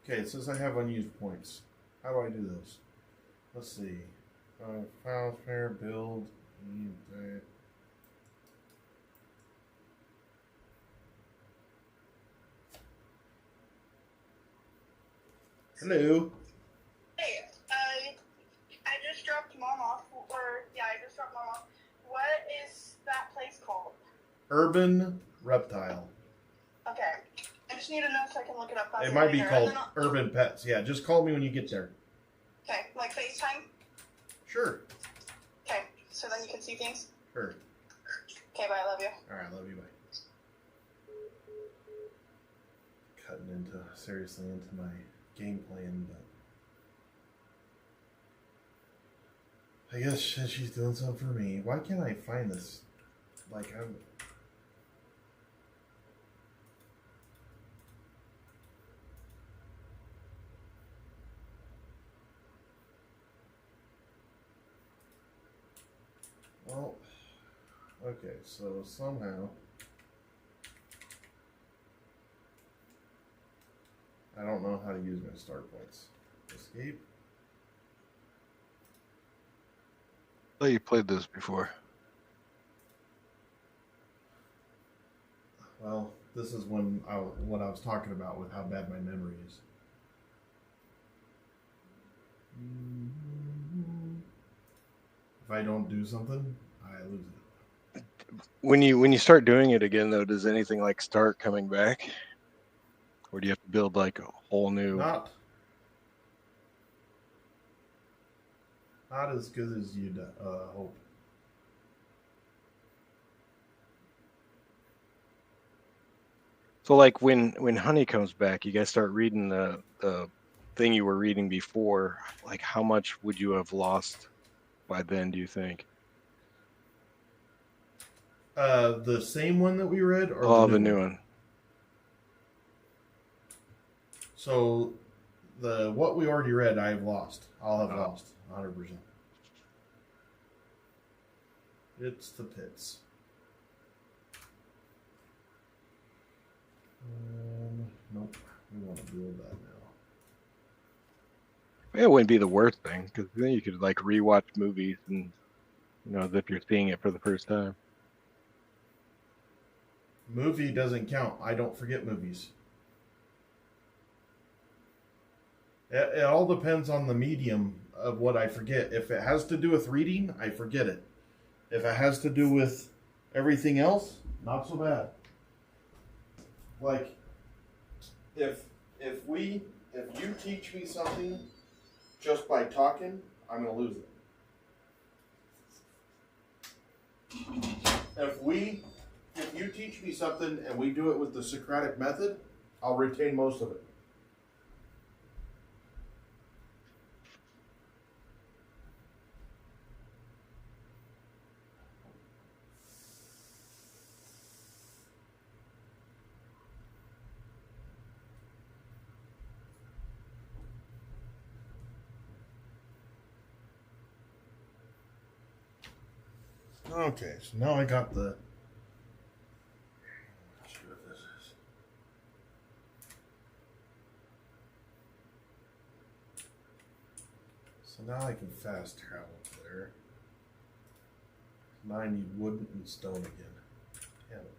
Okay, it says I have unused points. How do I do this? Let's see. File pair, build, hello. Hey, I just dropped Mom off, I just dropped Mom off. What is that place called? Urban Reptile. Okay. I just need to know so I can look it up. It might be called Urban Pets. Yeah, just call me when you get there. Okay, like FaceTime? Sure. Okay, so then you can see things? Sure. Okay, bye, I love you. Alright, love you, bye. Cutting seriously into my game plan, but I guess she's doing something for me. Why can't I find this? Like, I'm... Well, okay, so somehow I don't know how to use my start points. Escape. I thought you played this before. Well, this is when what I was talking about with how bad my memory is. If I don't do something, I lose it. When you start doing it again, though, does anything like start coming back, or do you have to build like a whole new? Not as good as you'd hope. So like when Honey comes back, you guys start reading the thing you were reading before. Like, how much would you have lost by then, do you think? The same one that we read, or the new one? So, what we already read, I have lost. I'll have lost 100%. It's the pits. Nope. We want to build that now. It wouldn't be the worst thing, because then you could like rewatch movies and, as if you're seeing it for the first time. Movie doesn't count. I don't forget movies. It all depends on the medium of what I forget. If it has to do with reading, I forget it. If it has to do with everything else, not so bad. Like, if you teach me something just by talking, I'm gonna lose it. If you teach me something and we do it with the Socratic method, I'll retain most of it. Okay, so now I got the... Let's see what this is. So now I can fast travel there. Now I need wood and stone again. Damn it, man.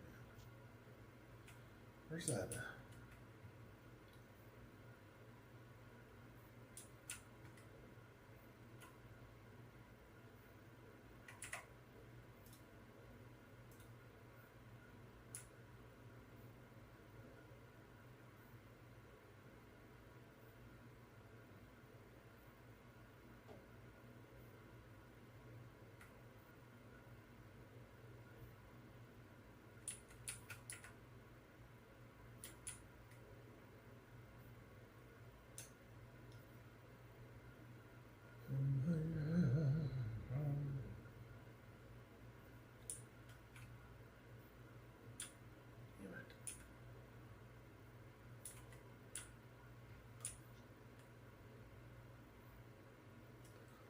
Where's that?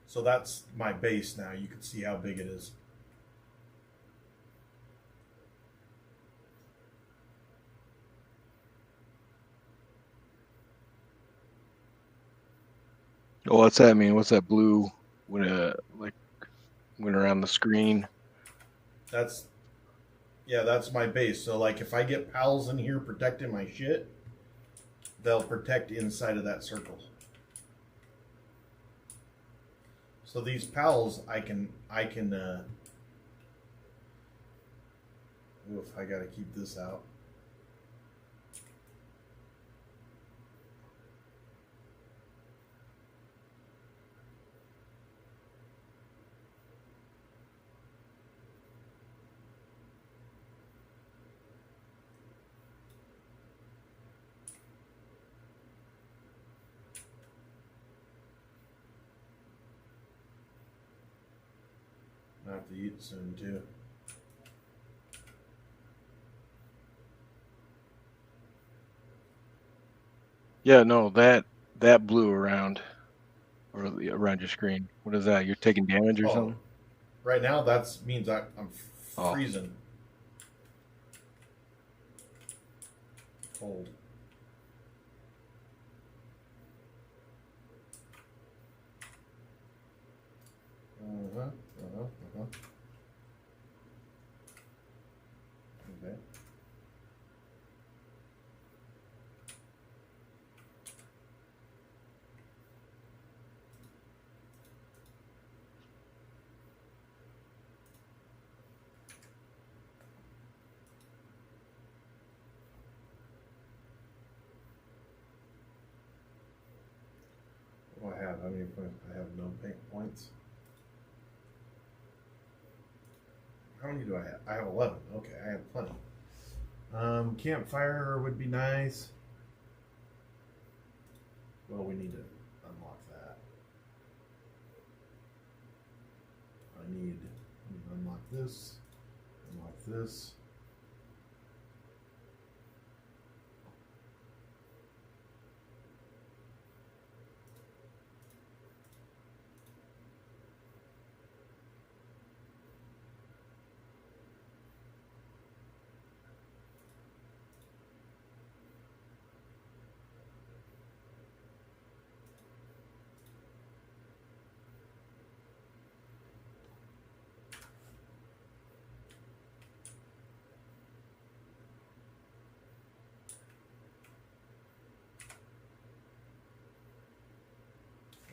So that's my base now. You can see how big it is. Oh, what's that mean? What's that blue when like went around the screen? That's my base. So like if I get pals in here protecting my shit, they'll protect inside of that circle. So these pals I can oof, I gotta keep this out. I have to eat soon too. Yeah, no, that blew around or around your screen. What is that? You're taking damage or something? Right now, that means I'm Oh. freezing. Cold. Okay. What do I have? How many points? I have no points. How many do I have? I have 11. Okay, I have plenty. Campfire would be nice. Well, we need to unlock that. I need to unlock this. Unlock this.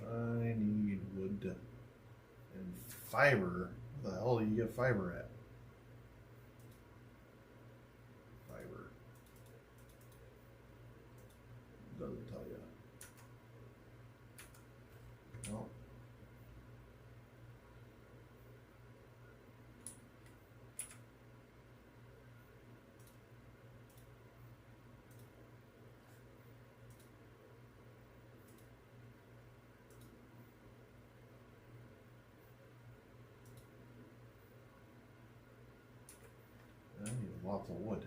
I need wood and fiber. Where the hell do you get fiber at? Fiber. Doesn't tell you. No. I need lots of wood.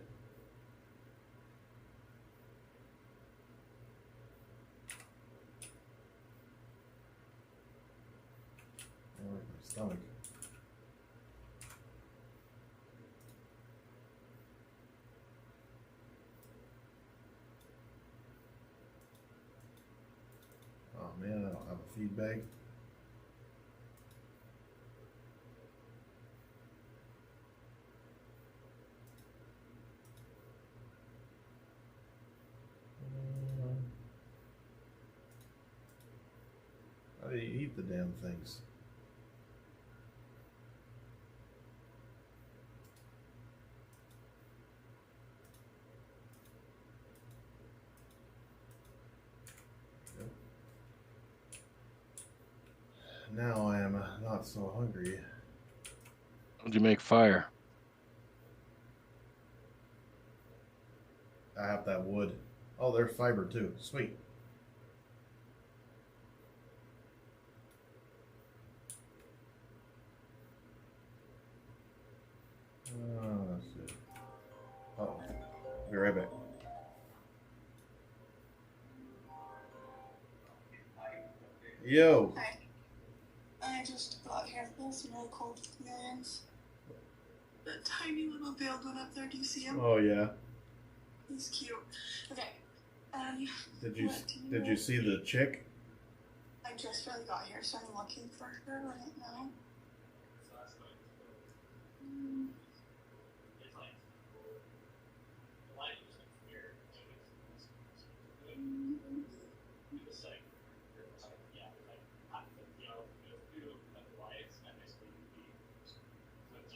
I like my stomach. Oh man, I don't have a feed bag. How do you eat the damn things? Yep. Now I am not so hungry. How'd you make fire? I have that wood. Oh, there's fiber too. Sweet. Let's see. Uh-oh. Be right back. Yo. Hi. just got here. There's some really cool chameleons. The tiny little veiled one up there. Do you see him? Oh yeah. He's cute. Okay. Did you see the chick? I just really got here, so I'm looking for her right now.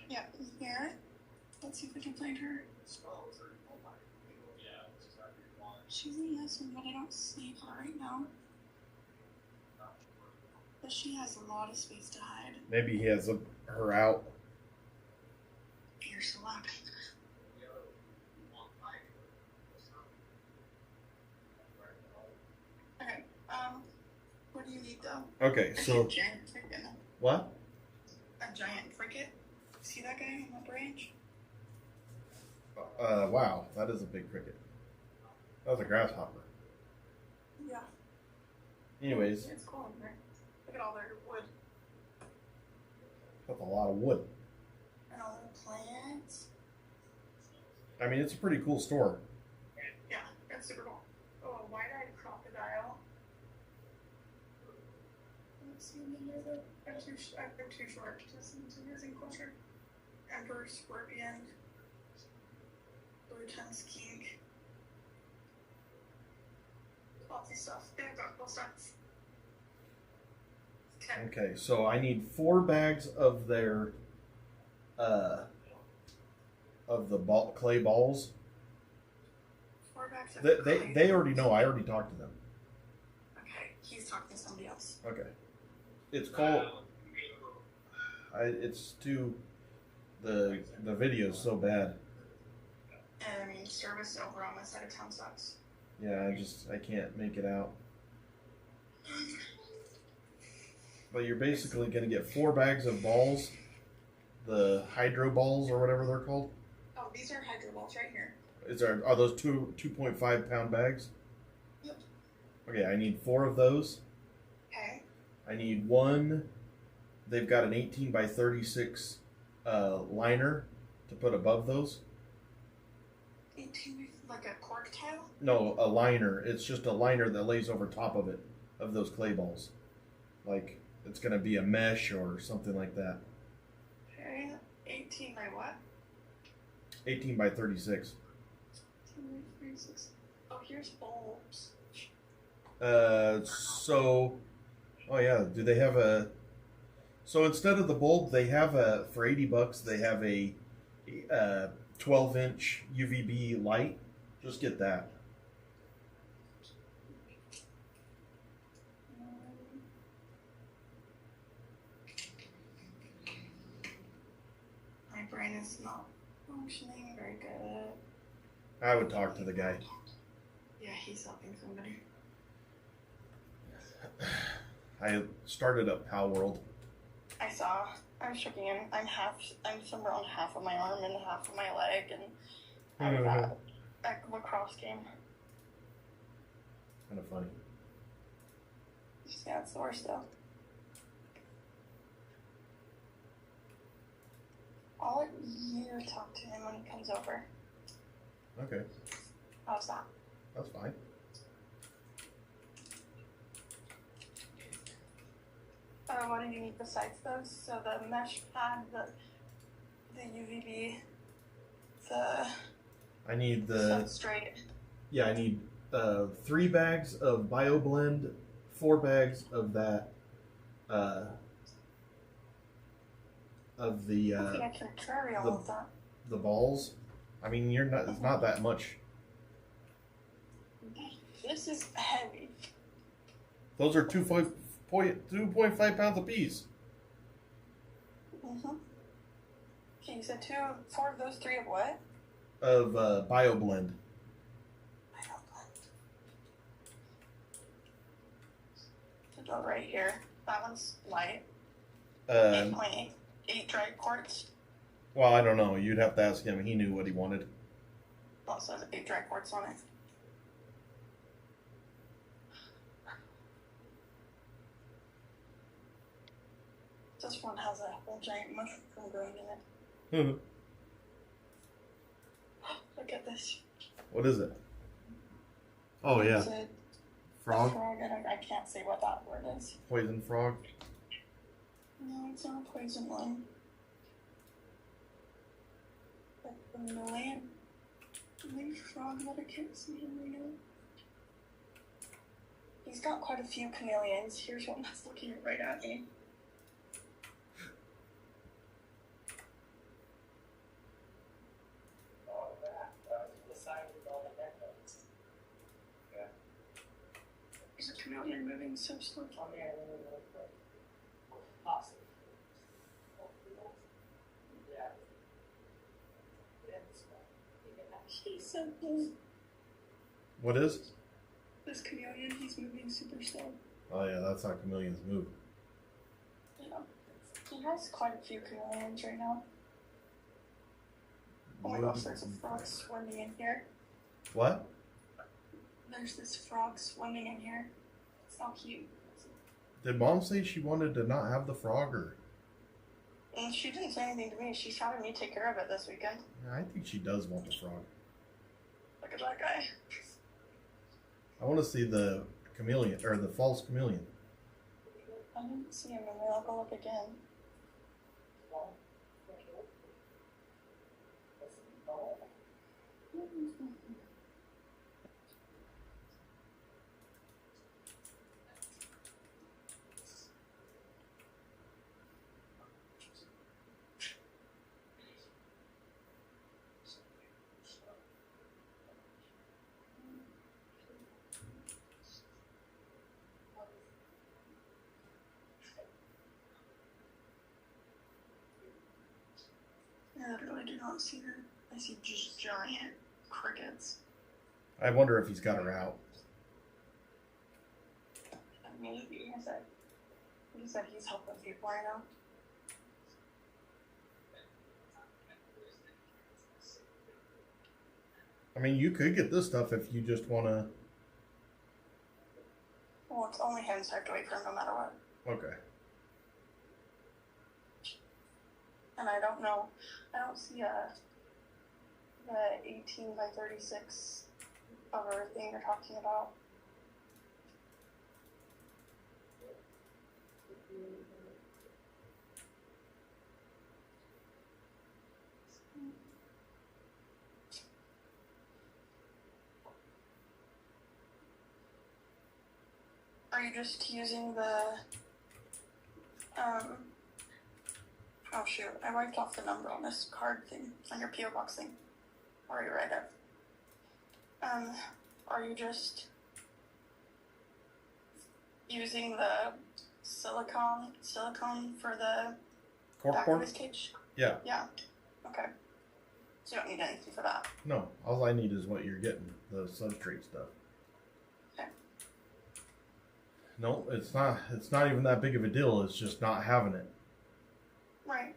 Yeah, here. Let's see if we can find her. She's a yes one, but I don't see her right now. But she has a lot of space to hide. Maybe he has her out. Here's the weapon. Okay, what do you need though? Okay, so A giant cricket. what? A giant cricket? See that guy on the branch? Wow, that is a big cricket. That was a grasshopper. Yeah. Anyways, It's cool in there. Look at all their wood that's a lot of wood. and all their plants. I mean, it's a pretty cool store. Yeah, that's super cool. Oh, a wide-eyed crocodile. Let's see, they're too short to listen to using culture. Emperor scorpion. Blue-tongue skink. Lots of stuff. They've got cool stuff. Okay, so I need 4 bags of their of the clay balls. 4 bags of They already know. I already talked to them. Okay, he's talking to somebody else. Okay, it's called. It's too. The video's so bad. And I mean, service over on my side of town sucks. Yeah, I can't make it out. But you're basically going to get 4 bags of balls, the hydro balls or whatever they're called. Oh, these are hydro balls right here. Are those 2.5 pound bags? Yep. Okay, I need 4 of those. Okay. I need 1. They've got an 18 by 36 liner to put above those. 18, like a cork tail? No, a liner. It's just a liner that lays over top of it, of those clay balls. Like, it's going to be a mesh or something like that. Okay. 18 by what? 18 by 36. 18 by 36. Oh, here's bulbs. Oh yeah, do they have a... So instead of the bulb, they have for $80, they have a 12-inch UVB light. Just get that. My brain is not functioning very good. I would talk to the guy. Yeah, he's helping somebody. I started up Pal World. I saw. I'm checking in. I'm somewhere on half of my arm and half of my leg, and I was at a lacrosse game. Kind of funny. Yeah, it's the worst though. I'll let you talk to him when he comes over. Okay, How's that? that's fine. What do you need besides those? So the mesh pad, the UVB, I need the... substrate. Yeah, I need 3 bags of BioBlend, 4 bags of that, of the, I think I can carry all of that. the balls. I mean, it's not that much. This is heavy. Those are 2.5 pounds apiece. Mm-hmm. Okay, you said 4 of those, 3 of what? Of BioBlend. To go right here. That one's light. 8 dry quarts. Well, I don't know. You'd have to ask him. He knew what he wanted. Also has 8 dry quarts on it. This one has a whole giant mushroom growing in it. Hmm. Look at this. What is it? Oh, yeah. It's a Frog? frog. I can't say what that word is. Poison frog? No, it's not a poison one. But the Malayan frog that I can't see him right now. He's got quite a few chameleons. Here's one that's looking right at me. There's a chameleon moving so slow. He's so cool. What is? This chameleon, he's moving super slow. Oh, yeah, that's how chameleons move. Yeah. He has quite a few chameleons right now. Oh my gosh, there's a frog swimming in here. What? There's this frog swimming in here. It's so cute. Did Mom say she wanted to not have the frog, or? And she didn't say anything to me. She's having me take care of it this weekend. Yeah, I think she does want the frog. Look at that guy. I want to see the chameleon, or the false chameleon. I didn't see him in there. I'll go look again. I literally do not see her. I see just giant crickets. I wonder if he's got her out. Maybe. He said he's helping people right now. I mean, you could get this stuff if you just want to... Well, it's only him, so I have to wait for him no matter what. Okay. And I don't know. I don't see the 18 by 36 cover thing you're talking about. Are you just using the oh shoot, I wiped off the number on this card thing, on your PO box thing. Or you write it. Are you just using the silicone for the back of this cage? Yeah. Yeah. Okay. So you don't need anything for that. No, all I need is what you're getting, the substrate stuff. Okay. No, it's not even that big of a deal, it's just not having it. Right.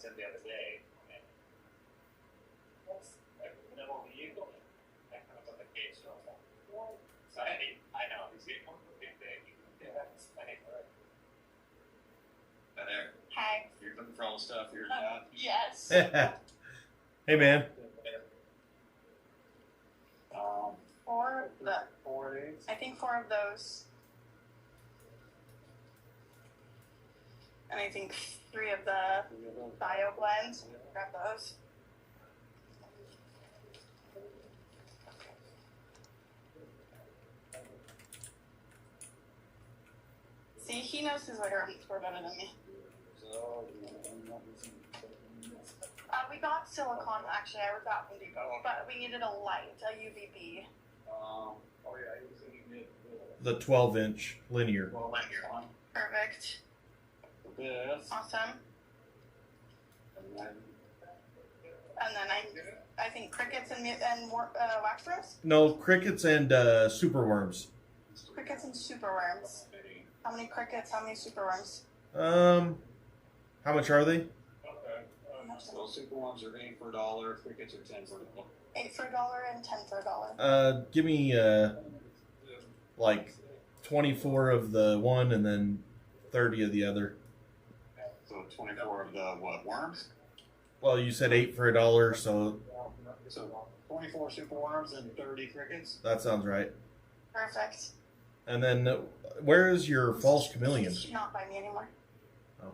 The other day, and no vehicle, that comes on the case. So I know he's getting one big thing. Yeah, that's funny. Hi there. Hi. You're looking for all the stuff here, Dad? Yes. Hey, man. 4 of the. 4 days. I think 4 of those. And I think 3 of the bio blends. Grab those. See, he knows his way around the store better than me. We got silicone, actually. I got Home Depot, but we needed a light, a UVB. The 12-inch linear. Perfect. This. Awesome. And then I think crickets and wax worms? No, crickets and superworms. Crickets and superworms. How many crickets? How many superworms? How much are they? Those super ones are 8 for $1. Crickets are 10 for $1. 8 for $1 and 10 for $1. Give me like 24 of the one and then 30 of the other. So 24 of the what, worms? Well, you said 8 for $1, so 24 super worms and 30 crickets. that sounds right. Perfect. And then, where is your false chameleon? She's not by me anymore. Oh,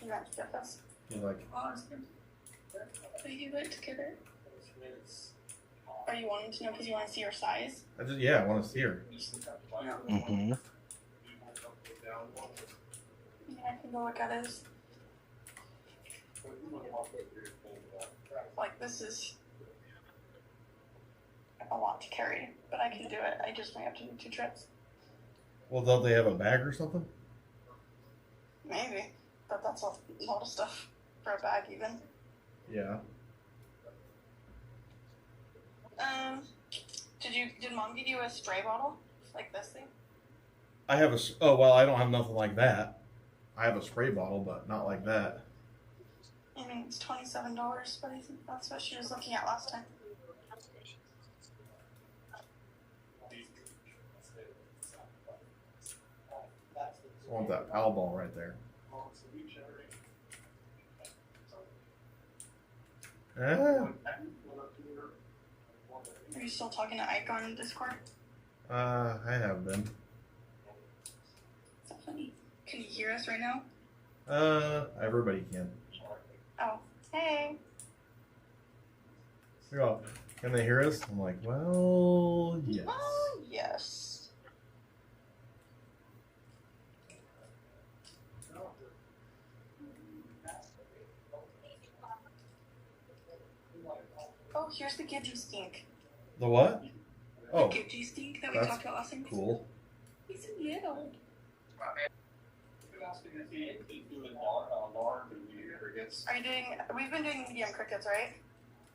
You went to get this. you like? But you went to get it. Are you wanting to know because you want to see her size? I want to see her. Mm-hmm. Yeah, I can go look at his. Like, this is a lot to carry, but I can do it. I just may have to do 2 trips. Well, don't they have a bag or something? Maybe. But that's a lot of stuff for a bag, even. Yeah. Did Mom give you a spray bottle? Like this thing? I have I don't have nothing like that. I have a spray bottle, but not like that. I mean, it's $27, but I think that's what she was looking at last time. I want that pal ball right there. Ah. Are you still talking to Ike on Discord? I have been. Is that funny? Can you hear us right now? Everybody can. Oh, hey. They're all, can they hear us? I'm like, well, yes. Oh, yes. Oh, here's the Gidgee stink. The what? Oh, The Gidgee stink that we that's talked about last time. cool. He's a little. Are you doing? We've been doing medium crickets, right?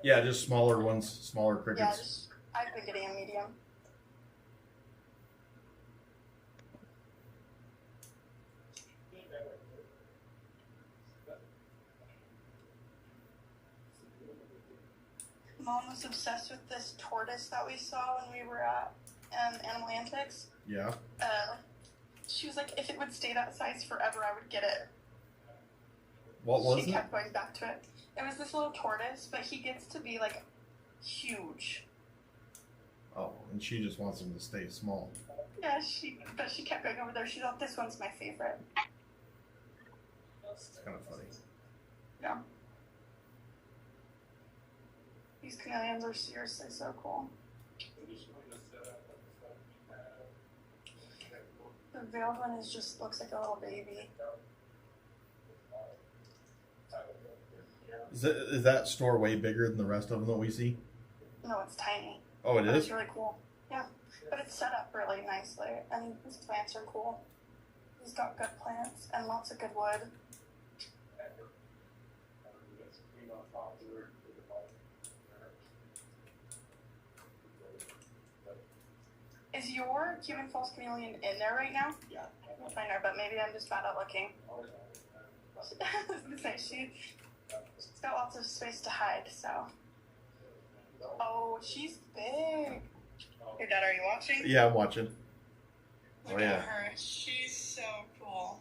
Yeah, just smaller ones, smaller Yeah, crickets. I've been getting a medium. Mom was obsessed with this tortoise that we saw when we were at Animal Antics. Yeah. She was like, if it would stay that size forever, I would get it. What was She it? kept going back to it. It was this little tortoise, but he gets to be like huge. Oh, and she just wants him to stay small. Yeah, but she kept going over there. She thought this one's my favorite. It's kind of funny. Yeah. These chameleons are seriously so cool. The veiled one looks like a little baby. Is that store way bigger than the rest of them that we see? No, it's tiny. Oh, it But is? It's really cool. Yeah, but it's set up really nicely, and his plants are cool. He's got good plants and lots of good wood. Is your Cuban false chameleon in there right now? Yeah. We'll find her, but maybe I'm just bad at looking. I was gonna say, she's got lots of space to hide, so. Oh, she's big. Hey, Dad, are you watching? Yeah, I'm watching. Look Oh, yeah. at her. She's so cool.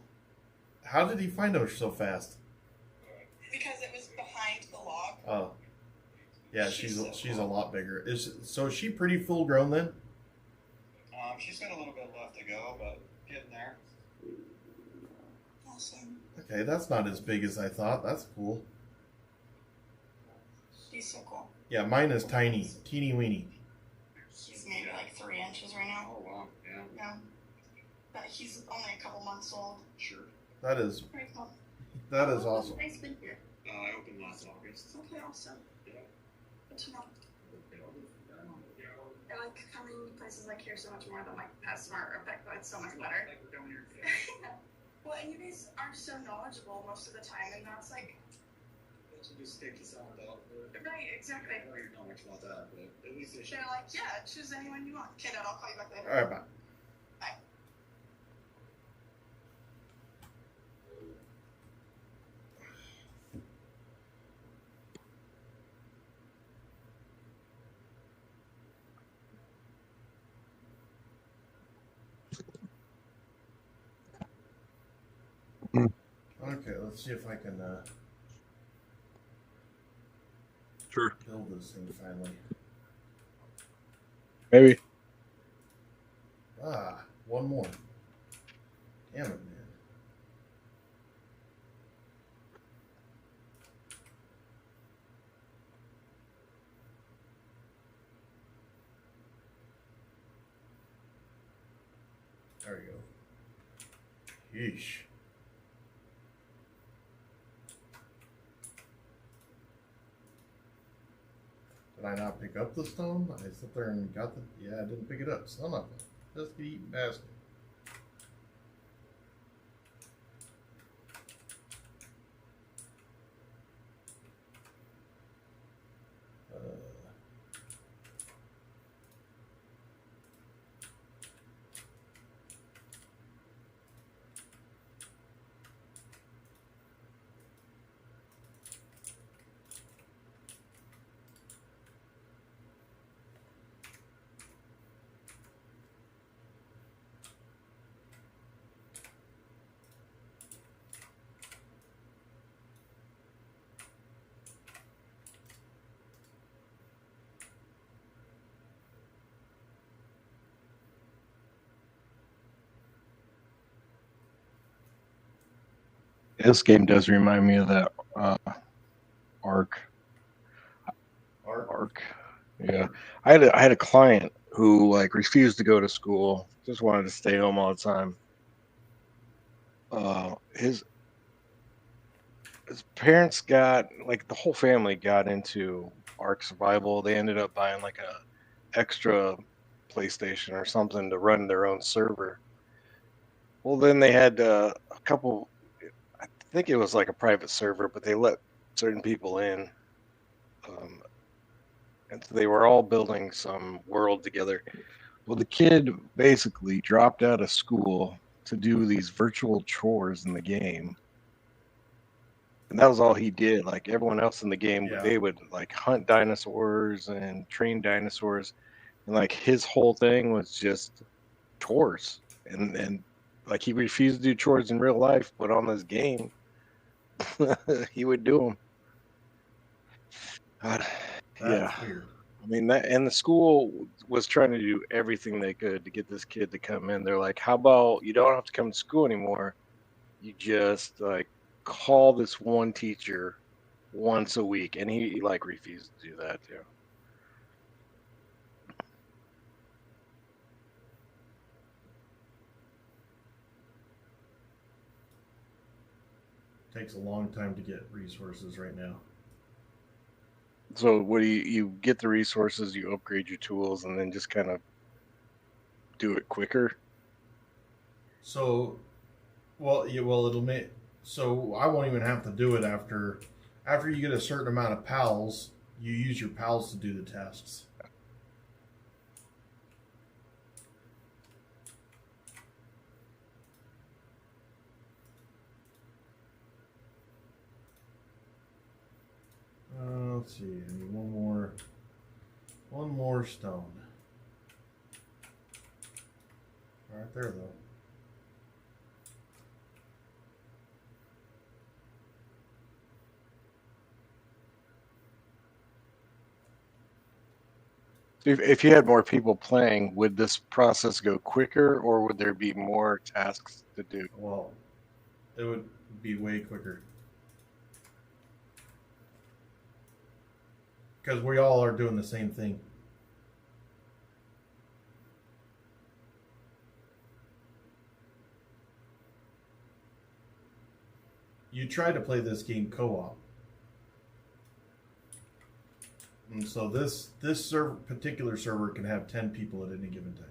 How did he find her so fast? Because it was behind the log. Oh. Yeah, she's a lot bigger. Is she pretty full grown then? She's got a little bit left to go, but getting there. Awesome. Okay, that's not as big as I thought. That's cool. He's so cool. Yeah, mine is tiny, teeny weeny. He's maybe like 3 inches right now. Oh wow, yeah. Yeah. But he's only a couple months old. Sure. That is Pretty cool. awesome. Nice been here. I opened last August. Okay, awesome. Yeah. Good to know. I like coming to places like here so much more than like PetSmart or Petco. It's so much better. Well, and you guys are so knowledgeable most of the time, and that's like. Just take this out though. Right, exactly. I don't really know much about that, but at least they should. They're like, yeah, choose anyone you want. Okay, Dad, I'll call you back later. All right, bye. Bye. Okay, let's see if I can Sure. build this thing finally. Maybe. One more. Damn it, man. There we go. Yeesh. Did I not pick up the stone? I sat there and got the. Yeah, I didn't pick it up. Son of a. Just get eaten basket. This game does remind me of that Ark. Ark. Yeah, I had a client who like refused to go to school, just wanted to stay home all the time. His parents got like the whole family got into Ark Survival. They ended up buying like a extra PlayStation or something to run their own server. Well, then they had a couple. I think it was like a private server, but they let certain people in. And so they were all building some world together. Well, the kid basically dropped out of school to do these virtual chores in the game. And that was all he did. Like everyone else in the game, they would like hunt dinosaurs and train dinosaurs. And like his whole thing was just chores. And like he refused to do chores in real life, but on this game, he would do them. God, yeah. Weird. I mean, that, and the school was trying to do everything they could to get this kid to come in. They're like, how about you don't have to come to school anymore? You just like call this one teacher once a week. And he like refused to do that too. Takes a long time to get resources right now. So what do you get the resources, you upgrade your tools, and then just kind of do it quicker? So, it'll make so I won't even have to do it after you get a certain amount of pals. You use your pals to do the tests. Let's see. I need one more stone. Right there, though. If you had more people playing, would this process go quicker, or would there be more tasks to do? Well, it would be way quicker. Because we all are doing the same thing. You try to play this game co-op. And so this particular server can have 10 people at any given time.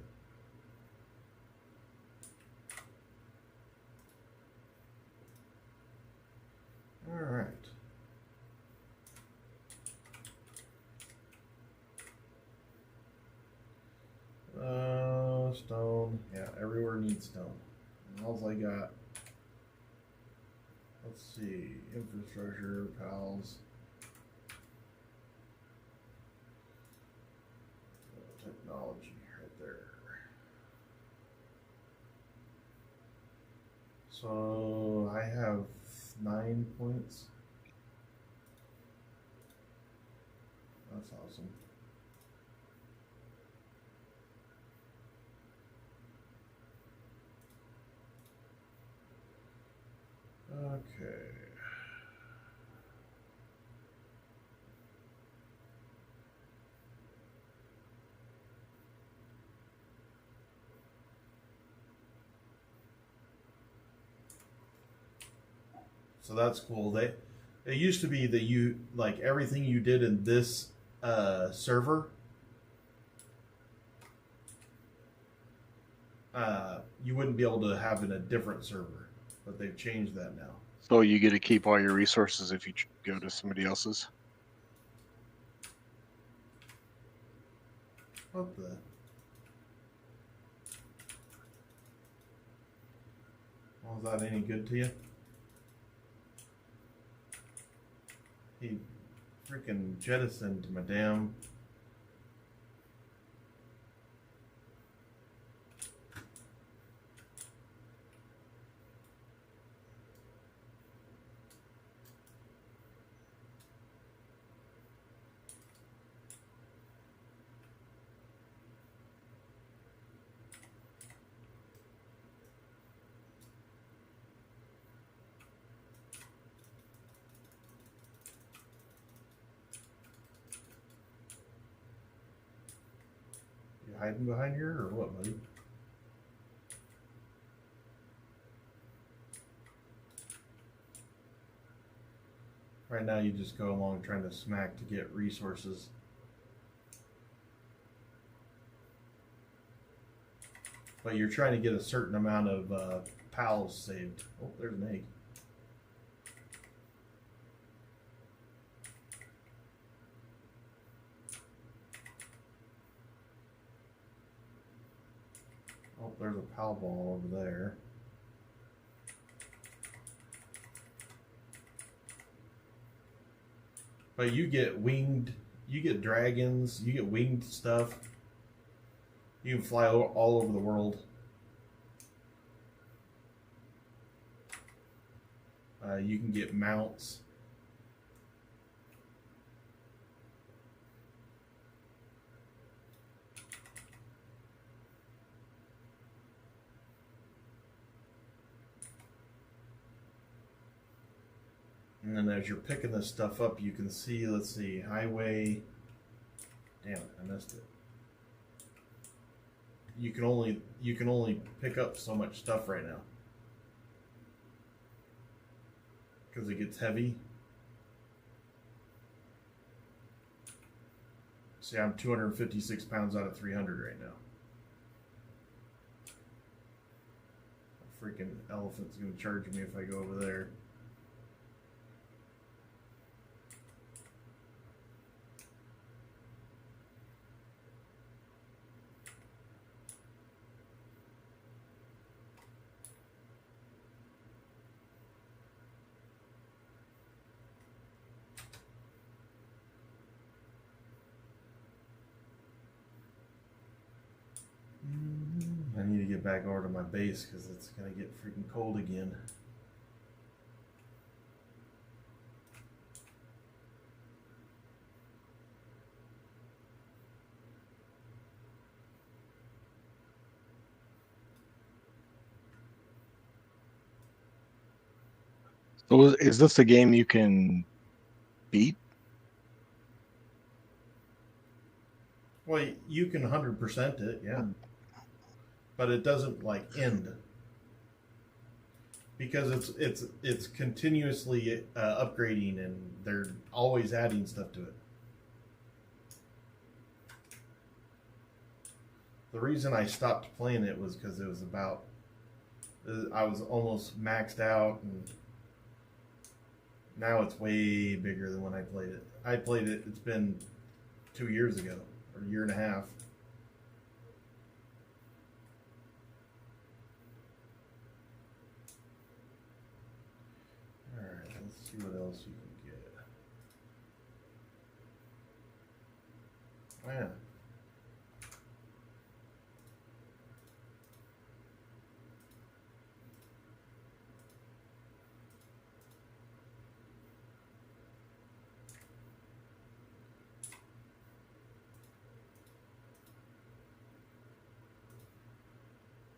All right. Stone. Yeah, everywhere needs stone. And all I got. Let's see. Infrastructure, pals. Technology right there. So I have 9 points. That's awesome. Okay. So that's cool. It used to be that you, like, everything you did in this server, you wouldn't be able to have in a different server, but they've changed that now. So you get to keep all your resources if you go to somebody else's. What the? Well, is that any good to you? He freaking jettisoned my damn. Hiding behind here or what, buddy? Right now you just go along trying to smack to get resources. But you're trying to get a certain amount of pals saved. Oh, there's an egg. Oh, there's a pal ball over there. But you get winged, you get dragons, you get winged stuff. You can fly all over the world. You can get mounts. And then as you're picking this stuff up, you can see, let's see, highway. Damn it, I missed it. You can only pick up so much stuff right now. Because it gets heavy. See, I'm 256 pounds out of 300 right now. A freaking elephant's gonna charge me if I go over there. I need to get back over to my base because it's going to get freaking cold again. So is this a game you can beat? Well, you can 100% it, yeah. But it doesn't like end. Because it's continuously upgrading, and they're always adding stuff to it. The reason I stopped playing it was because it was about, I was almost maxed out, and now it's way bigger than when I played it. I played it, it's been 2 years ago, or a year and a half. Alright, let's see what else you can get. Oh, yeah.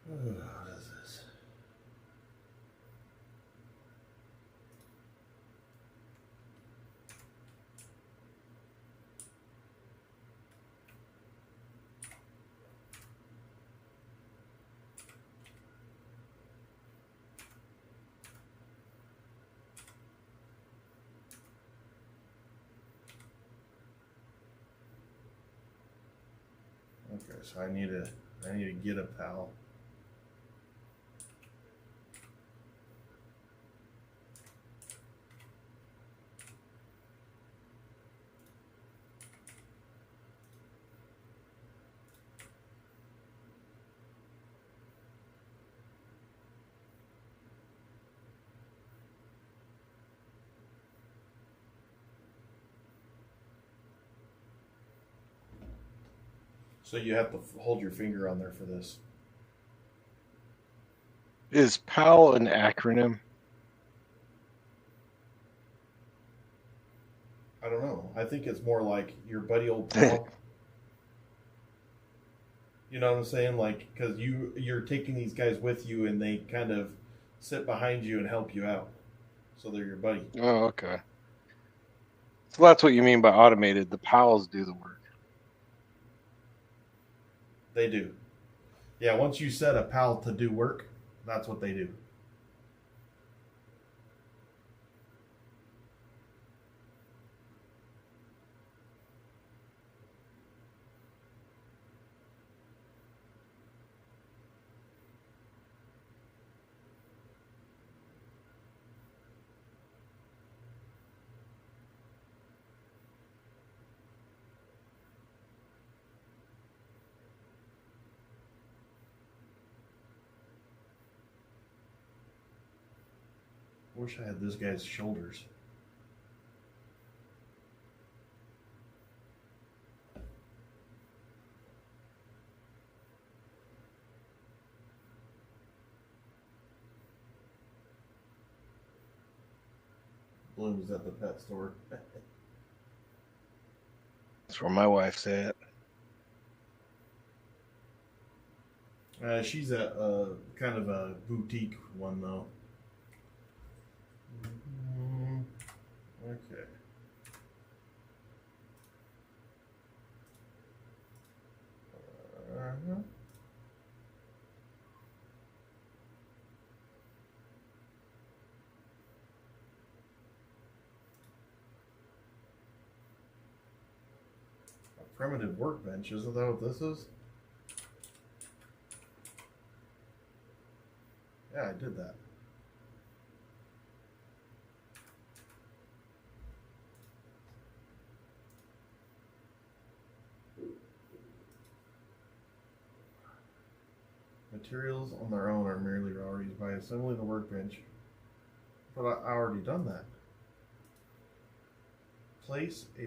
What is this? Okay, so I need to get a pal. So you have to hold your finger on there for this. Is PAL an acronym? I don't know. I think it's more like your buddy old pal. You know what I'm saying? Like, because you're taking these guys with you, and they kind of sit behind you and help you out. So they're your buddy. Oh, okay. So that's what you mean by automated. The PALs do the work. They do. Yeah, once you set a pal to do work, that's what they do. Wish I had this guy's shoulders. Bloom's at the pet store. That's where my wife's at. She's at kind of a boutique one, though. Okay. A primitive workbench, isn't that what this is? Yeah, I did that. Materials on their own are merely raw by assembling the workbench. But I already done that. Place a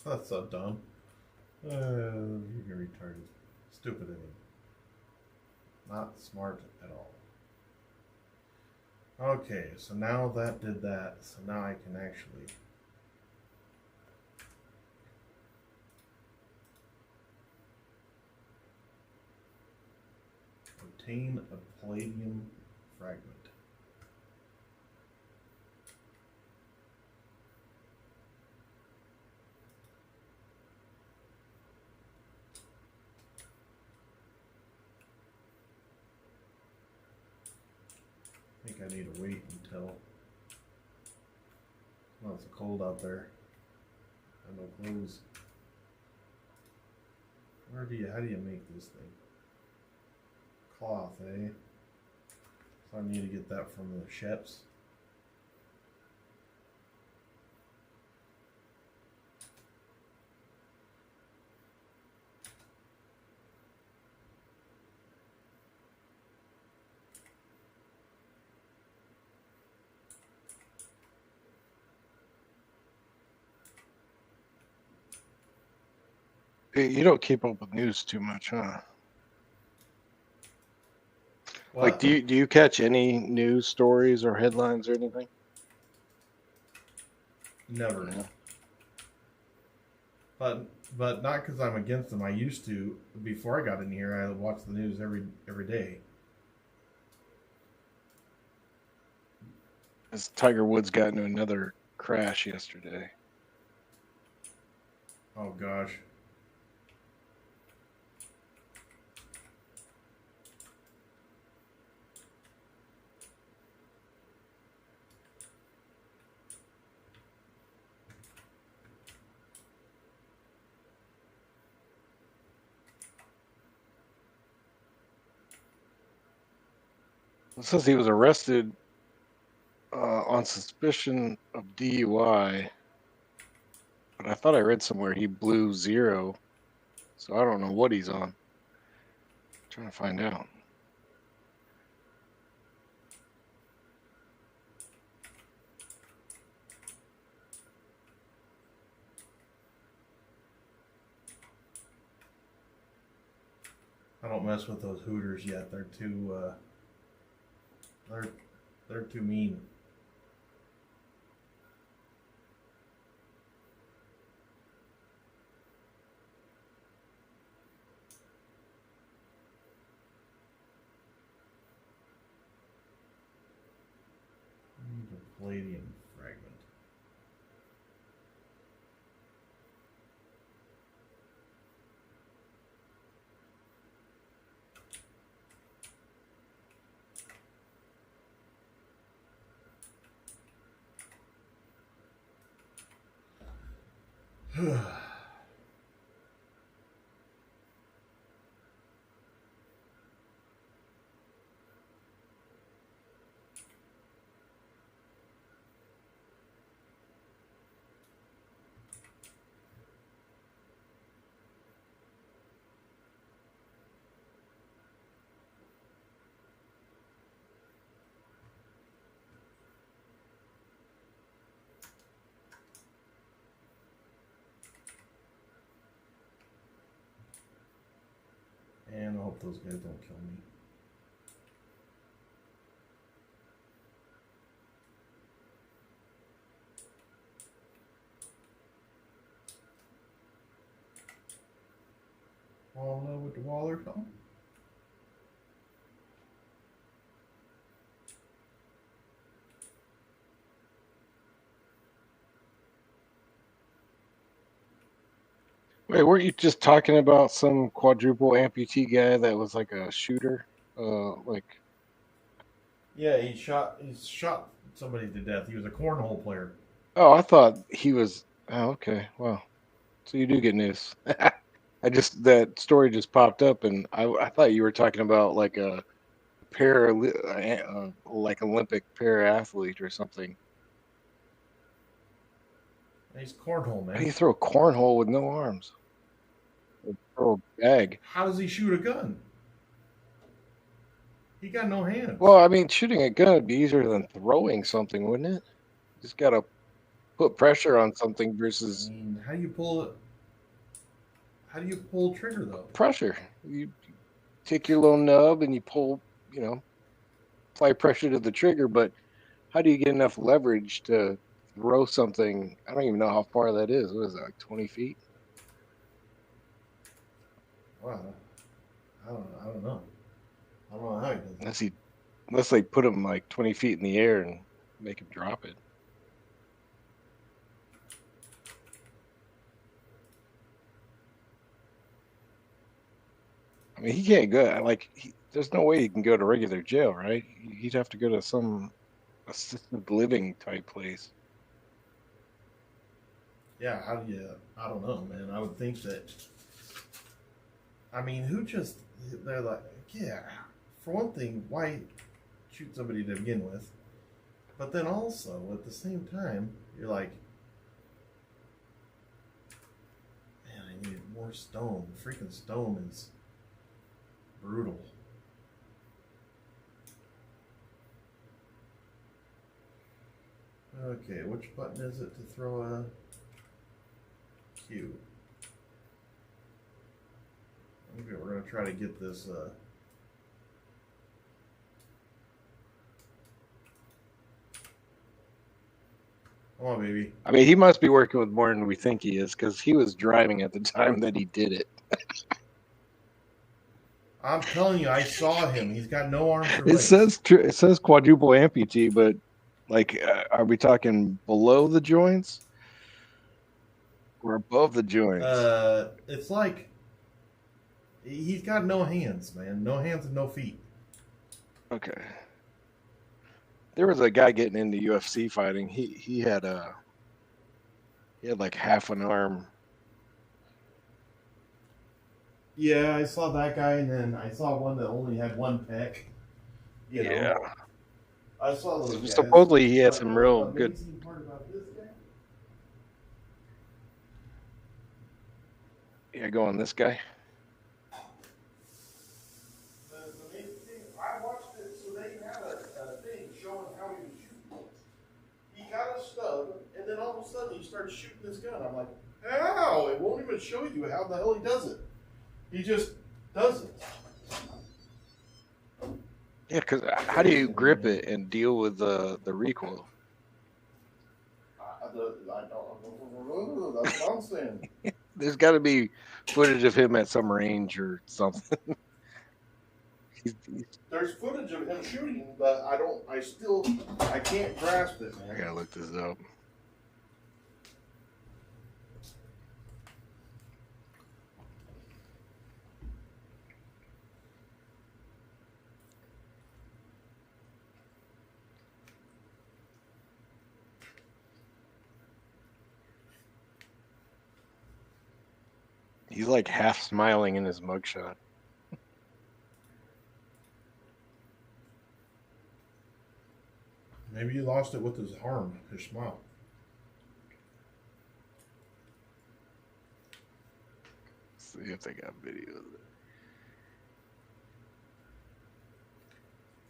That's so dumb. You're retarded. Stupid idiot. Not smart at all. Okay, so now that did that, so now I can actually... obtain a palladium fragment. I think I need to wait until... Well, it's cold out there. I have no clothes. How do you make this thing? Cloth, eh? So I need to get that from the Sheps. You don't keep up with news too much, huh? What? Like, do you catch any news stories or headlines or anything? Never. Yeah. But not because I'm against them. I used to. Before I got in here, I watched the news every day. As Tiger Woods got into another crash yesterday. Oh gosh. It says he was arrested on suspicion of DUI, but I thought I read somewhere he blew 0, so I don't know what he's on. I'm trying to find out. I don't mess with those Hooters yet. They're too they're too mean. The palladium fragment. And I hope those guys don't kill me. Walnut with the Waller come? Wait, weren't you just talking about some quadruple amputee guy that was like a shooter? Like, Yeah, he shot somebody to death. He was a cornhole player. oh, I thought he was. Oh, okay. Well, so you do get news. That story just popped up, and I thought you were talking about like a like Olympic para athlete or something. He's cornhole, How do you man. throw a cornhole with no arms? Or throw a bag. How does he shoot a gun? He got no hands. Well, I mean, shooting a gun would be easier than throwing something, wouldn't it? Just gotta put pressure on something versus How do you pull it? How do you pull trigger though? pressure. You take your little nub and you pull, apply pressure to the trigger, but how do you get enough leverage to throw something? I don't even know how far that is. What is that, like 20 feet? Wow. I don't know. I don't know how he does it. Unless they put him like 20 feet in the air and make him drop it. I mean, he can't go, there's no way he can go to regular jail, right? He'd have to go to some assisted living type place. Yeah, how do you? I don't know, man. I would think that. I mean, they're like, yeah. For one thing, why shoot somebody to begin with? But then also, at the same time, you're like, man, I need more stone. Freaking stone is brutal. Okay, which button is it to throw a Q? Okay, we're gonna try to get this. Come on, baby. I mean, he must be working with more than we think he is, because he was driving at the time that he did it. I'm telling you, I saw him. He's got no arms or It legs. says quadruple amputee, but are we talking below the joints or above the joints? It's like he's got no hands, man. No hands and no feet. Okay. There was a guy getting into UFC fighting. He had like half an arm. Yeah, I saw that guy, and then I saw one that only had one pec. You know? Yeah. I saw those guys. Supposedly he had But some the real good. amazing part about this guy? Yeah, go on this guy. The amazing thing, I watched it, so they had a thing showing how he was shooting. He got a stub, and then all of a sudden he started shooting this gun. I'm like, how? It won't even show you how the hell he does it. He just does it. Yeah, because how do you grip it and deal with the recoil? That's what I'm saying. There's got to be footage of him at some range or something. There's footage of him shooting, but I can't grasp it, man. I gotta look this up. He's like half smiling in his mugshot. Maybe he lost it with his arm, his smile. Let's see if they got video of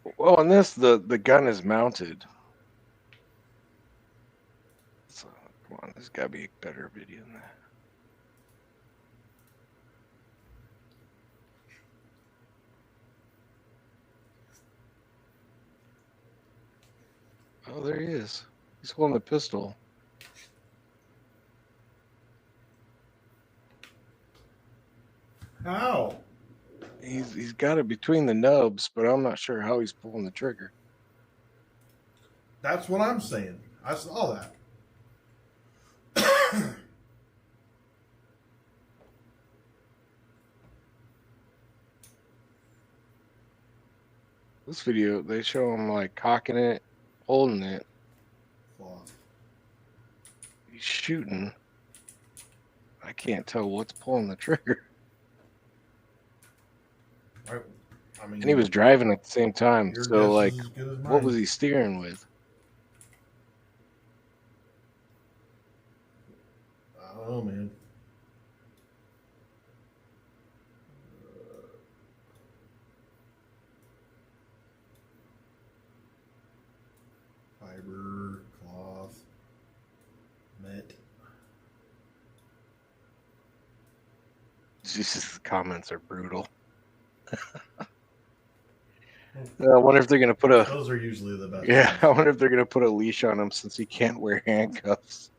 it. Well, on this, the gun is mounted. So, come on, there's got to be a better video than that. Oh, there he is. He's holding a pistol. How? He's got it between the nubs, but I'm not sure how he's pulling the trigger. That's what I'm saying. I saw that. This video, they show him like cocking it, holding it. He's shooting. I can't tell what's pulling the trigger. I mean, And he was driving at the same time. your So, guess like, is as good as what mine. was he steering with? I don't know, man. Fiber, cloth. Jesus, the comments are brutal. I wonder if they're gonna put a. Those are usually the best. Yeah, I wonder if they're gonna put a leash on him since he can't wear handcuffs.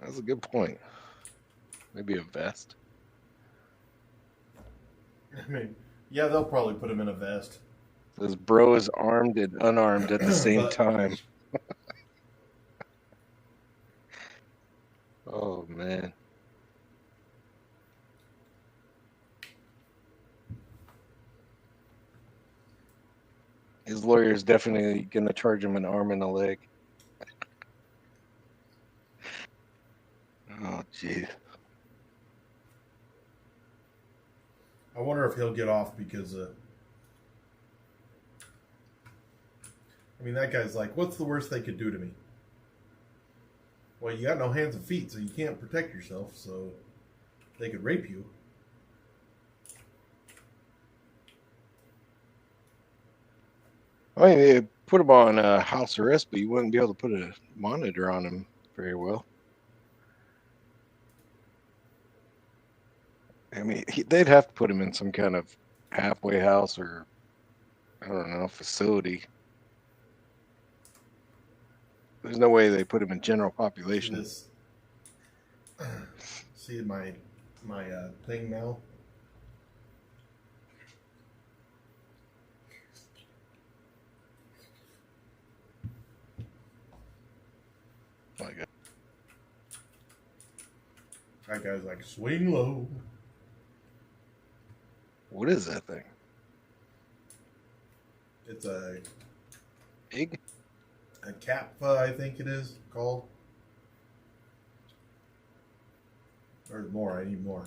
That's a good point. Maybe a vest. I mean, yeah, they'll probably put him in a vest. This bro is armed and unarmed at the same But- time. Oh man. His lawyer is definitely gonna charge him an arm and a leg. Oh jeez. I wonder if he'll get off because I mean, that guy's like, what's the worst they could do to me? Well, you got no hands and feet, so you can't protect yourself, so they could rape you. I mean, they put him on house arrest, but you wouldn't be able to put a monitor on him very well. I mean, they'd have to put him in some kind of halfway house or, I don't know, facility. There's no way they put him in general population. See my thing now? My God. That guy's like, swing low. What is that thing? It's a Pig? A Kappa, I think it is called. There's more. I need more.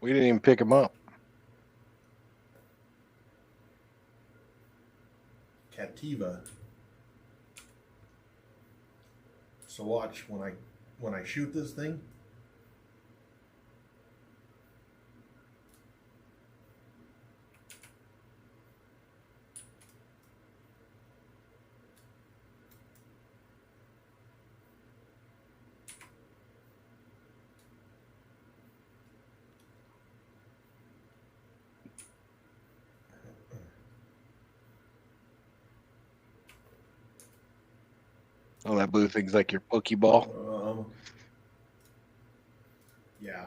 We didn't even pick him up. Captiva. So watch when I shoot this thing. Oh, that blue thing's like your Pokeball. Yeah.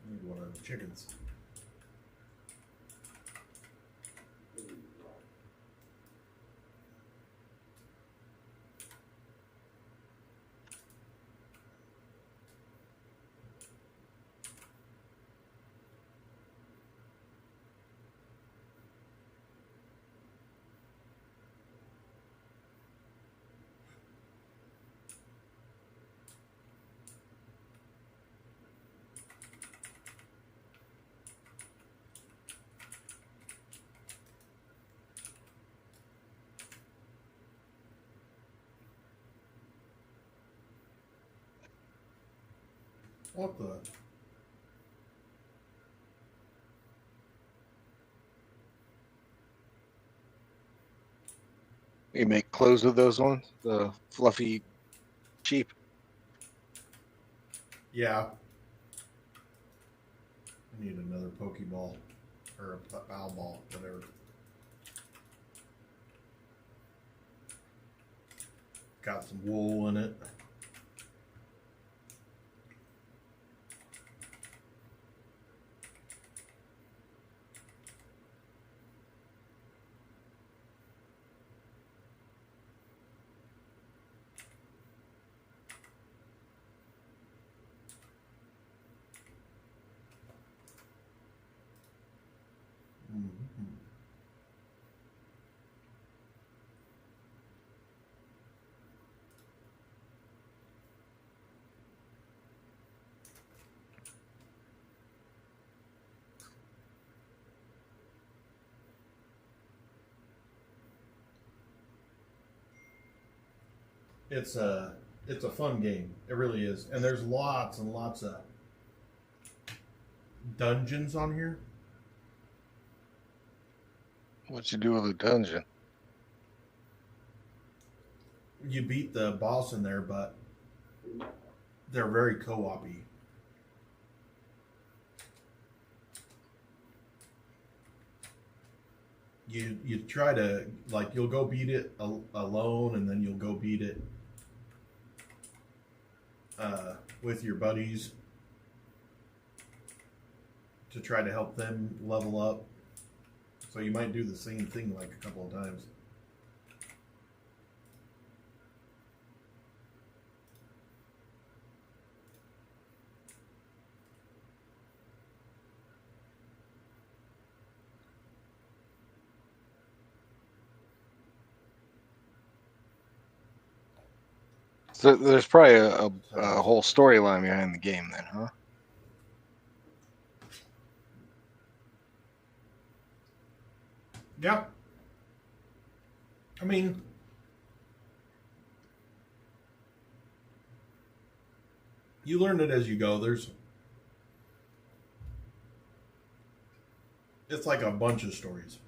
Need one of the chickens. What the? You make clothes with those ones? The fluffy sheep. Yeah. I need another Pokeball. Or a foul ball, whatever. Got some wool in it. it's a fun game. It really is, and there's lots and lots of dungeons on here. What you do with a dungeon? You beat the boss in there, but they're very co-op-y. You try to, like, you'll go beat it alone, and then you'll go beat it with your buddies to try to help them level up. So you might do the same thing like a couple of times. So there's probably a whole storyline behind the game then, huh? Yeah. I mean, you learn it as you go. It's like a bunch of stories.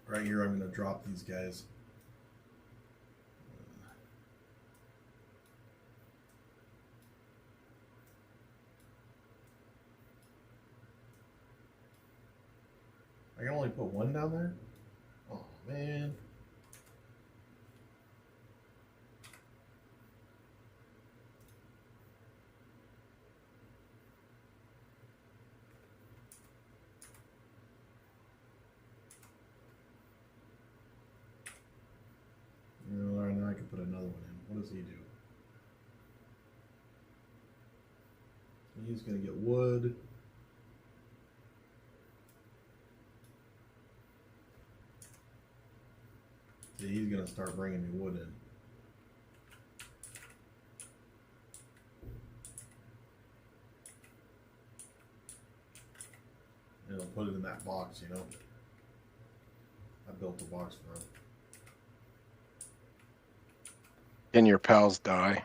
Right here, I'm going to drop these guys. I can only put one down there? Oh, man. Now I can put another one in. What does he do? He's going to get wood. See, he's going to start bringing me wood in. And I'll put it in that box, you know. I built the box for him. Can your pals die?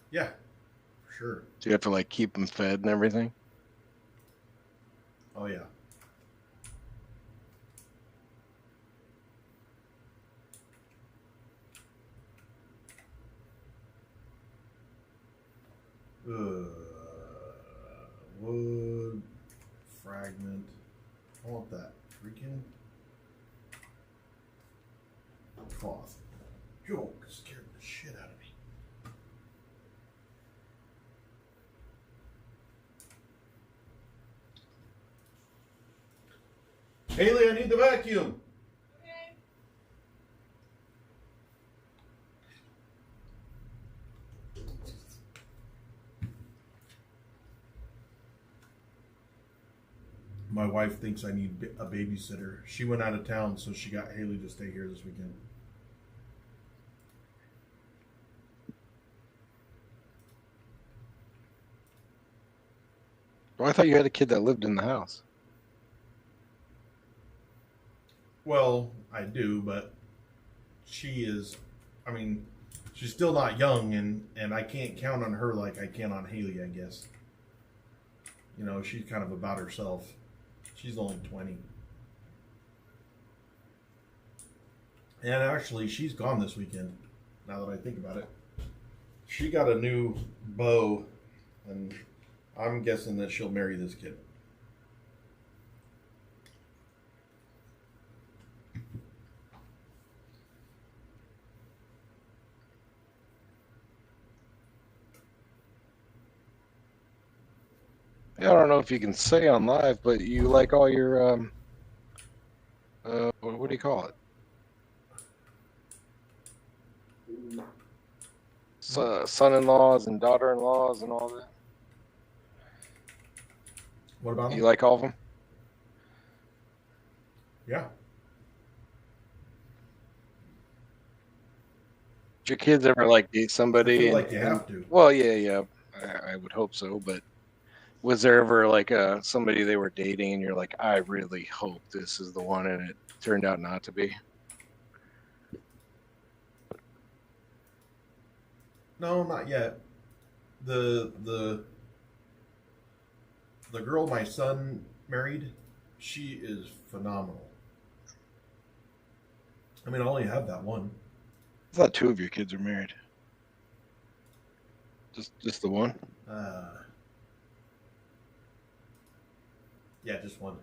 Yeah, for sure. Do you have to like keep them fed and everything? Oh, yeah. Wood fragment. I want that freaking cloth. Yo, scared the shit out of me. Haley, I need the vacuum. My wife thinks I need a babysitter. She went out of town, so she got Haley to stay here this weekend. Well, I thought you had a kid that lived in the house. Well, I do, but she is, I mean, she's still not young, and I can't count on her like I can on Haley, I guess. You know, she's kind of about herself. She's only 20. And actually, she's gone this weekend, now that I think about it. She got a new beau, and I'm guessing that she'll marry this kid. I don't know if you can say on live, but you like all your what do you call it? Son-in-laws and daughter-in-laws and all that. What about them? You like all of them? Yeah. Did your kids ever like date somebody? I feel like you have to. Well, yeah. I would hope so, but Was there ever like somebody they were dating and you're like, I really hope this is the one, and it turned out not to be? No, not yet. The girl my son married, she is phenomenal. I mean, I only have that one. I thought 2 of your kids are married. Just the one? Yeah, just one.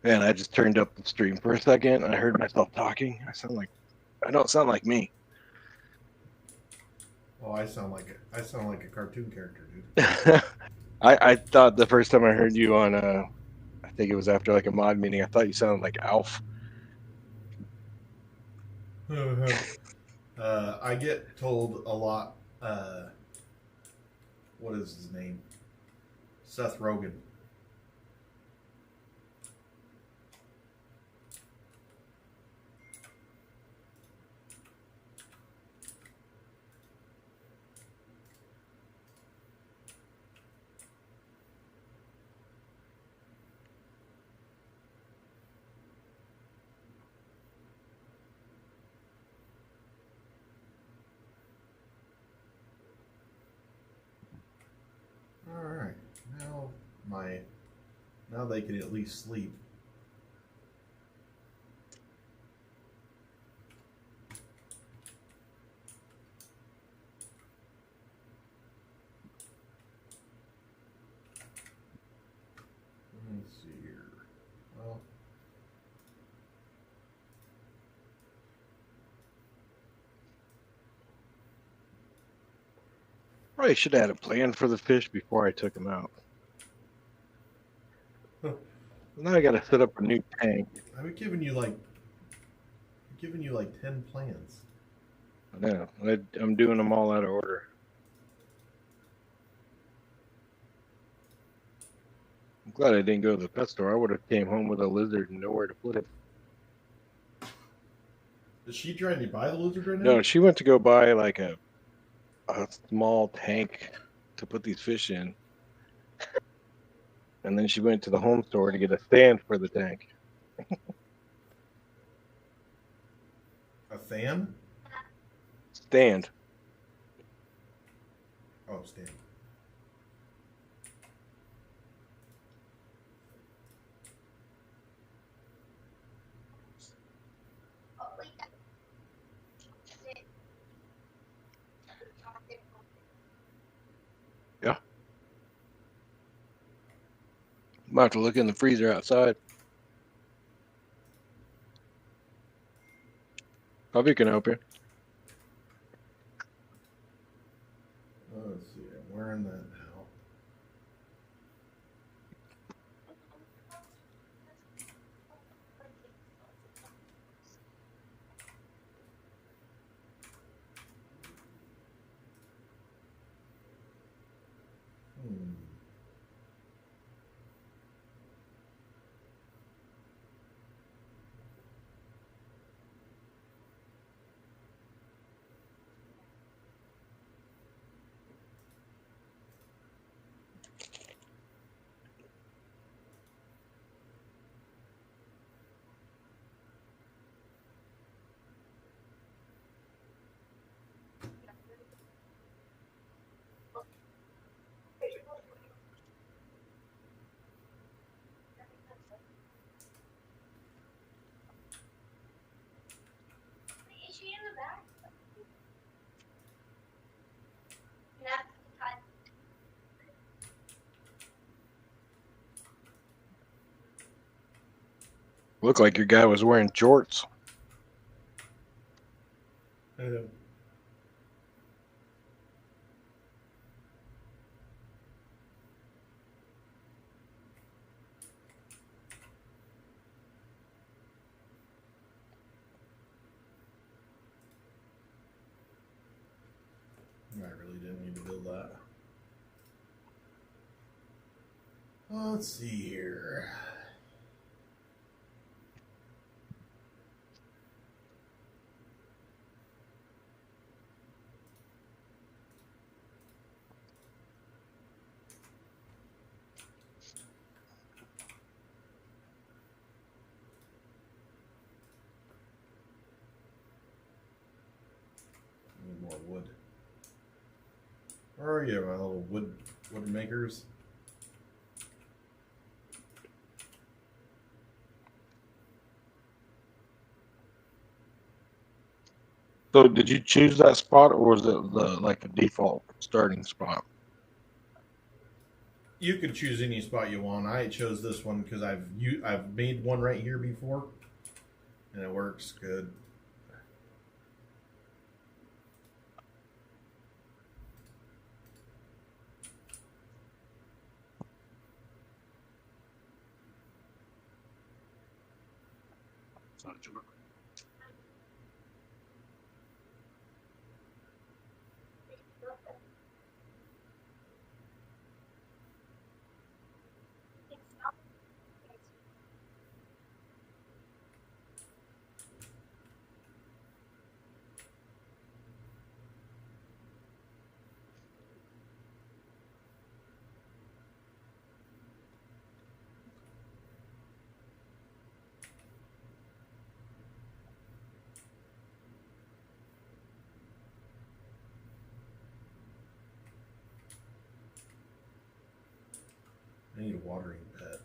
Man, I just turned up the stream for a second. I heard myself talking. I don't sound like me. Oh, I sound like a cartoon character, dude. I thought the first time I heard you on I think it was after like a mod meeting, I thought you sounded like Alf. I get told a lot. What is his name? Seth Rogen. All right, now they can at least sleep. Let me see here. Well, Probably should have had a plan for the fish before I took them out. Now I got to set up a new tank. I've given you like 10 plans. I know. I'm doing them all out of order. I'm glad I didn't go to the pet store. I would have came home with a lizard and nowhere to put it. Is she trying to buy the lizard right now? No, she went to go buy like a small tank to put these fish in. And then she went to the home store to get a stand for the tank. A fan? Stand. Oh, stand. Yeah. I'm about to look in the freezer outside. Probably can open. Let's see. I'm wearing that now. Is she in the back? Looked like your guy was wearing jorts. I really didn't need to build that. Let's see here. Need more wood. Where are you, my little wood makers? So did you choose that spot, or was it like a default starting spot? You could choose any spot you want. I chose this one because I've made one right here before, and it works good. I need a watering pet.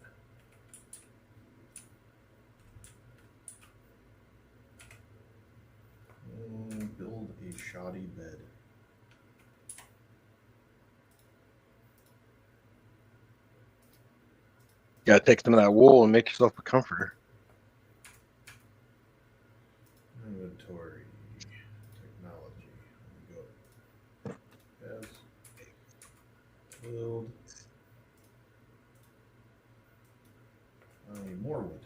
Build a shoddy bed. Gotta take some of that wool and make yourself a comforter. Inventory. Technology. There we go. Yes. Build. I need more wood.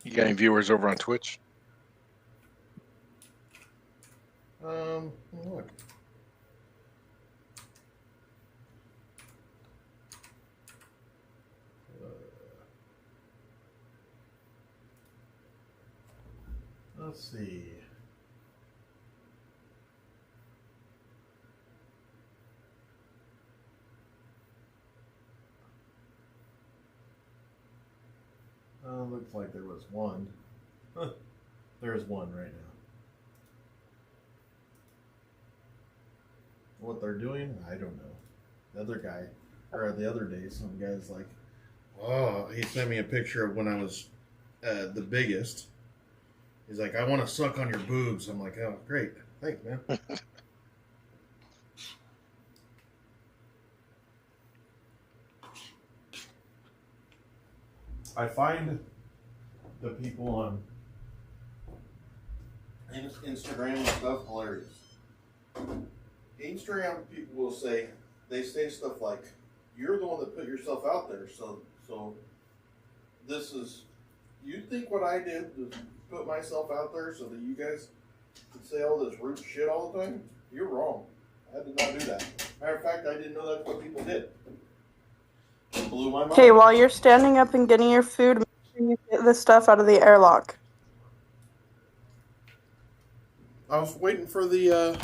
You got any viewers over on Twitch? Look. Let's see. Looks like there was one. There's one right now. What they're doing, I don't know. The other guy, or the other day, some guy's like, oh, he sent me a picture of when I was the biggest. He's like, I want to suck on your boobs. I'm like, oh, great. Thanks, man. I find the people on Instagram and stuff hilarious. Instagram people will say, they say stuff like, you're the one that put yourself out there, so this is, you think what I did was put myself out there so that you guys could say all this rude shit all the time? You're wrong. I did not do that. Matter of fact, I didn't know that's what people did. It blew my mind. Okay, while you're standing up and getting your food, make sure you get this stuff out of the airlock. I was waiting for the,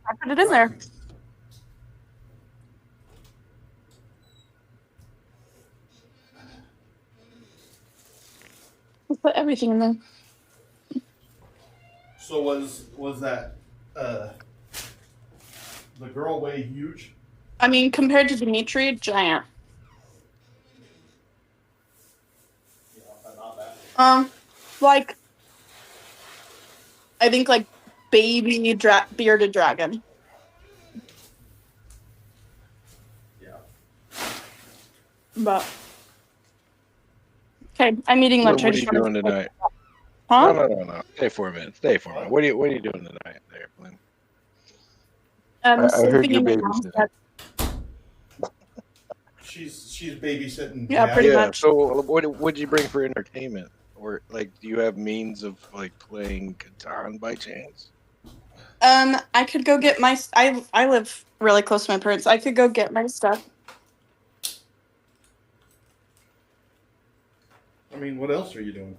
I put it in there. I put everything in there. So was that, the girl way huge? I mean, compared to Dimitri, giant. Like, I think like baby bearded dragon. Yeah. But Okay, I'm eating lunch. What are you doing tonight? Huh? No. Stay for a minute. Stay for a minute. What are you doing tonight there, Glenn? I heard Sleeping you in my babysitting. She's babysitting. Yeah, pretty Yeah. much. So what'd you bring for entertainment? Or like, do you have means of like playing Catan by chance? I could go get my. I live really close to my parents. I could go get my stuff. I mean, what else are you doing?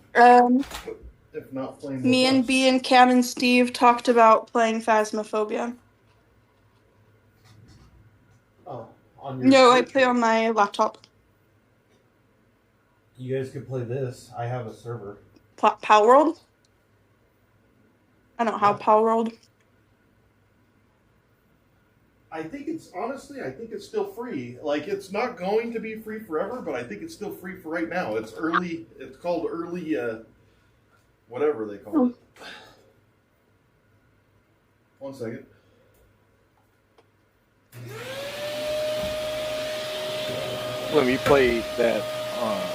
If not playing. Me with and us? B and Cam and Steve talked about playing Phasmophobia. Oh, on your No, I Switch? play on my laptop. You guys could play this. I have a server. Power World. I don't have Power World. I think it's still free. Like, it's not going to be free forever, but I think it's still free for right now. It's early. It's called early. Whatever they call it. 1 second. Let me play that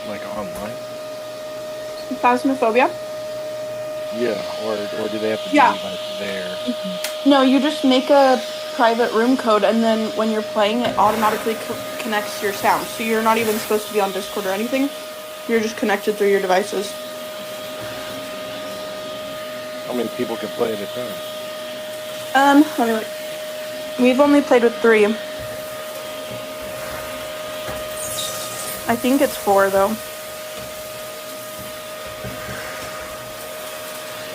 like online. Phasmophobia. Yeah, or do they have to be Yeah. like there? No, you just make a private room code, and then when you're playing, it automatically connects your sound. So you're not even supposed to be on Discord or anything. You're just connected through your devices. How many people can play at a time? Let me look. We've only played with 3. I think it's 4 though.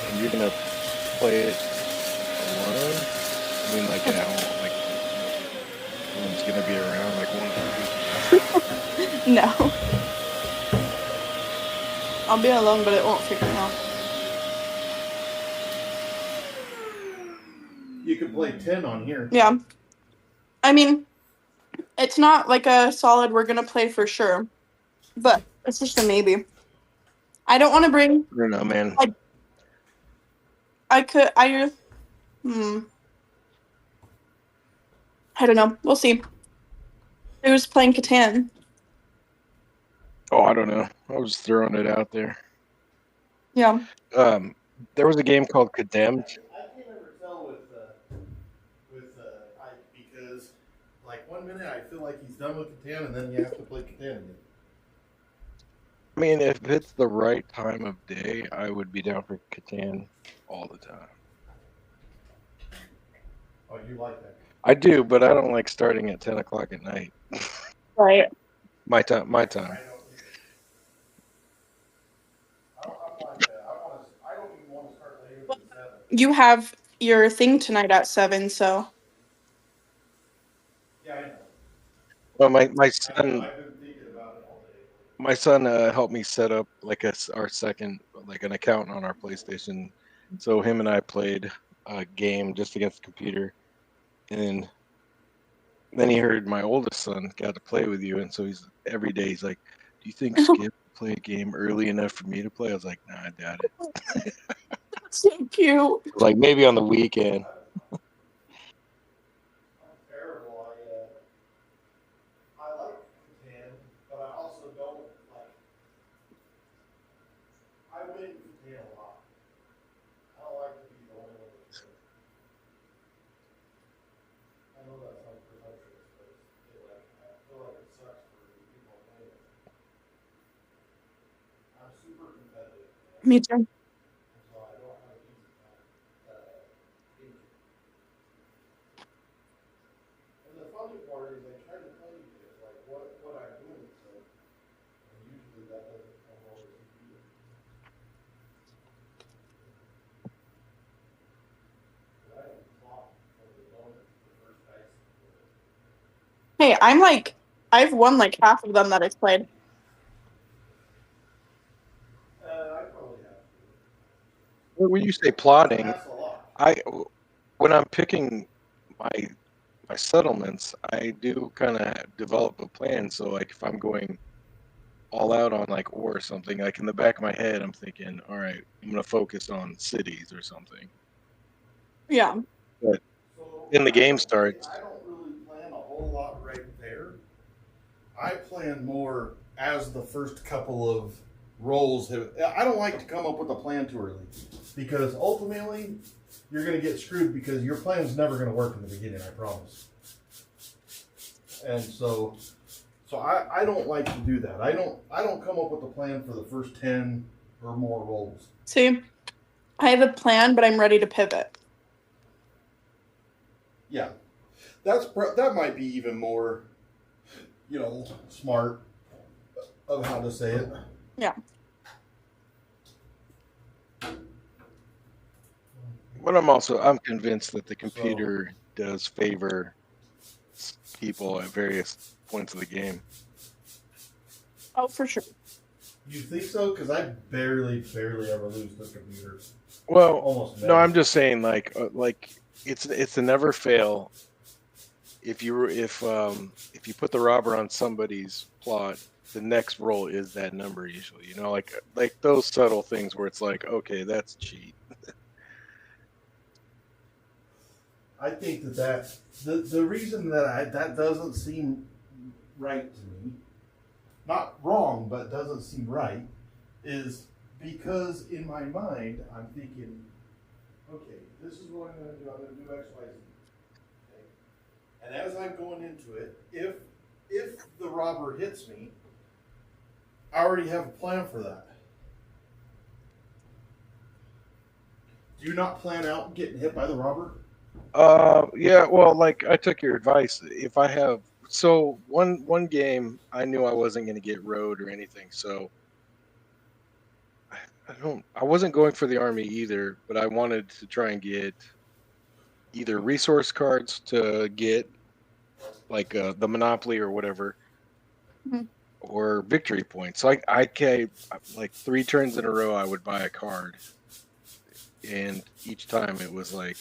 And you're gonna play it alone? I mean, like how like one's gonna be around, like one. No. I'll be alone, but it won't freak me out. You can play 10 on here. Yeah. I mean, it's not like a solid we're gonna play for sure, but it's just a maybe. I don't want to bring. I don't know, man. I don't know. We'll see. Who's playing Catan? Oh, I don't know. I was throwing it out there. Yeah. There was a game called Condemned. I can't ever tell with Ike because, like, 1 minute I feel like he's done with Catan, and then you have to play Catan again. I mean, if it's the right time of day, I would be down for Catan all the time. Oh, you like that? I do, but I don't like starting at 10 o'clock at night. Right. My time. I don't even want to start later than 7. You have your thing tonight at 7, so. Yeah, I know. Well, my I've been son, thinking about it all day. helped me set up like our second, like an account on our PlayStation. So him and I played a game just against the computer, and then he heard my oldest son got to play with you, and so every day he's like, "Do you think Skip will play a game early enough for me to play?" I was like, "Nah, I doubt it." So cute. Like maybe on the weekend. Terrible. I like Catan, but I also don't like. I win Catan a lot. I don't like to be the only one that's good. I know that sounds presumptuous, but I feel like it sucks for the people playing it. I'm super competitive. Me too. So I don't have an easy time. And the funny part is I try to tell you guys like what I'm doing, so and usually that doesn't come over to you. I am clocked for the moment, the first dice. Hey, I've won like half of them that I've played. I probably have. When you say plotting, That's a lot. when I'm picking my settlements, I do kind of develop a plan. So like if I'm going all out on like ore or something, like in the back of my head, I'm thinking, all right, I'm gonna focus on cities or something. Yeah. But in the game starts, I don't really plan a whole lot right there. I plan more as the first couple of rolls have. I don't like to come up with a plan too early because ultimately you're going to get screwed because your plan's never going to work in the beginning. I promise. And so I don't like to do that. I don't come up with a plan for the first 10 or more rolls. See, I have a plan, but I'm ready to pivot. Yeah, that might be even more, smart of how to say it. Yeah. But I'm convinced that the computer does favor people at various points of the game. Oh, for sure. You think so? Because I barely ever lose the computer. Well, almost never. no, I'm just saying like it's a never fail. If you put the robber on somebody's plot, the next roll is that number usually. Like those subtle things where it's like, okay, that's cheat. I think that the reason that that doesn't seem right to me, not wrong, but doesn't seem right, is because in my mind I'm thinking, okay, this is what I'm going to do. I'm going to do X, Y, Z. Okay? And as I'm going into it, if the robber hits me, I already have a plan for that. Do you not plan out getting hit by the robber? Yeah, well, like I took your advice. If I have one game, I knew I wasn't going to get road or anything, so I wasn't going for the army either, but I wanted to try and get either resource cards to get like the Monopoly or whatever, or victory points. So I like 3 turns in a row I would buy a card, and each time it was like,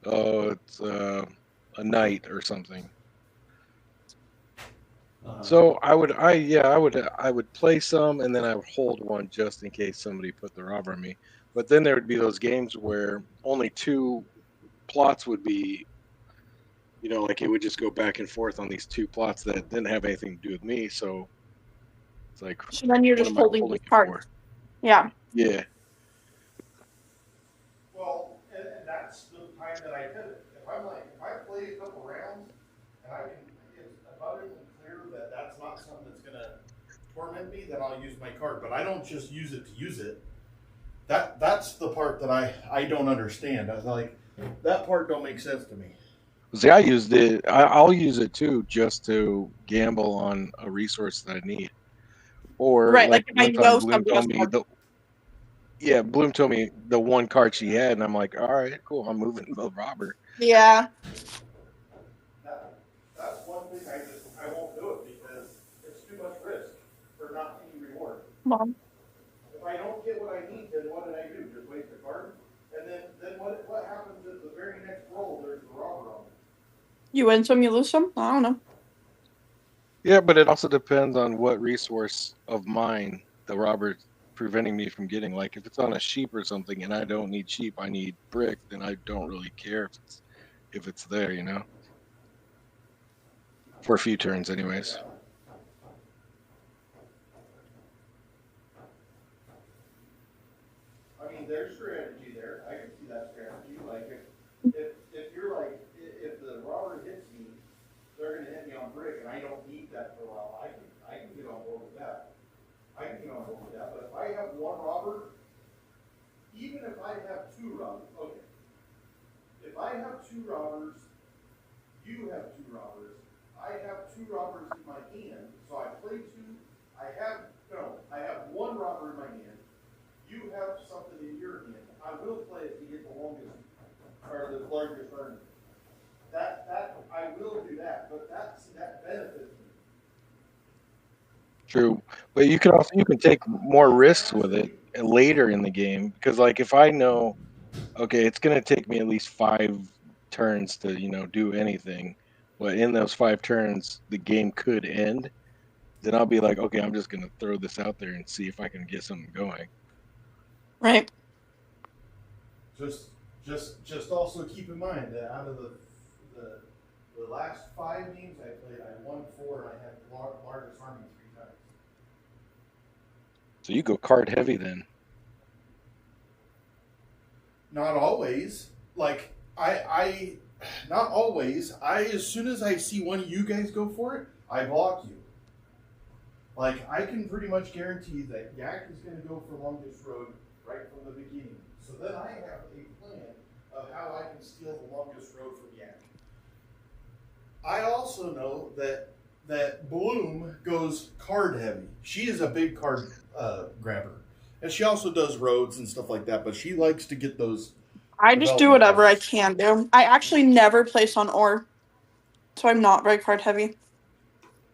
oh, it's a knight or something. So I would play some, and then I would hold one just in case somebody put the robber on me. But then there would be those games where only 2 plots would be, like it would just go back and forth on these 2 plots that didn't have anything to do with me. So it's like, So then you're just holding the card. Yeah. Yeah. Well, and that's the time that I did it. If I play a couple rounds and it's abundantly clear that that's not something that's going to torment me, then I'll use my card. But I don't just use it to use it. That's the part that I don't understand. I was like, that part don't make sense to me. See, I used it. I'll use it too, just to gamble on a resource that I need. Or right, like if I know Bloom somebody told me Bloom told me the one card she had, and I'm like, all right, cool. I'm moving the robber. Yeah. That's one thing I won't do it because it's too much risk for not any reward. Mom. If I don't get what I need, then what did I do? Just waste the card? And then what happens at the very next roll? There's the robber on it. You win some, you lose some? I don't know. Yeah, but it also depends on what resource of mine the robber's preventing me from getting. Like if it's on a sheep or something and I don't need sheep, I need brick, then I don't really care if it's there, for a few turns anyways. I mean, there's strategy there. I can see that strategy. Like if you're like, if the robber hits me, they're going to hit me on brick, and I don't need that for a while. I can get on board with that. But if I have one robber, even if I have 2 robbers, okay. If I have 2 robbers, you have 2 robbers. I have 2 robbers in my hand, so I play 2. I have 1 robber in my hand. You have something in your hand. I will play it to get the longest or the largest earning. That I will do that, but that benefits me. True, but you can take more risks with it later in the game, because like if I know, okay, it's gonna take me at least 5 turns to do anything, but in those 5 turns the game could end, then I'll be like, okay, I'm just gonna throw this out there and see if I can get something going. Right. Just also keep in mind that out of the last 5 games I played, I won 4 and I had the largest army 3 times. So you go card heavy then. Not always. Like I not always. As soon as I see one of you guys go for it, I block you. Like I can pretty much guarantee that Yak is going to go for longest road right from the beginning. So then I have a plan of how I can steal the longest road from Yak. I also know that Bloom goes card heavy. She is a big card grabber, and she also does roads and stuff like that. But she likes to get those. I just do whatever I can do. I actually never place on ore, so I'm not very card heavy.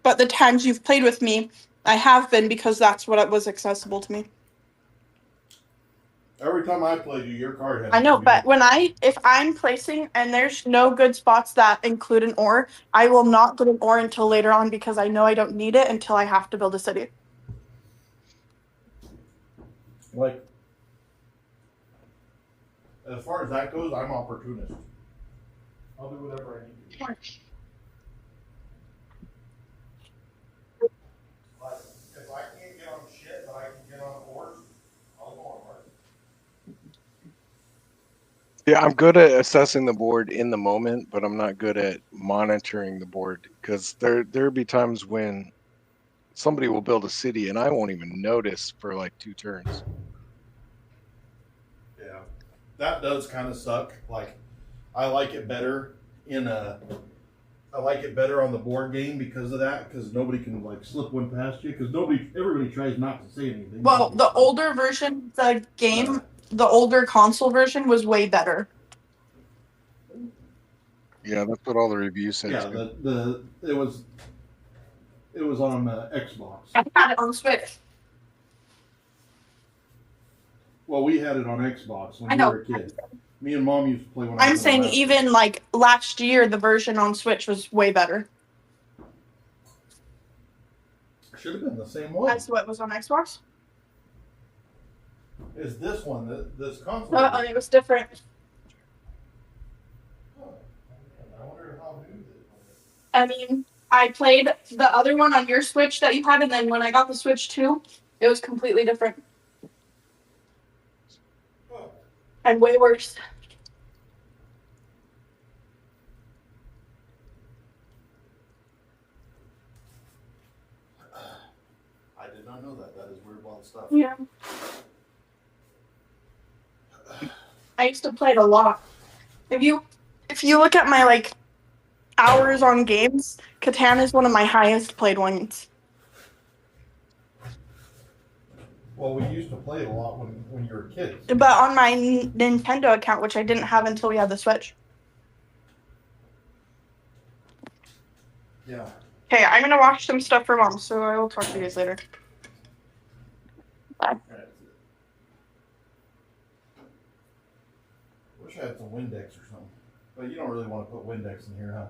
But the times you've played with me, I have been because that's what was accessible to me. Every time I play you, you're card heavy. I know, but if I'm placing and there's no good spots that include an ore, I will not get an ore until later on because I know I don't need it until I have to build a city. Like, as far as that goes, I'm opportunist. I'll do whatever I need to. Like, if I can't get on shit, but I can get on ores, I'll go on ores. Yeah, I'm good at assessing the board in the moment, but I'm not good at monitoring the board because there'll be times when somebody will build a city and I won't even notice for like 2 turns. Yeah, that does kind of suck. Like, I like it better I like it better on the board game because of that, because nobody can like slip one past you, because everybody tries not to say anything. Well, the older version, the game, the older console version was way better. Yeah, that's what all the reviews said. Yeah, it was on Xbox. I had it on Switch. Well, we had it on Xbox when I you know. were a kid. Me and Mom used to play when I I'm was saying last. even like last year, the version on Switch was way better. Should have been the same one. That's what was on Xbox. Is this one this console? It was different. I wonder how new this one is. I mean, I played the other one on your Switch that you had, and then when I got the Switch 2, it was completely different. And way worse. I did not know that. That is weird, wild stuff. Yeah. I used to play it a lot. If you look at my like hours on games, Catan is one of my highest played ones. Well, we used to play it a lot when you were kids. But on my Nintendo account, which I didn't have until we had the Switch. Yeah. Okay, I'm gonna watch some stuff for Mom, so I will talk to you guys later. Bye. Wish I had some Windex or something. But you don't really want to put Windex in here,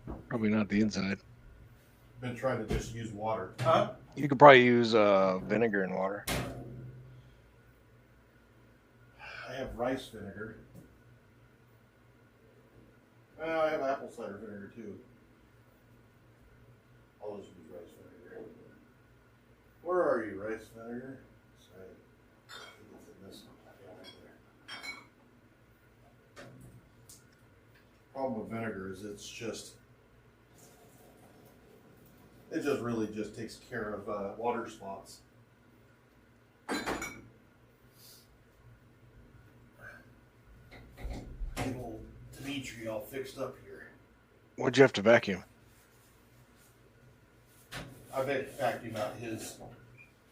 huh? Probably not the inside. Been trying to just use water. Huh? You could probably use vinegar and water. I have rice vinegar. I have apple cider vinegar too. I'll just use rice vinegar. Where are you, rice vinegar? Sorry. I think it's in this one. Yeah, right there. Problem with vinegar is it just really just takes care of water spots. Get old Dimitri all fixed up here. What'd you have to vacuum? I vacuumed out his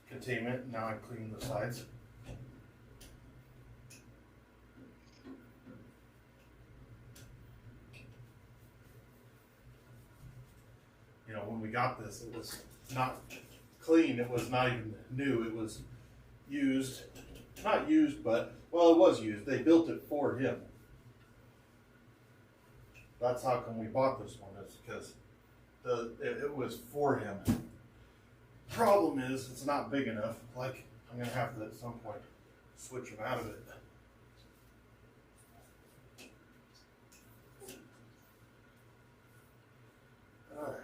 containment. Now I'm cleaning the sides. You know, when we got this, it was not clean. It was not even new. It was used. Not used, but, well, it was used. They built it for him. That's how come we bought this one. It's because it was for him. Problem is, it's not big enough. Like, I'm going to have to, at some point, switch him out of it. Alright.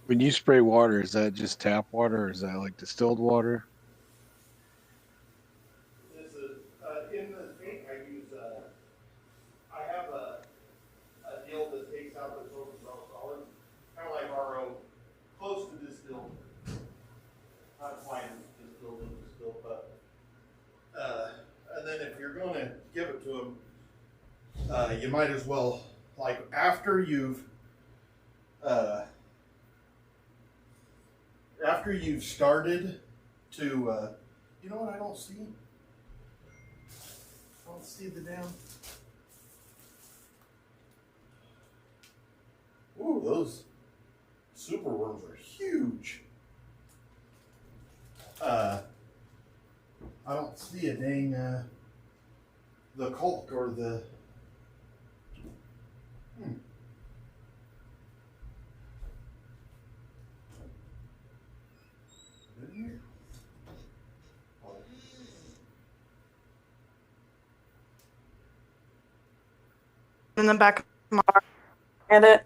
When you spray water, is that just tap water or is that like distilled water? This is, in the tank I use, I have a deal that takes out the total solids, kind of like RO, close to distilled. Not quite as distilled, but, and then if you're going to give it to them, you might as well, like after you've started to, you know what I don't see? I don't see the damn. Ooh, those super worms are huge. I don't see a dang, the Culk or the, In the back of my car. Get it.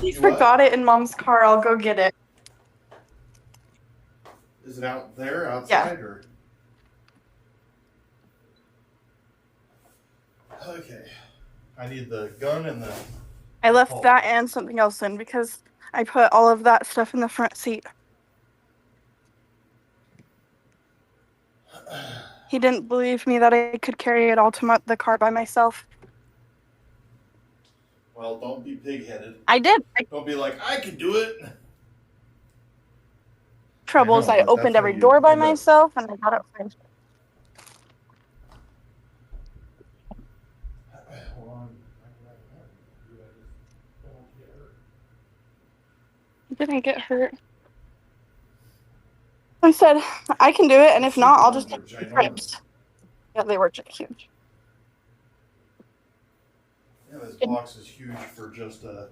You forgot it in Mom's car. I'll go get it. Is it out there, outside, Yeah. or? Okay. I need the gun and the. I left Oh. that and something else in because I put all of that stuff in the front seat. He didn't believe me that I could carry it all to the car by myself. Well, don't be pig-headed. I did. Don't be like, I can do it. Troubles. I I know, but opened that's every how you door by end up. myself and I got it fine. I didn't get hurt. I said, I can do it, and if not, I'll just take the trips. Yeah, they were huge. Yeah, this box is huge for just for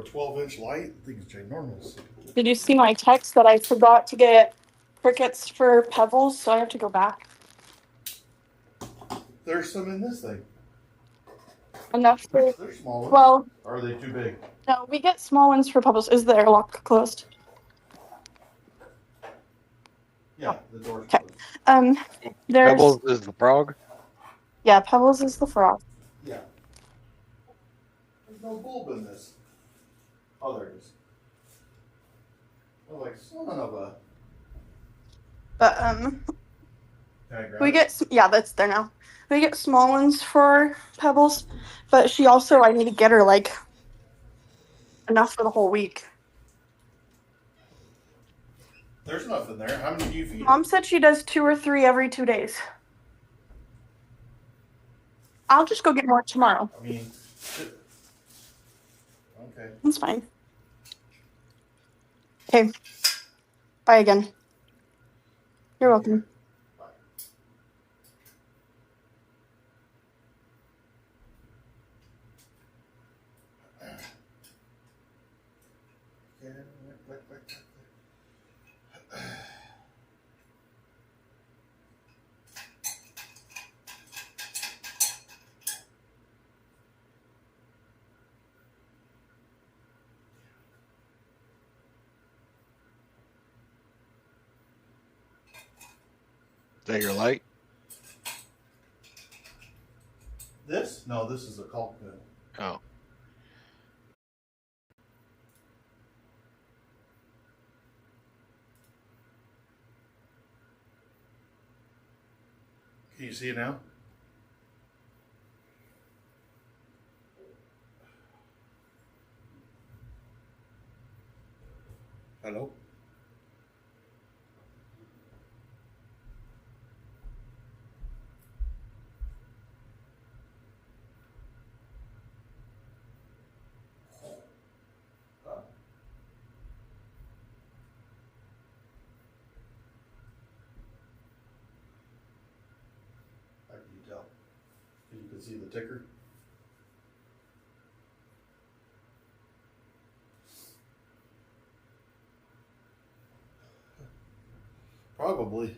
a 12-inch light. I think it's ginormous. Did you see my text that I forgot to get crickets for pebbles, so I have to go back? There's some in this thing. Enough for. They're small ones. Well, Or are they too big? no, we get small ones for pebbles. Is the airlock closed? Yeah, the door's Okay. There's. Pebbles is the frog? Yeah, pebbles is the frog. Yeah. There's no bulb in this. Oh, there it is. Oh, like son of a. But Can I grab we it? get yeah, that's there now. We get small ones for pebbles, but she also I need to get her like enough for the whole week. There's enough in there. How many do you feed? Mom said she does 2 or 3 every 2 days. I'll just go get more tomorrow. I mean, okay. That's fine. Okay. Bye again. You're welcome. Is that your light? This? No, this is a Culk gun. Oh. Can you see it now? Hello? How can you tell? You can see the ticker. Probably.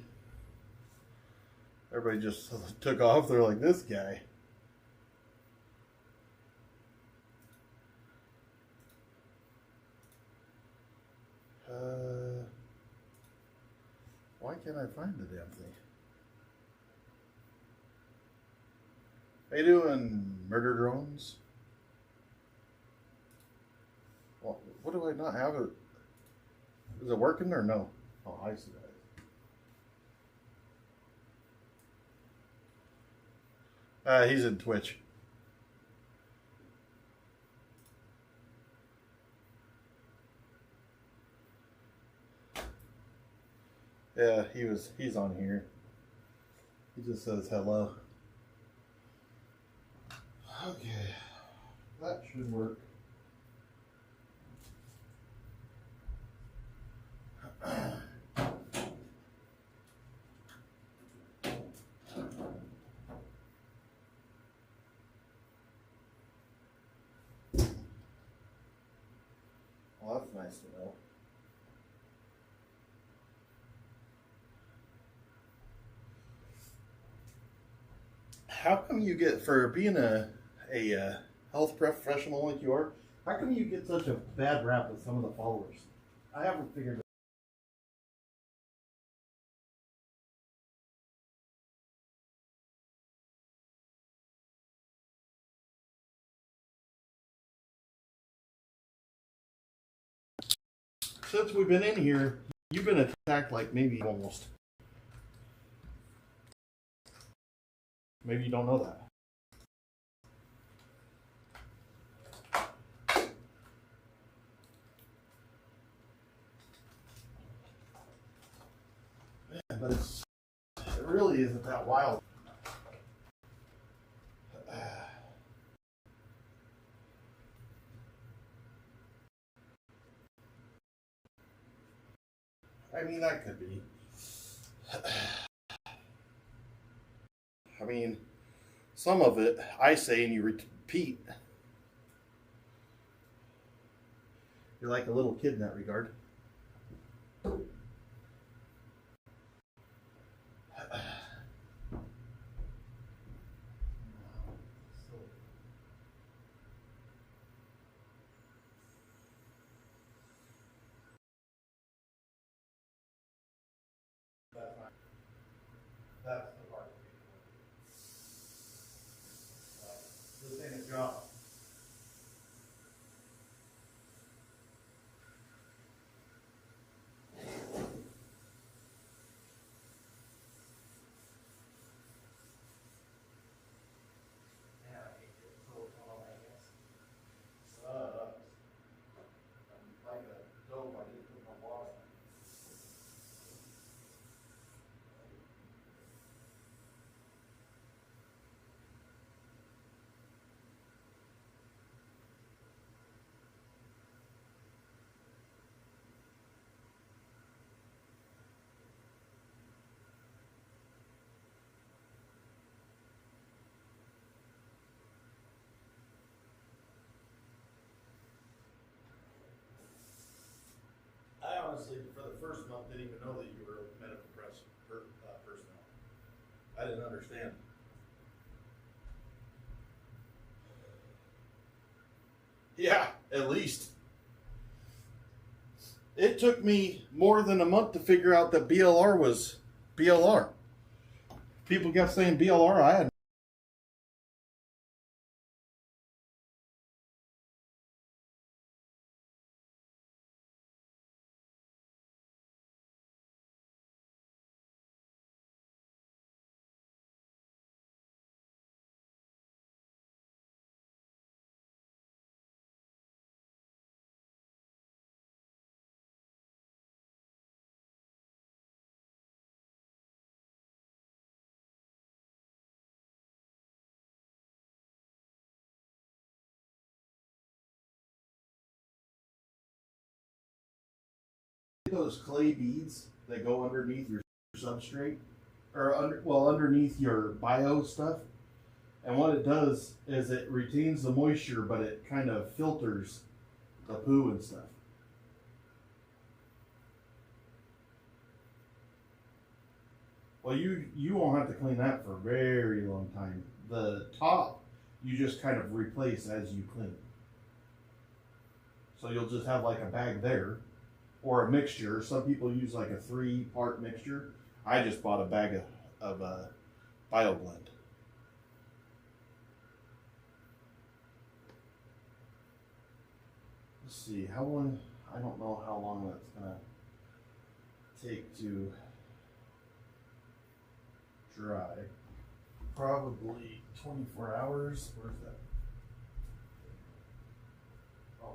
Everybody just took off. They're like, this guy. can't I find the damn thing? How you doing, murder drones? What do I not have it? Is it working or no? Oh, I see that. He's in Twitch. Yeah, he's on here. He just says hello. Okay. That should work. Well, that's nice to know. How come you get, for being a health professional like you are, how come you get such a bad rap with some of the followers? I haven't figured it out. Since we've been in here, you've been attacked like maybe almost. Maybe you don't know that. Man, but it really isn't that wild. I mean, that could be. I mean, some of it I say and you repeat. You're like a little kid in that regard. That's the part. This ain't a job. Like a dope, I didn't put my water. I honestly, for the first month, didn't even know that you were a medical personnel. I didn't understand. Yeah, at least. It took me more than a month to figure out that BLR was BLR. People kept saying BLR, I had those clay beads that go underneath your substrate, or underneath your bio stuff. And what it does is it retains the moisture, but it kind of filters the poo and stuff. Well, you won't have to clean that for a very long time. The top, you just kind of replace as you clean. So you'll just have like a bag there, or a mixture. Some people use like a 3-part mixture. I just bought a bag of BioBlend. Let's see, how long, I don't know how long that's gonna take to dry. Probably 24 hours. Where's that? Oh.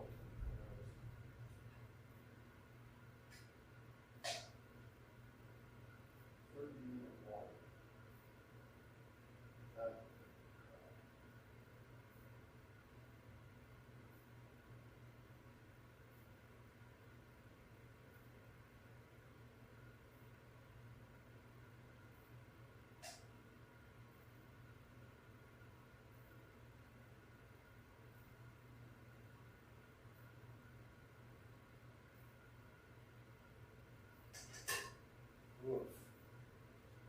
Oof.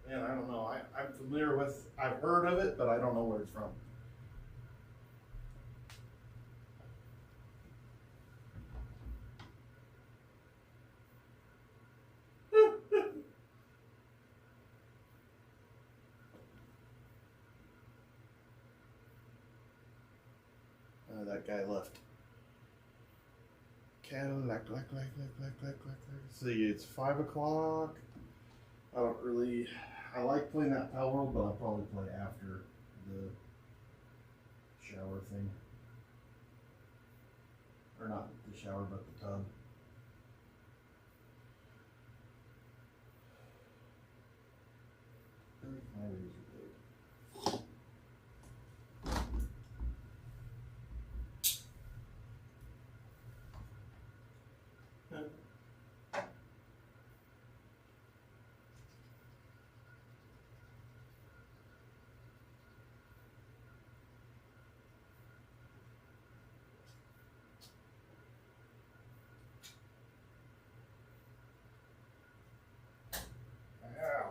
Man, I don't know. I'm familiar with, I've heard of it, but I don't know where it's from. That guy left. Cadillac, see, it's 5 o'clock. I don't really, I like playing that Pal World, but I'll probably play after the shower thing. Or not the shower, but the tub. Where's my razor blade? Ow.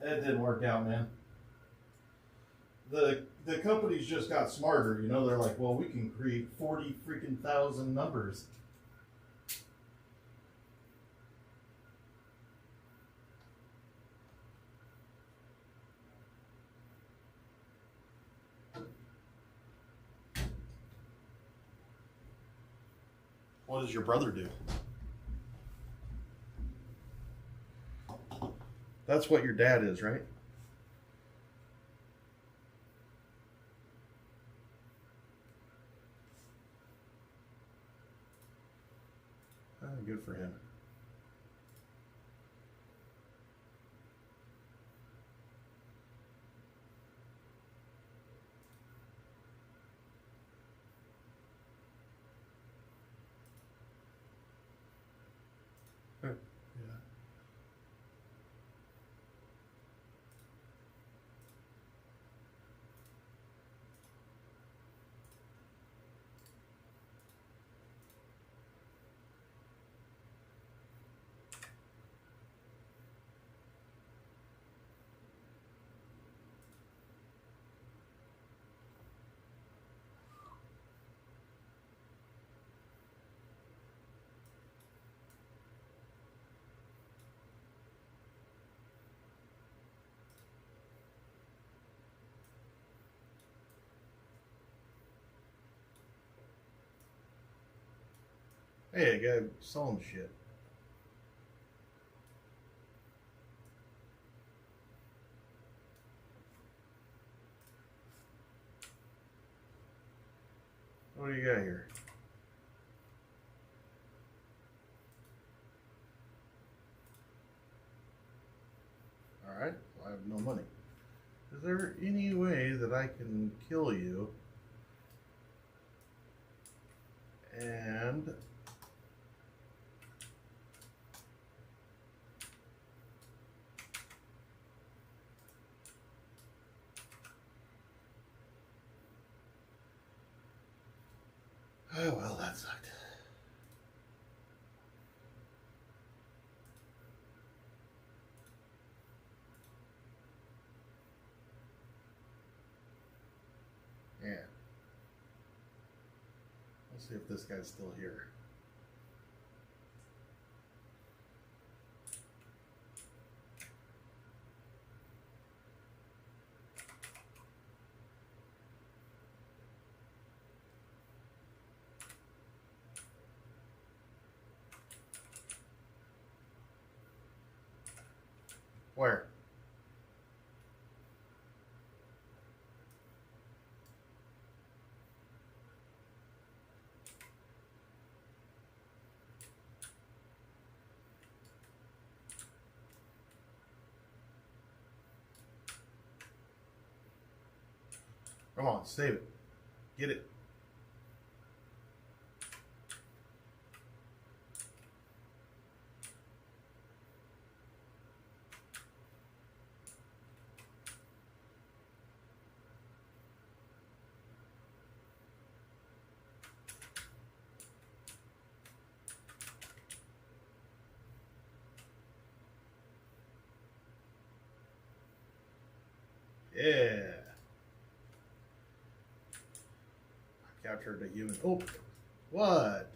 That didn't work out, man. The companies just got smarter, you know. They're like, well, we can create 40 freaking thousand numbers. What does your brother do? That's what your dad is, right? Good for him. Yeah. Hey, a guy selling shit. What do you got here? Alright, well, I have no money. Is there any way that I can kill you and Oh, well, that sucked. Yeah. Let's see if this guy's still here. Where? Come on, save it. Get it. Yeah. I captured a human. Oh, what?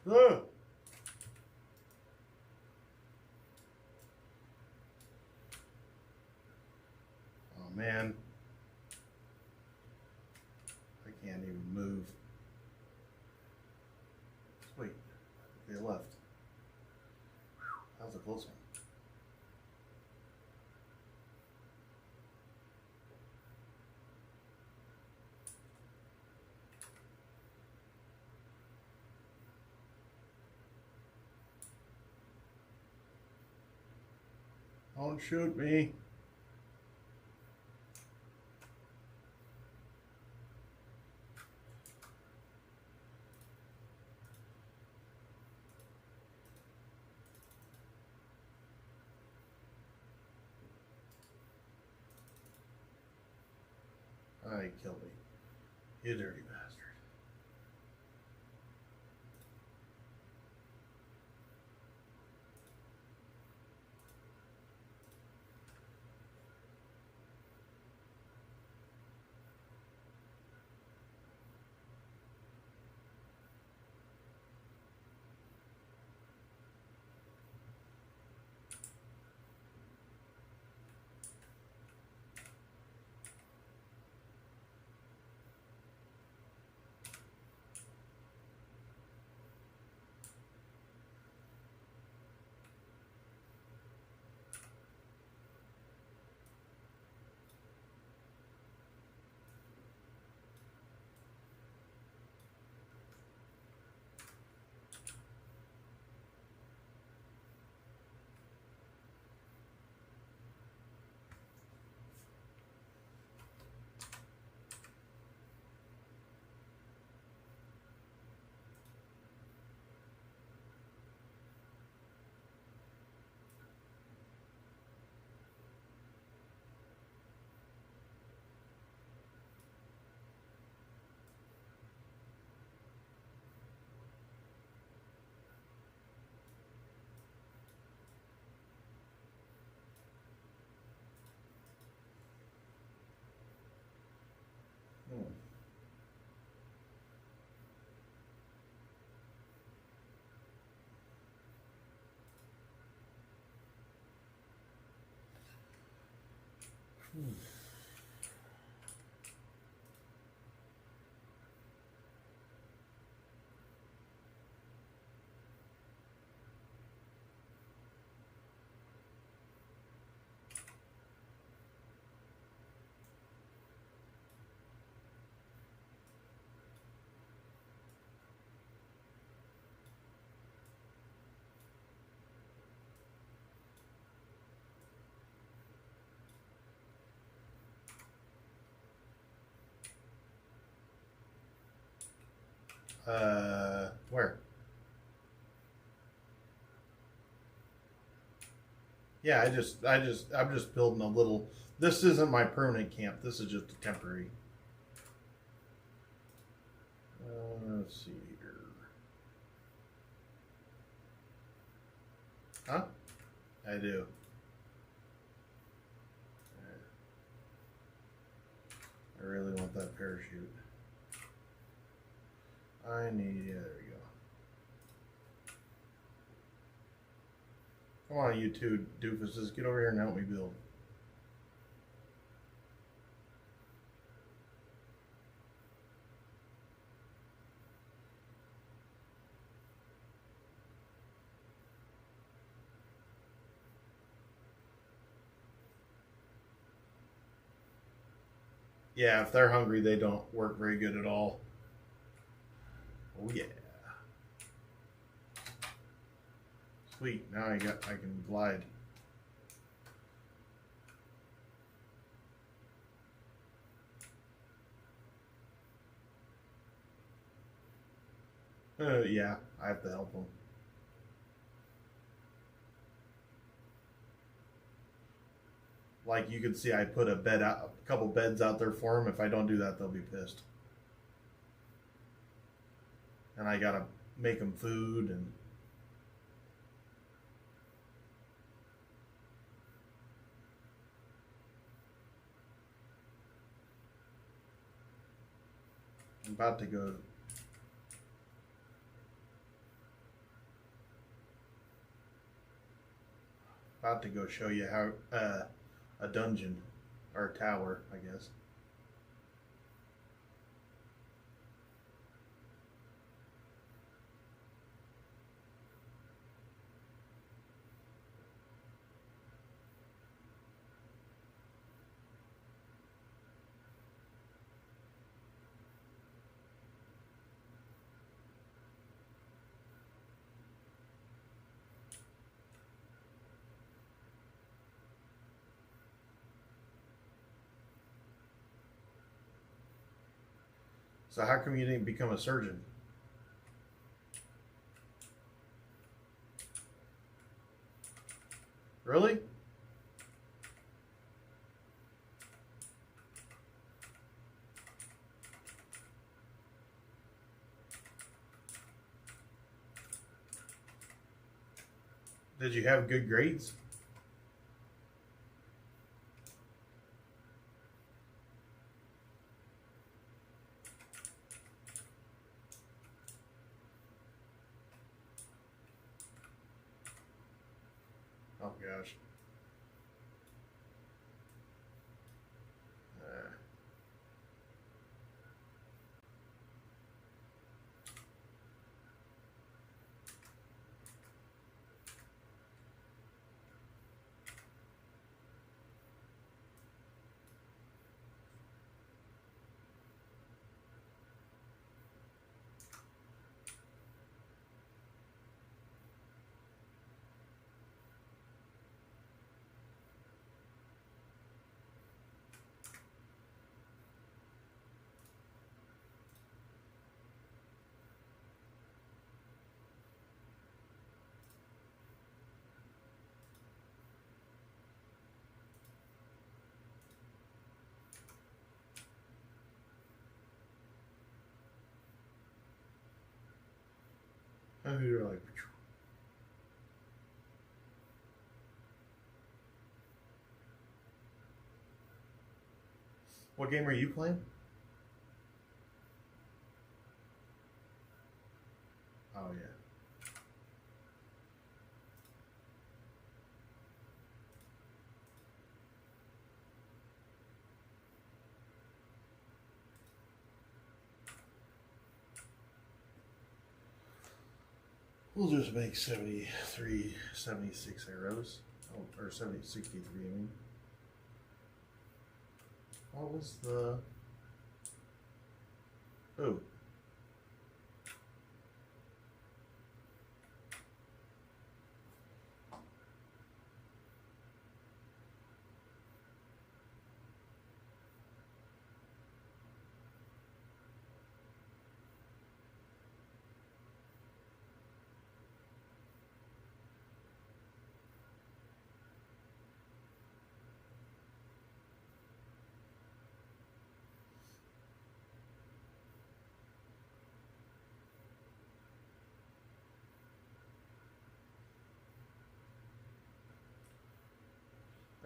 Oh. Oh man. I can't even move. Wait, they left. That was a close one. Don't shoot me. I killed me. You dirty bastard. Where? Yeah, I'm just building a little. This isn't my permanent camp. This is just a temporary. Let's see here. Huh? I do. I really want that parachute. I need. Yeah, there we go. Come on, you two doofuses, get over here and help me build. Yeah, if they're hungry, they don't work very good at all. Oh yeah. Sweet, now I can glide. Yeah, I have to help them. Like you can see, I put a couple beds out there for them. If I don't do that, they'll be pissed. And I gotta make them food and. I'm about to go. About to go show you how a dungeon or a tower, I guess. So how come you didn't become a surgeon? Really? Did you have good grades? Oh gosh. And you're like, what game are you playing? Oh yeah. We'll just make 73, 76 arrows. Oh, or 70, 63, I mean. What was the... Oh.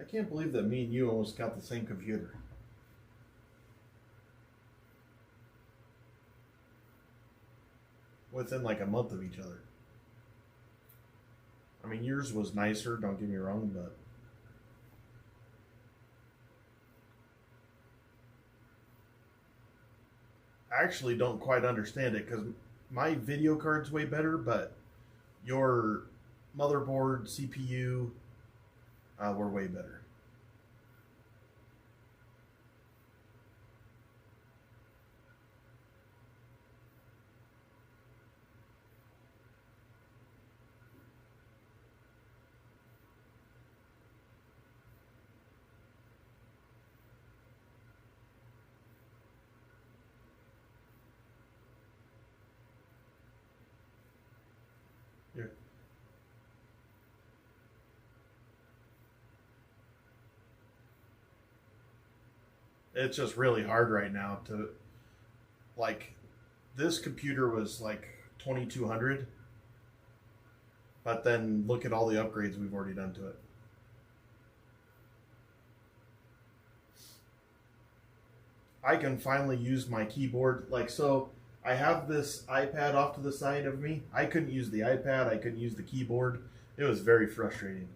I can't believe that me and you almost got the same computer. Within like a month of each other. I mean, yours was nicer, don't get me wrong, but I actually don't quite understand it because my video card's way better, but your motherboard, CPU were way better. Here. It's just really hard right now to, like, this computer was like 2200, but then look at all the upgrades we've already done to it. I can finally use my keyboard, like, so I have this iPad off to the side of me. I couldn't use the iPad, I couldn't use the keyboard. It was very frustrating.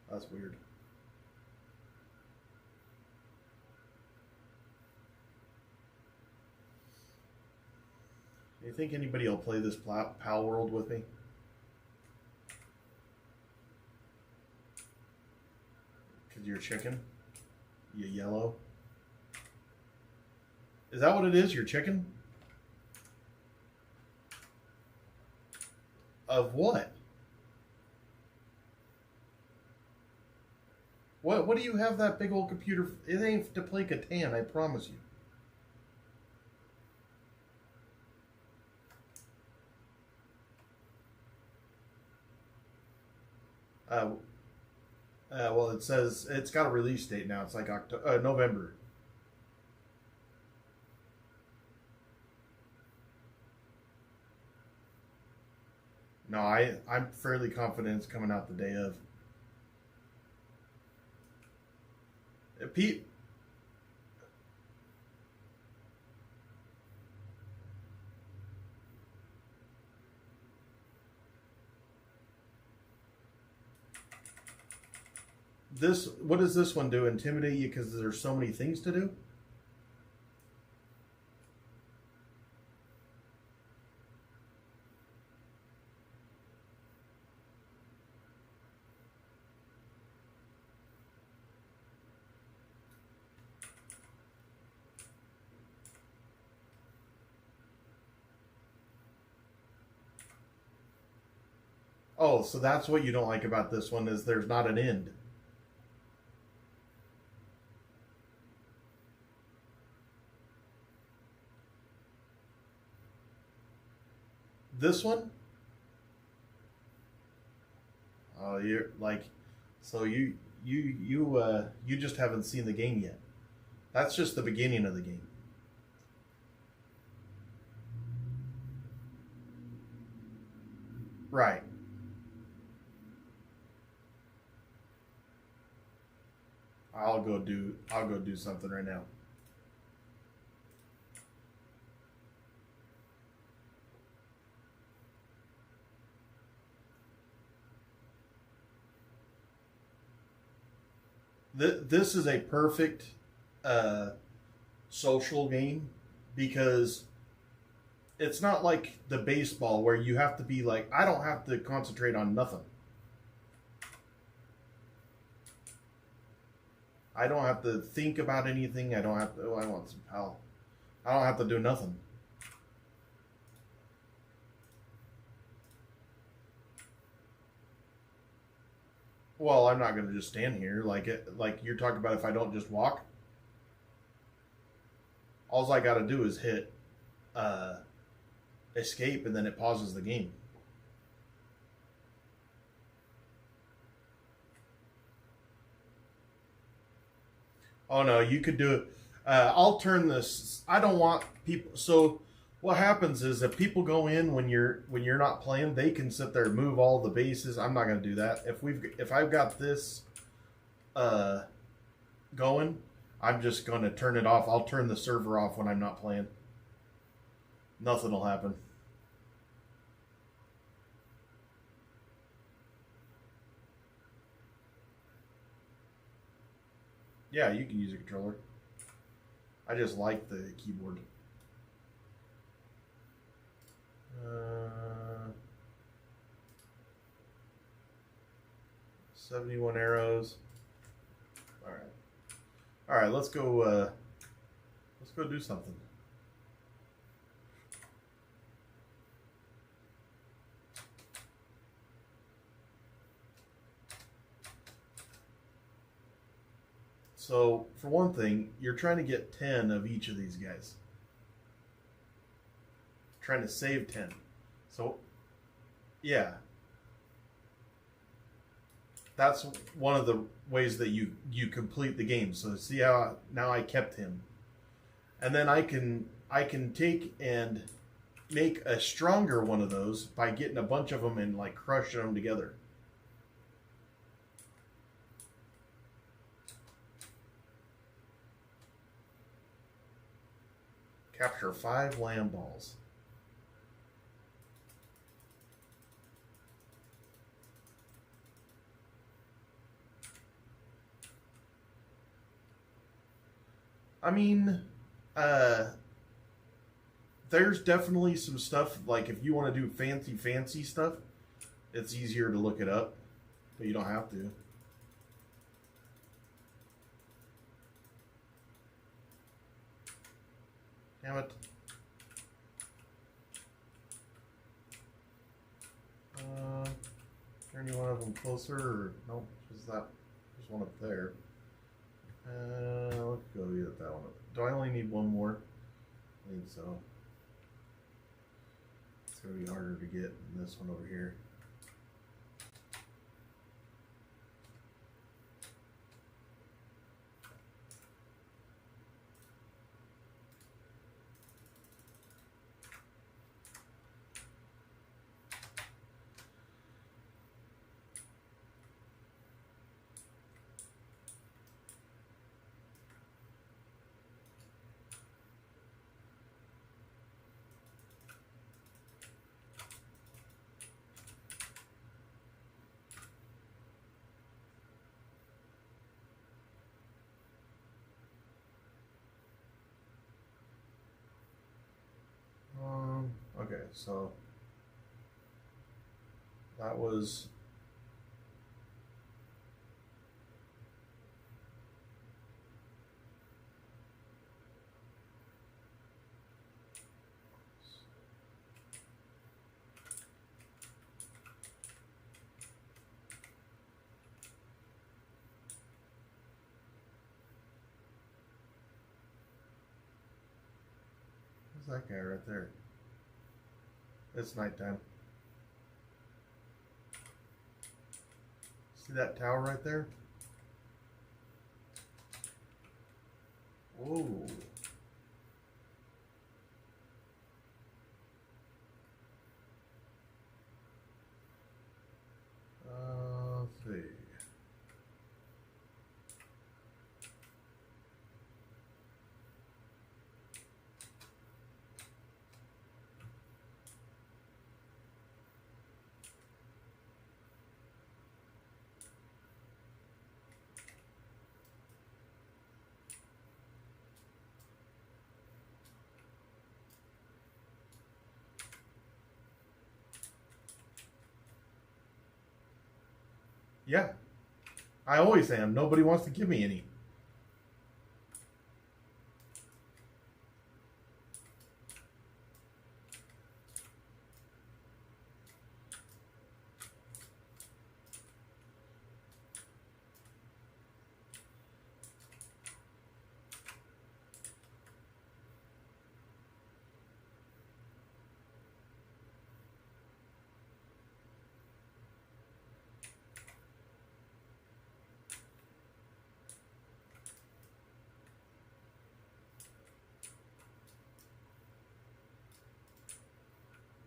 That's weird. Do you think anybody will play this Pal World with me? Because you're chicken? You yellow? Is that what it is? You're chicken? Of what? What do you have that big old computer? It ain't to play Catan, I promise you. Well, it says it's got a release date now. It's like November. No, I'm fairly confident it's coming out the day of. Pete. What does this one do? Intimidate you because there's so many things to do? Oh, so that's what you don't like about this one is there's not an end. This one? Oh, you're like, so you just haven't seen the game yet. That's just the beginning of the game. Right. I'll go do something right now. This is a perfect social game because it's not like the baseball where you have to be like, I don't have to concentrate on nothing. I don't have to think about anything. I don't have to, I want some Pal. I don't have to do nothing. Well, I'm not going to just stand here like you're talking about if I don't just walk. All I got to do is hit escape, and then it pauses the game. Oh no, you could do it. I'll turn this. I don't want people. So what happens is if people go in when you're not playing, they can sit there and move all the bases. I'm not going to do that. If I've got this going, I'm just going to turn it off. I'll turn the server off when I'm not playing. Nothing will happen. Yeah, you can use a controller. I just like the keyboard. 71 arrows. All right. Let's go do something. So, for one thing, you're trying to get 10 of each of these guys. Trying to save 10. So, yeah. That's one of the ways that you complete the game. So, see how now I kept him. And then I can take and make a stronger one of those by getting a bunch of them and like crushing them together. Capture 5 land balls. I mean, there's definitely some stuff, like if you want to do fancy stuff, it's easier to look it up, but you don't have to. Damn it. Is there any one of them closer? Or nope, just that. There's one up there. Let's go get that one. Do I only need one more? I think so. It's gonna be harder to get than this one over here. Okay, so that was who's that guy right there? It's nighttime. See that tower right there? Whoa. Let's see. Yeah, I always am. Nobody wants to give me any.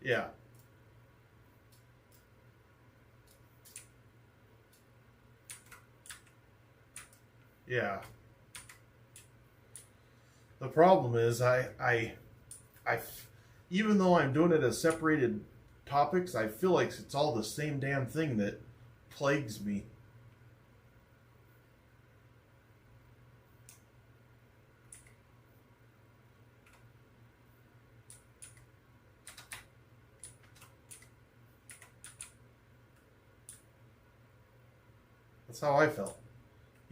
Yeah. Yeah. The problem is even though I'm doing it as separated topics, I feel like it's all the same damn thing that plagues me. That's how I felt.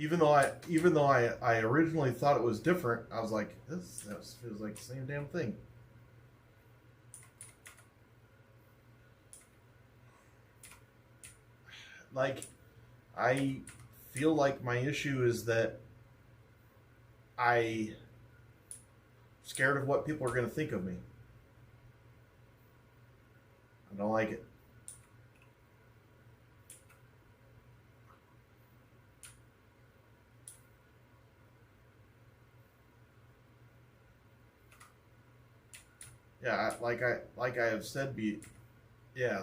Even though I originally thought it was different, I was like, this feels like the same damn thing. Like, I feel like my issue is that I'm scared of what people are going to think of me. I don't like it. Yeah, like I have said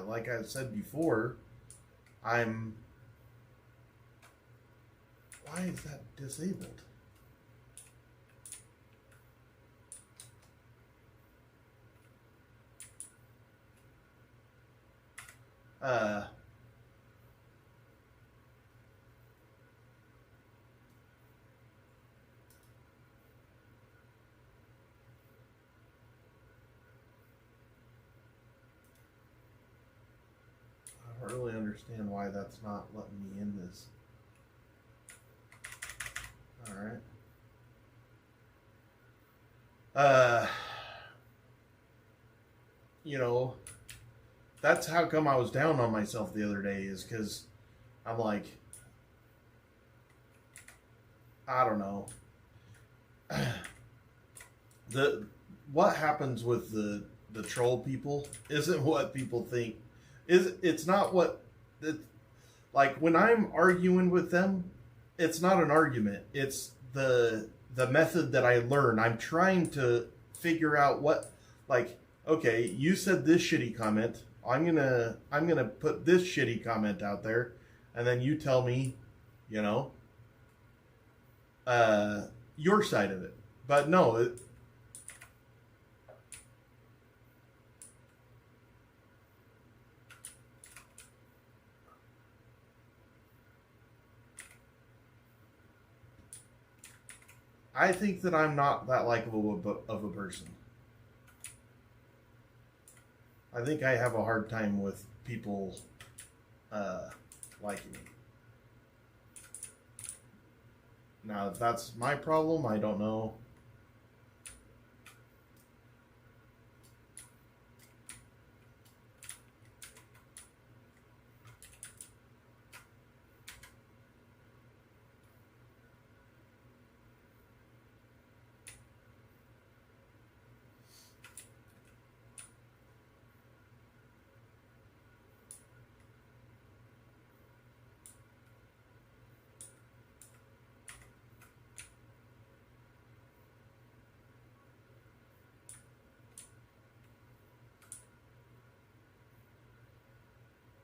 like I've said before, why is that disabled? I don't really understand why that's not letting me in this. Alright. You know, that's how come I was down on myself the other day, is because I'm like, I don't know. What happens with the troll people isn't what people think. It's not what, like when I'm arguing with them, it's not an argument. It's the method that I learn. I'm trying to figure out what, like, okay, you said this shitty comment. I'm gonna put this shitty comment out there, and then you tell me, you know, your side of it. But no, I think that I'm not that likable of a person. I think I have a hard time with people liking me. Now, if that's my problem, I don't know.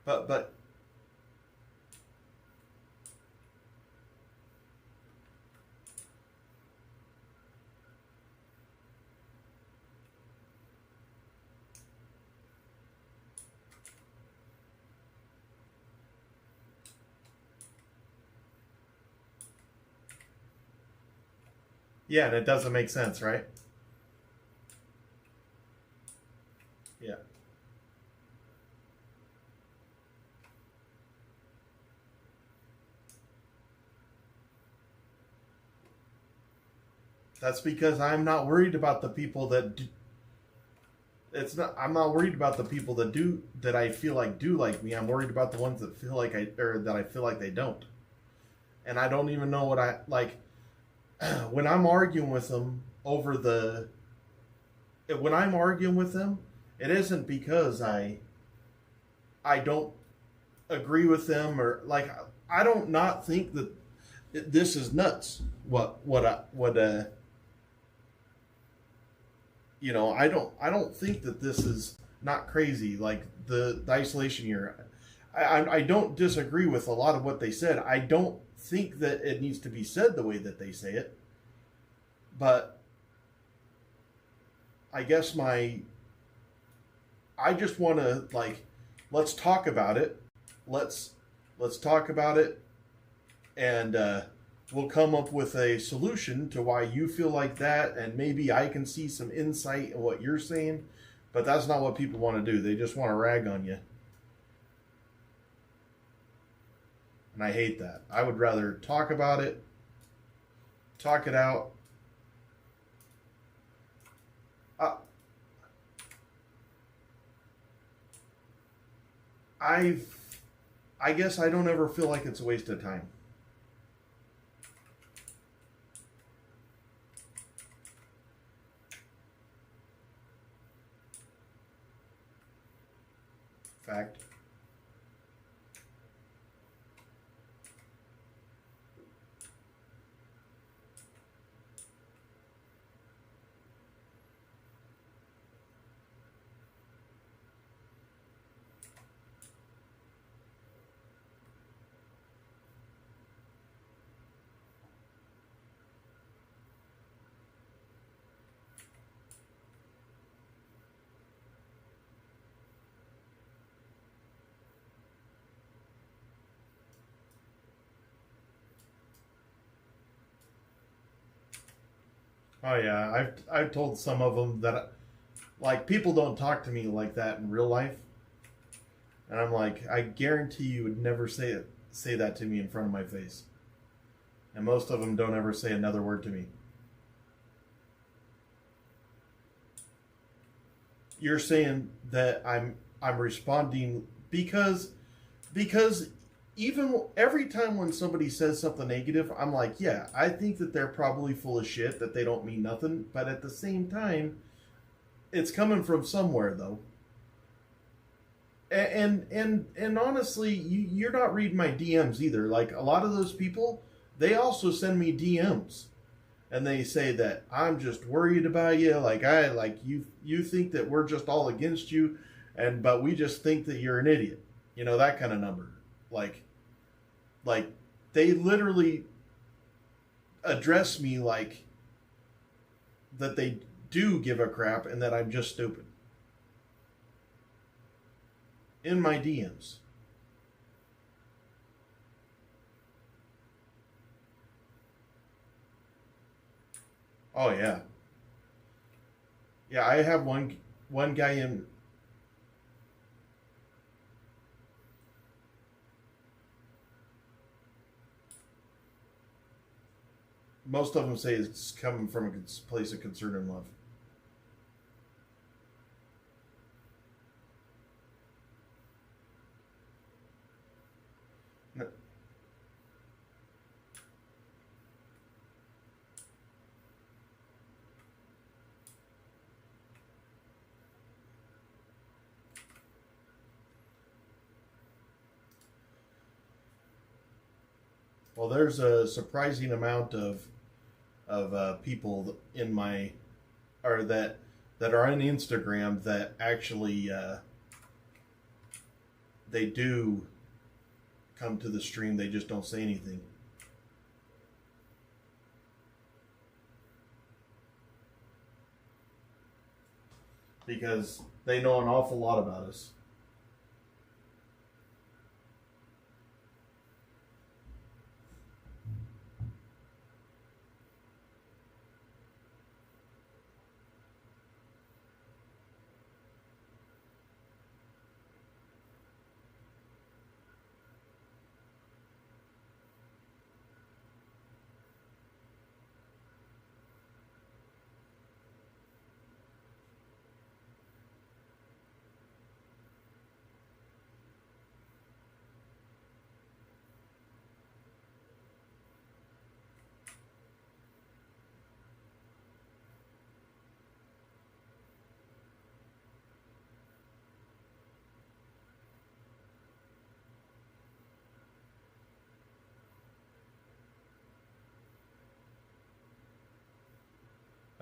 But yeah, and it doesn't make sense, right? Yeah. That's because I'm not worried about the people that do. I'm not worried about the people that I feel like do like me. I'm worried about the ones that feel like that I feel like they don't. And I don't even know what I like when I'm arguing with them when I'm arguing with them, it isn't because I don't agree with them, or like I don't not think that this is nuts. You know, I don't think that this is not crazy. Like the isolation year. I don't disagree with a lot of what they said. I don't think that it needs to be said the way that they say it. But I guess I just want to, like, let's talk about it. Let's talk about it, and we'll come up with a solution to why you feel like that, and maybe I can see some insight in what you're saying. But that's not what people want to do. They just want to rag on you. And I hate that. I would rather talk about it, talk it out. I guess I don't ever feel like it's a waste of time. Fact. Oh yeah, I've told some of them that, like, people don't talk to me like that in real life, and I'm like, I guarantee you would never say that to me in front of my face, and most of them don't ever say another word to me. You're saying that I'm responding because even every time when somebody says something negative, I'm like, yeah, I think that they're probably full of shit, that they don't mean nothing. But at the same time, it's coming from somewhere, though. And honestly, you're not reading my DMs either. Like, a lot of those people, they also send me DMs. And they say that I'm just worried about you. Like, you think that we're just all against you, but we just think that you're an idiot. You know, that kind of number. Like they literally address me like that they do give a crap and that I'm just stupid. In my DMs. Oh yeah. Yeah, I have one guy in. Most of them say it's coming from a place of concern and love. No. Well, there's a surprising amount of people in my, or that are on Instagram that actually they do come to the stream. They just don't say anything. Because they know an awful lot about us.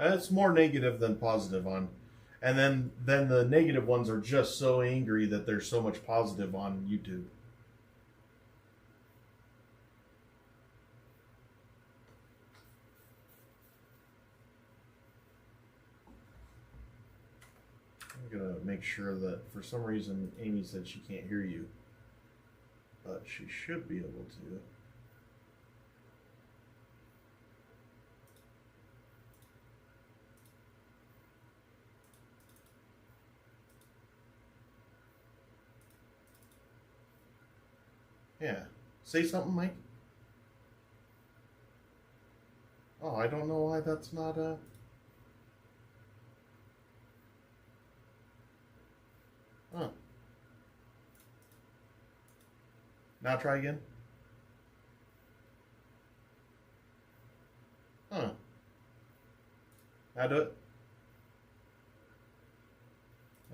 It's more negative than positive on. And then the negative ones are just so angry that there's so much positive on YouTube. I'm going to make sure that for some reason Amy said she can't hear you. But she should be able to. Yeah. Say something, Mike. Oh, I don't know why that's not a... Huh. Now try again. Huh. Now do it.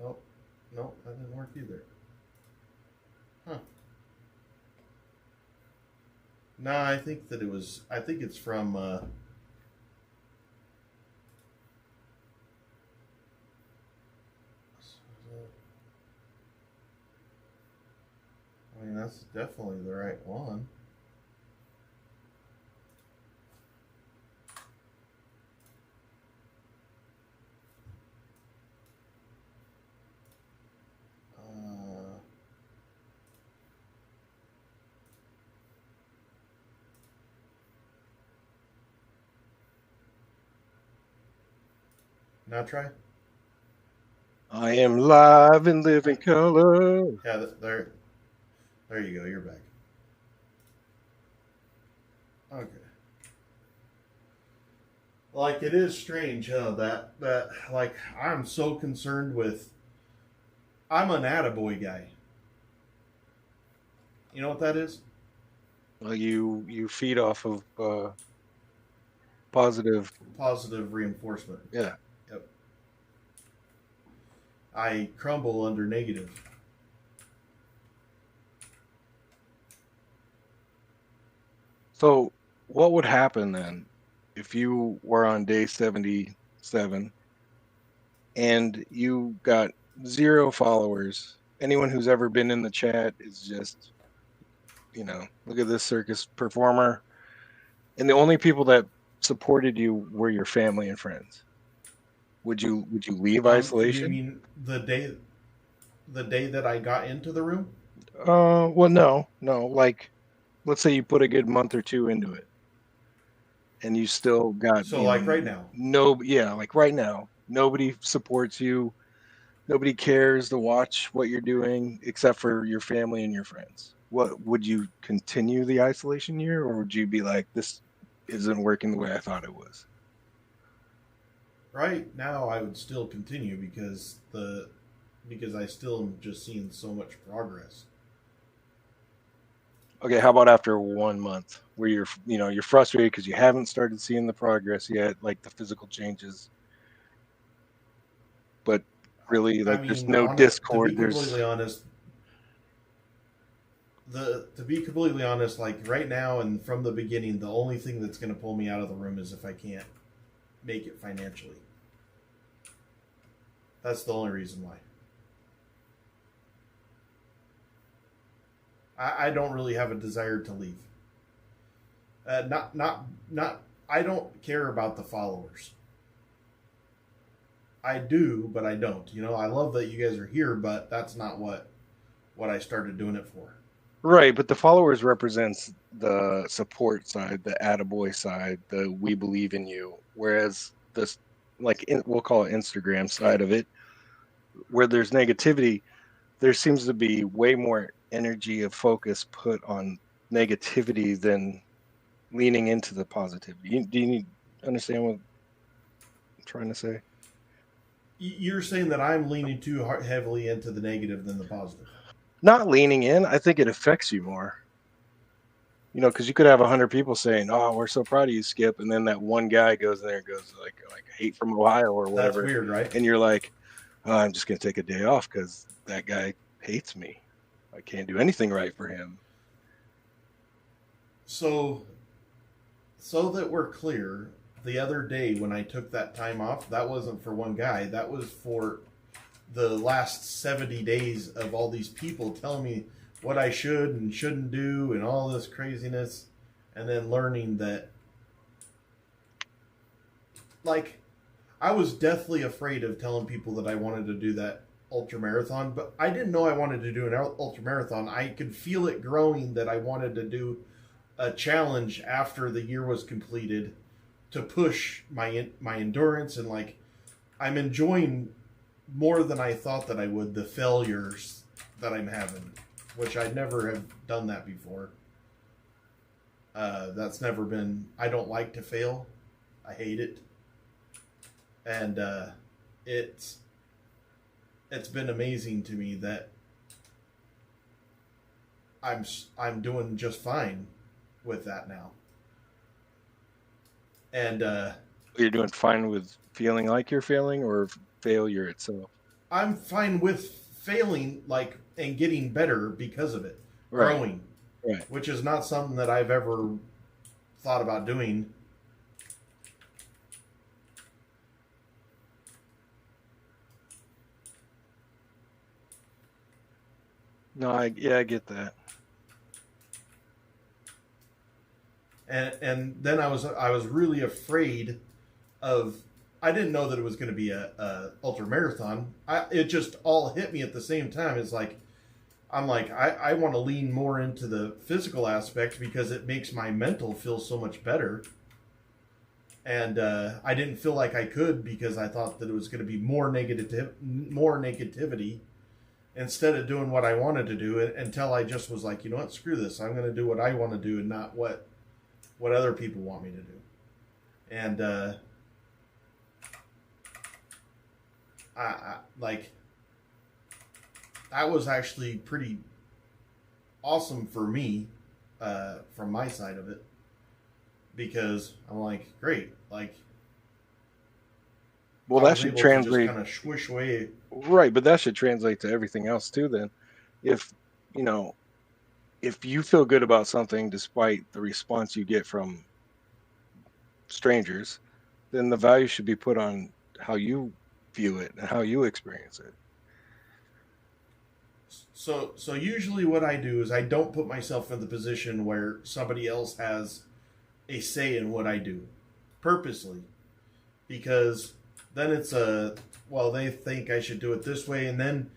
Nope. Nope, that didn't work either. Huh. No, I think that it was... I think it's from... I mean, that's definitely the right one. Now try. I am live in living color. Yeah, there you go. You're back. Okay. Like, it is strange, huh? That like, I'm so concerned with. I'm an attaboy guy. You know what that is? Well, you feed off of positive reinforcement. Yeah. Yep. I crumble under negative. So what would happen then if you were on day 77 and you got 0 followers? Anyone who's ever been in the chat is just, look at this circus performer. And the only people that supported you were your family and friends. Would you leave isolation? You mean the day that I got into the room? Well, no. Like, let's say you put a good month or 2 into it, and you still got. So, like right now. Like right now, nobody supports you. Nobody cares to watch what you're doing except for your family and your friends. What would you continue the isolation year, or would you be like, this isn't working the way I thought it was? Right now, I would still continue because I still am just seeing so much progress. Okay, how about after 1 month where you're frustrated because you haven't started seeing the progress yet, like the physical changes, but really, like, there's no Discord. To be completely honest, like right now and from the beginning, the only thing that's going to pull me out of the room is if I can't make it financially. That's the only reason why. I don't really have a desire to leave. Not. I don't care about the followers. I do, but I don't. I love that you guys are here, but that's not what I started doing it for. Right, but the followers represents the support side, the attaboy side, the we believe in you. Whereas this, we'll call it Instagram side of it, where there's negativity, there seems to be way more energy of focus put on negativity than leaning into the positivity. Do you understand what I'm trying to say? You're saying that I'm leaning too heavily into the negative than the positive. Not leaning in. I think it affects you more. Because you could have 100 people saying, "Oh, we're so proud of you, Skip," and then that one guy goes in there and goes like hate from Ohio or whatever. That's weird, right? And you're like, "Oh, I'm just gonna take a day off because that guy hates me. I can't do anything right for him." So that we're clear, the other day when I took that time off, that wasn't for one guy. That was for the last 70 days of all these people telling me what I should and shouldn't do and all this craziness. And then learning that, like, I was deathly afraid of telling people that I wanted to do that ultra marathon, but I didn't know I wanted to do an ultra marathon. I could feel it growing that I wanted to do a challenge after the year was completed to push my endurance, and like I'm enjoying more than I thought that I would the failures that I'm having, which I never have done that before. That's never been. I don't like to fail. I hate it, and it's been amazing to me that I'm doing just fine with that now. And you're doing fine with feeling like you're failing, or failure itself? I'm fine with failing, like, and getting better because of it, Right. growing, Right. which is not something that I've ever thought about doing. No, I get that. And then I was really afraid of. I didn't know that it was going to be a ultra marathon. It just all hit me at the same time. It's like I'm like I want to lean more into the physical aspect because it makes my mental feel so much better. And I didn't feel like I could because I thought that it was going to be more negativity instead of doing what I wanted to do, until I just was like, you know what, screw this. I'm going to do what I want to do and not what other people want me to do. And I like that was actually pretty awesome for me from my side of it, because I'm like, great, like, Well, that should translate. Kind of swish away. Right, but that should translate to everything else too. Then, if you feel good about something despite the response you get from strangers, then the value should be put on how you view it and how you experience it. So usually what I do is I don't put myself in the position where somebody else has a say in what I do, purposely, because then it's they think I should do it this way, and then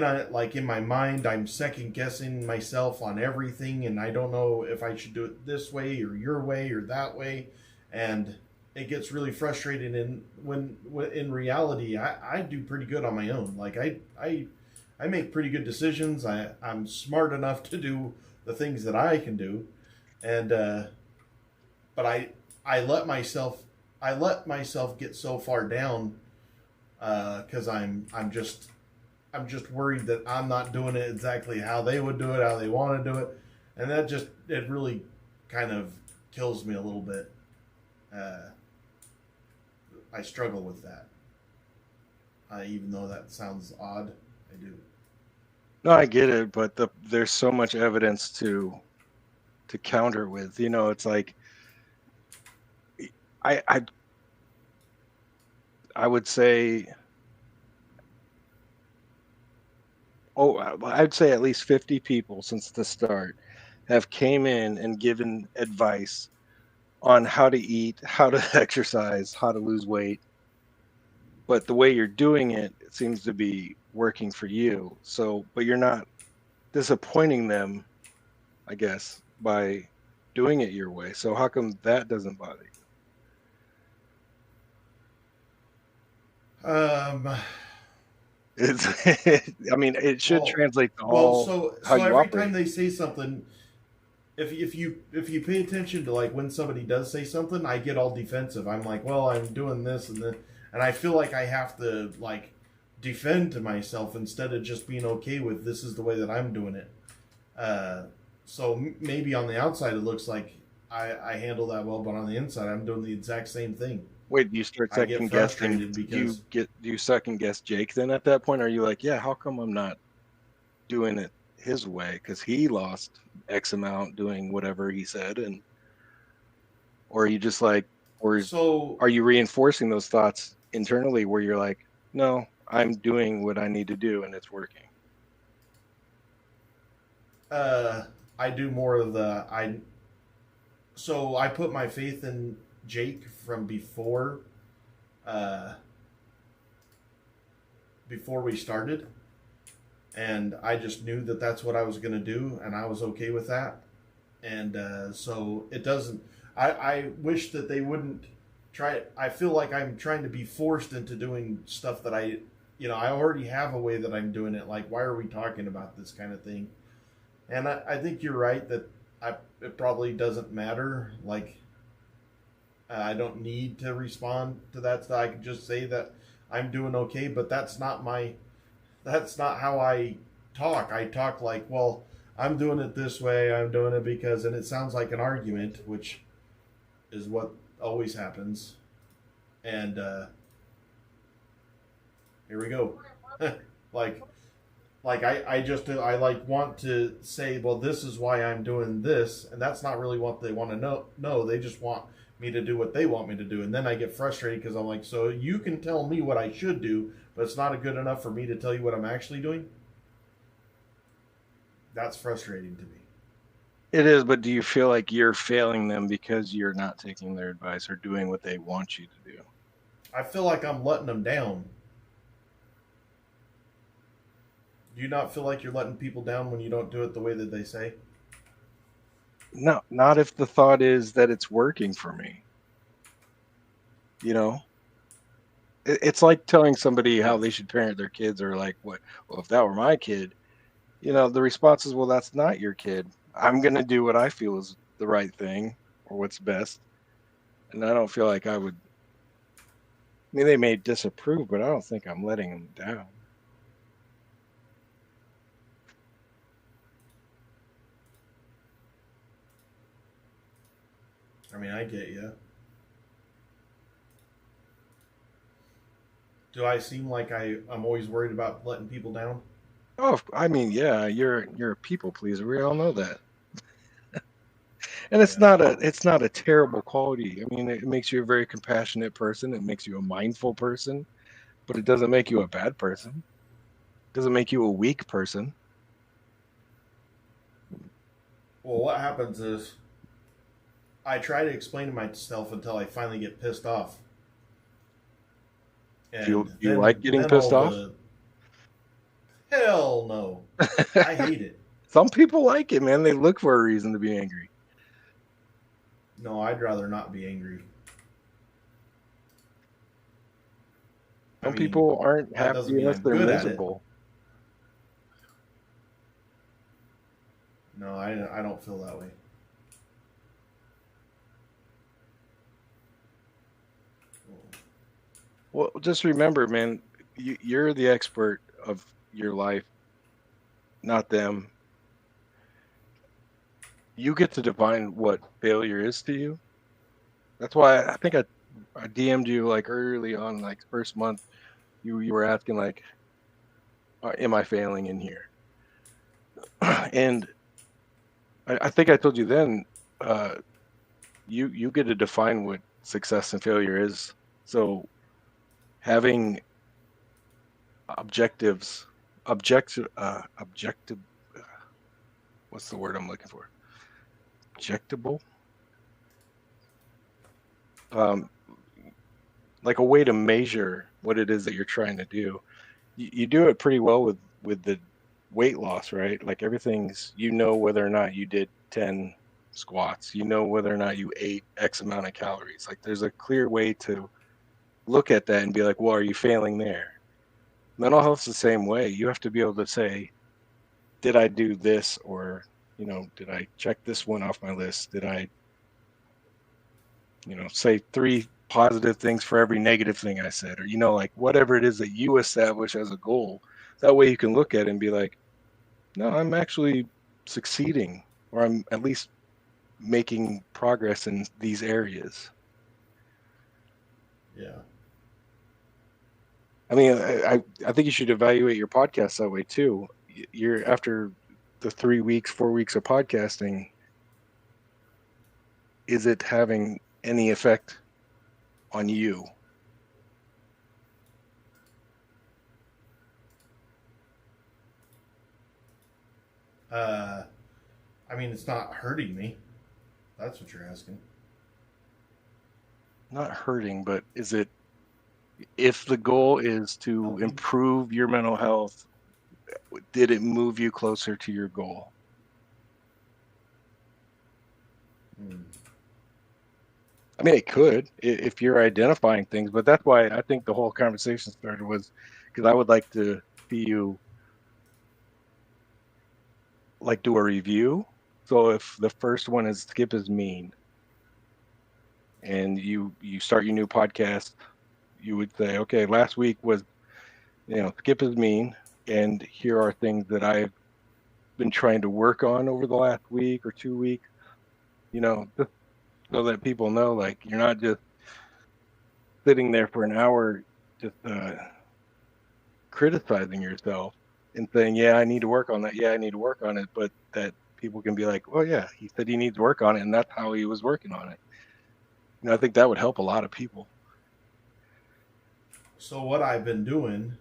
I, like, in my mind, I'm second guessing myself on everything, and I don't know if I should do it this way or your way or that way, and it gets really frustrating. And when in reality, I do pretty good on my own. Like I make pretty good decisions. I'm smart enough to do the things that I can do, and but I let myself get so far down because I'm just worried that I'm not doing it exactly how they would do it, how they want to do it, and it really kind of kills me a little bit. I struggle with that, even though that sounds odd. I do. No, I get it, but there's so much evidence to counter with. It's like I would say, I'd say at least 50 people since the start have came in and given advice on how to eat, how to exercise, how to lose weight. But the way you're doing it seems to be working for you. So, but you're not disappointing them, I guess, by doing it your way. So how come that doesn't bother you? I mean, it should translate to all how you every operate. time they say something, if you pay attention to, like, when somebody does say something, I get all defensive. I'm like, well, I'm doing this and I feel like I have to, like, defend to myself instead of just being okay with this is the way that I'm doing it. So maybe on the outside it looks like I handle that well, but on the inside I'm doing the exact same thing. Wait, do you start second guessing? Do you second guess Jake then at that point? Are you like, yeah, how come I'm not doing it his way? Because he lost X amount doing whatever he said, or are you just like, Or are you reinforcing those thoughts internally where you're like, no, I'm doing what I need to do and it's working? I do more of so I put my faith in Jake from before we started, and I just knew that that's what I was going to do, and I was okay with that. And so it doesn't, I wish that they wouldn't try. I feel like I'm trying to be forced into doing stuff that I already have a way that I'm doing it. Like, why are we talking about this kind of thing? And I think you're right that it probably doesn't matter. Like, I don't need to respond to that stuff. I can just say that I'm doing okay, but that's not how I talk. I talk like, well, I'm doing it this way. I'm doing it because, and it sounds like an argument, which is what always happens. And here we go. I want to say, well, this is why I'm doing this, and that's not really what they want to know. No, they just want me to do what they want me to do, and then I get frustrated because I'm like, so you can tell me what I should do, but it's not good enough for me to tell you what I'm actually doing. That's frustrating to me. It is, but do you feel like you're failing them because you're not taking their advice or doing what they want you to do? I feel like I'm letting them down. Do you not feel like you're letting people down when you don't do it the way that they say? No, not if the thought is that it's working for me. You know? It's like telling somebody how they should parent their kids, or like, what? Well, if that were my kid, the response is, well, that's not your kid. I'm going to do what I feel is the right thing or what's best. And I don't feel like I would. I mean, they may disapprove, but I don't think I'm letting them down. I mean, I get you. Do I seem like I'm always worried about letting people down? Oh, I mean, yeah, you're a people pleaser. We all know that. And it's not a terrible quality. I mean, it makes you a very compassionate person. It makes you a mindful person, but it doesn't make you a bad person. It doesn't make you a weak person. Well, what happens is I try to explain to myself until I finally get pissed off. And you like getting pissed off? Hell no. I hate it. Some people like it, man. They look for a reason to be angry. No, I'd rather not be angry. Some people aren't happy unless they're miserable. No, I don't feel that way. Well, just remember, man, you're the expert of your life, not them. You get to define what failure is to you. That's why I think I DM'd you like early on, like first month. You were asking like, am I failing in here? And I think I told you then, you get to define what success and failure is. So having objective, what's the word I'm looking for? Objectable? Like a way to measure what it is that you're trying to do. You do it pretty well with the weight loss, right? Like everything's, whether or not you did 10 squats, whether or not you ate X amount of calories. Like there's a clear way to look at that and be like, well, are you failing there? Mental health's the same way. You have to be able to say, did I do this? Or, did I check this one off my list? Did I, say 3 positive things for every negative thing I said? Or, like whatever it is that you establish as a goal. That way you can look at it and be like, no, I'm actually succeeding, or I'm at least making progress in these areas. Yeah. I mean, I think you should evaluate your podcast that way too. You're after the 4 weeks of podcasting, is it having any effect on you? I mean, it's not hurting me. That's what you're asking. Not hurting, but is it, if the goal is to improve your mental health, did it move you closer to your goal? I mean, it could if you're identifying things, but that's why I think the whole conversation started, was because I would like to see you like do a review. So if the first one is Skip is mean, and you start your new podcast, you would say, okay, last week was, Skip is mean, and here are things that I've been trying to work on over the last week or 2 weeks, just so that people know, like, you're not just sitting there for an hour just criticizing yourself and saying, yeah, I need to work on that. Yeah, I need to work on it. But that people can be like, oh, yeah, he said he needs to work on it, and that's how he was working on it. I think that would help a lot of people. So what I've been doing...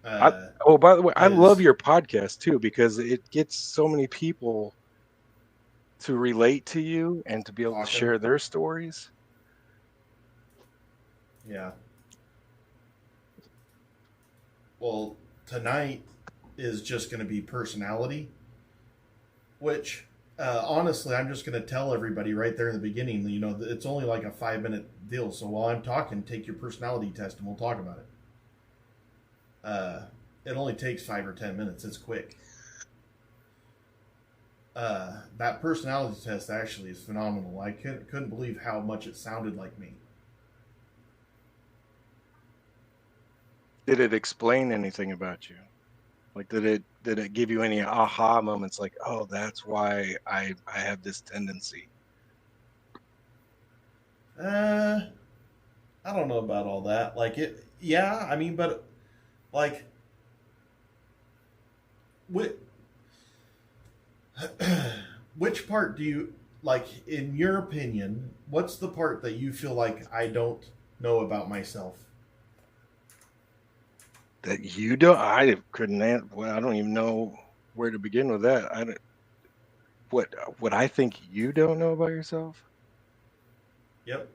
by the way, I love your podcast, too, because it gets so many people to relate to you and to be able to share their stories. Yeah. Well, tonight is just going to be personality, which honestly, I'm just going to tell everybody right there in the beginning, it's only like a 5-minute deal. So while I'm talking, take your personality test and we'll talk about it. It only takes 5 or 10 minutes. It's quick. That personality test actually is phenomenal. I couldn't believe how much it sounded like me. Did it explain anything about you? Like, did it give you any aha moments? Like, oh, that's why I have this tendency. I don't know about all that. Like it, yeah. I mean, but like, which part do you like? In your opinion, what's the part that you feel like I don't know about myself? That you don't? I couldn't answer. Well, I don't even know where to begin with that. I don't. What I think you don't know about yourself? Yep.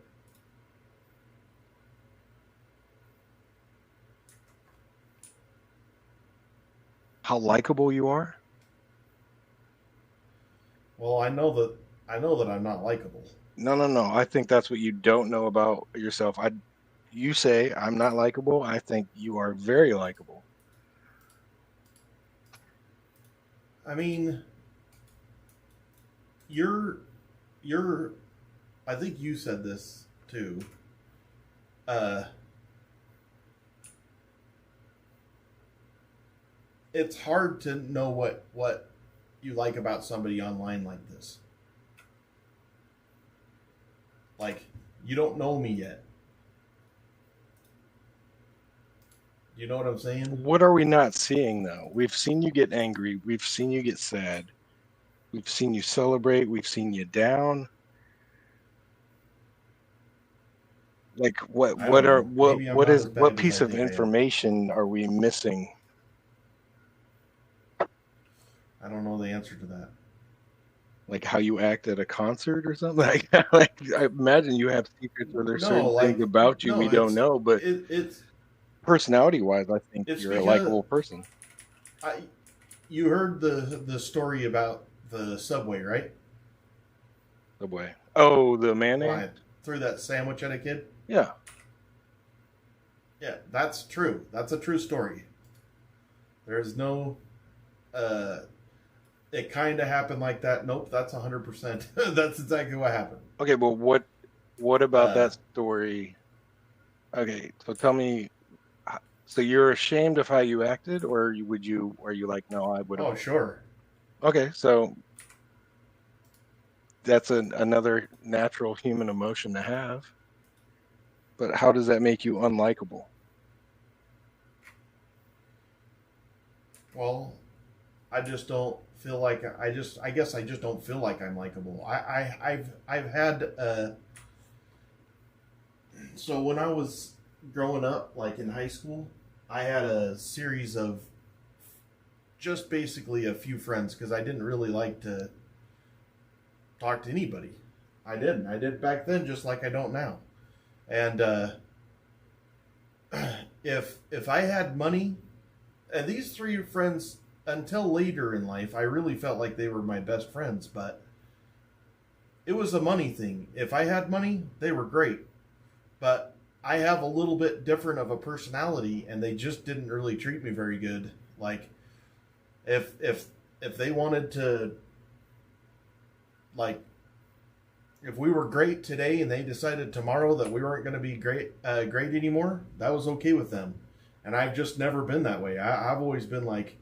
How likable you are? Well, I know that I'm not likable. No. I think that's what you don't know about yourself. You say I'm not likable. I think you are very likable. I mean, you're I think you said this too. It's hard to know what you like about somebody online like this. Like, you don't know me yet. You know what I'm saying? What are we not seeing, though? We've seen you get angry. We've seen you get sad. We've seen you celebrate. We've seen you down. Like, what piece of information are we missing? I don't know the answer to that. Like how you act at a concert or something? Like I imagine you have secrets or there's certain things about you we don't know, but it's personality-wise, I think you're a likable person. You heard the story about the Subway, right? Subway. Oh, the mayonnaise? I threw that sandwich at a kid? Yeah. Yeah, that's true. That's a true story. There's no... it kind of happened like that. Nope, that's 100%. That's exactly what happened. Okay, well, what about that story? Okay, so tell me... So you're ashamed of how you acted, or are you like, no, I would? Oh, sure. Okay, so that's another natural human emotion to have. But how does that make you unlikable? Well, I just don't feel like I guess I just don't feel like I'm likable. I've had So when I was growing up, like in high school, I had a series of just basically a few friends because I didn't really like to talk to anybody. I didn't. I did back then just like I don't now. And if I had money, and these three friends, until later in life, I really felt like they were my best friends, but it was a money thing. If I had money, they were great. But I have a little bit different of a personality, and they just didn't really treat me very good. Like, if they wanted to, like, if we were great today and they decided tomorrow that we weren't going to be great anymore, that was okay with them. And I've just never been that way. I've always been like,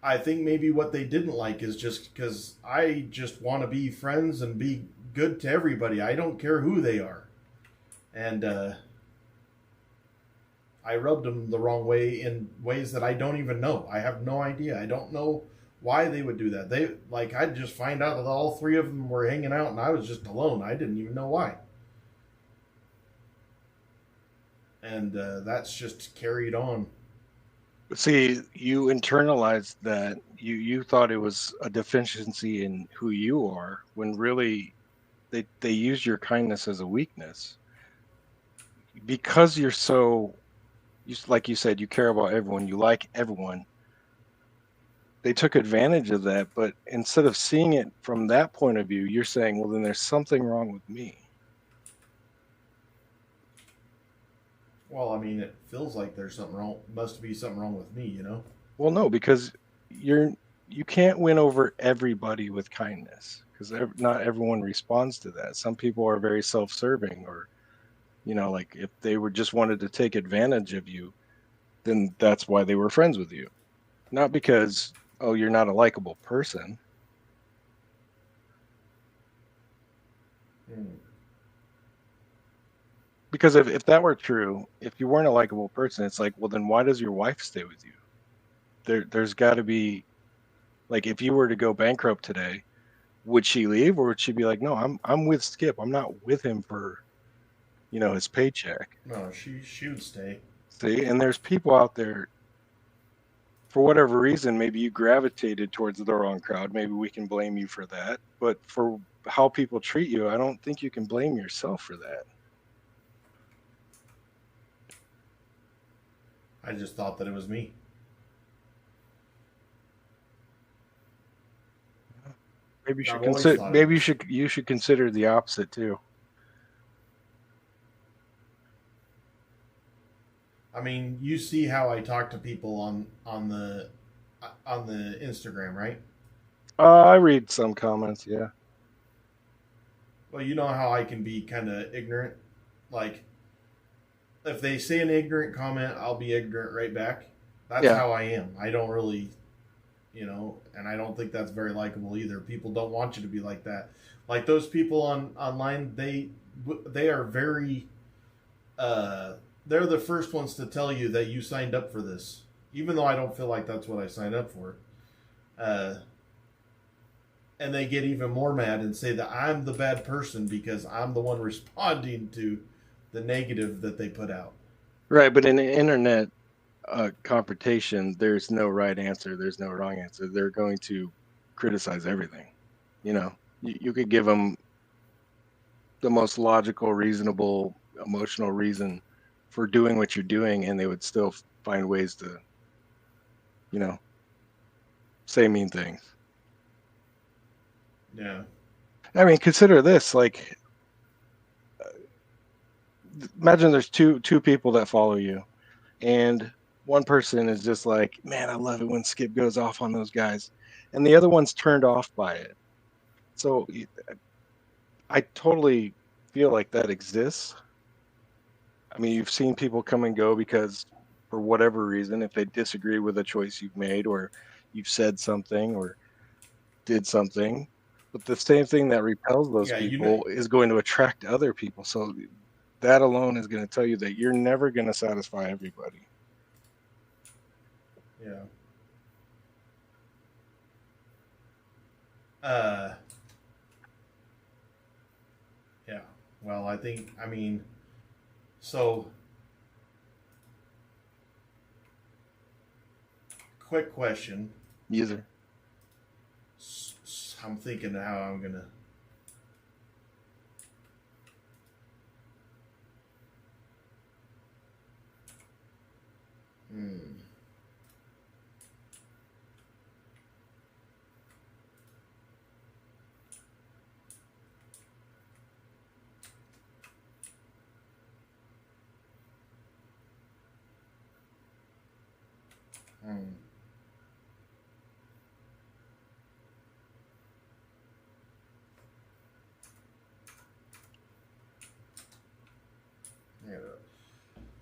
I think maybe what they didn't like is just because I just want to be friends and be good to everybody. I don't care who they are. And I rubbed them the wrong way in ways that I don't even know. I have no idea. I don't know why they would do that. I'd just find out that all three of them were hanging out and I was just alone. I didn't even know why. And that's just carried on. See, you internalized that. You thought it was a deficiency in who you are, when really they use your kindness as a weakness. Because you're so, like you said, you care about everyone, you like everyone. They took advantage of that, but instead of seeing it from that point of view, you're saying, well, then there's something wrong with me. Well, I mean, it feels like there's something wrong. Must be something wrong with me, you know? Well, no, because you can't win over everybody with kindness, because not everyone responds to that. Some people are very self-serving, or, you know, like if they were just wanted to take advantage of you, then that's why they were friends with you. Not because, oh, you're not a likable person. Because if that were true, if you weren't a likable person, it's like, well, then why does your wife stay with you? There's got to be, like, if you were to go bankrupt today, would she leave, or would she be like, no, I'm with Skip. I'm not with him for, you know, his paycheck. No, she would stay. See, and there's people out there, for whatever reason, maybe you gravitated towards the wrong crowd. Maybe we can blame you for that. But for how people treat you, I don't think you can blame yourself for that. I just thought that it was me. Maybe you should consider. Maybe you should consider the opposite too. I mean, you see how I talk to people on the Instagram, right? I read some comments, yeah. Well, you know how I can be kind of ignorant. Like, if they say an ignorant comment, I'll be ignorant right back. That's how I am. I don't really, you know, and I don't think that's very likable either. People don't want you to be like that. Like those people online, they are very, they're the first ones to tell you that you signed up for this, even though I don't feel like that's what I signed up for. And they get even more mad and say that I'm the bad person because I'm the one responding to the negative that they put out. Right, but in the internet confrontation, there's no right answer. There's no wrong answer. They're going to criticize everything. You know, you could give them the most logical, reasonable, emotional reason for doing what you're doing, and they would still find ways to, you know, say mean things. Yeah. I mean, consider this, like, imagine there's two people that follow you, and one person is just like, man, I love it when Skip goes off on those guys, and the other one's turned off by it. So I totally feel like that exists. I mean, you've seen people come and go because, for whatever reason, if they disagree with a choice you've made, or you've said something or did something, but the same thing that repels those people is going to attract other people. So that alone is going to tell you that you're never going to satisfy everybody. Yeah. Yeah. Well, I mean, so, quick question. User. I'm thinking how I'm going to.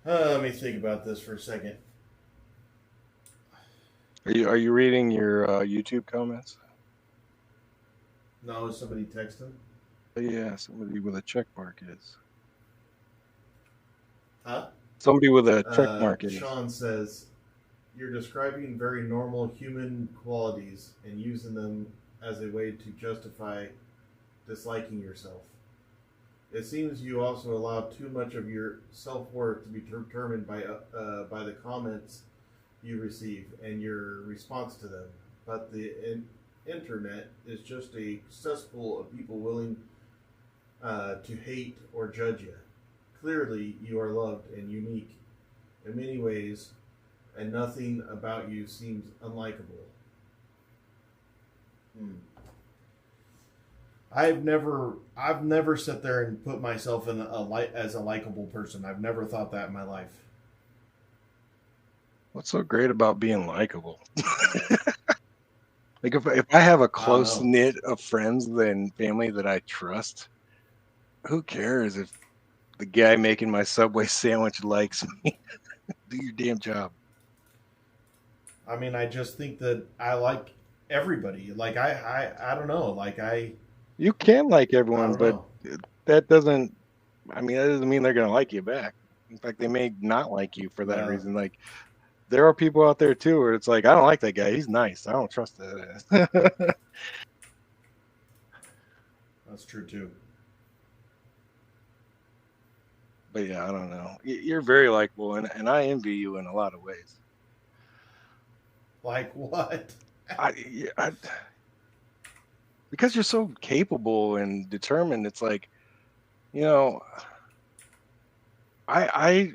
Let me think about this for a second. Are you reading your YouTube comments? No, is somebody texting? Yeah, somebody with a check mark is. Huh? Somebody with a check mark is. Sean says, you're describing very normal human qualities and using them as a way to justify disliking yourself. It seems you also allow too much of your self-worth to be determined by the comments you receive and your response to them. But the internet is just a cesspool of people willing to hate or judge you. Clearly, you are loved and unique in many ways, and nothing about you seems unlikable. I've never sat there and put myself in as a likable person. I've never thought that in my life. What's so great about being likable? Like if I have a close knit of friends and family that I trust, who cares if the guy making my Subway sandwich likes me? Do your damn job. I mean, I just think that I like everybody. Like I don't know. Like You can like everyone, but know. that doesn't. I mean, that doesn't mean they're gonna like you back. In fact, they may not like you for that reason. Like, there are people out there too where it's like, I don't like that guy. He's nice. I don't trust that. That's true too. But yeah, I don't know. You're very likable, and I envy you in a lot of ways. Like what? Because you're so capable and determined. It's like, you know, I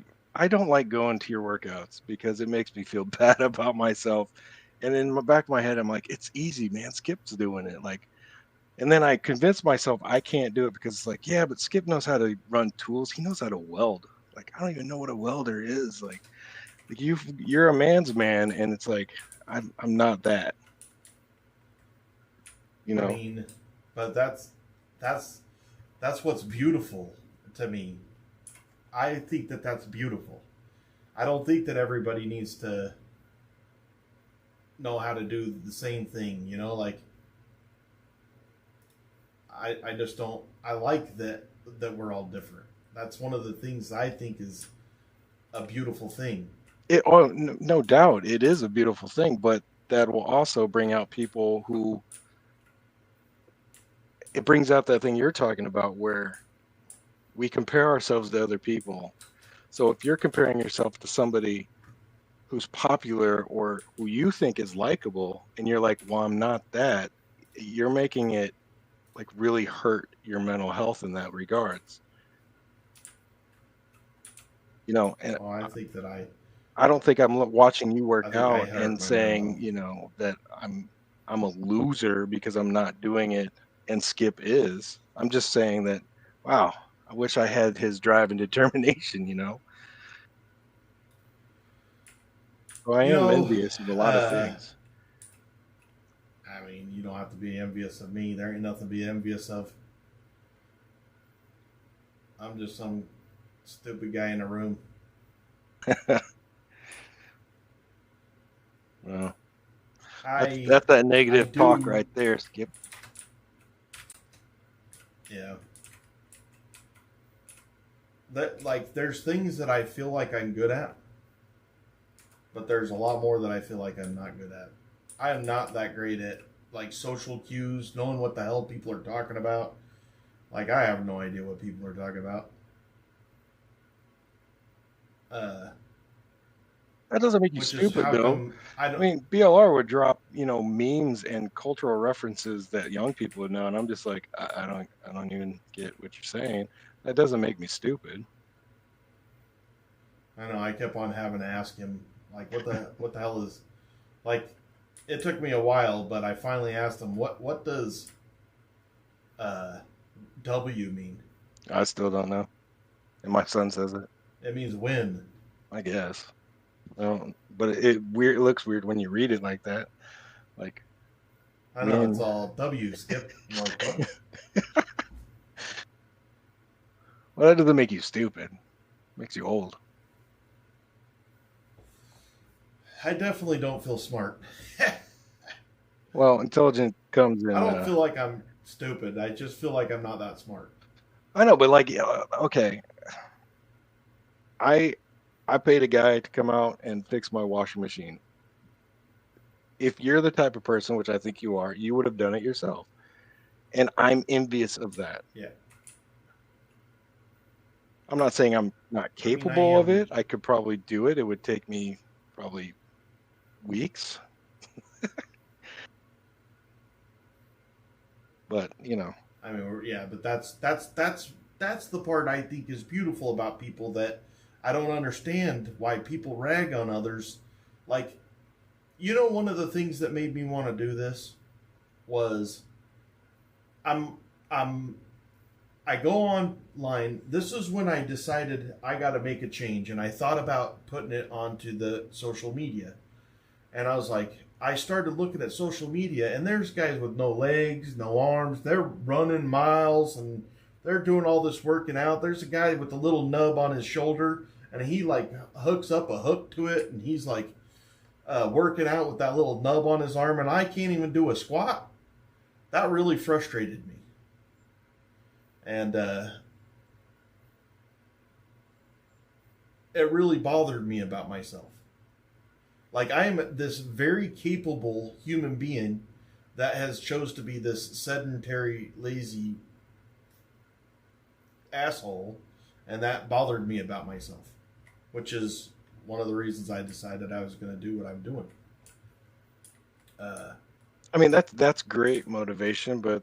don't like going to your workouts because it makes me feel bad about myself. And in the back of my head, I'm like, it's easy, man. Skip's doing it. Like, and then I convince myself I can't do it because it's like, yeah, but Skip knows how to run tools. He knows how to weld. Like, I don't even know what a welder is. Like you're a man's man, and it's like, I'm not that. You know. I mean, but that's what's beautiful to me. I think that that's beautiful. I don't think that everybody needs to know how to do the same thing, you know, like I just don't. I like that we're all different. That's one of the things I think is a beautiful thing. No doubt, it is a beautiful thing, but that will also bring out people who. It brings out that thing you're talking about where we compare ourselves to other people. So if you're comparing yourself to somebody who's popular or who you think is likable, and you're like, well, I'm not that, you're making it like really hurt your mental health in that regards. You know, and I think that I don't think I'm watching you work out and saying, you know, that I'm a loser because I'm not doing it and Skip is. I'm just saying that, wow, I wish I had his drive and determination, you know. So I am envious of a lot of things. I mean, you don't have to be envious of me. There ain't nothing to be envious of. I'm just some stupid guy in a room. Well, that's that negative talk right there, Skip. Yeah. That, like, there's things that I feel like I'm good at, but there's a lot more that I feel like I'm not good at. I am not that great at, like, social cues, knowing what the hell people are talking about. Like, I have no idea what people are talking about. That doesn't make you Which is stupid, how though. come I mean, BLR would drop, memes and cultural references that young people would know, and I'm just like, I don't even get what you're saying. That doesn't make me stupid. I know. I kept on having to ask him, like, what the hell is, like, it took me a while, but I finally asked him, what does W mean? I still don't know, and my son says it. It means win. I guess. But it looks weird when you read it like that. Like, I know it's all W, Skip. I'm like, what? Well, that doesn't make you stupid. It makes you old. I definitely don't feel smart. Well, intelligent comes in. I don't feel like I'm stupid. I just feel like I'm not that smart. I know, but like, okay. I paid a guy to come out and fix my washing machine. If you're the type of person, which I think you are, you would have done it yourself. And I'm envious of that. Yeah. I'm not saying I'm not capable of it. I could probably do it. It would take me probably weeks. But, I mean, yeah, but that's the part I think is beautiful about people, that I don't understand why people rag on others. Like, one of the things that made me want to do this was I go online. This is when I decided I got to make a change, and I thought about putting it onto the social media. And I was like, I started looking at social media, and there's guys with no legs, no arms. They're running miles, and they're doing all this working out. There's a guy with a little nub on his shoulder, and he like hooks up a hook to it, and he's like working out with that little nub on his arm, and I can't even do a squat. That really frustrated me. And it really bothered me about myself. Like, I am this very capable human being that has chose to be this sedentary, lazy asshole, and that bothered me about myself, which is one of the reasons I decided I was going to do what I'm doing. I mean, that's great motivation, but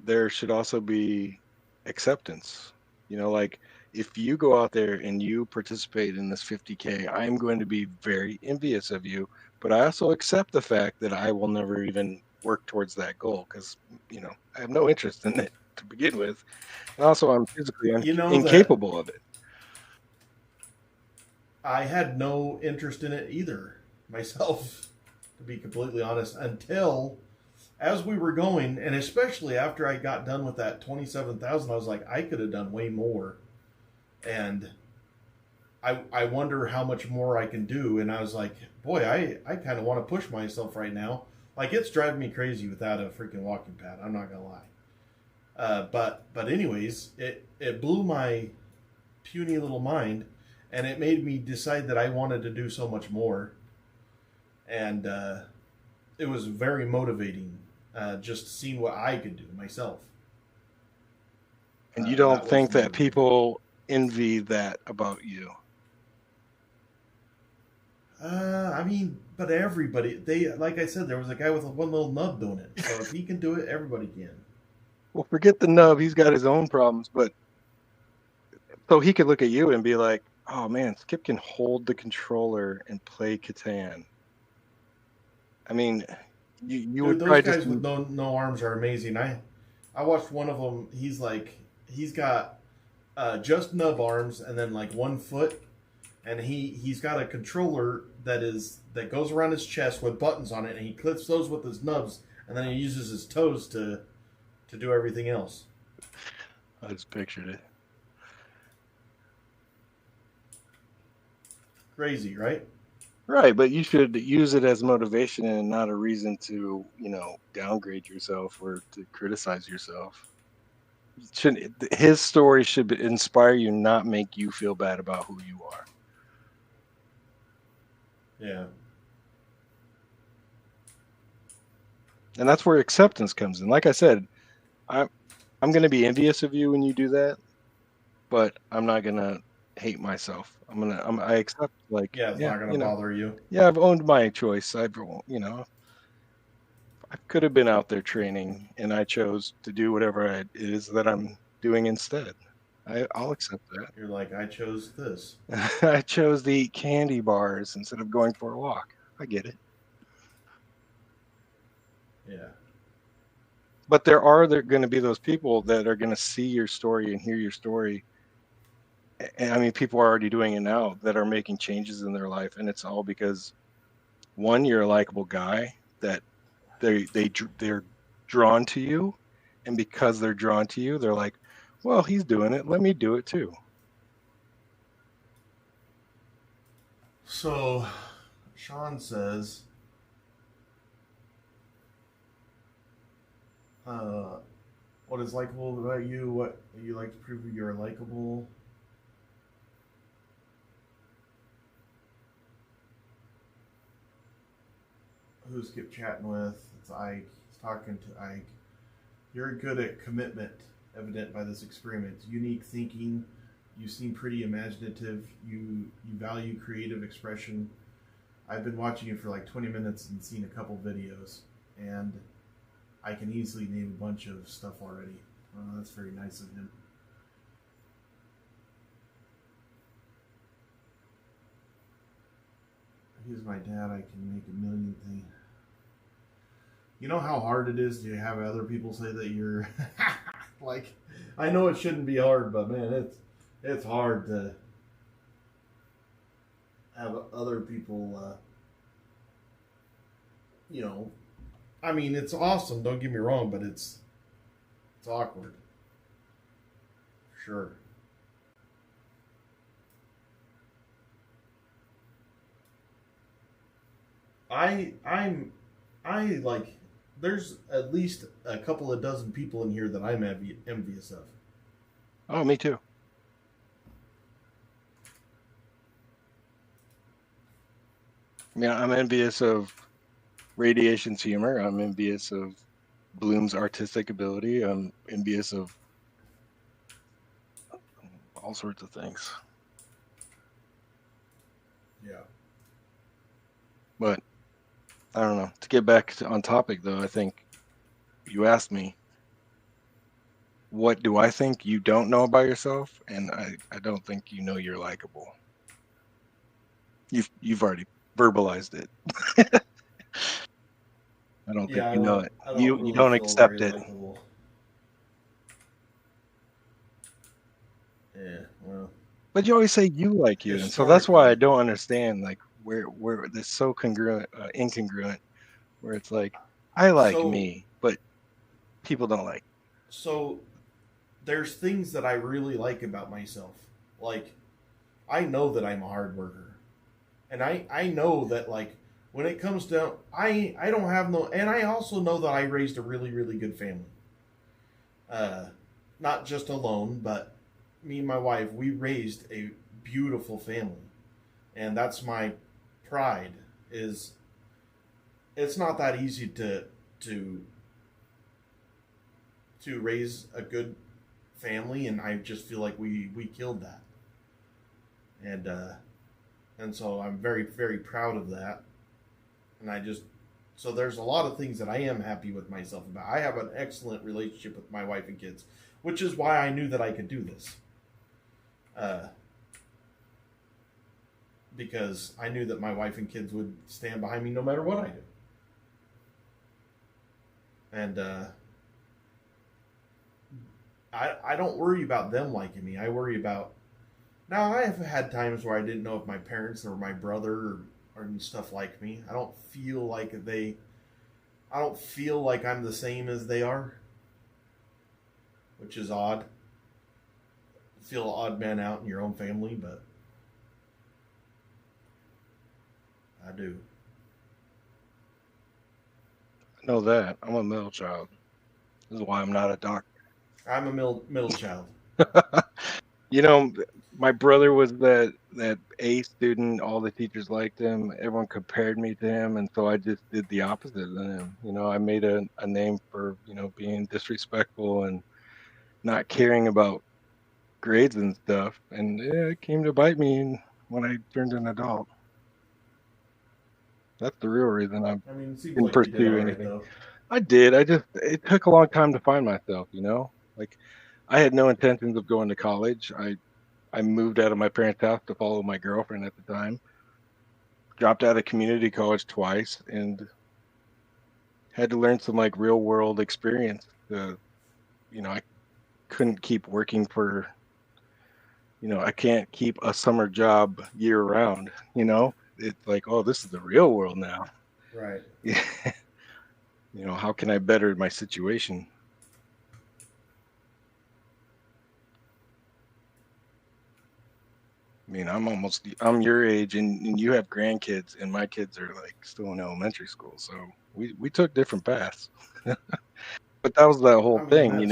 there should also be acceptance. Like, if you go out there and you participate in this 50K, I'm going to be very envious of you, but I also accept the fact that I will never even work towards that goal because, I have no interest in it to begin with. And also, I'm physically incapable of it. I had no interest in it either myself, to be completely honest, until as we were going, and especially after I got done with that 27,000, I was like, I could have done way more. And I wonder how much more I can do. And I was like, boy, I kind of want to push myself right now. Like, it's driving me crazy without a freaking walking pad. I'm not going to lie. But anyways, it blew my puny little mind, and it made me decide that I wanted to do so much more. And it was very motivating, just seeing what I could do myself. And you don't think that people envy that about you? I mean, but everybody, like I said, there was a guy with one little nub doing it. So if he can do it, everybody can. Well, forget the nub. He's got his own problems, but so he could look at you and be like, oh man, Skip can hold the controller and play Catan. I mean, you would those probably guys just with no arms are amazing. I watched one of them. He's got just nub arms and then like 1 foot, and he's got a controller that goes around his chest with buttons on it, and he clips those with his nubs, and then he uses his toes to do everything else. I just pictured it. Crazy, right? Right, but you should use it as motivation and not a reason to, downgrade yourself or to criticize yourself. His story should inspire you, not make you feel bad about who you are. Yeah. And that's where acceptance comes in. Like I said, I'm gonna be envious of you when you do that, but I'm not gonna hate myself. I accept, like, Yeah, it's not gonna bother you. Yeah, I've owned my choice. I could have been out there training, and I chose to do whatever it is that I'm doing instead. I'll accept that. You're like, I chose this. I chose to eat candy bars instead of going for a walk. I get it. Yeah. But there are going to be those people that are going to see your story and hear your story. And I mean, people are already doing it now that are making changes in their life, and it's all because, one, you're a likable guy that they're drawn to you, and because they're drawn to you, they're like, well, he's doing it, let me do it too. So, Sean says, what is likable about you? What you like to prove you're likable? Who Skip chatting with? It's Ike. He's talking to Ike. You're good at commitment, evident by this experiment. Unique thinking. You seem pretty imaginative. You value creative expression. I've been watching you for like 20 minutes and seen a couple videos, and I can easily name a bunch of stuff already. That's very nice of him. He's my dad. I can make a million things. You know how hard it is to have other people say that you're like, I know it shouldn't be hard, but man, it's hard to have other people, I mean, it's awesome, don't get me wrong, but it's awkward. Sure. I like, there's at least a couple of dozen people in here that I'm envious of. Oh, me too. I mean, I'm envious of Radiation's humor. I'm envious of Bloom's artistic ability. I'm envious of all sorts of things. Yeah. But I don't know. To get back on topic, though, I think you asked me, what do I think you don't know about yourself? And I don't think you know you're likable. You've already verbalized it. I don't think you know it. You don't accept it. Likable. Yeah, well. But you always say you like you, and so that's why I don't understand, like, where it's so incongruent, where it's like, I like me, but people don't like. So there's things that I really like about myself. Like, I know that I'm a hard worker, and I know that, like, when it comes down, I don't have no, and I also know that I raised a really, really good family. Not just alone, but me and my wife, we raised a beautiful family. And that's my pride, is it's not that easy to raise a good family, and I just feel like we killed that. And so I'm very, very proud of that. And so there's a lot of things that I am happy with myself about. I have an excellent relationship with my wife and kids, which is why I knew that I could do this. Because I knew that my wife and kids would stand behind me no matter what I do. And I don't worry about them liking me. I worry about... Now, I have had times where I didn't know if my parents or my brother or stuff like me. I don't feel like I'm the same as they are, which is odd. Feel odd man out in your own family, but I do. I know that. I'm a middle child. This is why I'm not a doctor. I'm a middle child. You know, my brother was that A student. All the teachers liked him. Everyone compared me to him, and so I just did the opposite of him. You know, I made a name for, being disrespectful and not caring about grades and stuff, and it came to bite me when I turned an adult. That's the real reason I I mean, it seems didn't like you did pursue all right, anything. though. I did. It took a long time to find myself, you know? Like, I had no intentions of going to college. I moved out of my parents' house to follow my girlfriend at the time. Dropped out of community college twice and had to learn some like real world experience. I couldn't keep working for, I can't keep a summer job year round, It's like, oh, this is the real world now. Right. How can I better my situation? I mean, I'm your age and you have grandkids and my kids are like still in elementary school. So we took different paths, but that was the whole thing,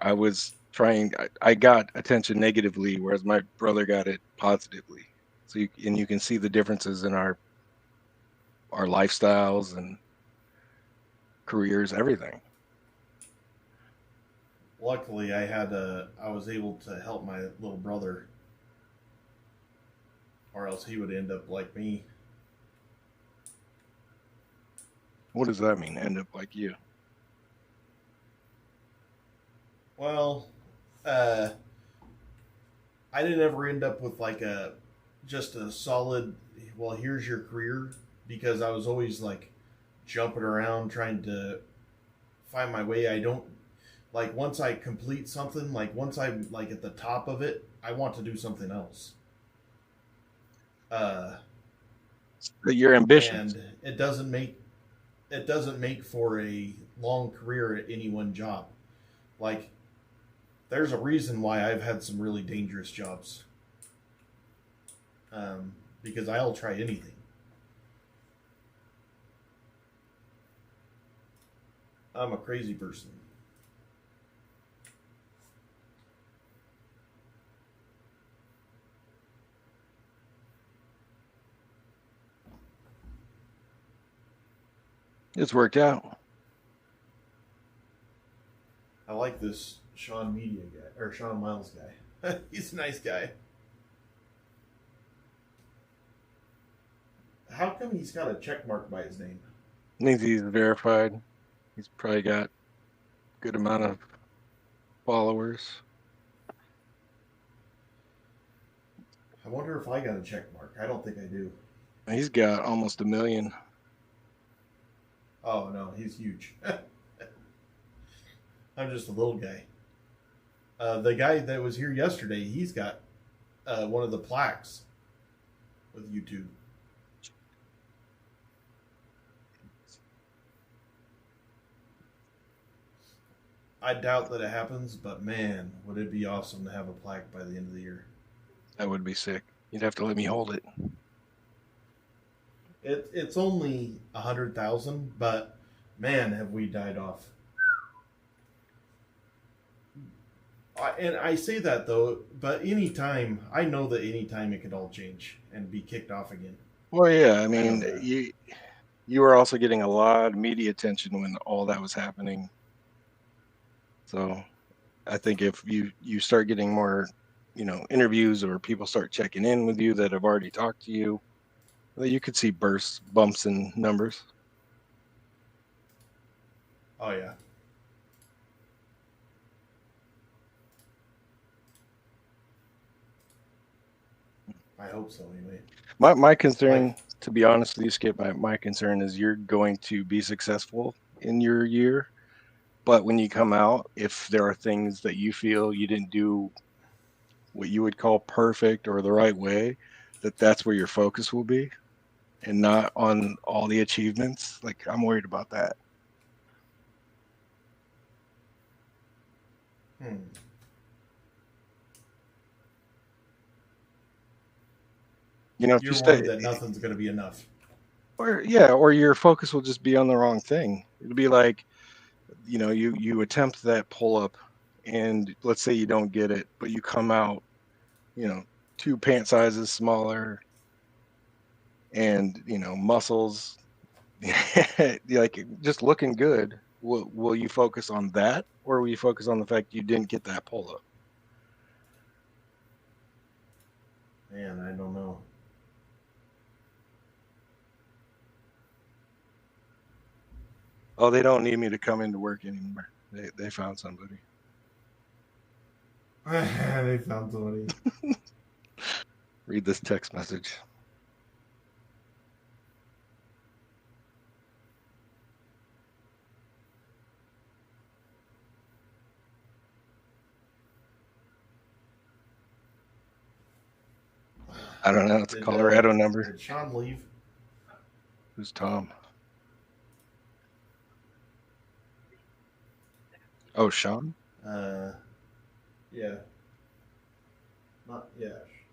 I was trying, I got attention negatively, whereas my brother got it positively. So you can see the differences in our lifestyles and careers, everything. Luckily, I was able to help my little brother, or else he would end up like me. What does that mean, end up like you? Well, I didn't ever end up with like just a solid, well, here's your career, because I was always like jumping around trying to find my way. I don't, like, once I complete something, like once I'm like at the top of it, I want to do something else. Your ambition. And it doesn't make for a long career at any one job. Like, there's a reason why I've had some really dangerous jobs. Because I'll try anything. I'm a crazy person. It's worked out. I like this Sean Media guy, or Sean Miles guy. He's a nice guy. How come he's got a check mark by his name? Means he's verified. He's probably got a good amount of followers. I wonder if I got a check mark. I don't think I do. He's got almost 1 million. Oh, no, he's huge. I'm just a little guy. The guy that was here yesterday, he's got one of the plaques with YouTube. I doubt that it happens, but man, would it be awesome to have a plaque by the end of the year. That would be sick. You'd have to let me hold it. It's only 100,000, but man, have we died off. And I say that though, but I know that anytime it could all change and be kicked off again. Well, yeah, I mean, you were also getting a lot of media attention when all that was happening. So I think if you start getting more, interviews, or people start checking in with you that have already talked to you, you could see bumps in numbers. Oh, yeah. I hope so, anyway. My concern, to be honest with you, Skip, my concern is you're going to be successful in your year, but when you come out, if there are things that you feel you didn't do what you would call perfect or the right way, that's where your focus will be, and not on all the achievements. Like, I'm worried about that. If You're you worried that nothing's going to be enough. or your focus will just be on the wrong thing. It'll be like, you attempt that pull up, and let's say you don't get it, but you come out, 2 pant sizes smaller, and muscles, like just looking good, will you focus on that, or will you focus on the fact you didn't get that polo? Man, I don't know. Oh, they don't need me to come into work anymore. They found somebody. They found somebody. Read this text message. I don't know. It's a Colorado number. Did Sean leave? Who's Tom? Oh, Sean? Yeah.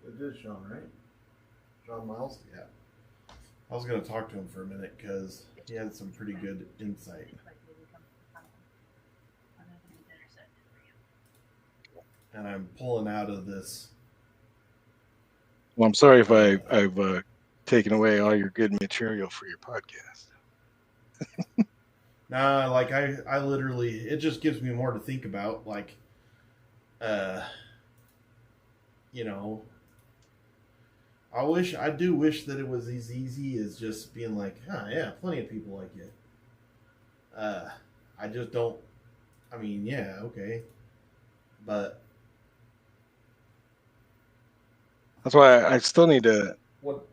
It is Sean, right? Sean Miles? Yeah. I was going to talk to him for a minute because he had some pretty good insight. And I'm pulling out of this. Well, I'm sorry if I've taken away all your good material for your podcast. Nah, like I literally, it just gives me more to think about. Like, you know, I do wish that it was as easy as just being like, yeah, plenty of people like it. I just don't, I mean, yeah, okay. But that's why I still need to. What?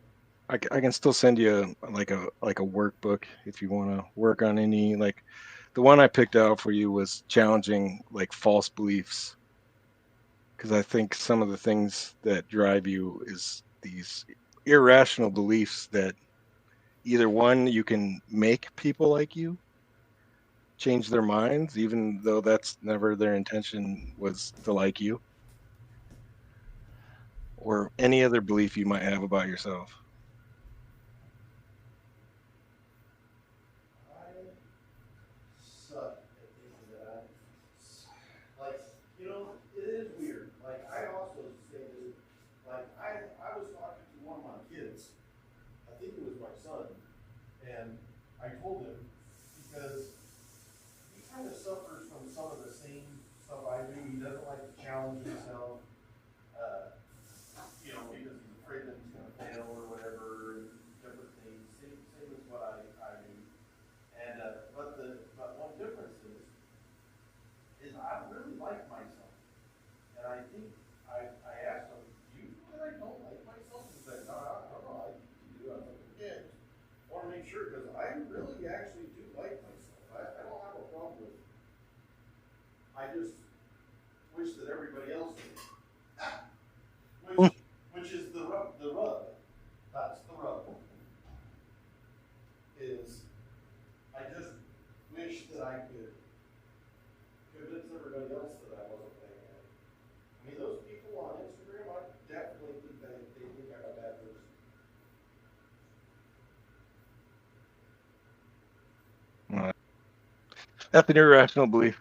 I can still send you like a workbook if you want to work on any, like the one I picked out for you was challenging like false beliefs, because I think some of the things that drive you is these irrational beliefs that either one, you can make people like you change their minds even though that's never their intention was to like you, or any other belief you might have about yourself. Suck at thinking that like, you know, it is weird. Like, I also say this, like, I was talking to one of my kids, I think it was my son, and I told him, because he kind of suffers from some of the same stuff I do. He doesn't like to challenge himself, you know, because he's afraid that he's going to fail or whatever, and different things. Same as what I do. And but one difference is I really like myself, and I think I asked him, "Do you know that I don't like myself?" He said, "No, I don't know. I do." I was like, "Yeah, I want to make sure because I really actually do like myself. I don't have a problem with it. I just wish that everybody else did." Which is the rub. That's the rub. Is I just wish that I could convince everybody else that I wasn't paying it. I mean, those people on Instagram, I definitely think that they think I'm a bad person. That's an irrational belief.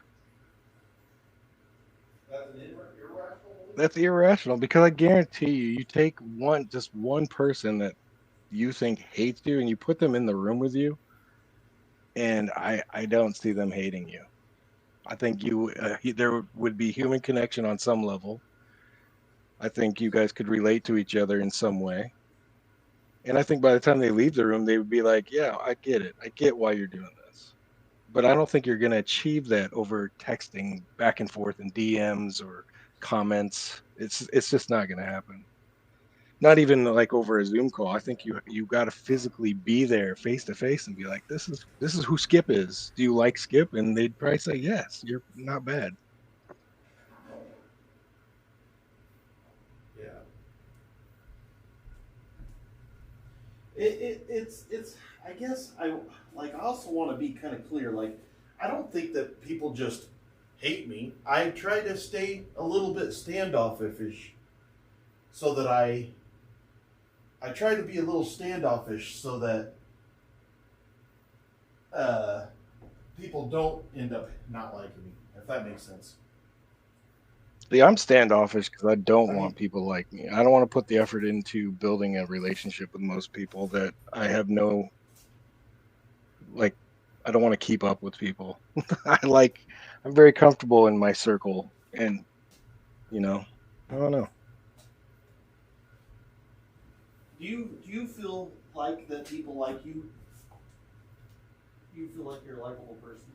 That's an irrational belief? That's irrational, because I guarantee you take just one person that you think hates you and you put them in the room with you, and I don't see them hating you. I think there would be human connection on some level. I think you guys could relate to each other in some way. And I think by the time they leave the room, they would be like, yeah, I get it. I get why you're doing this. But I don't think you're going to achieve that over texting back and forth in DMs or comments. It's just not going to happen. Not even like over a Zoom call. I think you got to physically be there face to face and be like, this is who Skip is. Do you like Skip? And they'd probably say, yes, you're not bad. Yeah. It's I guess I also want to be kind of clear. Like, I don't think that people just hate me. I try to stay a little bit standoffish so that I try to be a little standoffish so that people don't end up not liking me, if that makes sense. Yeah, I'm standoffish because I don't want people like me. I don't want to put the effort into building a relationship with most people that I have no, like, I don't want to keep up with people. I'm very comfortable in my circle, and I don't know. Do you feel like that people like you? Do you feel like you're a likable person?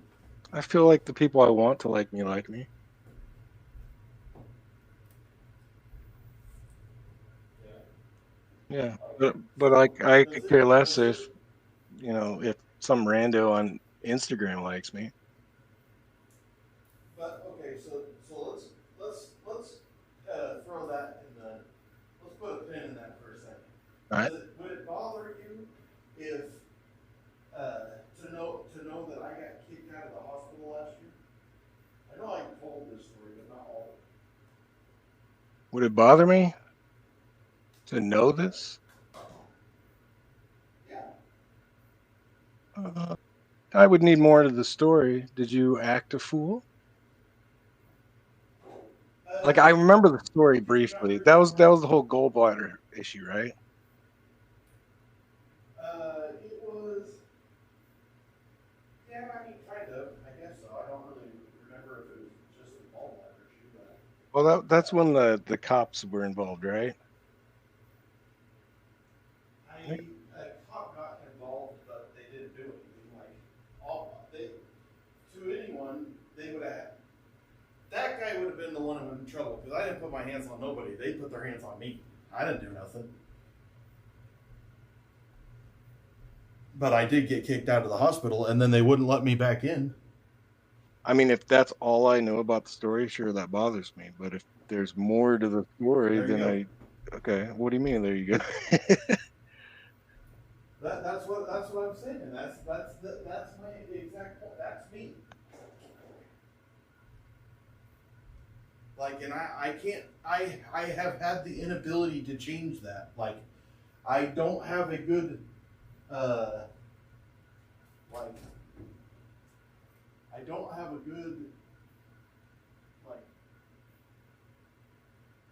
I feel like the people I want to like me like me. Yeah, but I could care less if if some rando on Instagram likes me. But okay, so let's throw that in the let's put a pin in that for a second. All right. Would it bother you if to know that I got kicked out of the hospital last year? I know I told this story, but not all of it. Would it bother me to know this? Yeah. I would need more of the story. Did you act a fool? Like, I remember the story briefly. That was the whole gallbladder issue, right? It was. Yeah, I mean, kind of. I guess so. I don't really remember if it was just a gallbladder issue, but. Well, that's when the cops were involved, right? A cop got involved, but they didn't do anything. Like, to anyone, they would have. That guy would have been the one who was in trouble because I didn't put my hands on nobody. They put their hands on me. I didn't do nothing. But I did get kicked out of the hospital, and then they wouldn't let me back in. I mean, if that's all I know about the story, sure, that bothers me. But if there's more to the story, then okay. What do you mean? There you go. That's what I'm saying. That's my exact point. That's me. Like, and I can't. I have had the inability to change that. Like, I don't have a good I don't have a good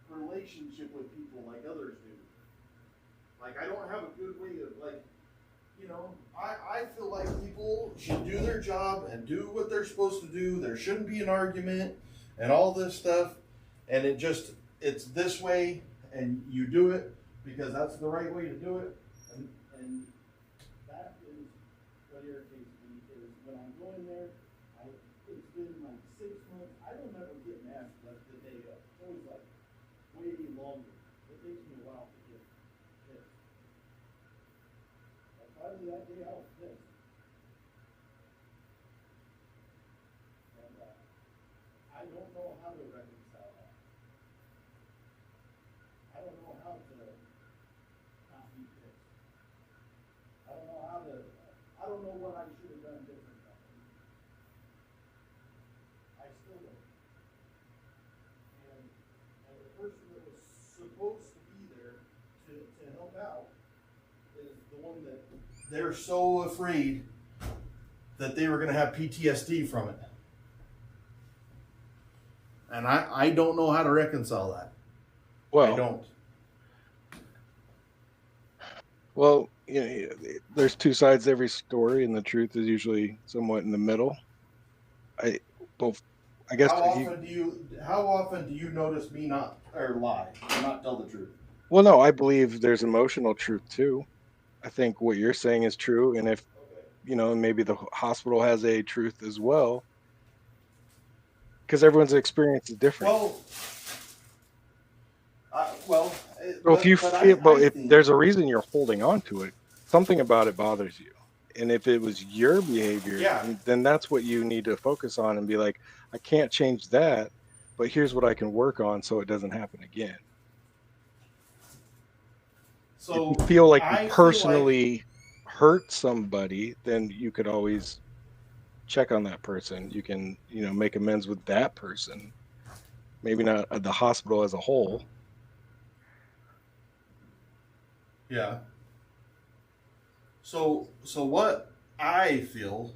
relationship with people like others do. Like, I don't have a good way of I feel like people should do their job and do what they're supposed to do. There shouldn't be an argument and all this stuff. And it's this way, and you do it because that's the right way to do it. And that is what irritates me is when I'm going there, it's been like 6 months. I don't ever get mad the day of. It's always like way longer. It takes me a while to get pissed. But finally that day I was pissed. And I don't know how to reconcile that. I don't know how to not be pissed. I don't know what I should have done different. I still don't. And the person that was supposed to be there to help out is the one that they're so afraid that they were going to have PTSD from it. And I don't know how to reconcile that. Well, I don't. Well, there's two sides to every story, and the truth is usually somewhat in the middle. I guess. How often do you notice me not lie or not tell the truth? Well, no, I believe there's emotional truth too. I think what you're saying is true, and if maybe the hospital has a truth as well, because everyone's experience is different. If there's a reason you're holding on to it, something about it bothers you, and if it was your behavior, then that's what you need to focus on and be like, I can't change that, but here's what I can work on so it doesn't happen again. So if you feel like you personally hurt somebody, then you could always check on that person. You can, make amends with that person. Maybe not the hospital as a whole. Yeah. So what I feel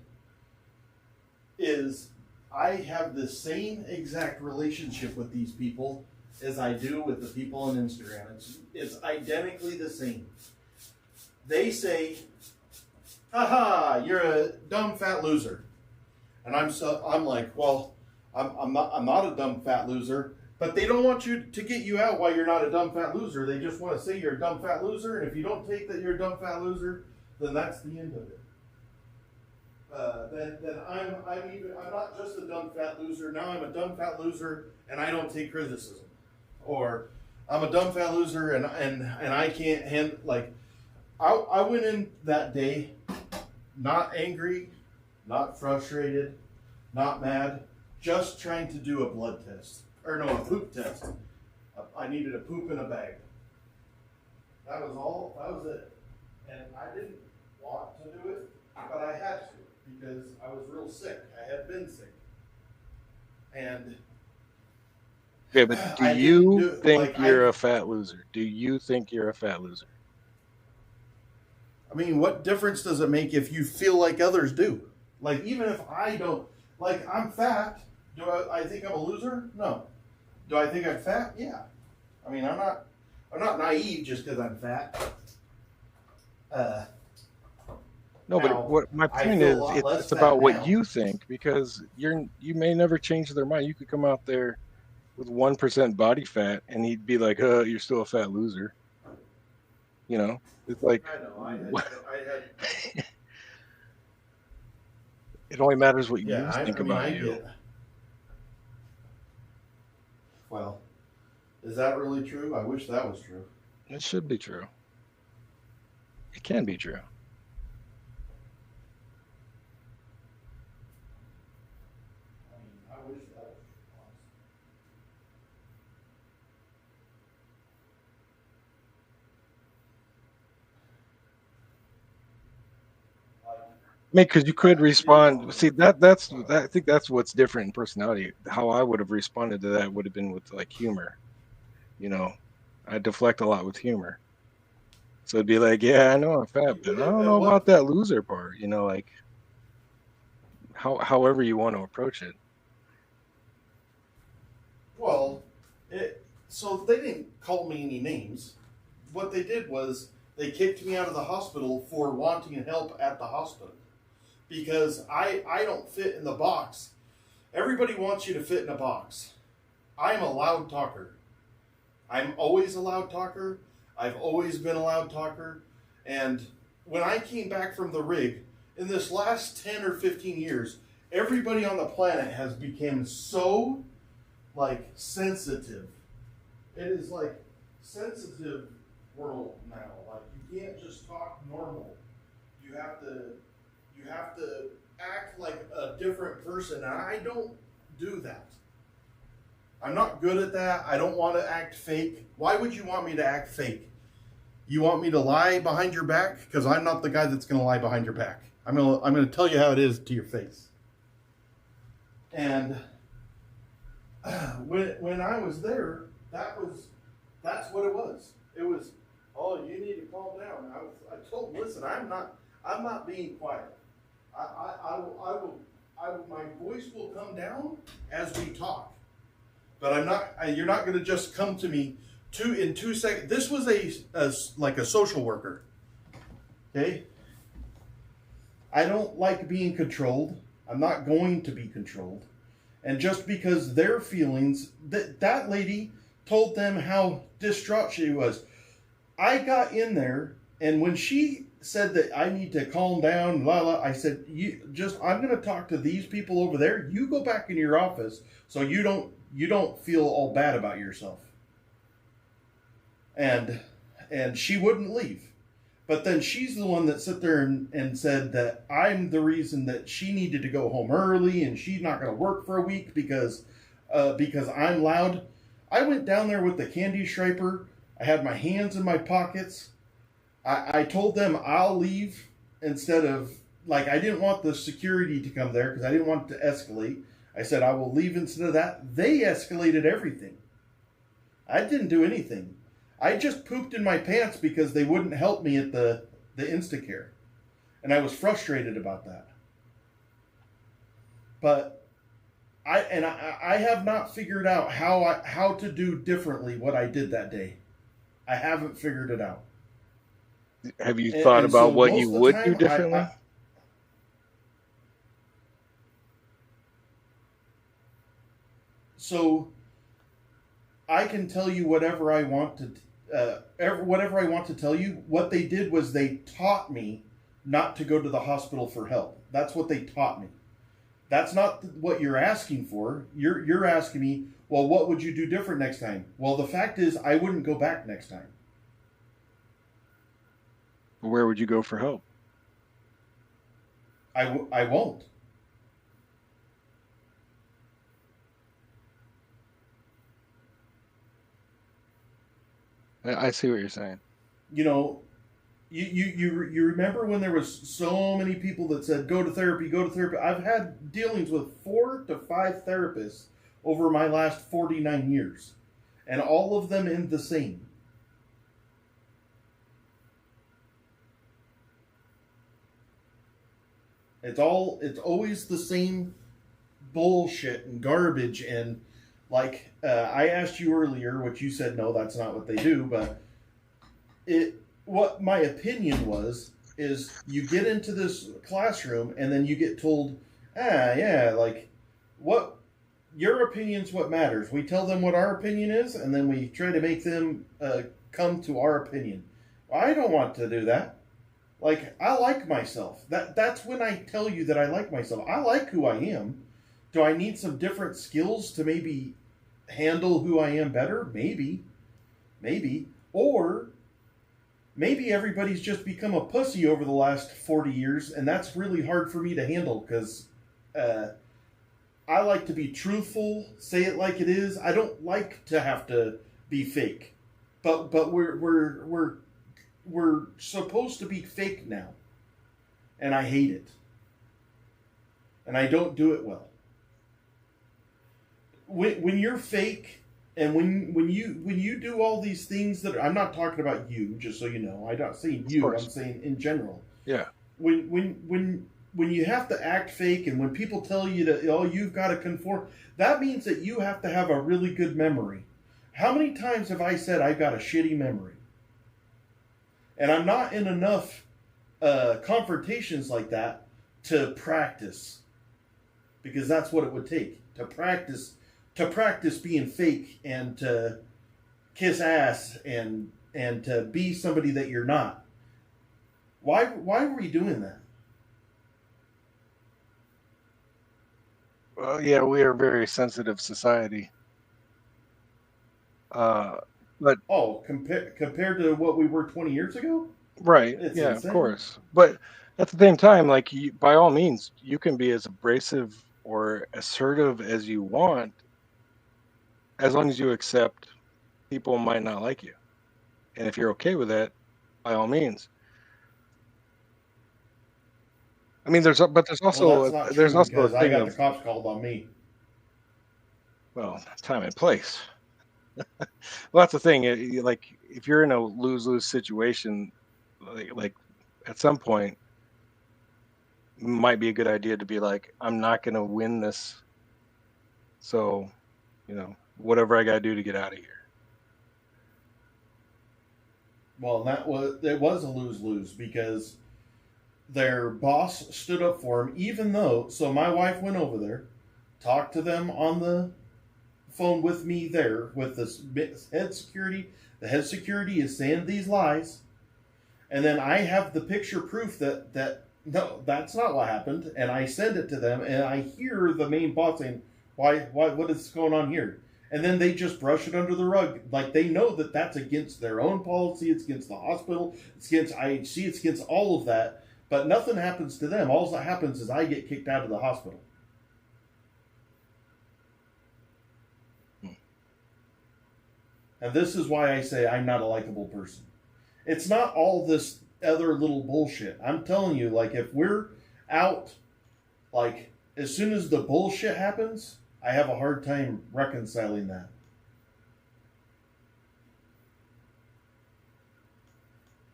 is I have the same exact relationship with these people as I do with the people on Instagram. It's identically the same. They say haha, you're a dumb fat loser. And I'm like, well, I'm not a dumb fat loser. But they don't want you to get you out while you're not a dumb fat loser. They just want to say you're a dumb fat loser, and if you don't take that you're a dumb fat loser, then that's the end of it. Then I'm not just a dumb fat loser. Now I'm a dumb fat loser, and I don't take criticism. Or I'm a dumb fat loser, and I can't handle, like, I went in that day not angry, not frustrated, not mad, just trying to do a blood test. Or no, a poop test. I needed a poop in a bag. That was all. That was it. And I didn't want to do it, but I had to because I was real sick. I had been sick. And Okay, but do you think you're a fat loser? Do you think you're a fat loser? I mean, what difference does it make if you feel like others do? Like, even if I don't, like, I'm fat, do I think I'm a loser? No. Do I think I'm fat? Yeah. I mean, I'm not naive just because I'm fat. No, but what my point is, it's about what you think, because you may never change their mind. You could come out there with 1% body fat, and he'd be like, you're still a fat loser." You know, it's like, I know. it only matters what you think I mean, about you. Well, is that really true? I wish that was true. It should be true. It can be true. I mean, I wish that was I mean, because you could respond. See, I think that's what's different in personality. How I would have responded to that would have been with like humor. You know, I deflect a lot with humor. So it'd be like, yeah, I know I'm fat, but I don't know about that loser part. You know, like however you want to approach it. Well, so they didn't call me any names. What they did was they kicked me out of the hospital for wanting help at the hospital. Because I don't fit in the box. Everybody wants you to fit in a box. I'm a loud talker. I'm always a loud talker. I've always been a loud talker. And when I came back from the rig, in this last 10 or 15 years, everybody on the planet has become so, like, sensitive. It is like sensitive world now. Like, you can't just talk normal. You have to act like a different person, and I don't do that. I'm not good at that. I don't want to act fake. Why would you want me to act fake? You want me to lie behind your back? Because I'm not the guy that's going to lie behind your back. I'm going to tell you how it is to your face. And when I was there, that's what it was. It was, oh, you need to calm down. I told him, listen, I'm not being quiet. My voice will come down as we talk, but I'm not. You're not going to just come to me in 2 seconds. This was like a social worker. Okay. I don't like being controlled. I'm not going to be controlled. And just because their feelings, that lady told them how distraught she was. I got in there, and when she said that I need to calm down, I said, I'm going to talk to these people over there. You go back in your office so you don't feel all bad about yourself. And she wouldn't leave. But then she's the one that sat there and said that I'm the reason that she needed to go home early and she's not going to work for a week because I'm loud. I went down there with the candy striper. I had my hands in my pockets. I told them I'll leave instead of, like, I didn't want the security to come there because I didn't want it to escalate. I said I will leave instead of that. They escalated everything. I didn't do anything. I just pooped in my pants because they wouldn't help me at the Instacare. And I was frustrated about that. But I have not figured out how to do differently what I did that day. I haven't figured it out. Have you thought about what you would do differently? So I can tell you whatever I want to, whatever I want to tell you. What they did was they taught me not to go to the hospital for help. That's what they taught me. That's not what you're asking for. You're asking me, well, what would you do different next time? Well, the fact is, I wouldn't go back next time. Where would you go for help? I won't. I see what you're saying. You know, you remember when there was so many people that said, go to therapy, go to therapy. I've had dealings with 4 to 5 therapists over my last 49 years, and all of them end the same. It's always the same bullshit and garbage. And like I asked you earlier, which you said no, that's not what they do. But what my opinion was is you get into this classroom and then you get told, like what your opinion's what matters. We tell them what our opinion is, and then we try to make them come to our opinion. I don't want to do that. Like, I like myself. That's when I tell you that I like myself. I like who I am. Do I need some different skills to maybe handle who I am better? Maybe. Or maybe everybody's just become a pussy over the last 40 years, and that's really hard for me to handle because I like to be truthful, say it like it is. I don't like to have to be fake. But we're supposed to be fake now, and I hate it, and I don't do it well. When you're fake, and when you do all these things that I'm not talking about you, just so you know, I'm not saying you, I'm saying in general. Yeah. When you have to act fake, and when people tell you that you've got to conform, that means that you have to have a really good memory. How many times have I said I've got a shitty memory? And I'm not in enough confrontations like that to practice, because that's what it would take to practice being fake and to kiss ass and to be somebody that you're not. Why were you doing that? Well, yeah, we are a very sensitive society. But compared to what we were 20 years ago? Right. It's yeah, insane. of course. But at the same time, like by all means, you can be as abrasive or assertive as you want, as long as you accept people might not like you. And if you're okay with that, by all means. I mean, there's also that's not there's true, also a because I thing got of, the cops called on me. well, time and place. Well, that's the thing. Like, if you're in a lose-lose situation, like at some point, it might be a good idea to be like, I'm not going to win this. So, whatever I got to do to get out of here. Well, it was a lose-lose, because their boss stood up for him, so my wife went over there, talked to them on the phone with me there with this head security. The head security is saying these lies, and then I have the picture proof that no, that's not what happened, and I send it to them, and I hear the main boss saying, why, what is going on here? And then they just brush it under the rug. Like, they know that that's against their own policy, it's against the hospital, it's against IHC, it's against all of that, but nothing happens to them. All that happens is I get kicked out of the hospital. And this is why I say I'm not a likable person. It's not all this other little bullshit. I'm telling you, like, if we're out, like, as soon as the bullshit happens, I have a hard time reconciling that.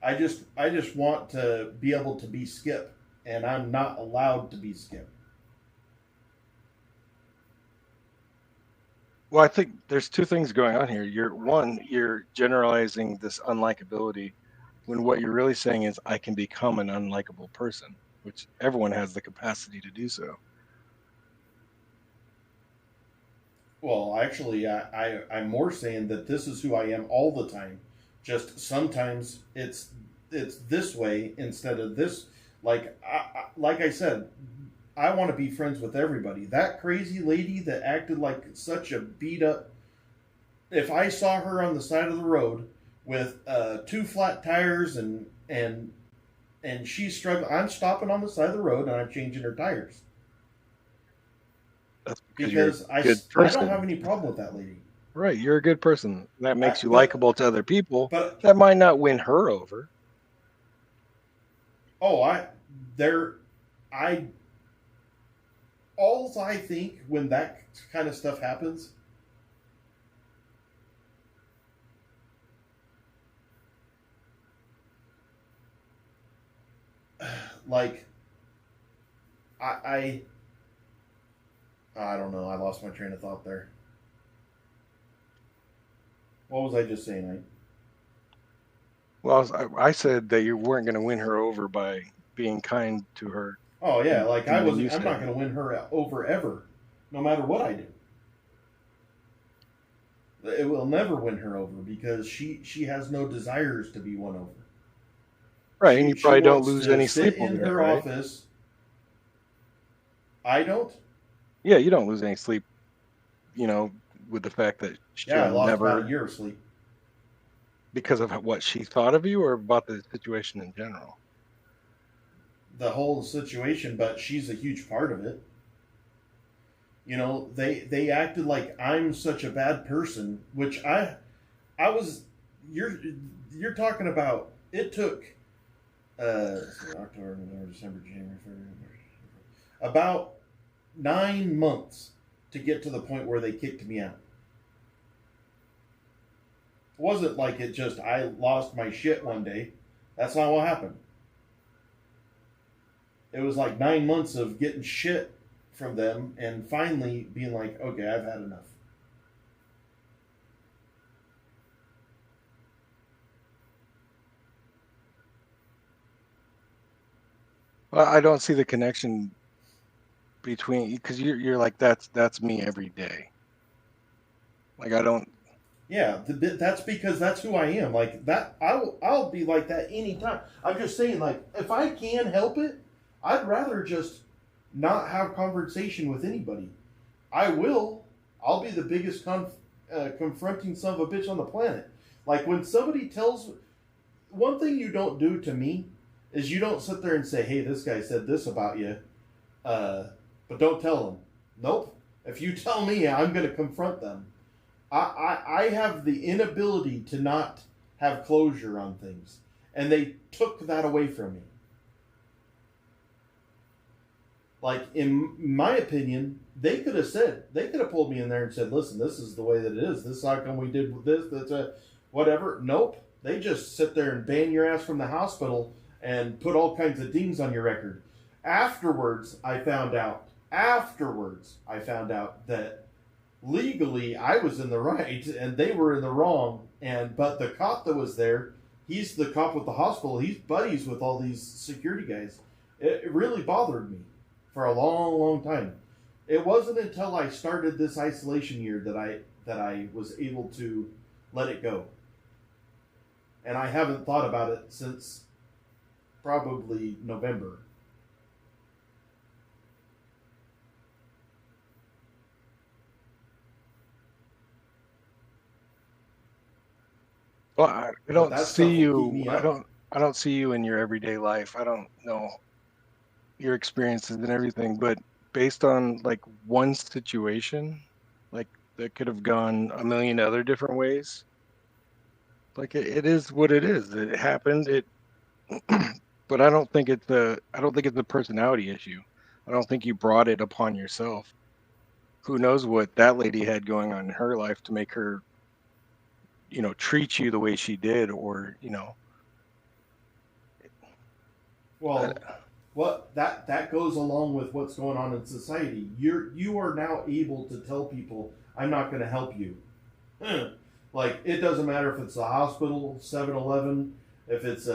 I just want to be able to be Skip, and I'm not allowed to be Skip. Well, I think there's two things going on here. You're generalizing this unlikability when what you're really saying is I can become an unlikable person, which everyone has the capacity to do so. Well, actually, I'm more saying that this is who I am all the time. Just sometimes it's this way instead of this. Like I said, I want to be friends with everybody. That crazy lady that acted like such a beat up. If I saw her on the side of the road with 2 flat tires and she's struggling, I'm stopping on the side of the road and I'm changing her tires. That's because you're a good person. I don't have any problem with that lady. Right, you're a good person. That makes you likable to other people. But that might not win her over. Oh, all I think when that kind of stuff happens, like, I don't know. I lost my train of thought there. What was I just saying? Well, I said that you weren't going to win her over by being kind to her. Oh yeah, like I'm not said- going to win her over ever, no matter what I do. It will never win her over because she has no desires to be won over. Right, and you She probably don't wants lose to any sit sleep over in it, her right? office. I don't. Yeah, you don't lose any sleep, with the fact that she'll Yeah, I lost never, about a year of sleep. because of what she thought of you or about the situation in general. The whole situation, but she's a huge part of it. They acted like I'm such a bad person, which I was. You're talking about. It took October, November, December, January, February, March, about 9 months to get to the point where they kicked me out. It wasn't like it just I lost my shit one day. That's not what happened. It was like 9 months of getting shit from them and finally being like, okay, I've had enough. Well, I don't see the connection between, because you're like that's me every day. Like I don't. Yeah, that's because that's who I am. Like that, I'll be like that anytime. I'm just saying, like, if I can help it, I'd rather just not have conversation with anybody. I'll be the biggest confronting son of a bitch on the planet. Like when somebody tells, one thing you don't do to me is you don't sit there and say, hey, this guy said this about you, but don't tell them. Nope. If you tell me, I'm going to confront them. I have the inability to not have closure on things. And they took that away from me. Like, in my opinion, they could have pulled me in there and said, listen, this is the way that it is. This is how come we did this, that's whatever. Nope. They just sit there and ban your ass from the hospital and put all kinds of dings on your record. Afterwards, I found out that legally I was in the right and they were in the wrong. But the cop that was there, he's the cop with the hospital. He's buddies with all these security guys. It really bothered me for a long, long time. It wasn't until I started this isolation year that I was able to let it go. And I haven't thought about it since probably November. Well, I don't that see stuff will keep you. me I up. don't see you in your everyday life. I don't know your experiences and everything, but based on like one situation, like that could have gone a million other different ways. Like it is what it is. It happened. But I don't think it's a personality issue. I don't think you brought it upon yourself. Who knows what that lady had going on in her life to make her, treat you the way she did, or Well, what that goes along with what's going on in society. You are now able to tell people, I'm not going to help you. Like, it doesn't matter if it's a hospital, 7-Eleven, if it's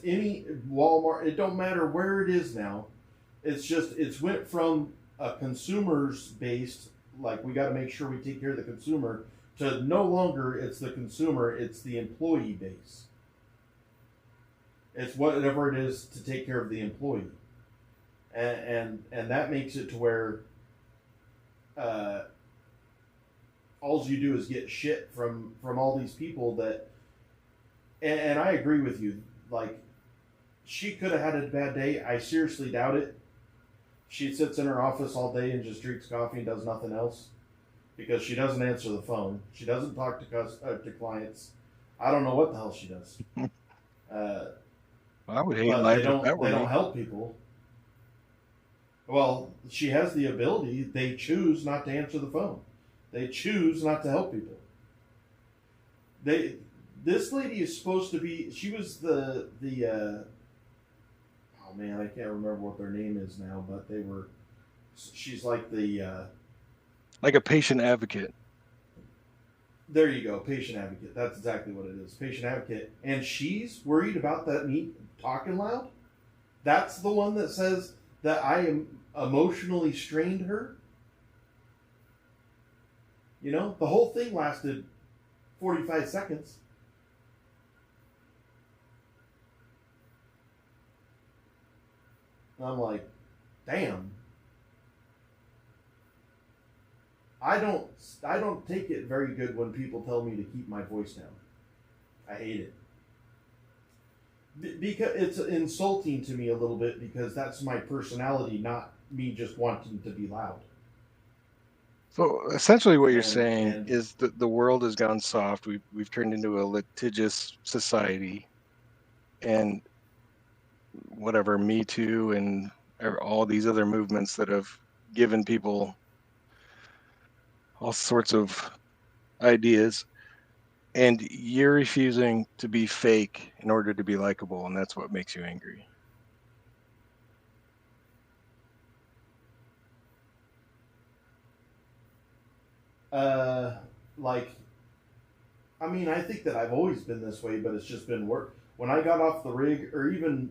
any Walmart, it don't matter where it is now. It's went from a consumers based, like we got to make sure we take care of the consumer. To no longer it's the consumer, it's the employee base. It's whatever it is to take care of the employee, and that makes it to where all you do is get shit from all these people that. And I agree with you. Like, she could have had a bad day. I seriously doubt it. She sits in her office all day and just drinks coffee and does nothing else because she doesn't answer the phone. She doesn't talk to clients. I don't know what the hell she does. I would hate life if that were They me. don't help people. Well, she has the ability. They choose not to answer the phone. They choose not to help people. This lady is supposed to be. She was the. Oh man, I can't remember what their name is now, but they were. She's like the. Like a patient advocate. There you go, patient advocate. That's exactly what it is, patient advocate. And she's worried about that me talking loud. That's the one that says that I am emotionally strained her. You know, the whole thing lasted 45 seconds. And I'm like, damn. I don't take it very good when people tell me to keep my voice down. I hate it. Because it's insulting to me a little bit because that's my personality, not me just wanting to be loud. So essentially what you're saying is that the world has gone soft. We've turned into a litigious society, and whatever, Me Too and all these other movements that have given people all sorts of ideas, and you're refusing to be fake in order to be likable, and that's what makes you angry. I mean, I think that I've always been this way, but it's just been work. When I got off the rig, or even,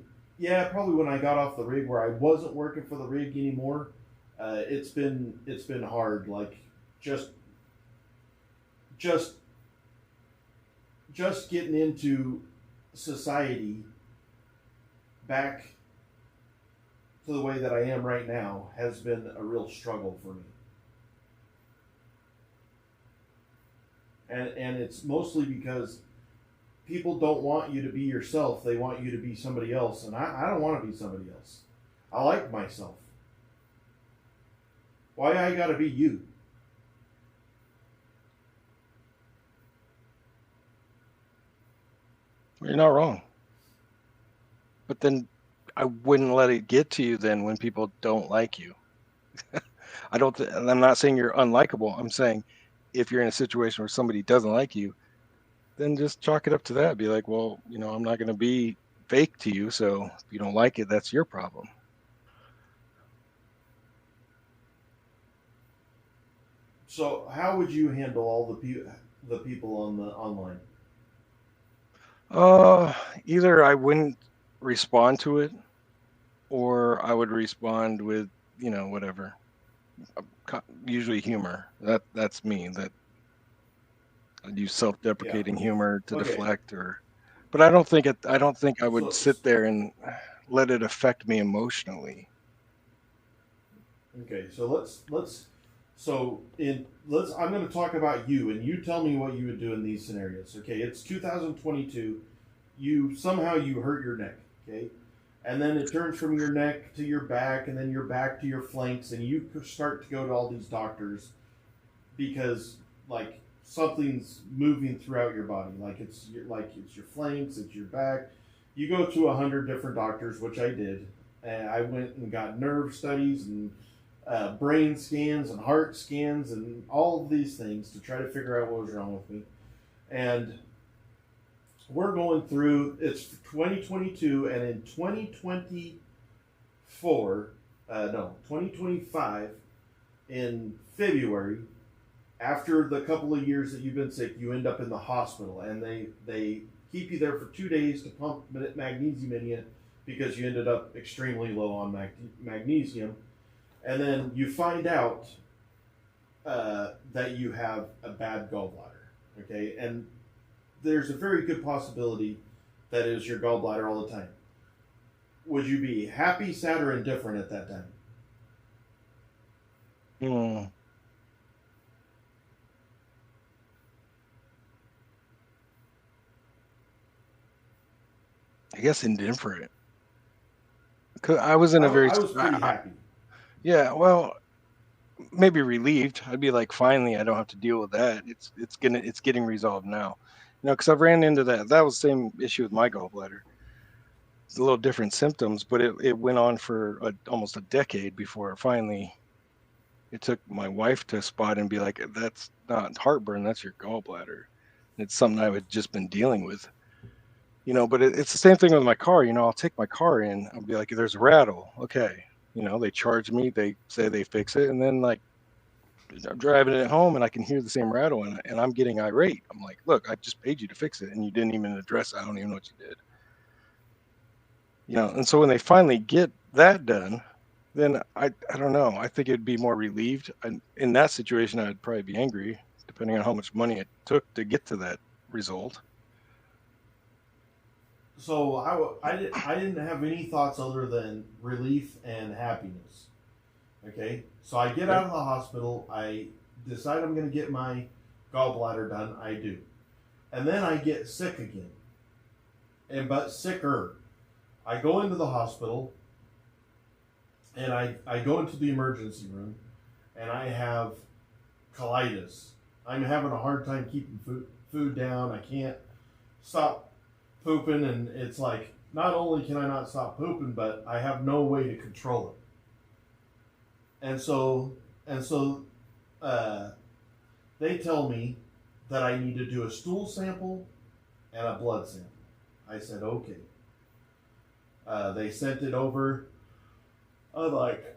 probably when I got off the rig where I wasn't working for the rig anymore, it's been hard. Like, just getting into society back to the way that I am right now has been a real struggle for me. And it's mostly because people don't want you to be yourself. They want you to be somebody else. And I don't want to be somebody else. I like myself. Why I gotta be you? You're not wrong. But then I wouldn't let it get to you then when people don't like you. I'm not saying you're unlikable. I'm saying if you're in a situation where somebody doesn't like you, then just chalk it up to that. Be like, well, I'm not going to be fake to you. So if you don't like it, that's your problem. So how would you handle all the people on the online? Either I wouldn't respond to it, or I would respond with, whatever. Usually humor. That's me. That I'd use self-deprecating humor to deflect, but I don't think I would sit there and let it affect me emotionally. Okay, so I'm going to talk about you, and you tell me what you would do in these scenarios. Okay, it's 2022. You hurt your neck. Okay, and then it turns from your neck to your back, and then your back to your flanks, and you start to go to all these doctors because like something's moving throughout your body. Like it's your flanks, it's your back. You go to 100 different doctors, which I did, and I went and got nerve studies and brain scans and heart scans and all of these things to try to figure out what was wrong with me. And we're going through, it's 2022, and in 2025, in February, after the couple of years that you've been sick, you end up in the hospital, and they keep you there for 2 days to pump magnesium in you because you ended up extremely low on magnesium. And then you find out that you have a bad gallbladder, okay? And there's a very good possibility that it was your gallbladder all the time. Would you be happy, sad, or indifferent at that time? I guess indifferent. 'Cause I was in a very. I was pretty happy. Yeah, well, maybe relieved. I'd be like, finally, I don't have to deal with that. It's getting resolved now. You know, because I've ran into that. That was the same issue with my gallbladder. It's a little different symptoms, but it went on for almost a decade before finally. It took my wife to spot and be like, that's not heartburn, that's your gallbladder. It's something I've just been dealing with. You know, but it's the same thing with my car. You know, I'll take my car in. I'll be like, there's a rattle. Okay. You know, they charge me. They say they fix it. And then, like, I'm driving it home and I can hear the same rattle and I'm getting irate. I'm like, look, I just paid you to fix it and you didn't even address it. I don't even know what you did. You know, and so when they finally get that done, then I don't know. I think it'd be more relieved. In that situation, I'd probably be angry, depending on how much money it took to get to that result. So I didn't have any thoughts other than relief and happiness. Okay, so I get out of the hospital. I decide I'm going to get my gallbladder done. I do, and then I get sick again, but sicker. I go into the hospital, and I go into the emergency room, and I have colitis. I'm having a hard time keeping food down. I can't stop pooping, and it's like, not only can I not stop pooping, but I have no way to control it. And so they tell me that I need to do a stool sample and a blood sample. I said, okay. They sent it over. I'm like,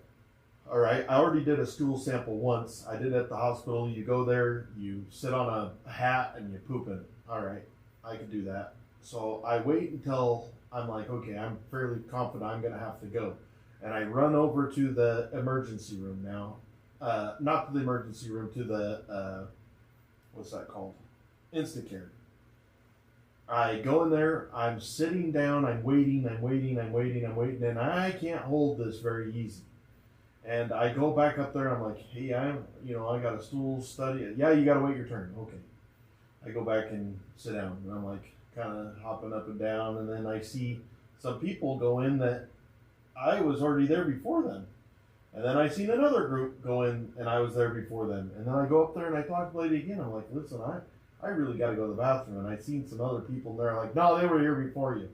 all right, I already did a stool sample once. I did it at the hospital. You go there, you sit on a hat, and you poop in it. All right, I can do that. So I wait until I'm like, okay, I'm fairly confident I'm going to have to go. And I run over to the emergency room now. Not to the emergency room, to the, what's that called? Instacare. I go in there, I'm sitting down, I'm waiting, and I can't hold this very easy. And I go back up there, I'm like, hey, I got a stool study. Yeah, you got to wait your turn. Okay. I go back and sit down, and I'm like, kind of hopping up and down, and then I see some people go in that I was already there before them. And then I seen another group go in, and I was there before them. And then I go up there, and I talk to the lady again. I'm like, listen, I really got to go to the bathroom. And I seen some other people there, like, no, they were here before you.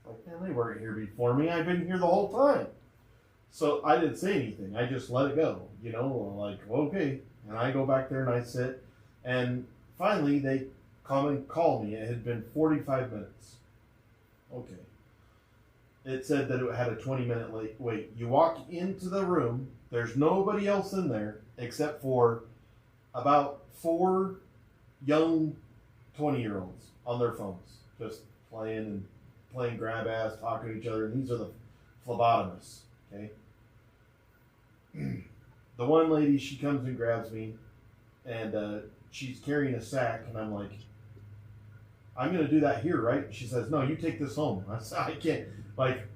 Like, man, they weren't here before me. I've been here the whole time. So I didn't say anything. I just let it go, like, okay. And I go back there, and I sit. And finally, they come and call me. It had been 45 minutes. Okay. It said that it had a 20-minute wait. You walk into the room. There's nobody else in there except for about 4 young 20-year-olds on their phones, just playing grab ass, talking to each other. And these are the phlebotomists. Okay. The one lady, she comes and grabs me, and she's carrying a sack, and I'm like, I'm going to do that here, right? She says, no, you take this home. I said, I can't. Like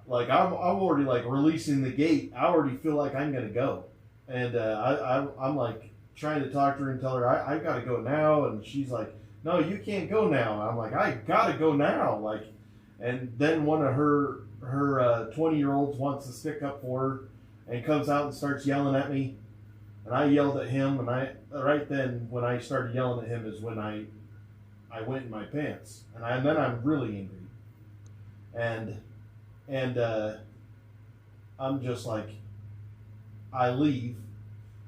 I'm already like releasing the gate. I already feel like I'm going to go. And I'm like trying to talk to her and tell her, I got to go now. And she's like, no, you can't go now. I'm like, I got to go now. Like, and then one of her 20-year-olds wants to stick up for her and comes out and starts yelling at me. And I yelled at him. And right then when I started yelling at him is when I went in my pants, and then I'm really angry, and I'm just like, I leave,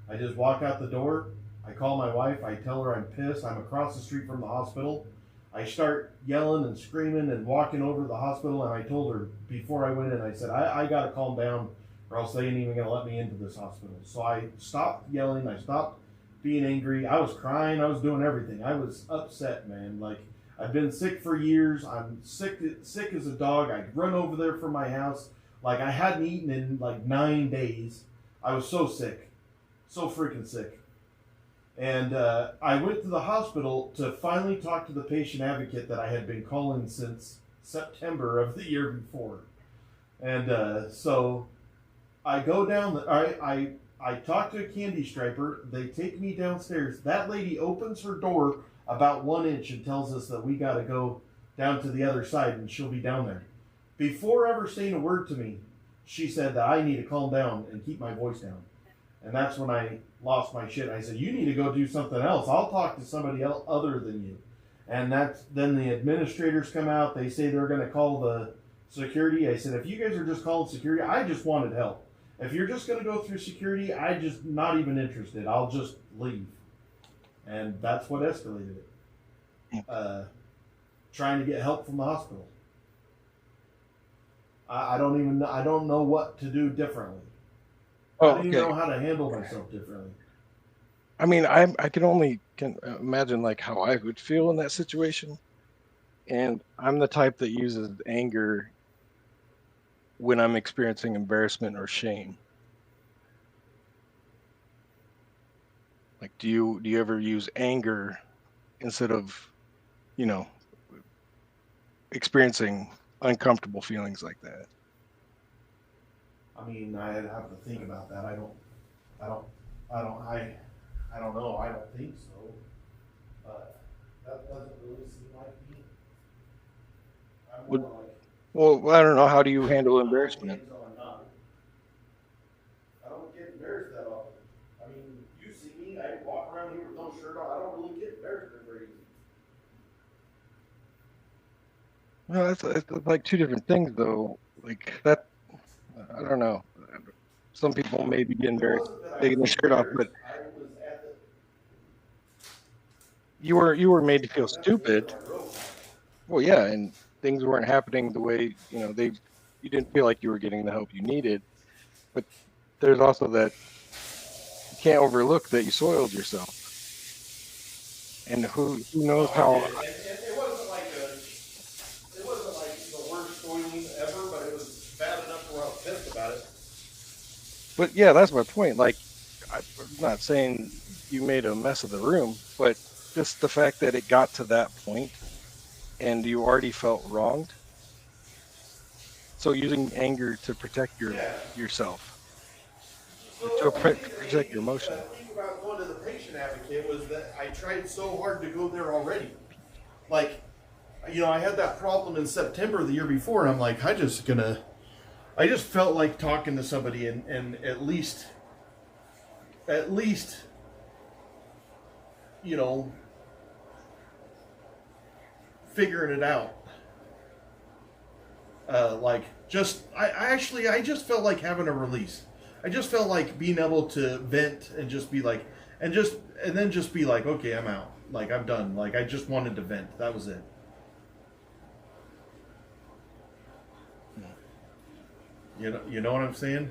I just walk out the door, I call my wife, I tell her I'm pissed, I'm across the street from the hospital, I start yelling and screaming and walking over to the hospital, and I told her before I went in, I said, I gotta calm down, or else they ain't even gonna let me into this hospital. So I stopped yelling, I stopped being angry. I was crying. I was doing everything. I was upset, man. Like, I've been sick for years. I'm sick as a dog. I'd run over there from my house. Like, I hadn't eaten in like 9 days. I was so sick. So freaking sick. And I went to the hospital to finally talk to the patient advocate that I had been calling since September of the year before. And so I go down, I talk to a candy striper. They take me downstairs. That lady opens her door about 1 inch and tells us that we got to go down to the other side and she'll be down there. Before ever saying a word to me, she said that I need to calm down and keep my voice down. And that's when I lost my shit. I said, you need to go do something else. I'll talk to somebody else other than you. And then the administrators come out. They say they're going to call the security. I said, if you guys are just calling security, I just wanted help. If you're just going to go through security, I just not even interested. I'll just leave. And that's what escalated it. Trying to get help from the hospital. I don't know what to do differently. I don't even know how to handle myself differently. I mean, I can only imagine like how I would feel in that situation. And I'm the type that uses anger when I'm experiencing embarrassment or shame. Like, do you ever use anger instead of, experiencing uncomfortable feelings like that? I mean, I'd have to think about that. I don't know. I don't think so. But that doesn't really seem like me. I'm more like, Well, I don't know. How do you handle embarrassment? I don't get embarrassed that often. I mean, you see me, I walk around here with no shirt on. I don't really get embarrassed very easy. Well, it's like two different things, though. Like that, I don't know. Some people may be getting embarrassed taking their shirt off, but you were made to feel stupid. Well, yeah, and things weren't happening the way you didn't feel like you were getting the help you needed. But there's also that you can't overlook that you soiled yourself. And who knows how. It wasn't like the worst soiling ever, but it was bad enough where I was pissed about it. But yeah, that's my point. Like, I'm not saying you made a mess of the room, but just the fact that it got to that point and you already felt wronged. So using anger to protect yourself, to protect your emotion. The thing about going to the patient advocate was that I tried so hard to go there already. Like, I had that problem in September of the year before, and I'm like, I just felt like talking to somebody and at least, figuring it out. I just felt like having a release. I just felt like being able to vent and just be like, and then just be like, okay, I'm out. Like, I'm done. Like, I just wanted to vent. That was it. You know what I'm saying?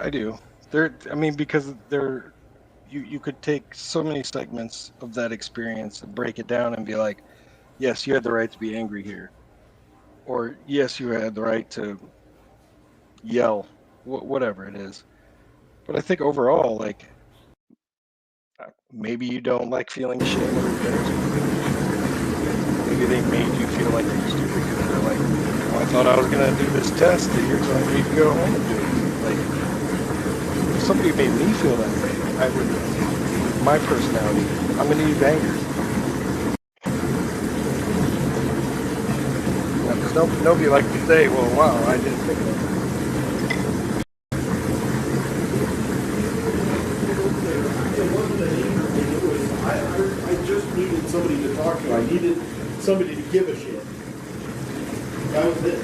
I do. Because you could take so many segments of that experience and break it down and be like, yes, you had the right to be angry here. Or, yes, you had the right to yell, whatever it is. But I think overall, like, maybe you don't like feeling shame or embarrassment. Maybe they made you feel like you're stupid because they're like, well, I thought I was going to do this test that you're telling me to go home and do. Like, if somebody made me feel that way, I would, my personality, I'm going to use anger. Nobody likes to say, well, wow, I didn't think of that. It wasn't an anger thing. It was, I just needed somebody to talk to. I needed somebody to give a shit. That was it.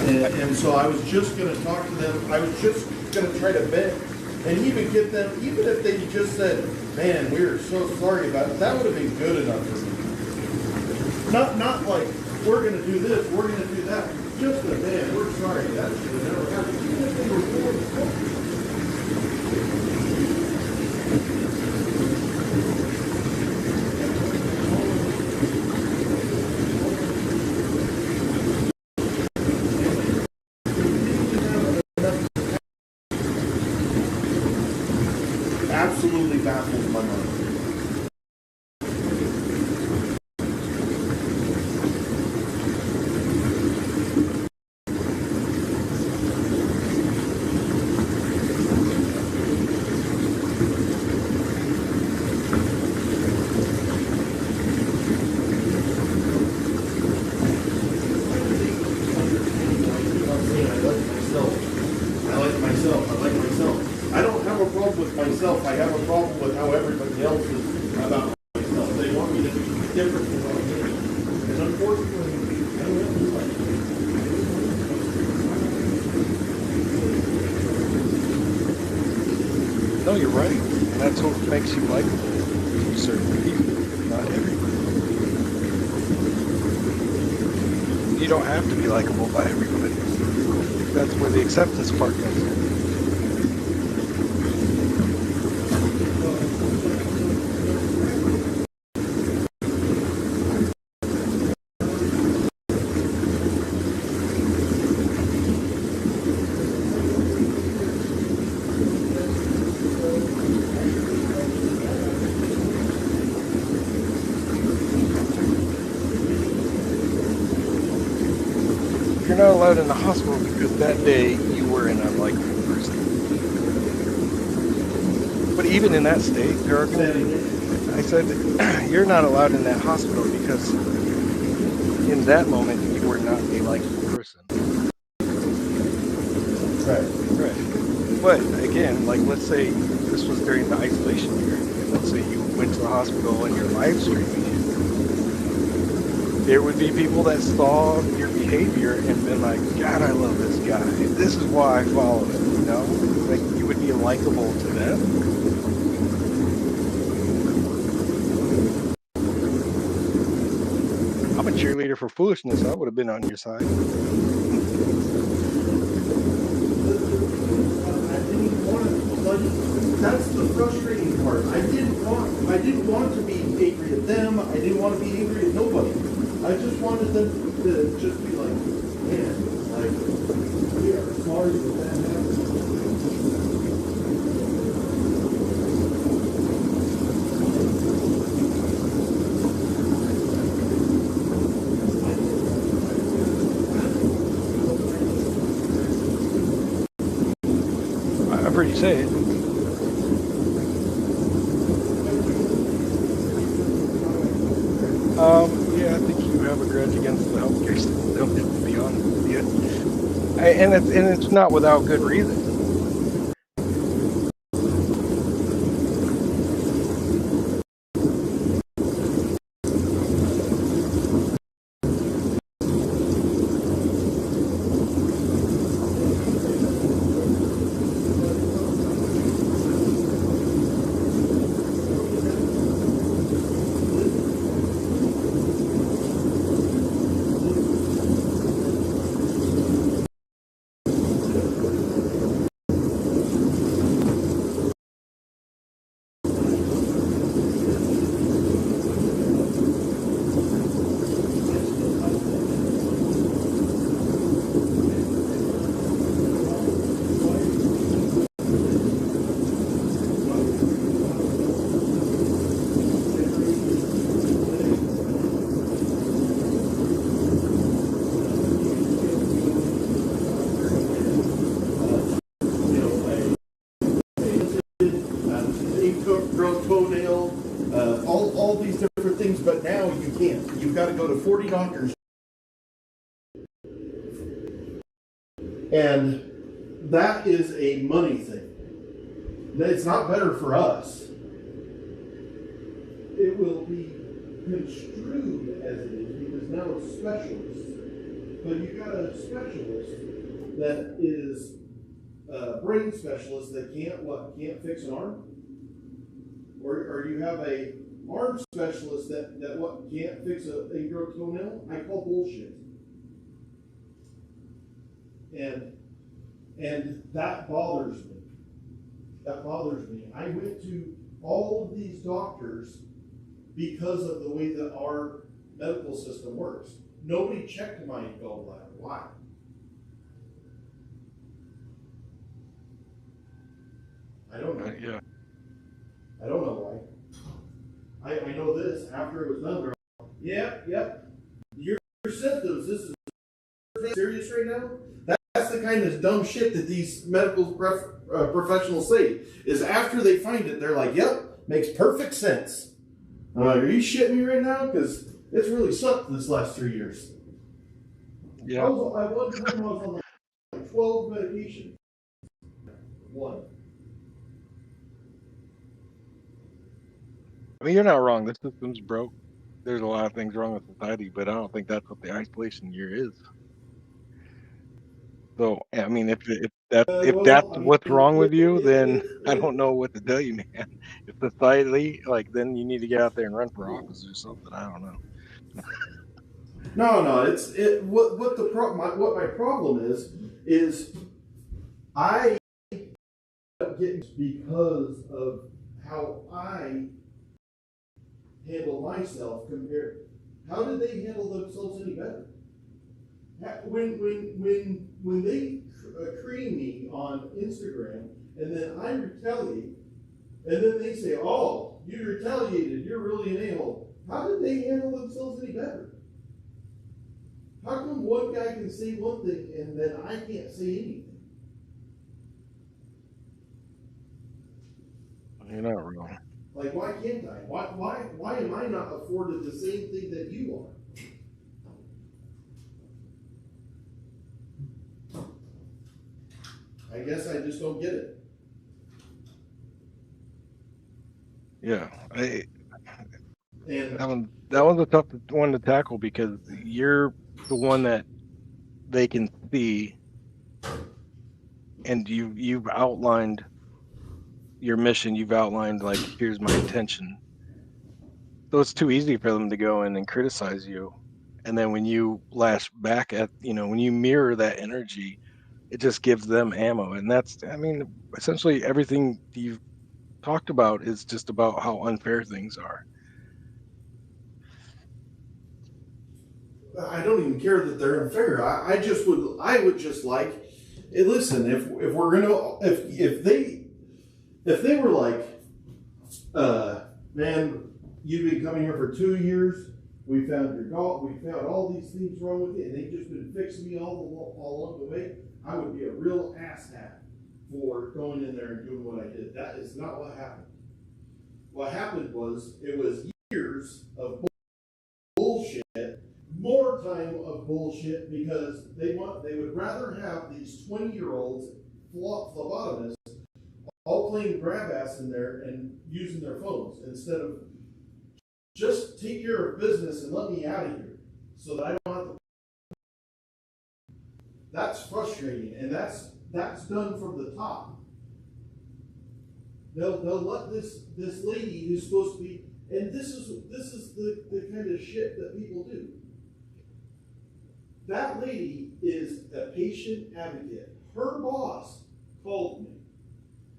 And so I was just going to talk to them. I was just going to try to vent and even get them, even if they just said, man, we're so sorry about it, that would have been good enough for me. Not like, we're going to do this, we're going to do that. Just a, man, we're sorry, that should have never happened. Even if they were born. Absolutely baffles my mind. I don't have a problem with myself. I have a problem with how everybody else is about myself. They want me to be different than what I am. And unfortunately, I don't have to do that. No, you're right. And that's what makes you likable to certain people, not everybody. You don't have to be likable by everybody. That's where the acceptance part comes in. You're not allowed in the hospital because that day you were an unlikable person. But even in that state, there are going to be, I said, you're not allowed in that hospital because in that moment you were not a likable person. Right. Right. But again, like let's say this was during the isolation period, and let's say you went to the hospital and you're live streaming it. There would be people that saw your behavior and been like, God, I love this guy. This is why I follow him, you know? Like, you would be likable to them. I'm a cheerleader for foolishness. I would have been on your side. I didn't want to, like, that's the frustrating part. I didn't want to be angry at them. I didn't want to be angry at nobody. I just wanted them to just be like, man, like, we are sorry that that happened. I've heard you say it. Yeah, I think you have a grudge against the healthcare system, to be honest with you. And it's not without good reason. Toenail, all these different things, but now you can't. You've got to go to 40 doctors. And that is a money thing. It's not better for us. It will be construed as it is because now it's specialists. But you've got a specialist that is brain specialist that can't fix an arm? Or you have a arm specialist that can't fix a ingrown toenail? I call bullshit. And that bothers me. That bothers me. I went to all of these doctors because of the way that our medical system works. Nobody checked my gallbladder. Why? I don't know. Yeah. I don't know why. I know this. After it was done, they're like, yep. Your symptoms, this is serious right now? That's the kind of dumb shit that these medical professionals say. Is after they find it, they're like, yep, makes perfect sense. I'm like, are you shitting me right now? Because it's really sucked this last 3 years. Yeah. At one time I was on like 12 medications. One. I mean, you're not wrong. The system's broke. There's a lot of things wrong with society, but I don't think that's what the isolation year is. So, I mean, if that's what's wrong with you, then I don't know what to tell you, man. If society, like, then you need to get out there and run for office or something. I don't know. No. What my problem is I get because of how I handle myself compared. How did they handle themselves any better? When they cream me on Instagram and then I retaliate, and then they say, "Oh, you retaliated. You're really an a-hole." How did they handle themselves any better? How come one guy can say one thing and then I can't say anything? You're not wrong. Like, why can't I? Why am I not afforded the same thing that you are? I guess I just don't get it. Yeah, And that one's a tough one to tackle because you're the one that they can see, and you've outlined your mission. You've outlined, like, here's my intention. So it's too easy for them to go in and criticize you, and then when you lash back at, when you mirror that energy, it just gives them ammo. And that's, I mean, essentially everything you've talked about is just about how unfair things are. I don't even care that they're unfair. I would just like, hey, listen, if we're gonna, if they were like, man, you've been coming here for 2 years, we found all these things wrong with you, and they've just been fixing me all along the way, I would be a real asshat for going in there and doing what I did. That is not what happened. What happened was, it was years of bullshit, more time of bullshit, because they would rather have these 20-year-olds phlebotomists all playing grab ass in there and using their phones instead of just take care of business and let me out of here so that I don't have to. That's frustrating, and that's done from the top. They'll let this lady who's supposed to be, and this is the kind of shit that people do. That lady is a patient advocate. Her boss called me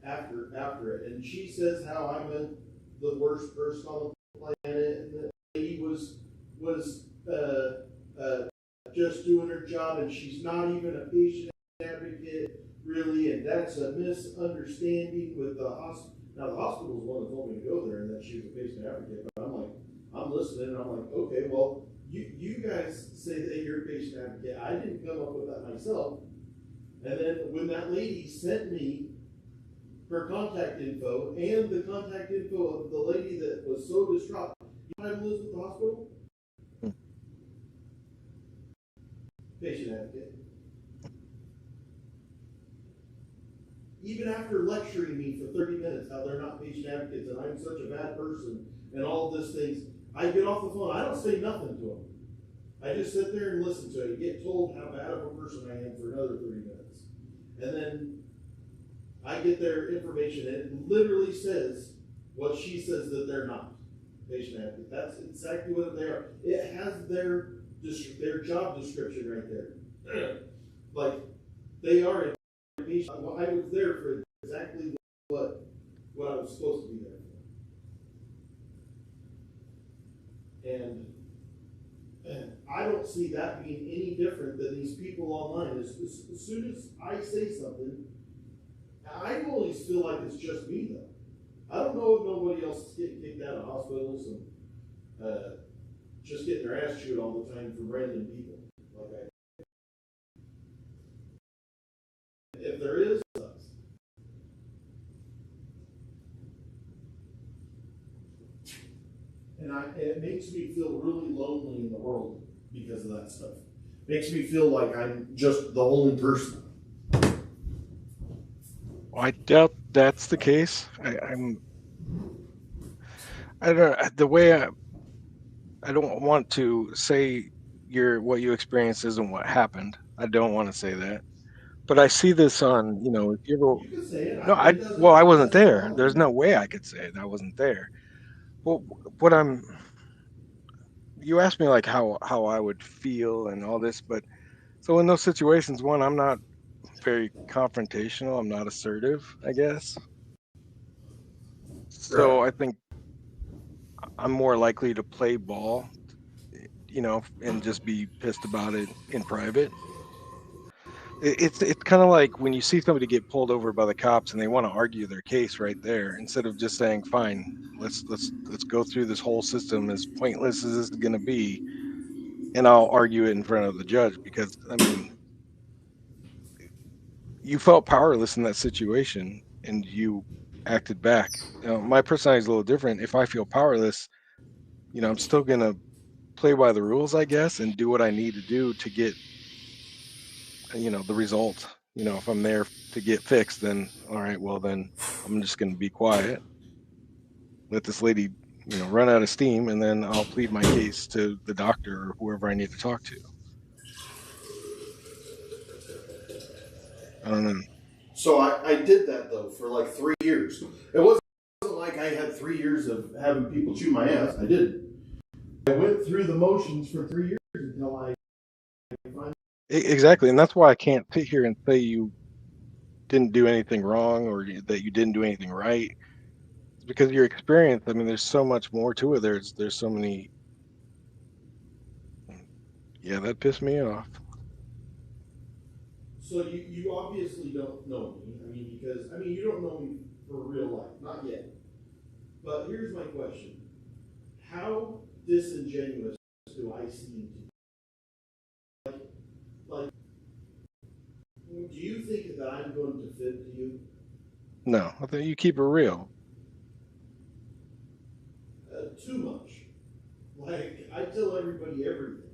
after it, and she says how I'm the worst person on the planet, and the lady was just doing her job, and she's not even a patient advocate really, and that's a misunderstanding with the hospital. Now the hospital's the one that told me to go there and that she was a patient advocate, but I'm listening, and I'm like, okay, well, you guys say that you're a patient advocate. I didn't come up with that myself. And then when that lady sent me her contact info and the contact info of the lady that was so distraught, you know who lives at the hospital? Patient advocate. Even after lecturing me for 30 minutes how they're not patient advocates and I'm such a bad person and all these things, I get off the phone. I don't say nothing to them. I just sit there and listen to it and get told how bad of a person I am for another 30 minutes. And then I get their information, and it literally says what she says that they're not. Patient advocate. That's exactly what they are. It has their job description right there. Like, they are a patient. Well, I was there for exactly what I was supposed to be there for. And I don't see that being any different than these people online. As soon as I say something, I always feel like it's just me, though. I don't know if nobody else is getting kicked out of hospitals and just getting their ass chewed all the time from random people. Like if there is, it sucks. And it makes me feel really lonely in the world because of that stuff. Makes me feel like I'm just the only person. I doubt that's the case. I don't. The way I don't want to say what you experienced isn't what happened. I don't want to say that. But I see this on, if you ever. You can say it. No, I wasn't there. There's no way I could say it. I wasn't there. Well, you asked me like how I would feel and all this, but so in those situations, one, I'm not very confrontational. I'm not assertive, I guess. So I think I'm more likely to play ball, and just be pissed about it in private. It's kind of like when you see somebody get pulled over by the cops and they want to argue their case right there, instead of just saying, fine, let's go through this whole system, as pointless as this is going to be, and I'll argue it in front of the judge, because you felt powerless in that situation and you acted back. My personality is a little different. If I feel powerless, I'm still going to play by the rules, I guess, and do what I need to do to get the result. If I'm there to get fixed, then all right, well then I'm just going to be quiet, let this lady run out of steam, and then I'll plead my case to the doctor or whoever I need to talk to. I don't know. So I did that though for like 3 years. It wasn't like I had 3 years of having people chew my ass. I didn't. I went through the motions for 3 years until I finally. Exactly, and that's why I can't sit here and say you didn't do anything wrong or that you didn't do anything right. It's because your experience. There's so much more to it. There's so many. Yeah, that pissed me off. So you obviously don't know me. Because you don't know me for real life, not yet. But here's my question: how disingenuous do I seem to be? Like, do you think that I'm going to fib to you? No, I think you keep it real. Too much. Like, I tell everybody everything.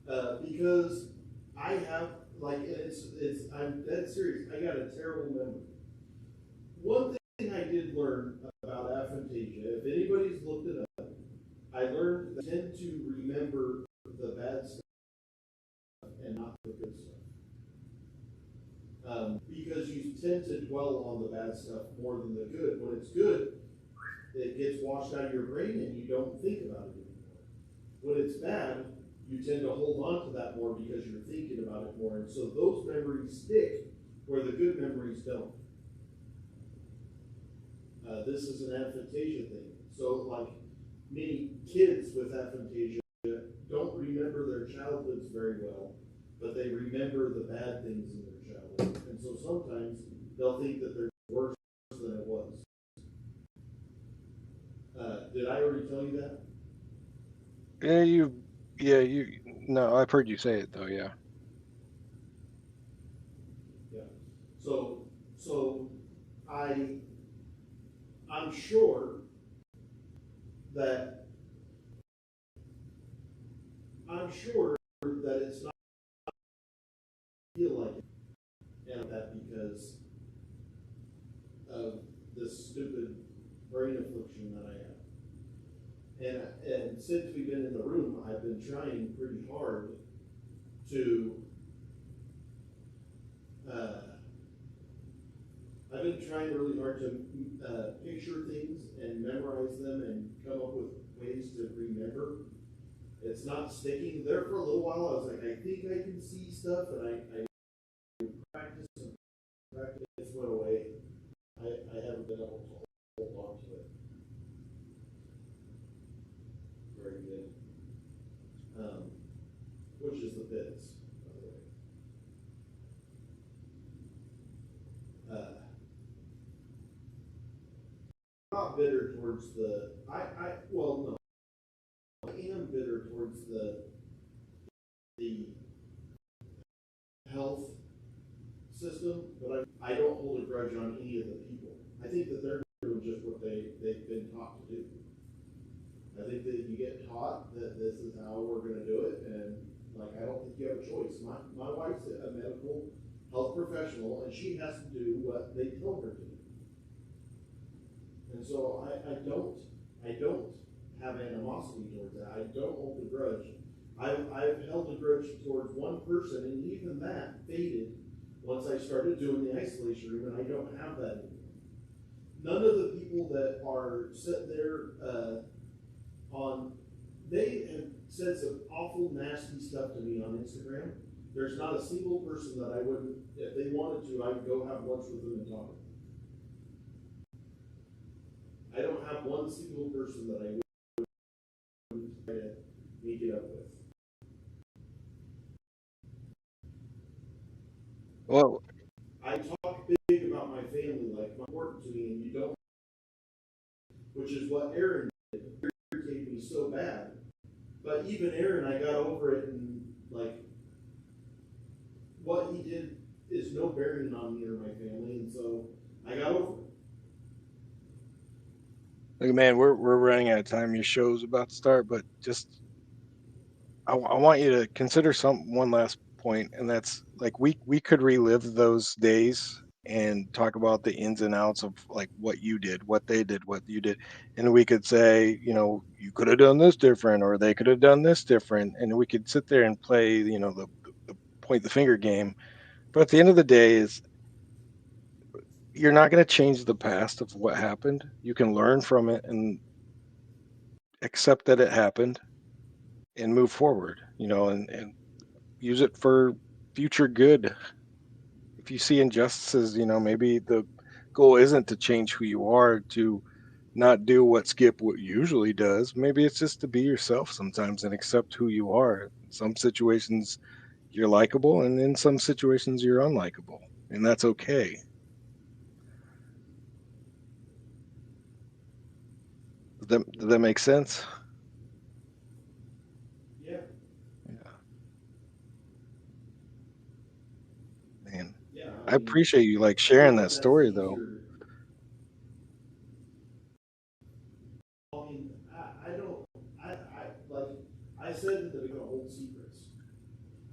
Because I have, I'm dead serious. I got a terrible memory. One thing I did learn about aphantasia, if anybody's looked it up, I learned that I tend to remember the bad stuff and not the good stuff. Because you tend to dwell on the bad stuff more than the good. When it's good, it gets washed out of your brain and you don't think about it anymore. When it's bad, you tend to hold on to that more because you're thinking about it more. And so those memories stick where the good memories don't. This is an aphantasia thing. So, like, many kids with aphantasia don't remember their childhoods very well, but they remember the bad things in their childhood. And so sometimes they'll think that they're worse than it was. Did I already tell you that? No, I've heard you say it though, yeah. Yeah. So I'm sure that it's not feel like it, and that because of this stupid brain affliction that I have. And since we've been in the room, I've been trying pretty hard to I've been trying really hard to picture things and memorize them and come up with ways to remember. It's not sticking. There for a little while, I was like, I think I can see stuff, and I practice and practice. It went away. I haven't been able to hold on to it. Very good. Which is the bits, by the way. I'm not bitter towards the, well, no. I am bitter towards the health system, but I don't hold a grudge on any of the people. I think that they're doing just what they've been taught to do. I think that you get taught that this is how we're going to do it, and like I don't think you have a choice. My wife's a medical health professional, and she has to do what they tell her to do. And so I don't have animosity towards that. I don't hold a grudge. I've held a grudge towards one person, and even that faded once I started doing the isolation room, and I don't have that anymore. None of the people that are sitting there they have said some awful nasty stuff to me on Instagram. There's not a single person that I wouldn't, if they wanted to, I'd go have lunch with them and talk with them. I don't have one single person that I wouldn't try to make it up with. Well, I talk big about my family, like important to me, and you don't, which is what Aaron did. It irritated me so bad. But even Aaron, I got over it, and like, what he did is no bearing on me or my family, and so I got over it. Like, man, we're running out of time. Your show's about to start, but just I want you to consider one last point, and that's like we could relive those days and talk about the ins and outs of like what you did, what they did, what you did, and we could say, you know, you could have done this different, or they could have done this different, and we could sit there and play, you know, the point the finger game. But at the end of the day, is you're not going to change the past of what happened. You can learn from it and accept that it happened and move forward, you know, and use it for future good. If you see injustices, you know, maybe the goal isn't to change who you are, to not do what Skip usually does. Maybe it's just to be yourself sometimes and accept who you are. In some situations you're likable, and in some situations you're unlikable, and that's okay. Does that make sense? Yeah. Man, yeah, I appreciate you like sharing that story though. I mean, I said that they're going to hold secrets.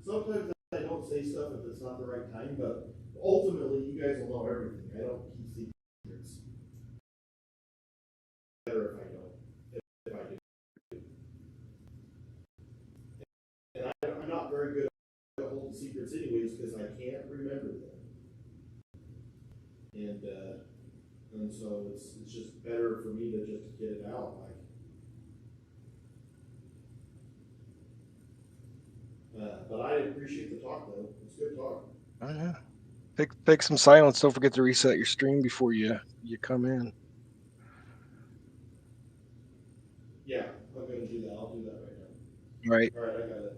Sometimes I don't say stuff if it's not the right time, but ultimately you guys will know everything. I don't keep secrets. Better if I don't, if I do. And I'm not very good at holding secrets anyways, because I can't remember them. And so it's just better for me to just get it out. But I appreciate the talk, though. It's good talk. Oh yeah. Take some silence. Don't forget to reset your stream before you come in. Yeah, I'm going to do that. I'll do that right now. Right. All right, I got it.